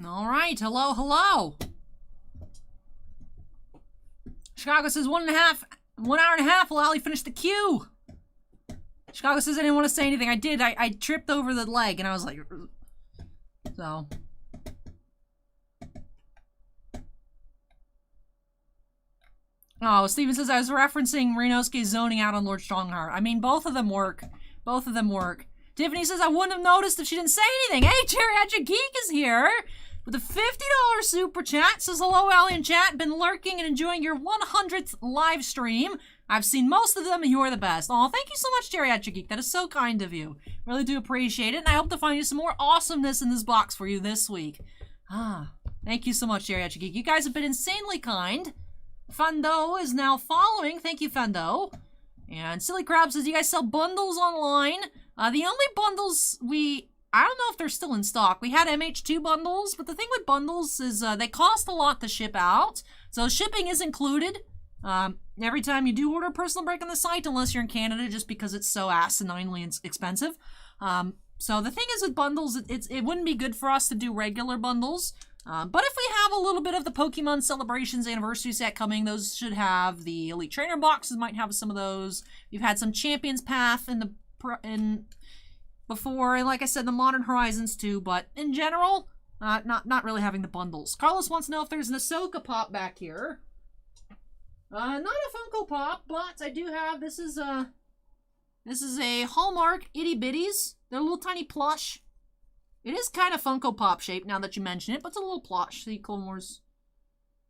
All right, hello, hello. Chicago says 1 hour and a half will Ali finish the queue. Chicago says I didn't want to say anything. I did. I tripped over the leg and I was like, so. Oh, Steven says I was referencing Renosuke zoning out on Lord Strongheart. I mean, both of them work. Both of them work. Tiffany says I wouldn't have noticed if she didn't say anything. Hey, Geriatric Geek is here with a $50 super chat. Says hello, Ali in chat. Been lurking and enjoying your 100th live stream. I've seen most of them and you are the best. Oh, thank you so much, Geriatric Geek. That is so kind of you. Really do appreciate it. And I hope to find you some more awesomeness in this box for you this week. Thank you so much, Geriatric Geek. You guys have been insanely kind. Fando is now following. Thank you, Fando. And Silly Crab says, you guys sell bundles online? The only bundles I don't know if they're still in stock. We had MH2 bundles, but the thing with bundles is they cost a lot to ship out. So shipping is included every time you do order a personal break on the site, unless you're in Canada, just because it's so asininely expensive. So the thing is with bundles, it wouldn't be good for us to do regular bundles. But if we have a little bit of the Pokemon Celebrations anniversary set coming, those should have the Elite Trainer boxes, might have some of those. We've had some Champions Path before, and like I said, the Modern Horizons too, but in general, not really having the bundles. Carlos wants to know if there's an Ahsoka pop back here. Not a Funko Pop, but I do have, this is a Hallmark Itty Bitties. They're a little tiny plush. It is kind of Funko Pop shaped now that you mention it, but it's a little plush. See, Clone Wars.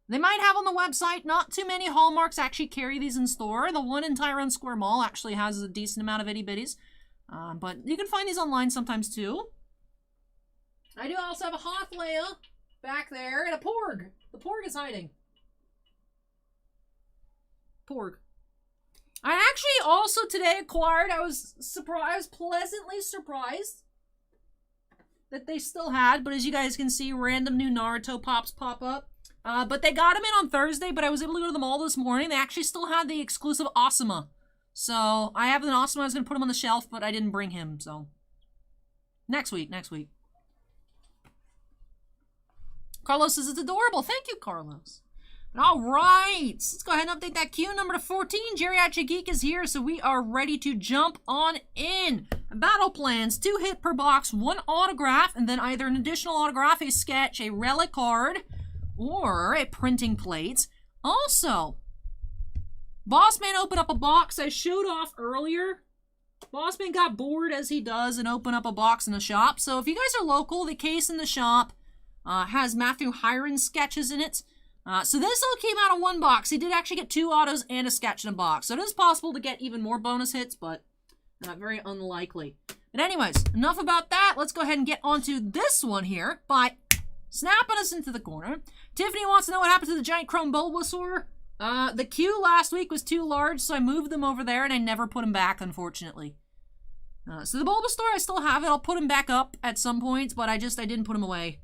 They might have on the website. Not too many Hallmarks actually carry these in store. The one in Tyrone Square Mall actually has a decent amount of itty bitties. But you can find these online sometimes too. I do also have a Hoth Leia back there and a Porg. The Porg is hiding. Porg. I actually also today acquired, I was pleasantly surprised that they still had, but as you guys can see, random new Naruto pops pop up. But they got them in on Thursday, but I was able to go to the mall this morning. They actually still had the exclusive Asuma. So, I have an Asuma, I was going to put him on the shelf, but I didn't bring him, so. Next week. Carlos says it's adorable. Thank you, Carlos. All right, let's go ahead and update that queue number to 14. Geriatric Geek is here, so we are ready to jump on in. Battle plans, 2 hit per box, 1 autograph, and then either an additional autograph, a sketch, a relic card, or a printing plate. Also, Bossman opened up a box I showed off earlier. Bossman got bored, as he does, and opened up a box in the shop. So if you guys are local, the case in the shop has Matthew Hiron's sketches in it. So this all came out of 1 box. He did actually get 2 autos and a sketch in a box. So it is possible to get even more bonus hits, but very unlikely. But anyways, enough about that. Let's go ahead and get onto this one here by snapping us into the corner. Tiffany wants to know what happened to the giant chrome Bulbasaur. The queue last week was too large, so I moved them over there and I never put them back, unfortunately. So the Bulbasaur, I still have it. I'll put him back up at some point, but I didn't put him away.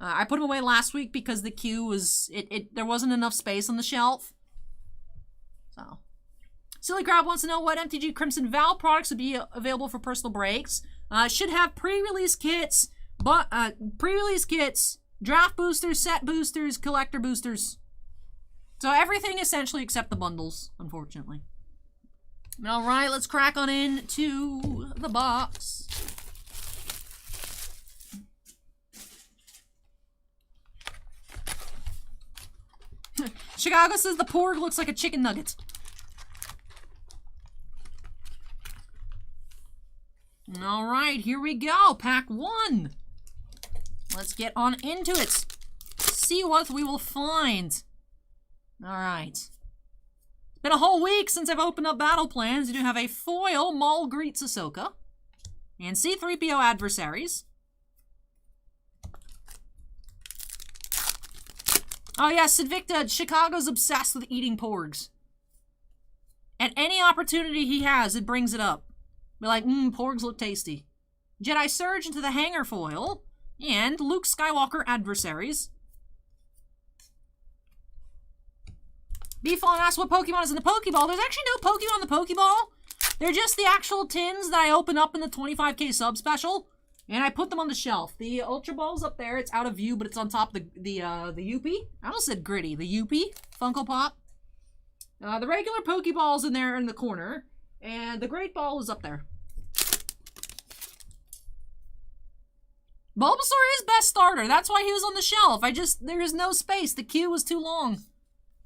I put him away last week because the queue was, there wasn't enough space on the shelf. So. Silly Crab wants to know what MTG Crimson Val products would be available for personal breaks. Should have pre-release kits, but pre-release kits, draft boosters, set boosters, collector boosters. So everything essentially except the bundles, unfortunately. All right, let's crack on into the box. Chicago says the Porg looks like a chicken nugget. All right, here we go. Pack 1. Let's get on into it. See what we will find. All right. It's been a whole week since I've opened up battle plans. You do have a foil Maul Greets Ahsoka and C-3PO adversaries. Oh yeah, Sidvicta, Chicago's obsessed with eating porgs. At any opportunity he has, it brings it up. Be like, porgs look tasty. Jedi Surge into the hanger foil, and Luke Skywalker adversaries. Beefon asks what Pokemon is in the Pokeball. There's actually no Pokemon in the Pokeball. They're just the actual tins that I open up in the 25k sub special. And I put them on the shelf. The Ultra Ball's up there. It's out of view, but it's on top of the Youppi. I almost said Gritty. The Youppi Funko Pop. The regular Pokeball's in there in the corner. And the Great Ball is up there. Bulbasaur is best starter. That's why he was on the shelf. There is no space. The queue was too long.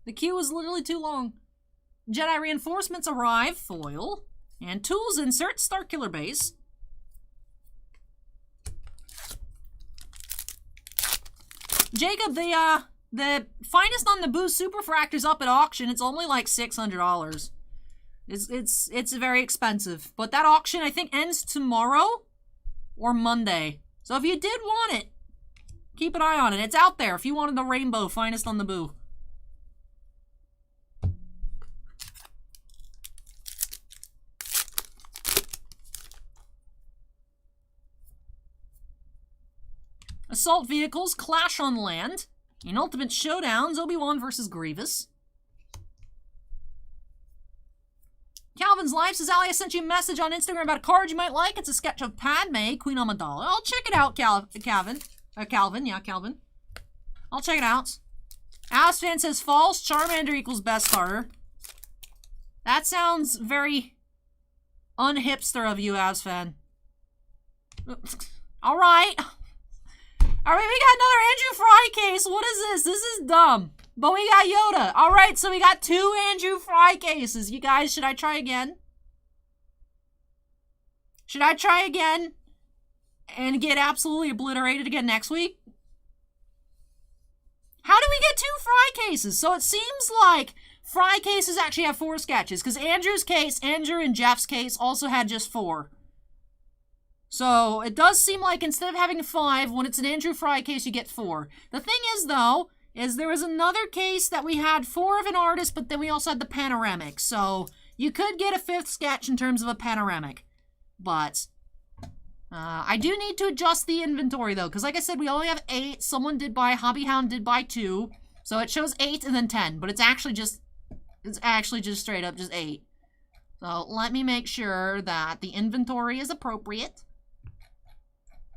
The queue was literally too long. Jedi Reinforcements arrive. Foil. And Tools insert. Starkiller Base. Jacob, the finest on the Boost Superfractor's up at auction. It's only like $600. It's very expensive. But that auction, I think, ends tomorrow or Monday. So if you did want it, keep an eye on it. It's out there if you wanted the rainbow finest on the Boo. Assault Vehicles clash on land. In Ultimate Showdowns, Obi-Wan versus Grievous. Calvin's Life says, Ali, I sent you a message on Instagram about a card you might like. It's a sketch of Padme, Queen Amidala. I'll check it out, Calvin. Yeah, Calvin. I'll check it out. Asfan says, false. Charmander equals best starter. That sounds very unhipster of you, Asfan. All right. All right, we got another Andrew Fry case. What is this? This is dumb. But we got Yoda. All right, so we got 2 Andrew Fry cases. You guys, should I try again? Should I try again and get absolutely obliterated again next week? How do we get 2 Fry cases? So it seems like Fry cases actually have 4 sketches, because Andrew and Jeff's case also had just 4. So it does seem like instead of having 5, when it's an Andrew Fry case, you get 4. The thing is, though, there was another case that we had 4 of an artist, but then we also had the panoramic. So you could get a 5th sketch in terms of a panoramic. But I do need to adjust the inventory, though, because like I said, we only have 8. Hobbyhound did buy 2. So it shows 8 and then 10, but it's actually just straight up just 8. So let me make sure that the inventory is appropriate.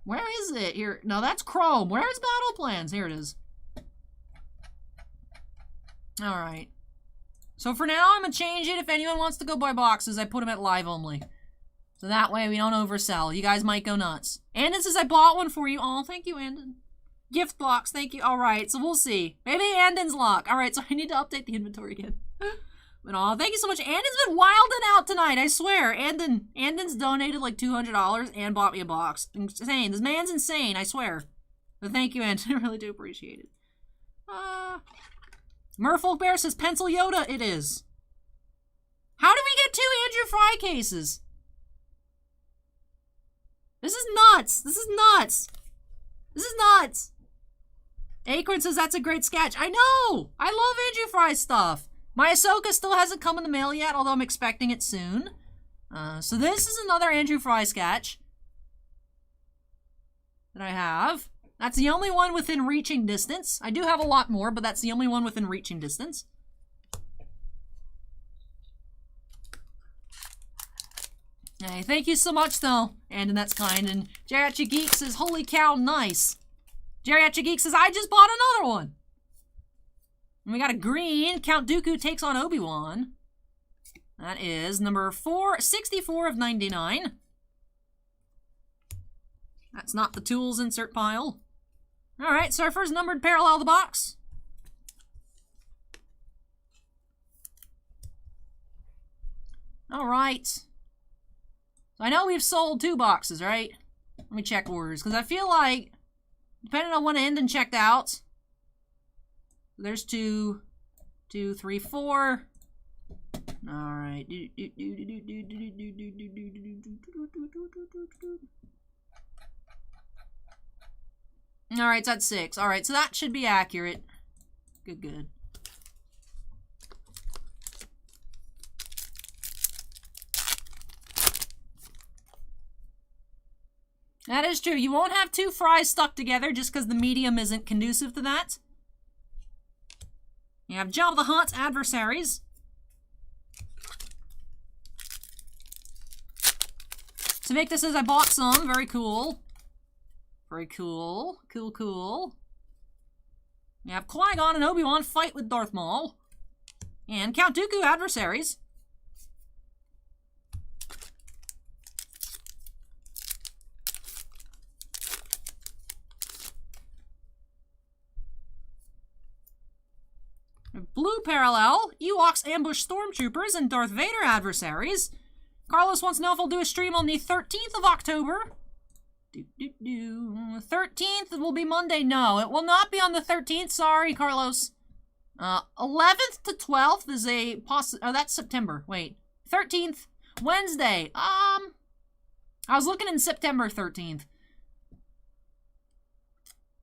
Where is it? Here. No, that's Chrome. Where is Battle Plans? Here it is. Alright. So for now, I'm going to change it. If anyone wants to go buy boxes, I put them at live only. So that way we don't oversell. You guys might go nuts. Andon says, I bought one for you. Oh, thank you, Andon. Gift box, thank you. Alright, so we'll see. Maybe Andon's luck. Alright, so I need to update the inventory again. But oh, thank you so much. Andon's been wilding out tonight, I swear. Andon's donated like $200 and bought me a box. Insane. This man's insane, I swear. But thank you, Andon. I really do appreciate it. Merfolk Bear says, Pencil Yoda, it is. How do we get 2 Andrew Fry cases? This is nuts. This is nuts. This is nuts. Acorn says, that's a great sketch. I know. I love Andrew Fry stuff. My Ahsoka still hasn't come in the mail yet, although I'm expecting it soon. So this is another Andrew Fry sketch that I have. That's the only one within reaching distance. I do have a lot more, but that's the only one within reaching distance. Hey, thank you so much, though. And that's kind. And Geriatric Geek says, holy cow, nice. Geriatric Geek says, I just bought another one. And we got a green. Count Dooku takes on Obi-Wan. That is number 64 of 99. That's not the tools insert pile. Alright, so our first numbered parallel of the box. Alright. So I know we've sold 2 boxes, right? Let me check orders, because I feel like, depending on when Andon checked out, there's 2, 2, 3, 4. Alright. Alright, so that's 6. Alright, so that should be accurate. Good, good. That is true. You won't have 2 fries stuck together just because the medium isn't conducive to that. You have Jabba the Hutt's adversaries. To make this as I bought some, very cool. Very cool. Cool, cool. We have Qui-Gon and Obi-Wan fight with Darth Maul. And Count Dooku adversaries. Blue parallel, Ewoks ambush stormtroopers and Darth Vader adversaries. Carlos wants to know if I'll do a stream on the 13th of October. 13th will be Monday. No, it will not be on the 13th. Sorry, Carlos. 11th to 12th is a oh, that's September. Wait. 13th, Wednesday. I was looking in September 13th.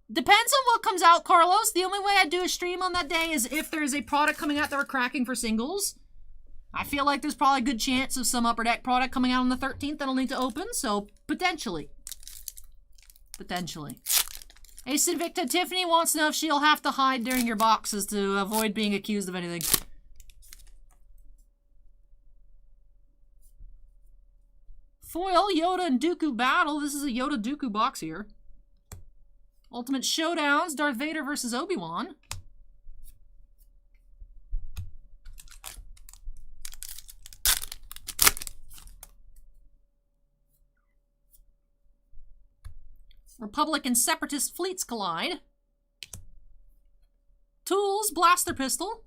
Depends on what comes out, Carlos. The only way I do a stream on that day is if there's a product coming out that we're cracking for singles. I feel like there's probably a good chance of some Upper Deck product coming out on the 13th that'll need to open, so potentially. Potentially. Hey, Sinvicta, Tiffany wants to know if she'll have to hide during your boxes to avoid being accused of anything. Foil, Yoda and Dooku battle. This is a Yoda Dooku box here. Ultimate Showdowns, Darth Vader versus Obi-Wan. Republic and Separatist fleets collide. Tools, Blaster Pistol.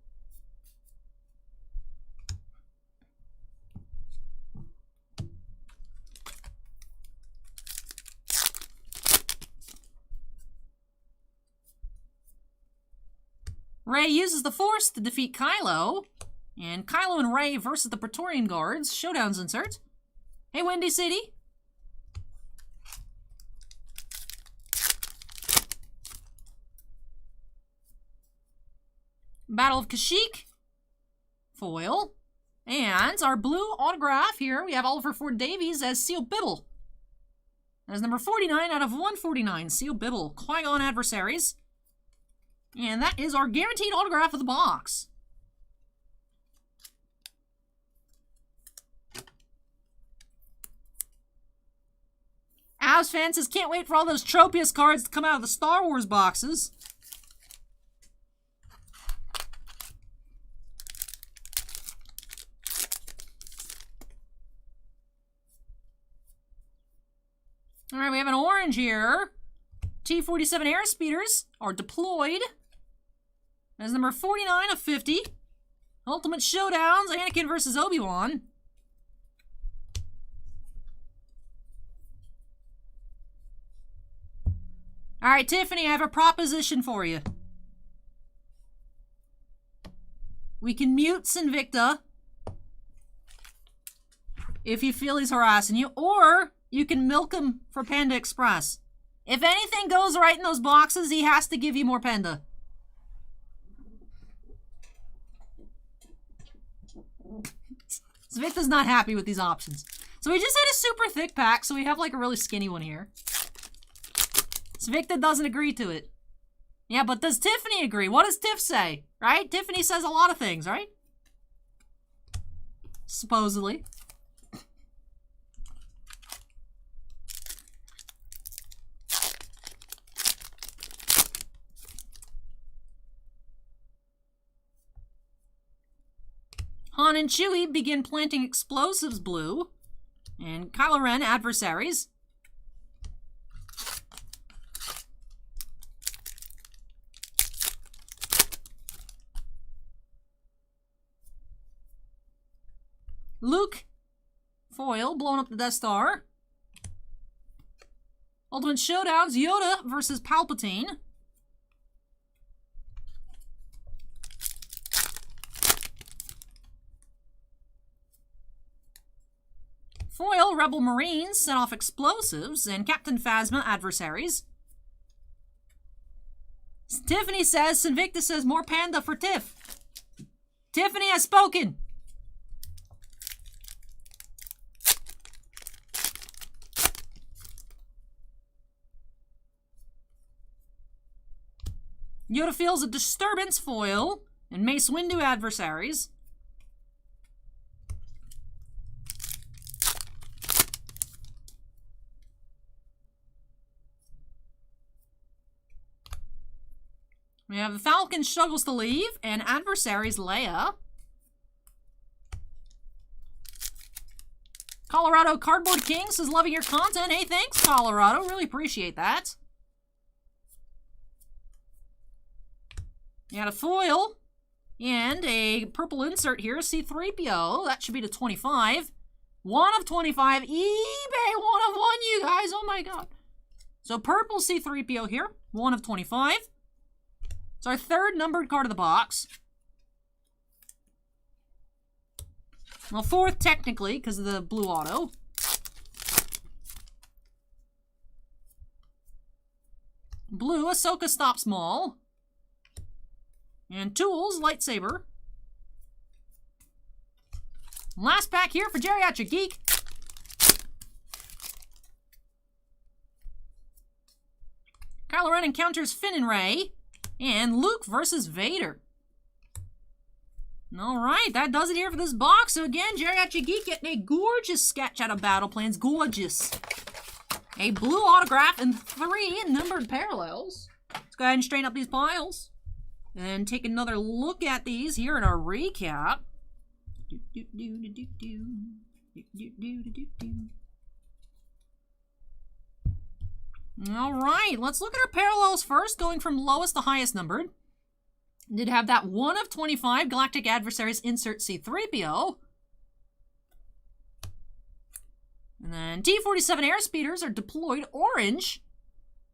Rey uses the Force to defeat Kylo. And Kylo and Rey versus the Praetorian Guards. Showdowns insert. Hey, Windy City. Battle of Kashyyyk. Foil. And our blue autograph here, we have Oliver Ford Davies as Seal Bibble. That's number 49 out of 149. Seal Bibble. Qui-Gon adversaries. And that is our guaranteed autograph of the box. Avs fan says, can't wait for all those Tropius cards to come out of the Star Wars boxes. Alright, we have an orange here. T-47 Airspeeders are deployed. That's number 49 of 50. Ultimate Showdowns, Anakin versus Obi-Wan. Alright, Tiffany, I have a proposition for you. We can mute Sinvicta if you feel he's harassing you, or you can milk him for Panda Express. If anything goes right in those boxes, he has to give you more Panda. Sinvicta's not happy with these options. So we just had a super thick pack, so we have like a really skinny one here. Sinvicta doesn't agree to it. Yeah, but does Tiffany agree? What does Tiff say? Right? Tiffany says a lot of things, right? Supposedly. Han and Chewie begin planting explosives blue. And Kylo Ren adversaries. Luke, foil, blowing up the Death Star. Ultimate Showdowns, Yoda versus Palpatine. Foil, Rebel Marines set off explosives, and Captain Phasma adversaries. Tiffany says, Sinvicta says, more Panda for Tiff. Tiffany has spoken. Yoda feels a disturbance, foil, and Mace Windu adversaries. We have the Falcon struggles to leave, and Adversaries Leia. Colorado Cardboard King says, loving your content. Hey, thanks, Colorado. Really appreciate that. You had a foil and a purple insert here, C3PO. That should be to 25. 1 of 25. eBay 1 of 1, you guys. Oh my god. So purple C3PO here. 1 of 25. It's our 3rd numbered card of the box. Well, 4th technically, because of the blue auto. Blue, Ahsoka Stops Maul. And Tools, Lightsaber. Last pack here for Geriatric Geek. Kylo Ren encounters Finn and Rey. And Luke versus Vader. Alright, that does it here for this box. So again, Geriatric Geek getting a gorgeous sketch out of Battle Plans. Gorgeous. A blue autograph and 3 numbered parallels. Let's go ahead and straighten up these piles. And take another look at these here in our recap. Alright, let's look at our parallels first, going from lowest to highest numbered. Did have that 1 of 25 Galactic Adversaries insert C3PO. And then T-47 Airspeeders are deployed orange.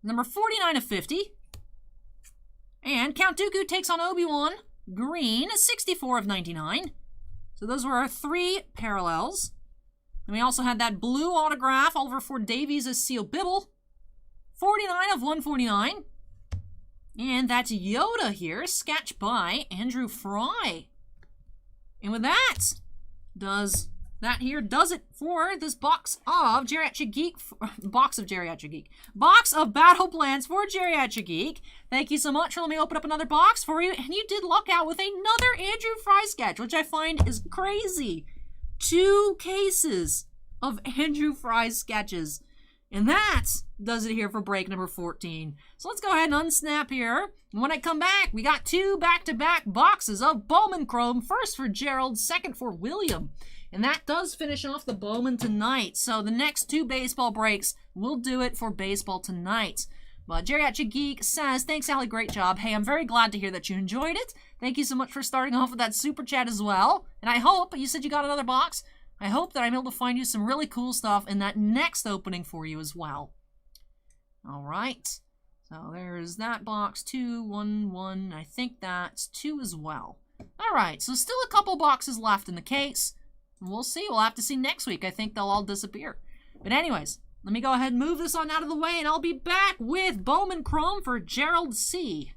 Number 49 of 50. And Count Dooku takes on Obi-Wan green, 64 of 99. So those were our 3 parallels. And we also had that blue autograph, Oliver Ford Davies as Seal Bibble. 49 of 149. And that's Yoda here, sketched by Andrew Fry. And with that, does it for this box of Geriatric Geek, box of Battle Plans for Geriatric Geek. Thank you so much for letting me open up another box for you. And you did luck out with another Andrew Fry sketch, which I find is crazy. 2 cases of Andrew Fry sketches. And that does it here for break number 14. So let's go ahead and unsnap here. And when I come back, we got 2 back-to-back boxes of Bowman Chrome. First for Gerald, second for William. And that does finish off the Bowman tonight. So the next 2 baseball breaks will do it for baseball tonight. But Geriatric Geek says, thanks, Allie, great job. Hey, I'm very glad to hear that you enjoyed it. Thank you so much for starting off with that super chat as well. And I hope, you said you got another box. I hope that I'm able to find you some really cool stuff in that next opening for you as well. Alright. So there's that box, 2, 1, 1. I think that's 2 as well. Alright, so still a couple boxes left in the case. We'll see. We'll have to see next week. I think they'll all disappear. But anyways, let me go ahead and move this on out of the way, and I'll be back with Bowman Chrome for Gerald C.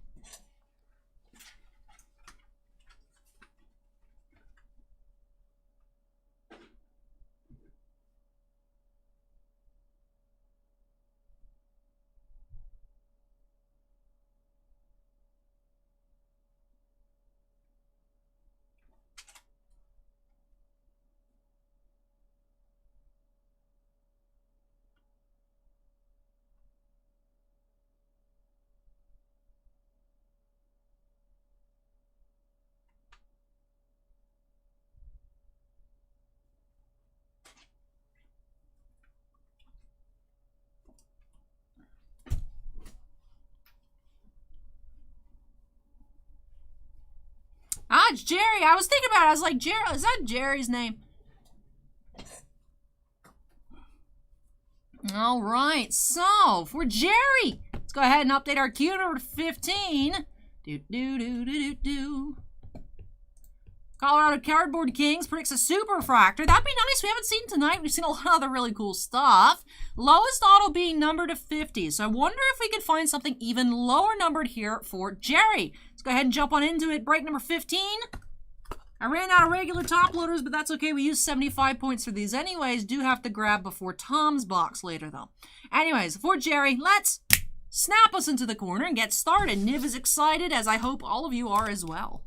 Ah, it's Jerry. I was thinking about it. I was like, Gerald, is that Jerry's name? All right. So, for Jerry, let's go ahead and update our queue number 15. Colorado Cardboard Kings predicts a super refractor. That'd be nice. We haven't seen tonight. We've seen a lot of other really cool stuff. Lowest auto being numbered to 50. So I wonder if we could find something even lower numbered here for Jerry. Let's go ahead and jump on into it. Break number 15. I ran out of regular top loaders, but that's okay. We used 75 points for these anyways. Do have to grab before Tom's box later, though. Anyways, for Jerry, let's snap us into the corner and get started. Niv is excited, as I hope all of you are as well.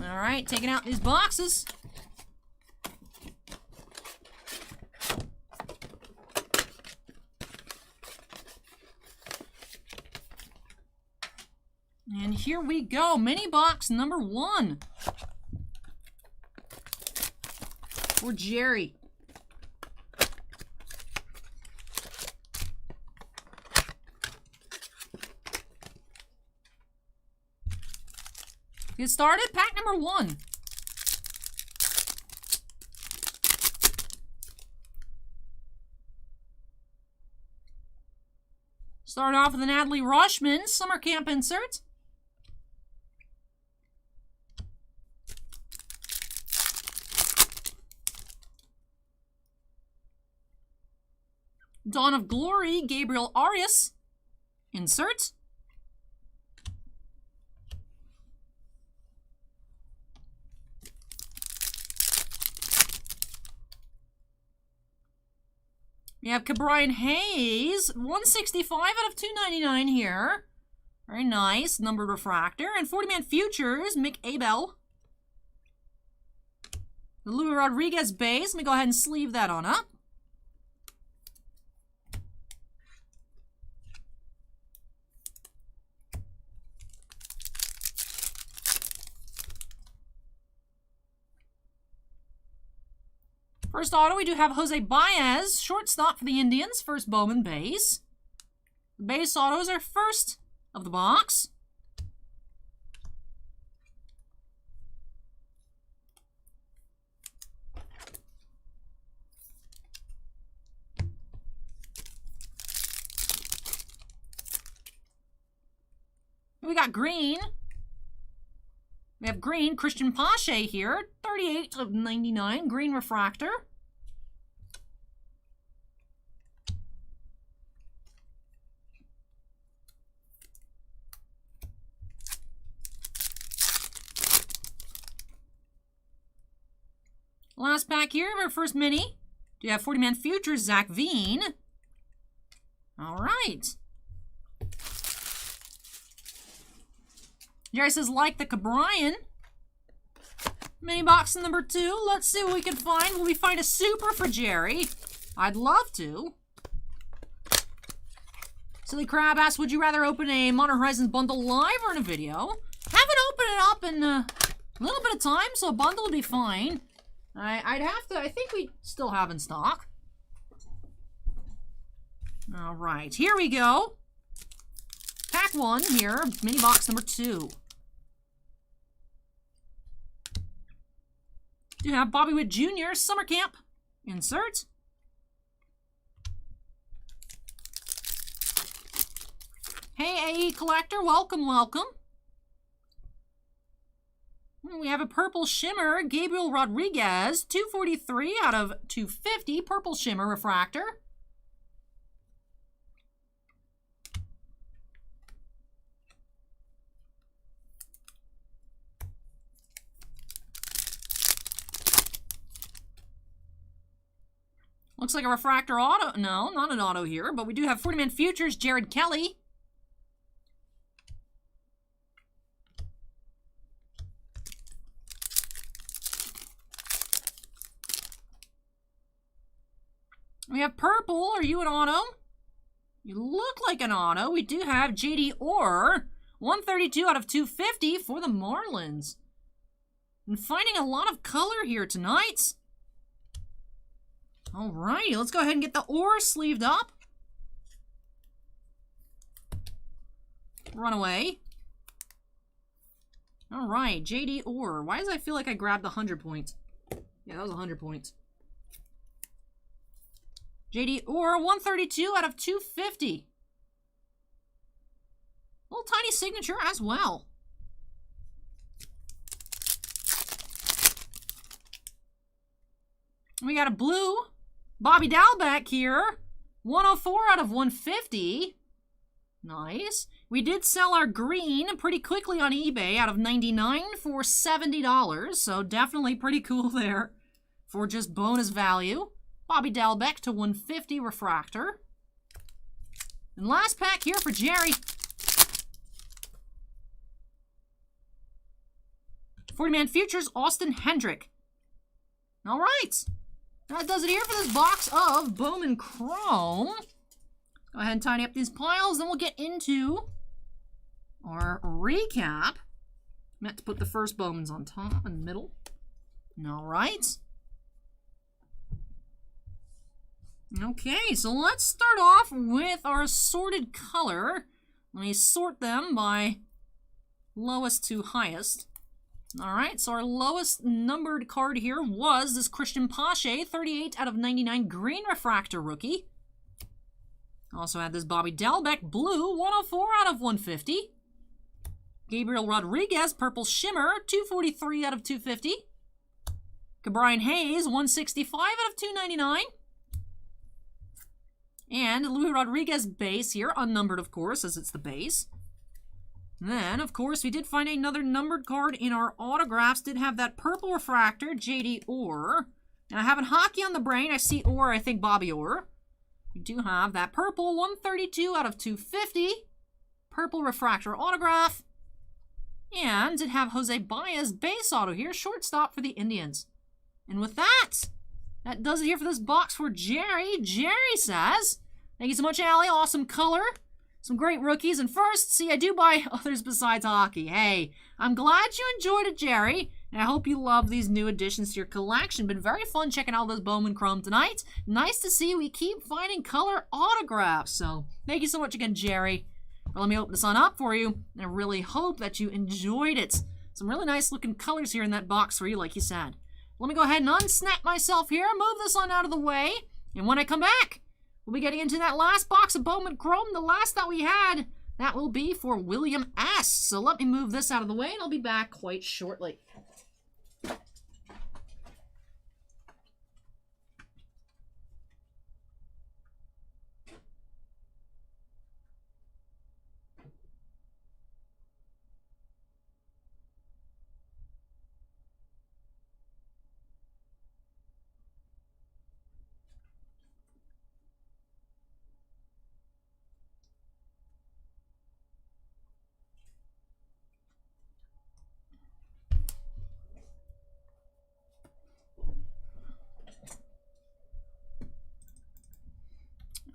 All right, taking out these boxes. And here we go. Mini box number 1. For Jerry. Get started. Pack number 1. Start off with an Adley Rutschman Summer Camp insert. Dawn of Glory Gabriel Arias insert. We have Cabrian Hayes, 165 out of 299 here. Very nice, numbered refractor. And 40-man futures, Mick Abel. The Louis Rodriguez base. Let me go ahead and sleeve that on up. First auto, we do have Jose Baez, shortstop for the Indians, first Bowman base. The base autos are first of the box. We got green. We have green, Christian Pache here, 38 of 99, green refractor. Last pack here of our first mini. Do you have 40-man futures, Zach Veen? All right. Jerry says, like the Cabrian. Mini box number 2. Let's see what we can find. Will we find a super for Jerry? I'd love to. Silly Crab asks, would you rather open a Modern Horizons bundle live or in a video? Haven't opened it up in a little bit of time, so a bundle would be fine. I'd have to, I think we still have in stock. All right, here we go. Pack 1 here, mini box number 2. Do have Bobby Witt Jr. Summer Camp insert. Hey, AE Collector, welcome, welcome. We have a Purple Shimmer, Gabriel Rodriguez, 243 out of 250, Purple Shimmer refractor. Looks like a refractor auto. No, not an auto here, but we do have 40-man futures, Jared Kelly. We have purple. Are you an auto? You look like an auto. We do have JD Orr, 132 out of 250 for the Marlins. I'm finding a lot of color here tonight. All right, let's go ahead and get the Orr sleeved up. Run away. All right, JD Orr. Why does I feel like I grabbed the 100 points? Yeah, that was 100 points. JD Orr, 132 out of 250. Little tiny signature as well. We got a blue Bobby Dalbec here, 104 out of 150. Nice. We did sell our green pretty quickly on eBay out of 99 for $70, so definitely pretty cool there for just bonus value. Bobby Dalbec to 150 refractor. And last pack here for Jerry. 40-man futures, Austin Hendrick. All right. That does it here for this box of Bowman Chrome. Go ahead and tidy up these piles, then we'll get into our recap. Meant to put the first Bowmans on top and middle. All right. Okay, so let's start off with our assorted color. Let me sort them by lowest to highest. All right, so our lowest numbered card here was this Christian Pache, 38 out of 99 green refractor rookie. Also had this Bobby Dalbec blue, 104 out of 150. Gabriel Rodriguez purple shimmer, 243 out of 250. Cabrian Hayes, 165 out of 299. And Luis Rodriguez base here, unnumbered of course, as it's the base. Then, of course, we did find another numbered card in our autographs. Did have that purple refractor, J.D. Orr. Now, having hockey on the brain, I see Orr, I think Bobby Orr. We do have that purple, 132 out of 250. Purple refractor autograph. And did have Jose Baez base auto here, shortstop for the Indians. And with that, that does it here for this box for Jerry. Jerry says, thank you so much, Allie. Awesome color. Some great rookies. And first, see, I do buy others besides hockey. Hey, I'm glad you enjoyed it, Jerry. And I hope you love these new additions to your collection. Been very fun checking out those Bowman Chrome tonight. Nice to see we keep finding color autographs. So, thank you so much again, Jerry. Well, let me open this on up for you. And I really hope that you enjoyed it. Some really nice looking colors here in that box for you, like you said. Let me go ahead and unsnap myself here, move this on out of the way, and when I come back, we'll be getting into that last box of Bowman Chrome, the last that we had. That will be for William S. So let me move this out of the way, and I'll be back quite shortly.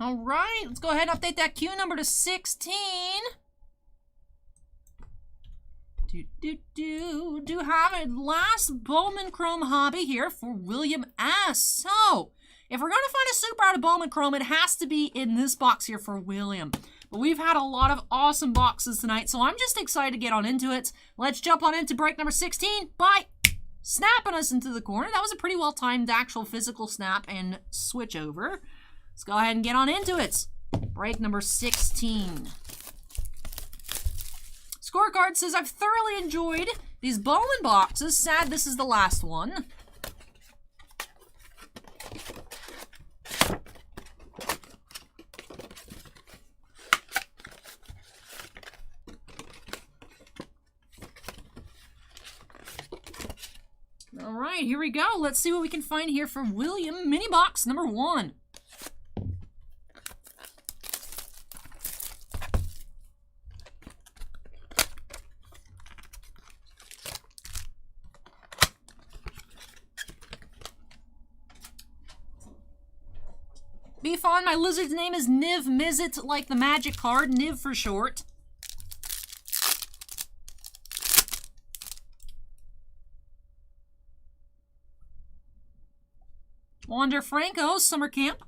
All right, let's go ahead and update that queue number to 16. Do have a last Bowman Chrome hobby here for William S. So, if we're going to find a super out of Bowman Chrome, it has to be in this box here for William. But we've had a lot of awesome boxes tonight, so I'm just excited to get on into it. Let's jump on into break number 16 by snapping us into the corner. That was a pretty well-timed actual physical snap and switch over. Let's go ahead and get on into it. Break number 16. Scorecard says, I've thoroughly enjoyed these Bowman boxes. Sad this is the last one. All right, here we go. Let's see what we can find here for William. Mini box number 1. Be fun. My lizard's name is Niv Mizzet, like the magic card. Niv for short. Wander Franco, Summer Camp.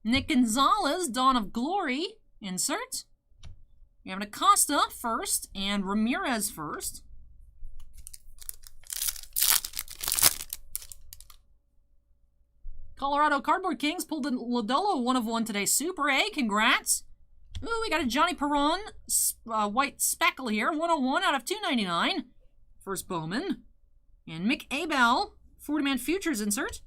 Nick Gonzalez, Dawn of Glory, insert. We have an Acosta first and Ramirez first. Colorado Cardboard Kings pulled a Lodolo 1 of 1 today. Super A, congrats. Ooh, we got a Johnny Perron white speckle here. 101 out of 299. First Bowman. And Mick Abel, 40-man futures insert.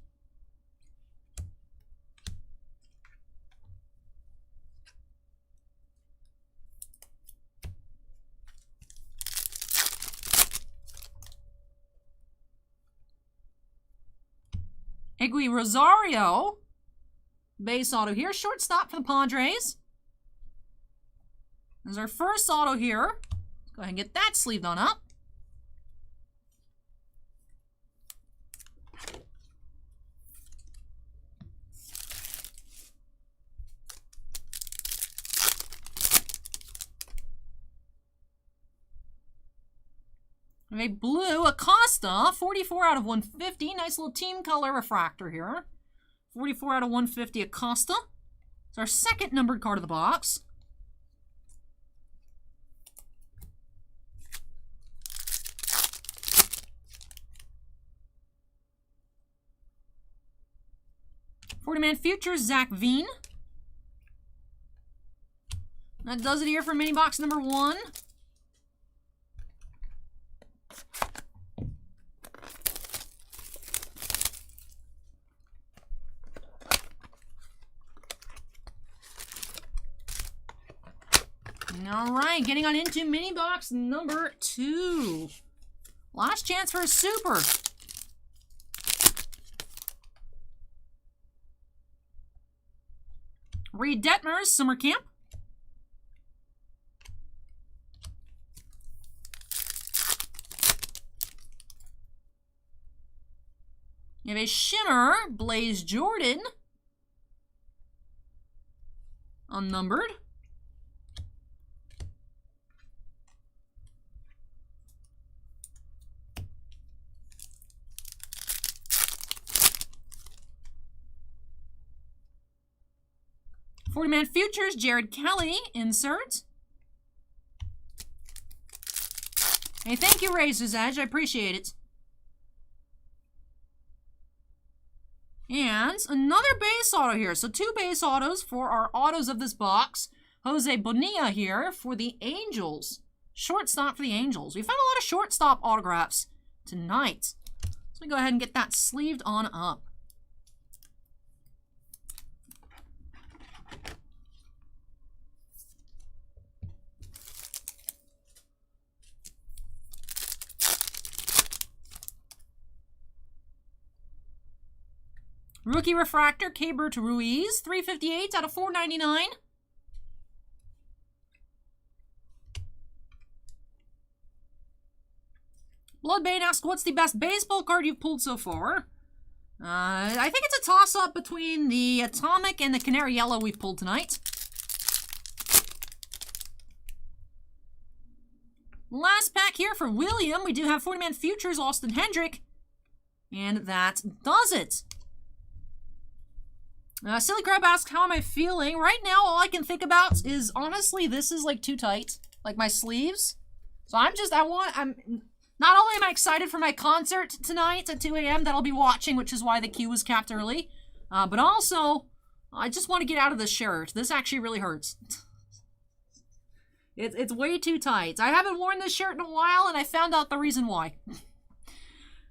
Egui Rosario, base auto here. Shortstop for the Padres. There's our first auto here. Let's go ahead and get that sleeved on up. We have a blue Acosta, 44 out of 150. Nice little team color refractor here. 44 out of 150 Acosta. It's our second numbered card of the box. Man Futures, Zach Veen. That does it here for mini box number 1. All right, getting on into mini box number 2. Last chance for a super. Reed Detmer's Summer Camp. You have a Shimmer, Blaze Jordan. Unnumbered. Man Futures, Jared Kelly, insert. Hey, thank you, Razor's Edge. I appreciate it. And another base auto here. So 2 base autos for our autos of this box. Jose Bonilla here for the Angels. Shortstop for the Angels. We found a lot of shortstop autographs tonight. So we go ahead and get that sleeved on up. Rookie Refractor, Keibert Ruiz, 358 out of 499. Bloodbane asks, what's the best baseball card you've pulled so far? I think it's a toss-up between the Atomic and the Canary Yellow we've pulled tonight. Last pack here for William. We do have 40-man Futures, Austin Hendrick. And that does it. Silly Crab asks, how am I feeling? Right now, all I can think about is, honestly, this is, like, too tight. Like, my sleeves. So not only am I excited for my concert tonight at 2 a.m. that I'll be watching, which is why the queue was capped early, but also, I just want to get out of this shirt. This actually really hurts. It's way too tight. I haven't worn this shirt in a while, and I found out the reason why.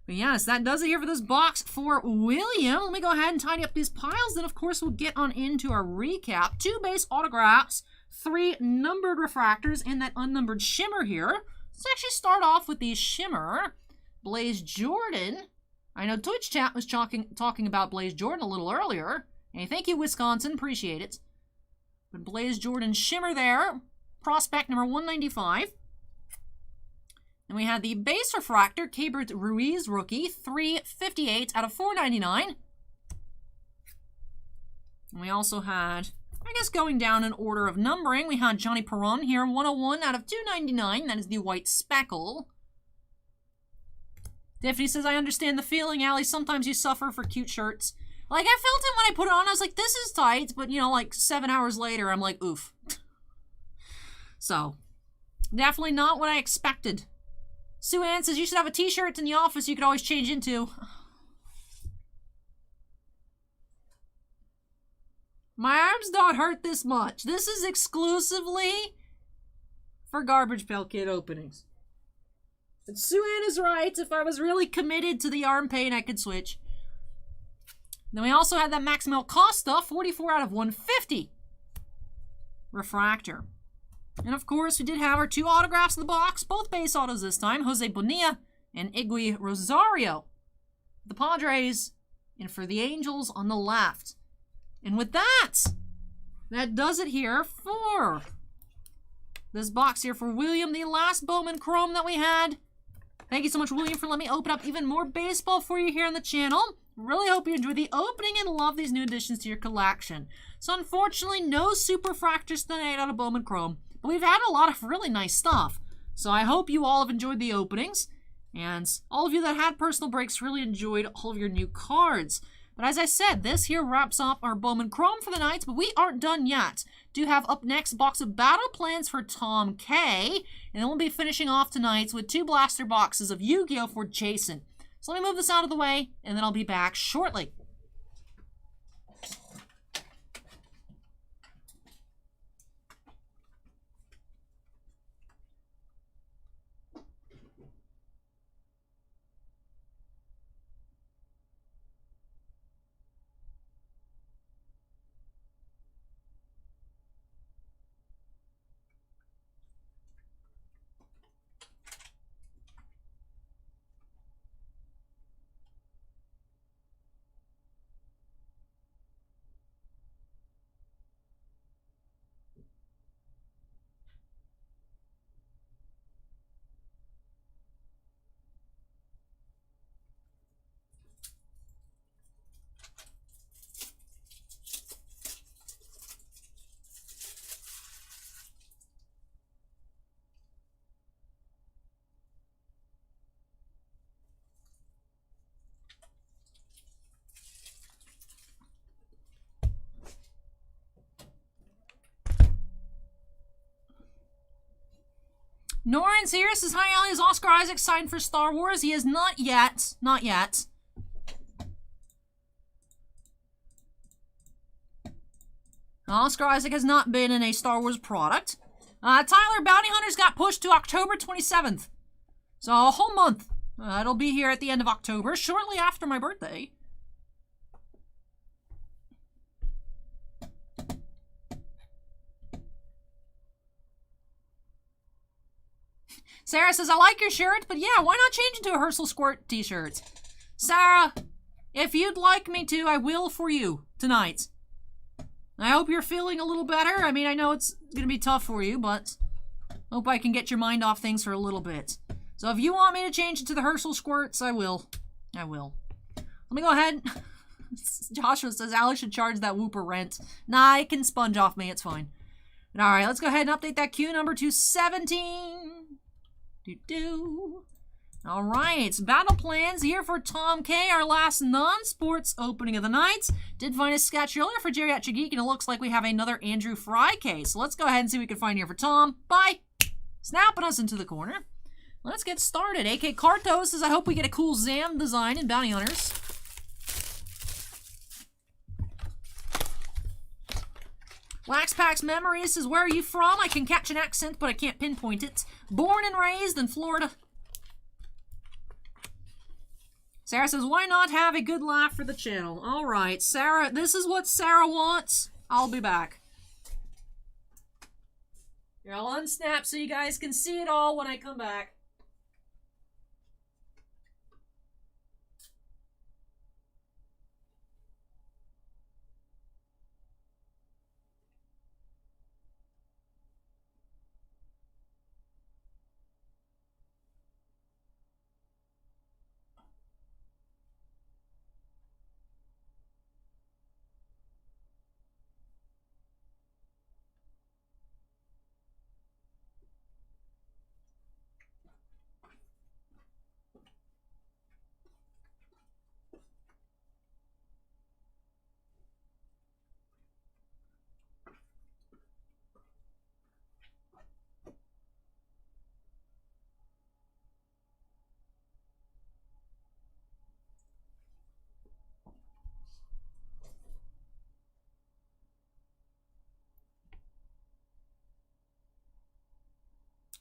But yes, that does it here for this box for William. Let me go ahead and tidy up these piles. Then, of course, we'll get on into our recap. 2 base autographs, 3 numbered refractors, and that unnumbered Shimmer here. Let's actually start off with the Shimmer. Blaze Jordan. I know Twitch chat was talking about Blaze Jordan a little earlier. Hey, thank you, Wisconsin. Appreciate it. But Blaze Jordan Shimmer there. Prospect number 195. And we had the base refractor, Keibert Ruiz, rookie, 358 out of 499. And we also had, I guess going down in order of numbering, we had Johnny Perron here, 101 out of 299. That is the white speckle. Tiffany says, I understand the feeling, Allie. Sometimes you suffer for cute shirts. Like, I felt it when I put it on. I was like, this is tight. But, you know, like 7 hours later, I'm like, oof. So, definitely not what I expected. Sue Ann says, you should have a t-shirt in the office you could always change into. My arms don't hurt this much. This is exclusively for Garbage Pail Kid openings. But Sue Ann is right. If I was really committed to the arm pain, I could switch. Then we also had that Maximo Costa, 44 out of 150. Refractor. And of course, we did have our 2 autographs in the box, both base autos this time, Jose Bonilla and Iggy Rosario. The Padres, and for the Angels on the left. And with that does it here for this box here for William, the last Bowman Chrome that we had. Thank you so much, William, for letting me open up even more baseball for you here on the channel. Really hope you enjoyed the opening and love these new additions to your collection. So unfortunately, no super fractors tonight out of Bowman Chrome. But we've had a lot of really nice stuff. So I hope you all have enjoyed the openings. And all of you that had personal breaks really enjoyed all of your new cards. But as I said, this here wraps up our Bowman Chrome for the night, but we aren't done yet. Do have up next a box of battle plans for Tom K, and then we'll be finishing off tonight with 2 blaster boxes of Yu-Gi-Oh! For Jason. So let me move this out of the way, and then I'll be back shortly. Noran's here. Says, hi, Ali. Is Oscar Isaac signed for Star Wars? He is not yet. Not yet. Oscar Isaac has not been in a Star Wars product. Tyler, Bounty Hunters got pushed to October 27th. So a whole month. It'll be here at the end of October, shortly after my birthday. Sarah says, I like your shirt, but yeah, why not change it to a Herschel Squirt t-shirt? Sarah, if you'd like me to, I will for you tonight. I hope you're feeling a little better. I mean, I know it's going to be tough for you, but hope I can get your mind off things for a little bit. So if you want me to change it to the Herschel Squirts, I will. I will. Let me go ahead. Joshua says, Ali should charge that Whooper rent. Nah, it can sponge off me. It's fine. All right, let's go ahead and update that queue number to 17. All right, battle plans here for Tom K, our last non-sports opening of the night. Did find a sketch earlier for Geriatric Geek, and it looks like we have another Andrew Fry case. So let's go ahead and see what we can find here for Tom. Bye. Snapping us into the corner. Let's get started. AK Kartos says, I hope we get a cool Zam design in Bounty Hunters. Waxpax Memories says, where are you from? I can catch an accent, but I can't pinpoint it. Born and raised in Florida. Sarah says, why not have a good laugh for the channel? All right, Sarah, this is what Sarah wants. I'll be back. Here, I'll unsnap so you guys can see it all when I come back.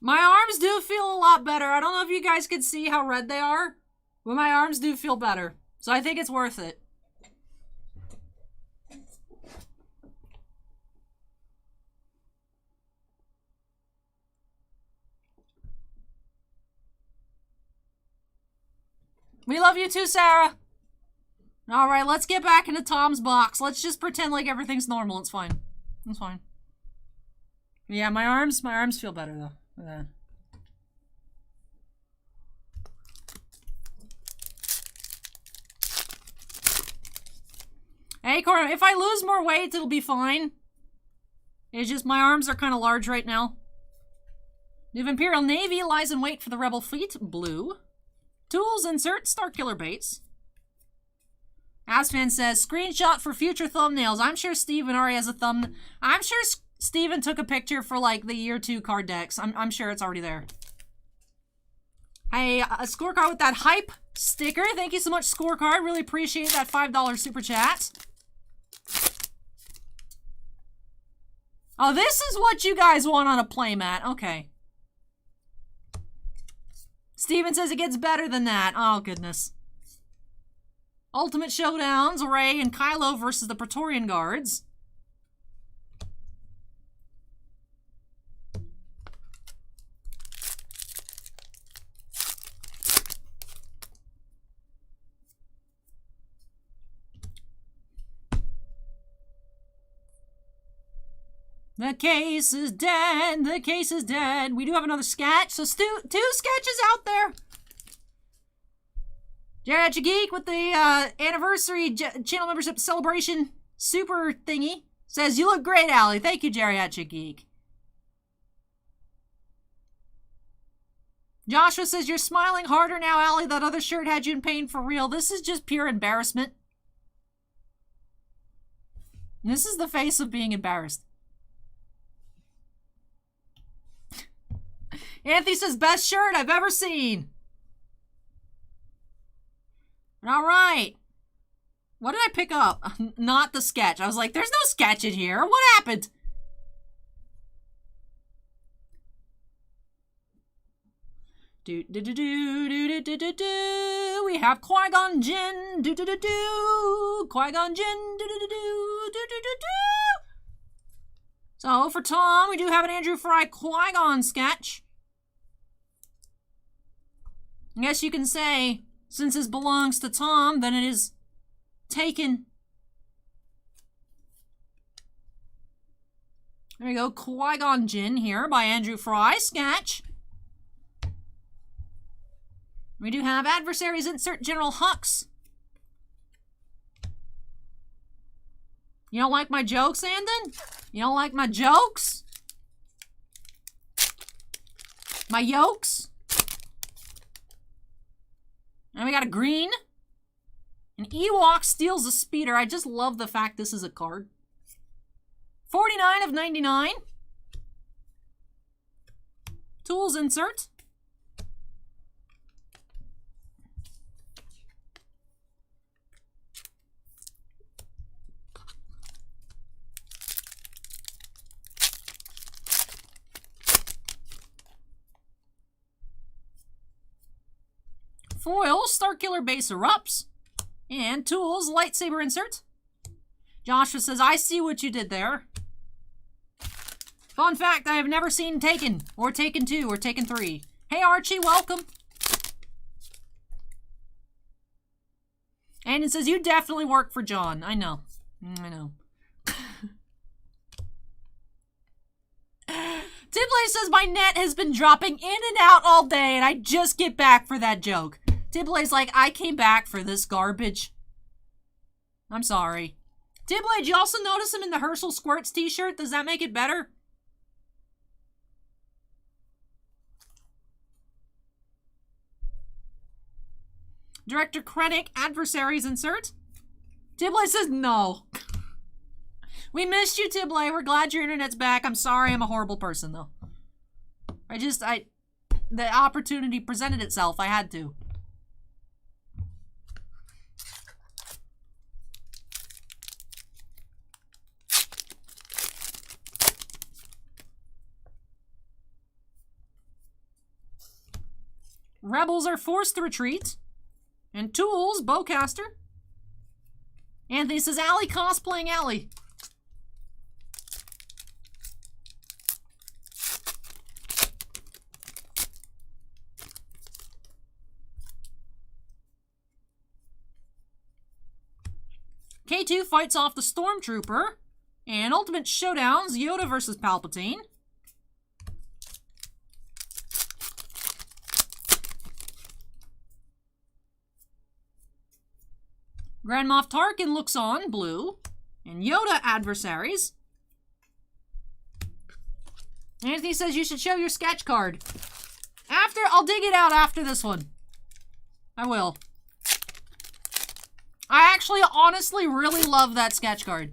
My arms do feel a lot better. I don't know if you guys can see how red they are, but my arms do feel better. So I think it's worth it. We love you too, Sarah. All right, let's get back into Tom's box. Let's just pretend like everything's normal. It's fine. It's fine. Yeah, my arms feel better though. Yeah. Hey, Cora, if I lose more weight, it'll be fine. It's just my arms are kind of large right now. New Imperial Navy lies in wait for the Rebel fleet. Blue. Tools, insert, Starkiller base. Asfan says, screenshot for future thumbnails. I'm sure Steven already has a thumb. I'm sure Steven took a picture for like the year 2 card decks. I'm sure it's already there. Hey, a scorecard with that hype sticker. Thank you so much, scorecard. Really appreciate that $5 super chat. Oh, this is what you guys want on a playmat. Okay. Steven says it gets better than that. Oh, goodness. Ultimate Showdowns, Ray and Kylo versus the Praetorian Guards. The case is dead. The case is dead. We do have another sketch. So two sketches out there. Geriatric Geek with the anniversary channel membership celebration super thingy says, you look great, Allie. Thank you, Geriatric Geek. Joshua says, you're smiling harder now, Allie. That other shirt had you in pain for real. This is just pure embarrassment. This is the face of being embarrassed. Anthony says, best shirt I've ever seen. All right. What did I pick up? Not the sketch. I was like, there's no sketch in here. What happened? We have Qui-Gon Jinn. Qui-Gon Jinn. So for Tom, we do have an Andrew Fry Qui-Gon sketch. I guess you can say, since this belongs to Tom, then it is taken. There you go, Qui-Gon Jinn here by Andrew Fry sketch. We do have adversaries, insert General Hux. You don't like my jokes, Andon? You don't like my jokes? My yokes? And we got a green. An Ewok steals a speeder. I just love the fact this is a card. 49 of 99. Tools insert. Foil, Starkiller base erupts. And tools, lightsaber insert. Joshua says, I see what you did there. Fun fact, I have never seen Taken, or Taken 2, or Taken 3. Hey Archie, welcome. And it says, you definitely work for John. I know. I know. Tibley says, my net has been dropping in and out all day, and I just get back for that joke. Tibley's like, I came back for this garbage. I'm sorry. Tibley, did you also notice him in the Herschel Squirts t-shirt? Does that make it better? Director Krennic, adversaries insert. Tibley says no. We missed you, Tibley. We're glad your internet's back. I'm sorry I'm a horrible person, though. The opportunity presented itself. I had to. Rebels are forced to retreat. And tools, bowcaster. Anthony says, Allie cosplaying Allie. K2 fights off the Stormtrooper. And Ultimate Showdowns, Yoda versus Palpatine. Grand Moff Tarkin looks on, blue. And Yoda adversaries. Anthony says you should show your sketch card. I'll dig it out after this one. I will. I actually honestly really love that sketch card.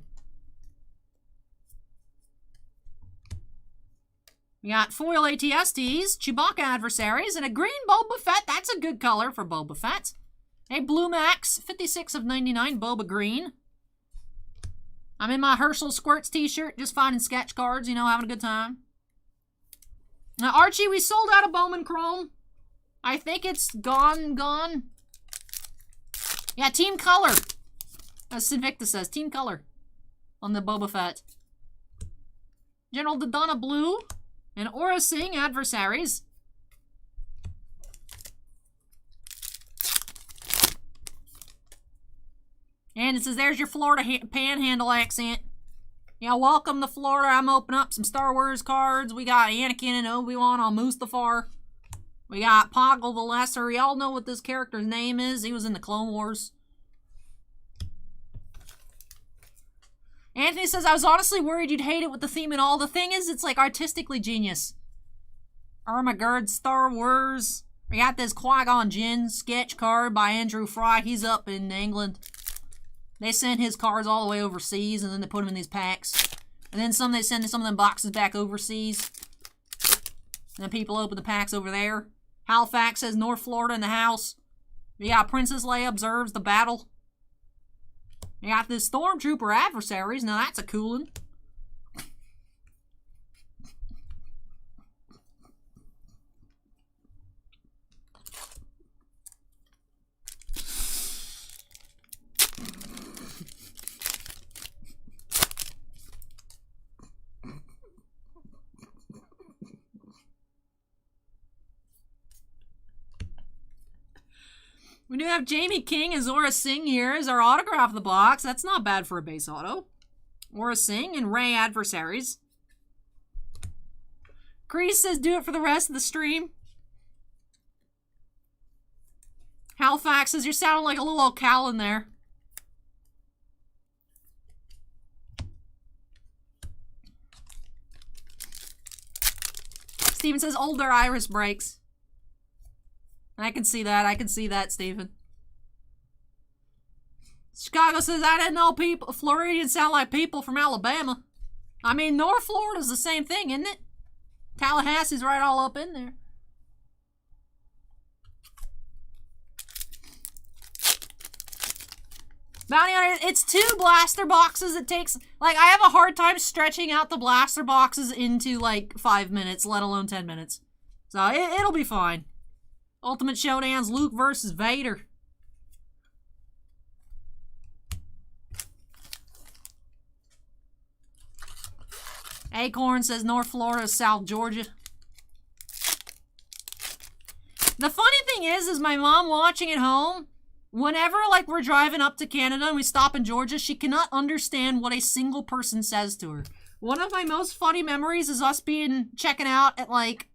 We got foil ATSTs, Chewbacca adversaries, and a green Boba Fett. That's a good color for Boba Fett. A Blue Max, 56 of 99, Boba Green. I'm in my Herschel Squirts t-shirt, just finding sketch cards, you know, having a good time. Now, Archie, we sold out of Bowman Chrome. I think it's gone. Yeah, Team Color. As Sinvicta says, Team Color on the Boba Fett. General Dodonna Blue and Aura Singh adversaries. And it says, there's your Florida panhandle accent. Yeah, welcome to Florida. I'm opening up some Star Wars cards. We got Anakin and Obi-Wan on Mustafar. We got Poggle the Lesser. Y'all know what this character's name is. He was in the Clone Wars. Anthony says, I was honestly worried you'd hate it with the theme and all. The thing is, it's like artistically genius. Armageddon, Star Wars. We got this Qui-Gon Jinn sketch card by Andrew Fry. He's up in England. They send his cards all the way overseas, and then they put them in these packs. And then they send some of them boxes back overseas. And then people open the packs over there. Halifax says, North Florida in the house. We got Princess Leia observes the battle. We got this Stormtrooper adversaries. Now that's a cool one. We do have Jamie King and Zora Singh here as our autograph of the box. That's not bad for a base auto. Zora Singh and Ray adversaries. Crease says do it for the rest of the stream. Halifax says you're sounding like a little old cow in there. Steven says older iris breaks. I can see that. I can see that, Stephen. Chicago says, I didn't know people, Floridians sound like people from Alabama. I mean, North Florida's the same thing, isn't it? Tallahassee's right all up in there. Bounty Hunter, it's 2 blaster boxes. It takes, like, I have a hard time stretching out the blaster boxes into, like, 5 minutes, let alone 10 minutes. So, it'll be fine. Ultimate Showdown's Luke versus Vader. Acorn says North Florida, South Georgia. The funny thing is my mom watching at home, whenever like we're driving up to Canada and we stop in Georgia, she cannot understand what a single person says to her. One of my most funny memories is us checking out at like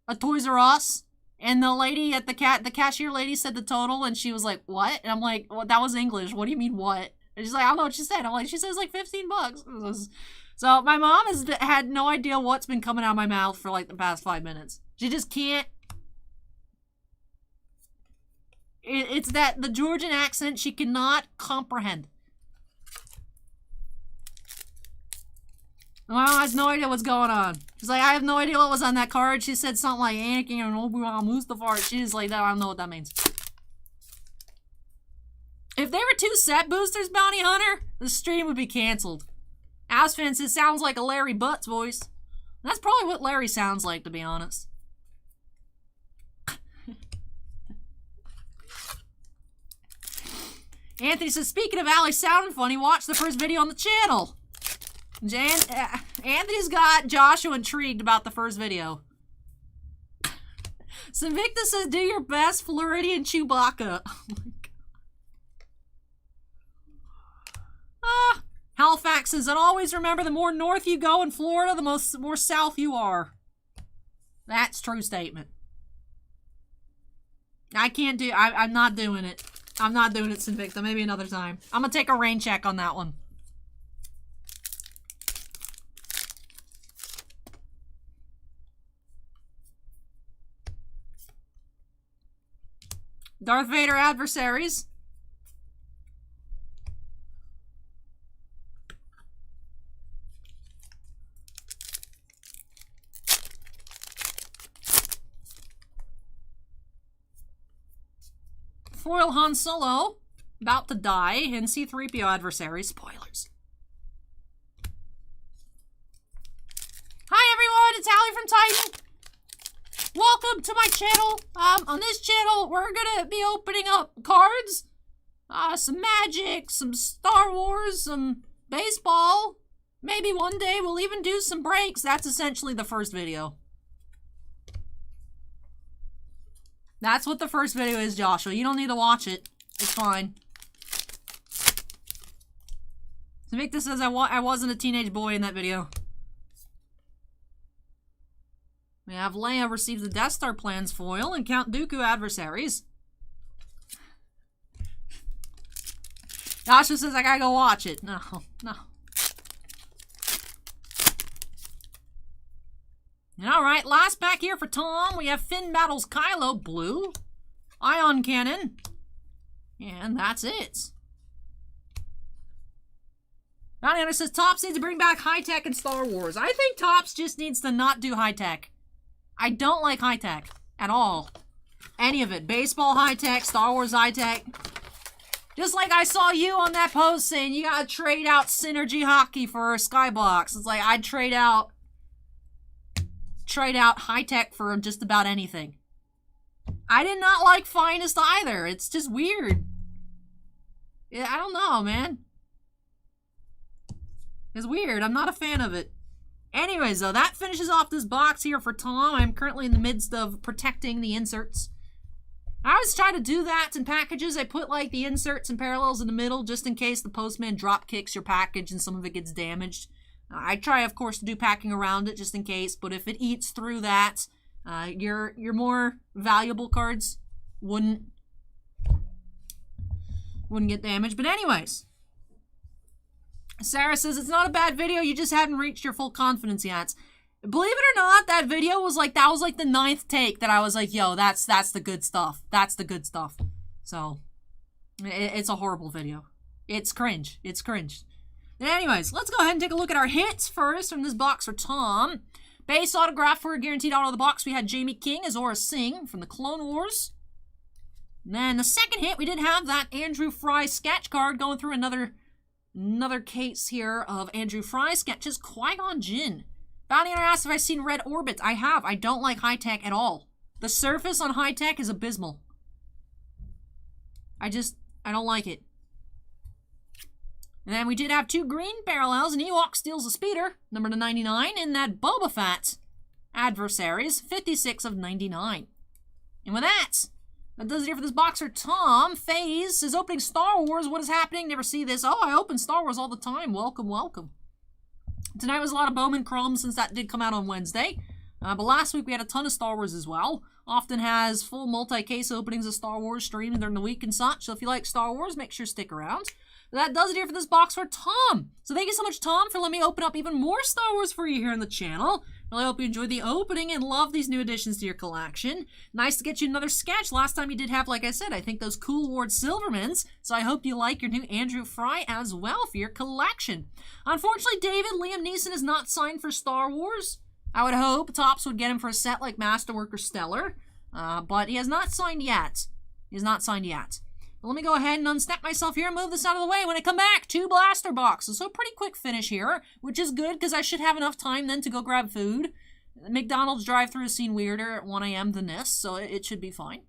a Toys R Us. And the lady at the cashier lady said the total, and she was like, what? And I'm like, well, that was English. What do you mean, what? And she's like, I don't know what she said. I'm like, she says like $15. So my mom has had no idea what's been coming out of my mouth for like the past 5 minutes. She just can't. It's that the Georgian accent she cannot comprehend. Well, I have no idea what's going on. She's like, I have no idea what was on that card. She said something like Anakin and Obi-Wan Mustafar. She's like, I don't know what that means. If there were 2 set boosters, Bounty Hunter, the stream would be canceled. Asfan says, sounds like a Larry Butts voice. That's probably what Larry sounds like, to be honest. Anthony says, speaking of Ali sounding funny, watch the first video on the channel. Anthony's got Joshua intrigued about the first video. Sinvicta says, do your best Floridian Chewbacca. Oh my God. Halifax says, and always remember, the more north you go in Florida, the more south you are. That's a true statement. I can't do, I'm not doing it. I'm not doing it, Sinvicta. Maybe another time. I'm gonna take a rain check on that one. Darth Vader adversaries. Foil Han Solo, about to die, and C-3PO adversaries. Spoilers. Hi everyone, it's Allie from Titan. Welcome to my channel. On this channel, we're gonna be opening up cards, some Magic, some Star Wars, some baseball. Maybe one day we'll even do some breaks. That's essentially the first video. That's what the first video is, Joshua. You don't need to watch it. It's fine. To make this as I wasn't a teenage boy in that video. We have Leia receives the Death Star plans foil and Count Dooku adversaries. Joshua says I gotta go watch it. No, no. Alright, last pack here for Tom. We have Finn Battles Kylo, blue. Ion Cannon. And that's it. Bounty Hunter says Topps needs to bring back high-tech in Star Wars. I think Topps just needs to not do high-tech. I don't like high-tech at all. Any of it. Baseball high-tech, Star Wars high-tech. Just like I saw you on that post saying you gotta trade out Synergy Hockey for a Skybox. It's like I'd trade out high-tech for just about anything. I did not like Finest either. It's just weird. Yeah, I don't know, man. It's weird. I'm not a fan of it. Anyways, though, that finishes off this box here for Tom. I'm currently in the midst of protecting the inserts. I always try to do that in packages. I put, like, the inserts and parallels in the middle just in case the postman drop kicks your package and some of it gets damaged. I try, of course, to do packing around it just in case, but if it eats through that, your more valuable cards wouldn't get damaged. But anyways, Sarah says, it's not a bad video, you just haven't reached your full confidence yet. Believe it or not, that video was like, that was like the 9th take that I was like, yo, that's the good stuff. That's the good stuff. So, it's a horrible video. It's cringe. It's cringe. Anyways, let's go ahead and take a look at our hits first from this box for Tom. Base autograph for a guaranteed auto of the box. We had Jamie King as Aura Singh from the Clone Wars. And then the second hit, we did have that Andrew Fry sketch card going through another case here of Andrew Fry sketches. Qui-Gon Jinn. Bounty Hunter asked if I've seen Red Orbit. I have. I don't like high-tech at all. The surface on high-tech is abysmal. I don't like it. And then we did have 2 green parallels, and Ewok steals a speeder, number to 99, in that Boba Fett adversaries, 56 of 99. And with that does it here for this boxer. Tom FaZe is opening Star Wars. What is happening? Never see this. Oh, I open Star Wars all the time. Welcome, welcome. Tonight was a lot of Bowman Chrome since that did come out on Wednesday. But last week we had a ton of Star Wars as well. Often has full multi-case openings of Star Wars streams during the week and such. So if you like Star Wars, make sure to stick around. That does it here for this box for Tom. So thank you so much, Tom, for letting me open up even more Star Wars for you here on the channel. Really hope you enjoyed the opening and love these new additions to your collection. Nice to get you another sketch. Last time you did have, like I said, I think those Cool Ward Silvermans. So I hope you like your new Andrew Fry as well for your collection. Unfortunately, David, Liam Neeson is not signed for Star Wars. I would hope Topps would get him for a set like Masterwork or Stellar. But he has not signed yet. He has not signed yet. Let me go ahead and unstep myself here and move this out of the way. When I come back, 2 blaster boxes. So pretty quick finish here, which is good because I should have enough time then to go grab food. McDonald's drive-thru is seen weirder at 1 a.m. than this, so it should be fine.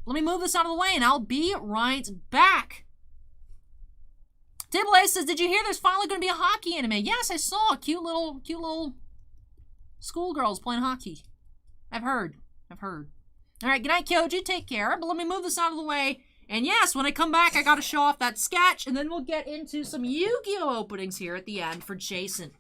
Let me move this out of the way and I'll be right back. Table A says, did you hear there's finally going to be a hockey anime? Yes, I saw cute little schoolgirls playing hockey. I've heard. All right, good night, Kyoji. Take care. But let me move this out of the way. And yes, when I come back, I gotta show off that sketch, and then we'll get into some Yu-Gi-Oh! Openings here at the end for Jason.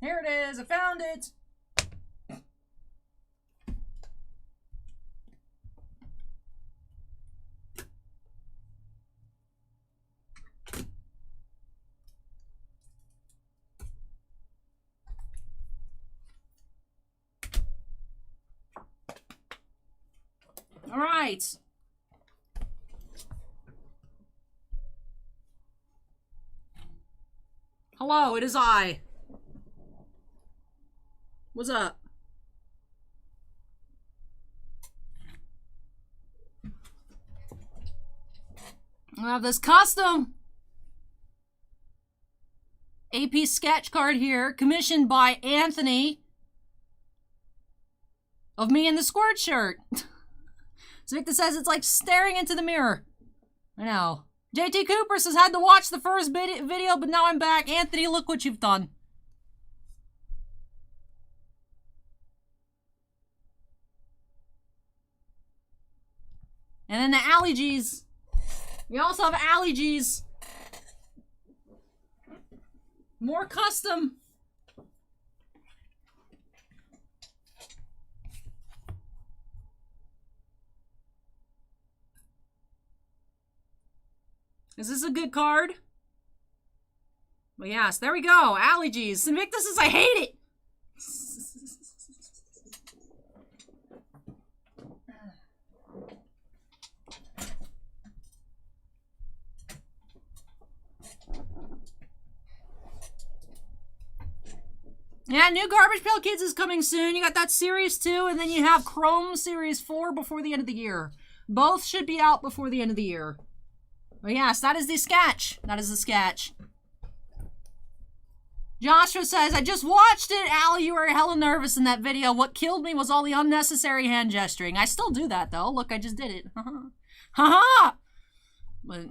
Here it is. I found it. All right. Hello, it is I. What's up? I have this custom AP sketch card here, commissioned by Anthony, of me in the squirt shirt. So Victor says it's like staring into the mirror. I know. JT Cooper says, had to watch the first video, but now I'm back. Anthony, look what you've done. And then the allergies. We also have allergies. More custom. Is this a good card? Well, yes, there we go. Allergies. Invictus says, I hate it. Yeah, new Garbage Pail Kids is coming soon. You got that Series 2, and then you have Chrome Series 4 before the end of the year. Both should be out before the end of the year. But yes, that is the sketch. That is the sketch. Joshua says, I just watched it. Al, you were hella nervous in that video. What killed me was all the unnecessary hand gesturing. I still do that, though. Look, I just did it. Ha-ha! But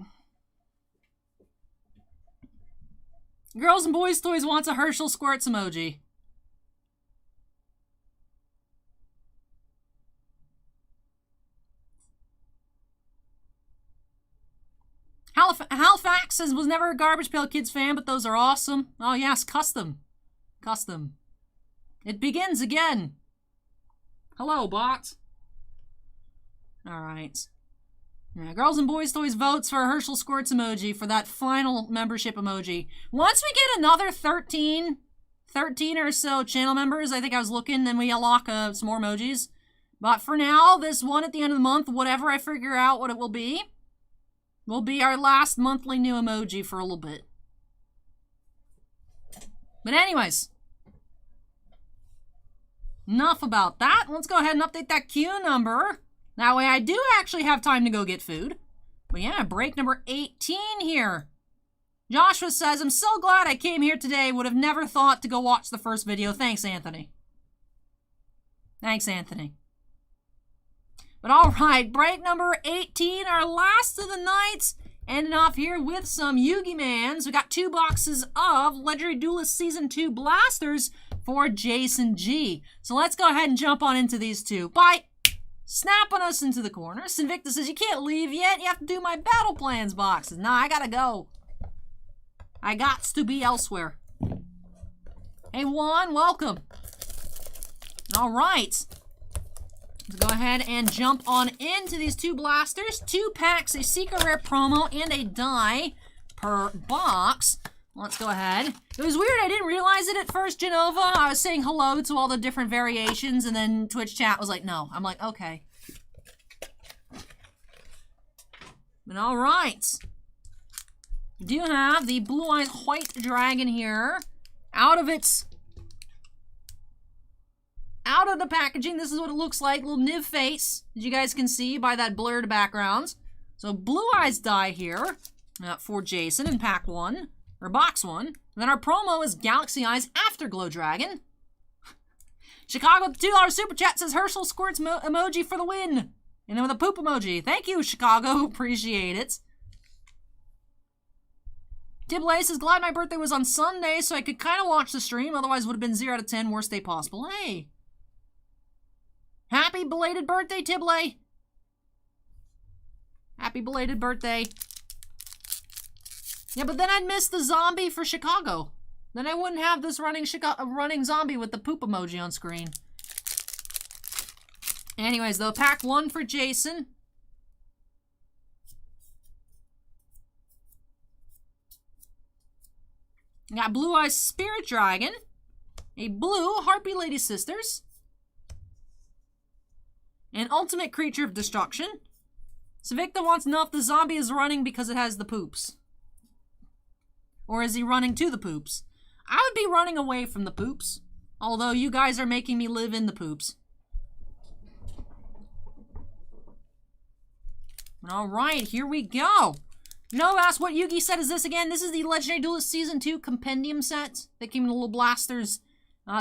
Girls and Boys Toys wants a Herschel Squirts emoji. Halifax says, was never a Garbage Pail Kids fan, but those are awesome. Oh, yes, custom. Custom. It begins again. Hello, bot. All right. Yeah, Girls and Boys Toys votes for a Herschel Squirts emoji for that final membership emoji. Once we get another 13 or so channel members, I think I was looking, then we unlock some more emojis. But for now, this one at the end of the month, whatever I figure out what it will be our last monthly new emoji for a little bit. But anyways, enough about that. Let's go ahead and update that queue number. That way I do actually have time to go get food. But yeah, break number 18 here. Joshua says, I'm so glad I came here today. Would have never thought to go watch the first video. Thanks, Anthony. Thanks, Anthony. But all right, break number 18, our last of the night. Ending off here with some Yugi Mans. We got 2 boxes of Legendary Duelist Season 2 blasters for Jason G. So let's go ahead and jump on into these two. Bye. Snapping us into the corner. Sinvicta says, you can't leave yet. You have to do my battle plans boxes. Nah, I gotta go. I gots to be elsewhere. Hey, Juan, welcome. All right. Let's go ahead and jump on into these 2 blasters. 2 packs, a Secret Rare promo, and a die per box. Let's go ahead. It was weird, I didn't realize it at first, Genova. I was saying hello to all the different variations, and then Twitch chat was like, no. I'm like, okay. But all right. We do have the Blue Eyes White Dragon here. Out of the packaging, this is what it looks like. Little Niv face, as you guys can see by that blurred background. So Blue Eyes die here for Jason in pack 1, or box 1. And then our promo is Galaxy Eyes Afterglow Dragon. Chicago, $2 super chat says Herschel Squirts emoji for the win. And then with a poop emoji. Thank you, Chicago. Appreciate it. Tiblay says, glad my birthday was on Sunday so I could kind of watch the stream. Otherwise, would have been 0 out of 10, worst day possible. Hey. Happy belated birthday, Tiblay. Happy belated birthday. Yeah, but then I'd miss the zombie for Chicago. Then I wouldn't have this running zombie with the poop emoji on screen. Anyways, though, pack 1 for Jason. We got Blue Eyes Spirit Dragon. A blue Harpy Lady Sisters. An Ultimate Creature of Destruction. Savicta wants to know if the zombie is running because it has the poops. Or is he running to the poops? I would be running away from the poops. Although you guys are making me live in the poops. Alright, here we go. No, ask what Yugi set is this again? This is the Legendary Duelist Season 2 Compendium set that came in the little blasters.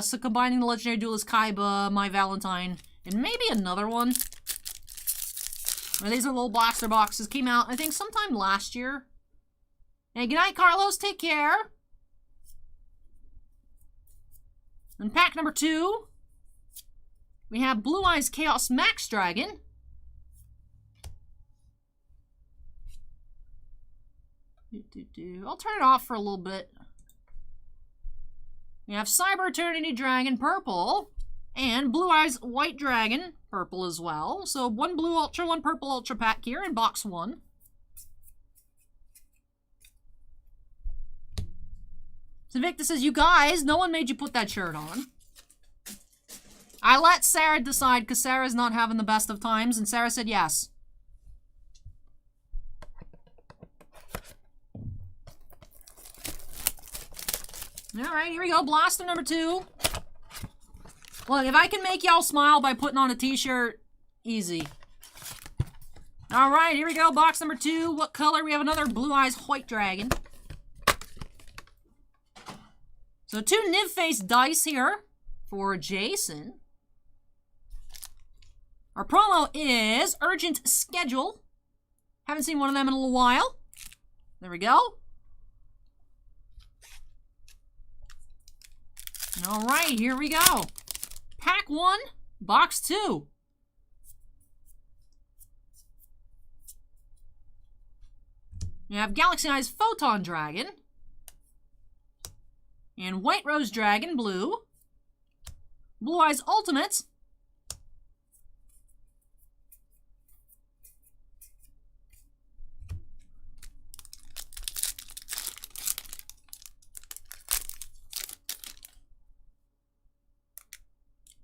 So combining the Legendary Duelist Kaiba, My Valentine, and maybe another one. These are little blaster boxes. Came out, I think, sometime last year. Hey, good night, Carlos. Take care. And pack number 2, we have Blue Eyes Chaos Max Dragon. I'll turn it off for a little bit. We have Cyber Eternity Dragon Purple and Blue Eyes White Dragon Purple as well. So 1 blue ultra, 1 purple ultra pack here in box 1. So Victor says, you guys, no one made you put that shirt on. I let Sarah decide because Sarah's not having the best of times, and Sarah said yes. Alright, here we go. Blaster number 2. Look, if I can make y'all smile by putting on a t-shirt, easy. Alright, here we go. Box number 2. What color? We have another Blue Eyes White Dragon. So 2 Niv Face dice here for Jason. Our promo is Urgent Schedule. Haven't seen one of them in a little while. There we go. Alright, here we go. Pack 1, box 2. We have Galaxy Eyes Photon Dragon. And White Rose Dragon Blue. Blue Eyes Ultimate.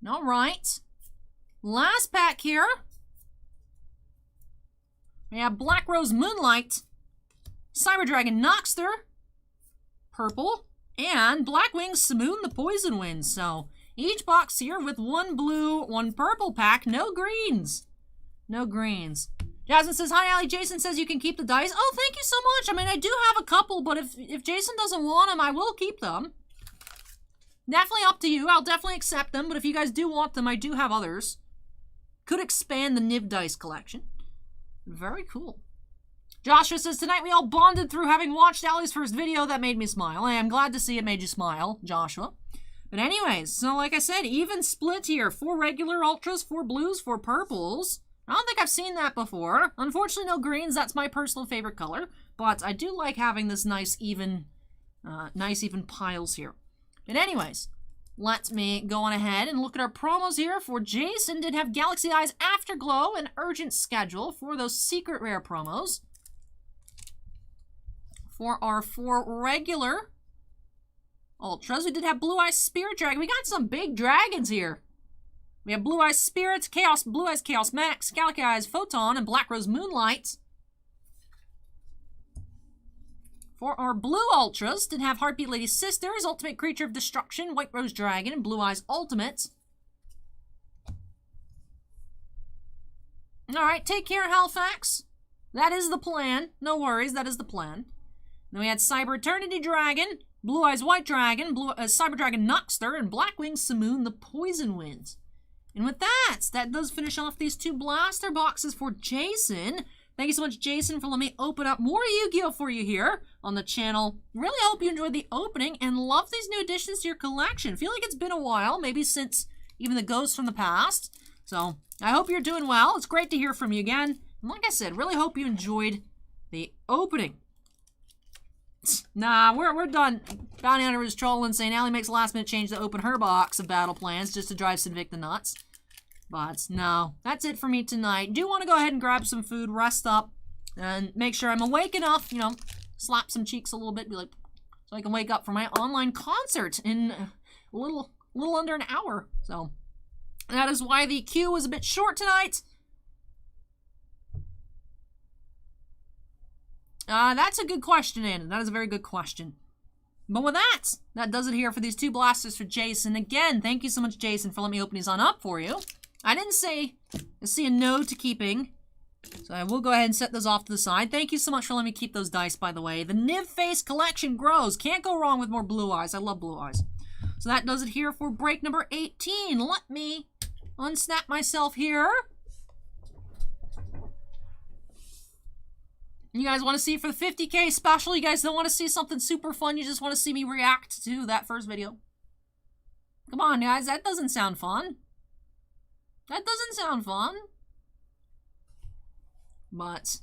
Alright. Last pack here. We have Black Rose Moonlight. Cyber Dragon Noxter. Purple. And Blackwing Simoon the Poison Wind. So, each box here with 1 blue, 1 purple pack. No greens. No greens. Jasmine says, hi, Allie. Jason says you can keep the dice. Oh, thank you so much. I mean, I do have a couple, but if Jason doesn't want them, I will keep them. Definitely up to you. I'll definitely accept them, but if you guys do want them, I do have others. Could expand the Niv Dice collection. Very cool. Joshua says, tonight we all bonded through having watched Allie's first video. That made me smile. I am glad to see it made you smile, Joshua. But anyways, so like I said, even split here. 4 regular ultras, 4 blues, 4 purples. I don't think I've seen that before. Unfortunately, no greens. That's my personal favorite color. But I do like having this nice even piles here. But anyways, let me go on ahead and look at our promos here. For Jason, did have Galaxy Eyes Afterglow and Urgent Schedule for those secret rare promos. For our 4 regular ultras, we did have Blue Eyes Spirit Dragon. We got some big dragons here. We have Blue Eyes Spirits, Blue Eyes Chaos Max, Galaxy Eyes Photon, and Black Rose Moonlight. For our blue ultras, did have Heartbeat Lady Sisters, Ultimate Creature of Destruction, White Rose Dragon, and Blue Eyes Ultimate. Alright, take care, Halifax. That is the plan. No worries, that is the plan. Then we had Cyber Eternity Dragon, Blue Eyes White Dragon, Cyber Dragon Noxter, and Blackwing Simoon the Poison Wind. And with that does finish off these 2 blaster boxes for Jason. Thank you so much, Jason, for letting me open up more Yu-Gi-Oh! For you here on the channel. Really hope you enjoyed the opening and love these new additions to your collection. Feel like it's been a while, maybe since even the ghosts from the past. So, I hope you're doing well. It's great to hear from you again. And like I said, really hope you enjoyed the opening. Nah, we're done. Bounty Hunter was trolling, saying Allie makes a last-minute change to open her box of battle plans just to drive Sinvicta nuts. But no, that's it for me tonight. Do want to go ahead and grab some food, rest up, and make sure I'm awake enough, you know, slap some cheeks a little bit, be like, so I can wake up for my online concert in a little under an hour. So that is why the queue was a bit short tonight. That's a good question, Anna. That is a very good question. But with that does it here for these 2 blasters for Jason. Again, thank you so much, Jason, for letting me open these on up for you. I didn't see a no to keeping, so I will go ahead and set those off to the side. Thank you so much for letting me keep those dice, by the way. The Niv Face collection grows. Can't go wrong with more blue eyes. I love blue eyes. So that does it here for break number 18. Let me unsnap myself here. You guys want to see for the 50K special? You guys don't want to see something super fun? You just want to see me react to that first video? Come on, guys. That doesn't sound fun. That doesn't sound fun. But,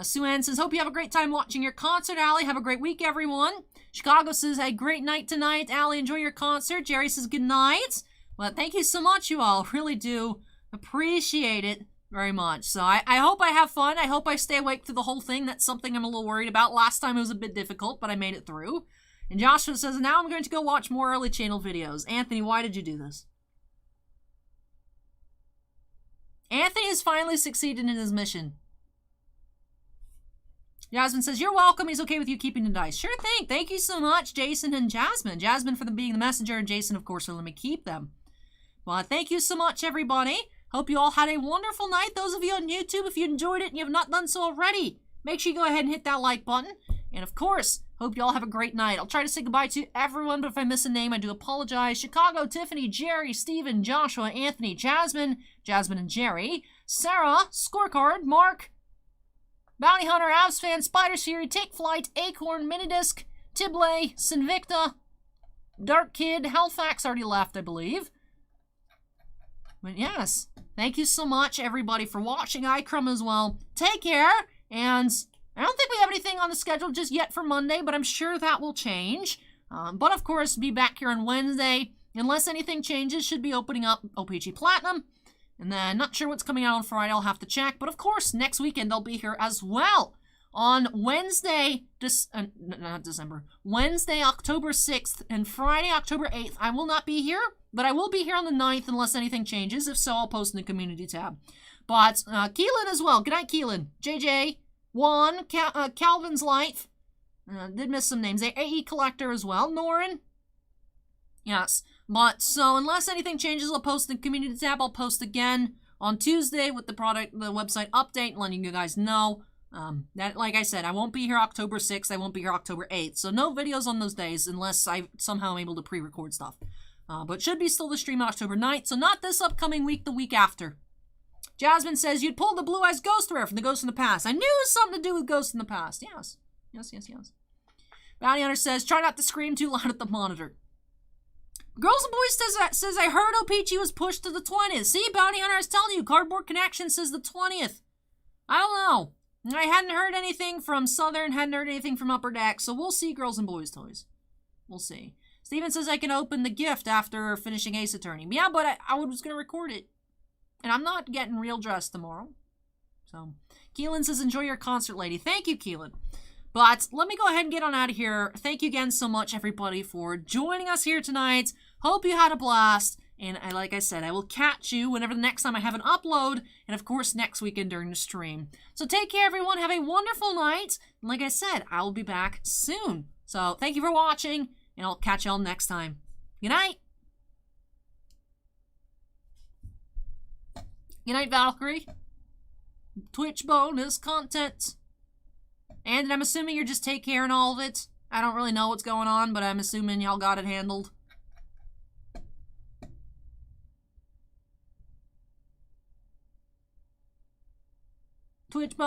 Sue Ann says, hope you have a great time watching your concert, Allie. Have a great week, everyone. Chicago says, a great night tonight. Allie, enjoy your concert. Jerry says, good night. Well, thank you so much, you all. Really do appreciate it very much. So I hope I have fun. I hope I stay awake through the whole thing. That's something I'm a little worried about. Last time it was a bit difficult, but I made it through. And Joshua says, now I'm going to go watch more early channel videos. Anthony, why did you do this? Anthony has finally succeeded in his mission. Jasmine says, you're welcome. He's okay with you keeping the dice. Sure thing. Thank you so much, Jason and Jasmine. Jasmine for being the messenger, and Jason, of course, for letting me keep them. Well, thank you so much, everybody. Hope you all had a wonderful night. Those of you on YouTube, if you enjoyed it and you have not done so already, make sure you go ahead and hit that like button. And of course, hope you all have a great night. I'll try to say goodbye to everyone, but if I miss a name, I do apologize. Chicago, Tiffany, Jerry, Steven, Joshua, Anthony, Jasmine and Jerry, Sarah, Scorecard, Mark, Bounty Hunter, Avs Fan, Spider Siri, Take Flight, Acorn, Minidisc, Tibley, Sinvicta, Dark Kid, Halifax already left, I believe. But yes, thank you so much, everybody, for watching. iCrum as well. Take care, and I don't think we have anything on the schedule just yet for Monday, but I'm sure that will change. But of course, be back here on Wednesday. Unless anything changes, should be opening up OPG Platinum. And then, not sure what's coming out on Friday, I'll have to check. But of course, next weekend they'll be here as well. On Wednesday, Wednesday, October 6th, and Friday, October 8th, I will not be here. But I will be here on the 9th unless anything changes. If so, I'll post in the community tab. But Keelan as well. Good night, Keelan. JJ, Juan, Calvin's Life. Did miss some names. AE Collector as well. Norin. Yes. But, so, unless anything changes, I'll post in the community tab. I'll post again on Tuesday with the website update, letting you guys know. That, like I said, I won't be here October 6th. I won't be here October 8th. So, no videos on those days unless I somehow am able to pre-record stuff. But should be still the stream on October 9th. So, not this upcoming week, the week after. Jasmine says, you'd pulled the Blue Eyes Ghost Rare from the Ghost in the Past. I knew it was something to do with Ghost in the Past. Yes. Yes. Bounty Hunter says, try not to scream too loud at the monitor. Girls and Boys says I heard OPG was pushed to the 20th. See, Bounty Hunter, I was telling you, Cardboard Connection says the 20th. I don't know. I hadn't heard anything from Southern, hadn't heard anything from Upper Deck, so we'll see, Girls and Boys Toys. We'll see. Steven says I can open the gift after finishing Ace Attorney. Yeah, but I was going to record it. And I'm not getting real dressed tomorrow. So, Keelan says enjoy your concert, lady. Thank you, Keelan. But let me go ahead and get on out of here. Thank you again so much, everybody, for joining us here tonight. Hope you had a blast. And like I said, I will catch you whenever the next time I have an upload. And, of course, next weekend during the stream. So take care, everyone. Have a wonderful night. And like I said, I will be back soon. So thank you for watching. And I'll catch y'all next time. Good night. Good night, Valkyrie. Twitch bonus content. And I'm assuming you're just take care and all of it. I don't really know what's going on, but I'm assuming y'all got it handled. Twitch bonus.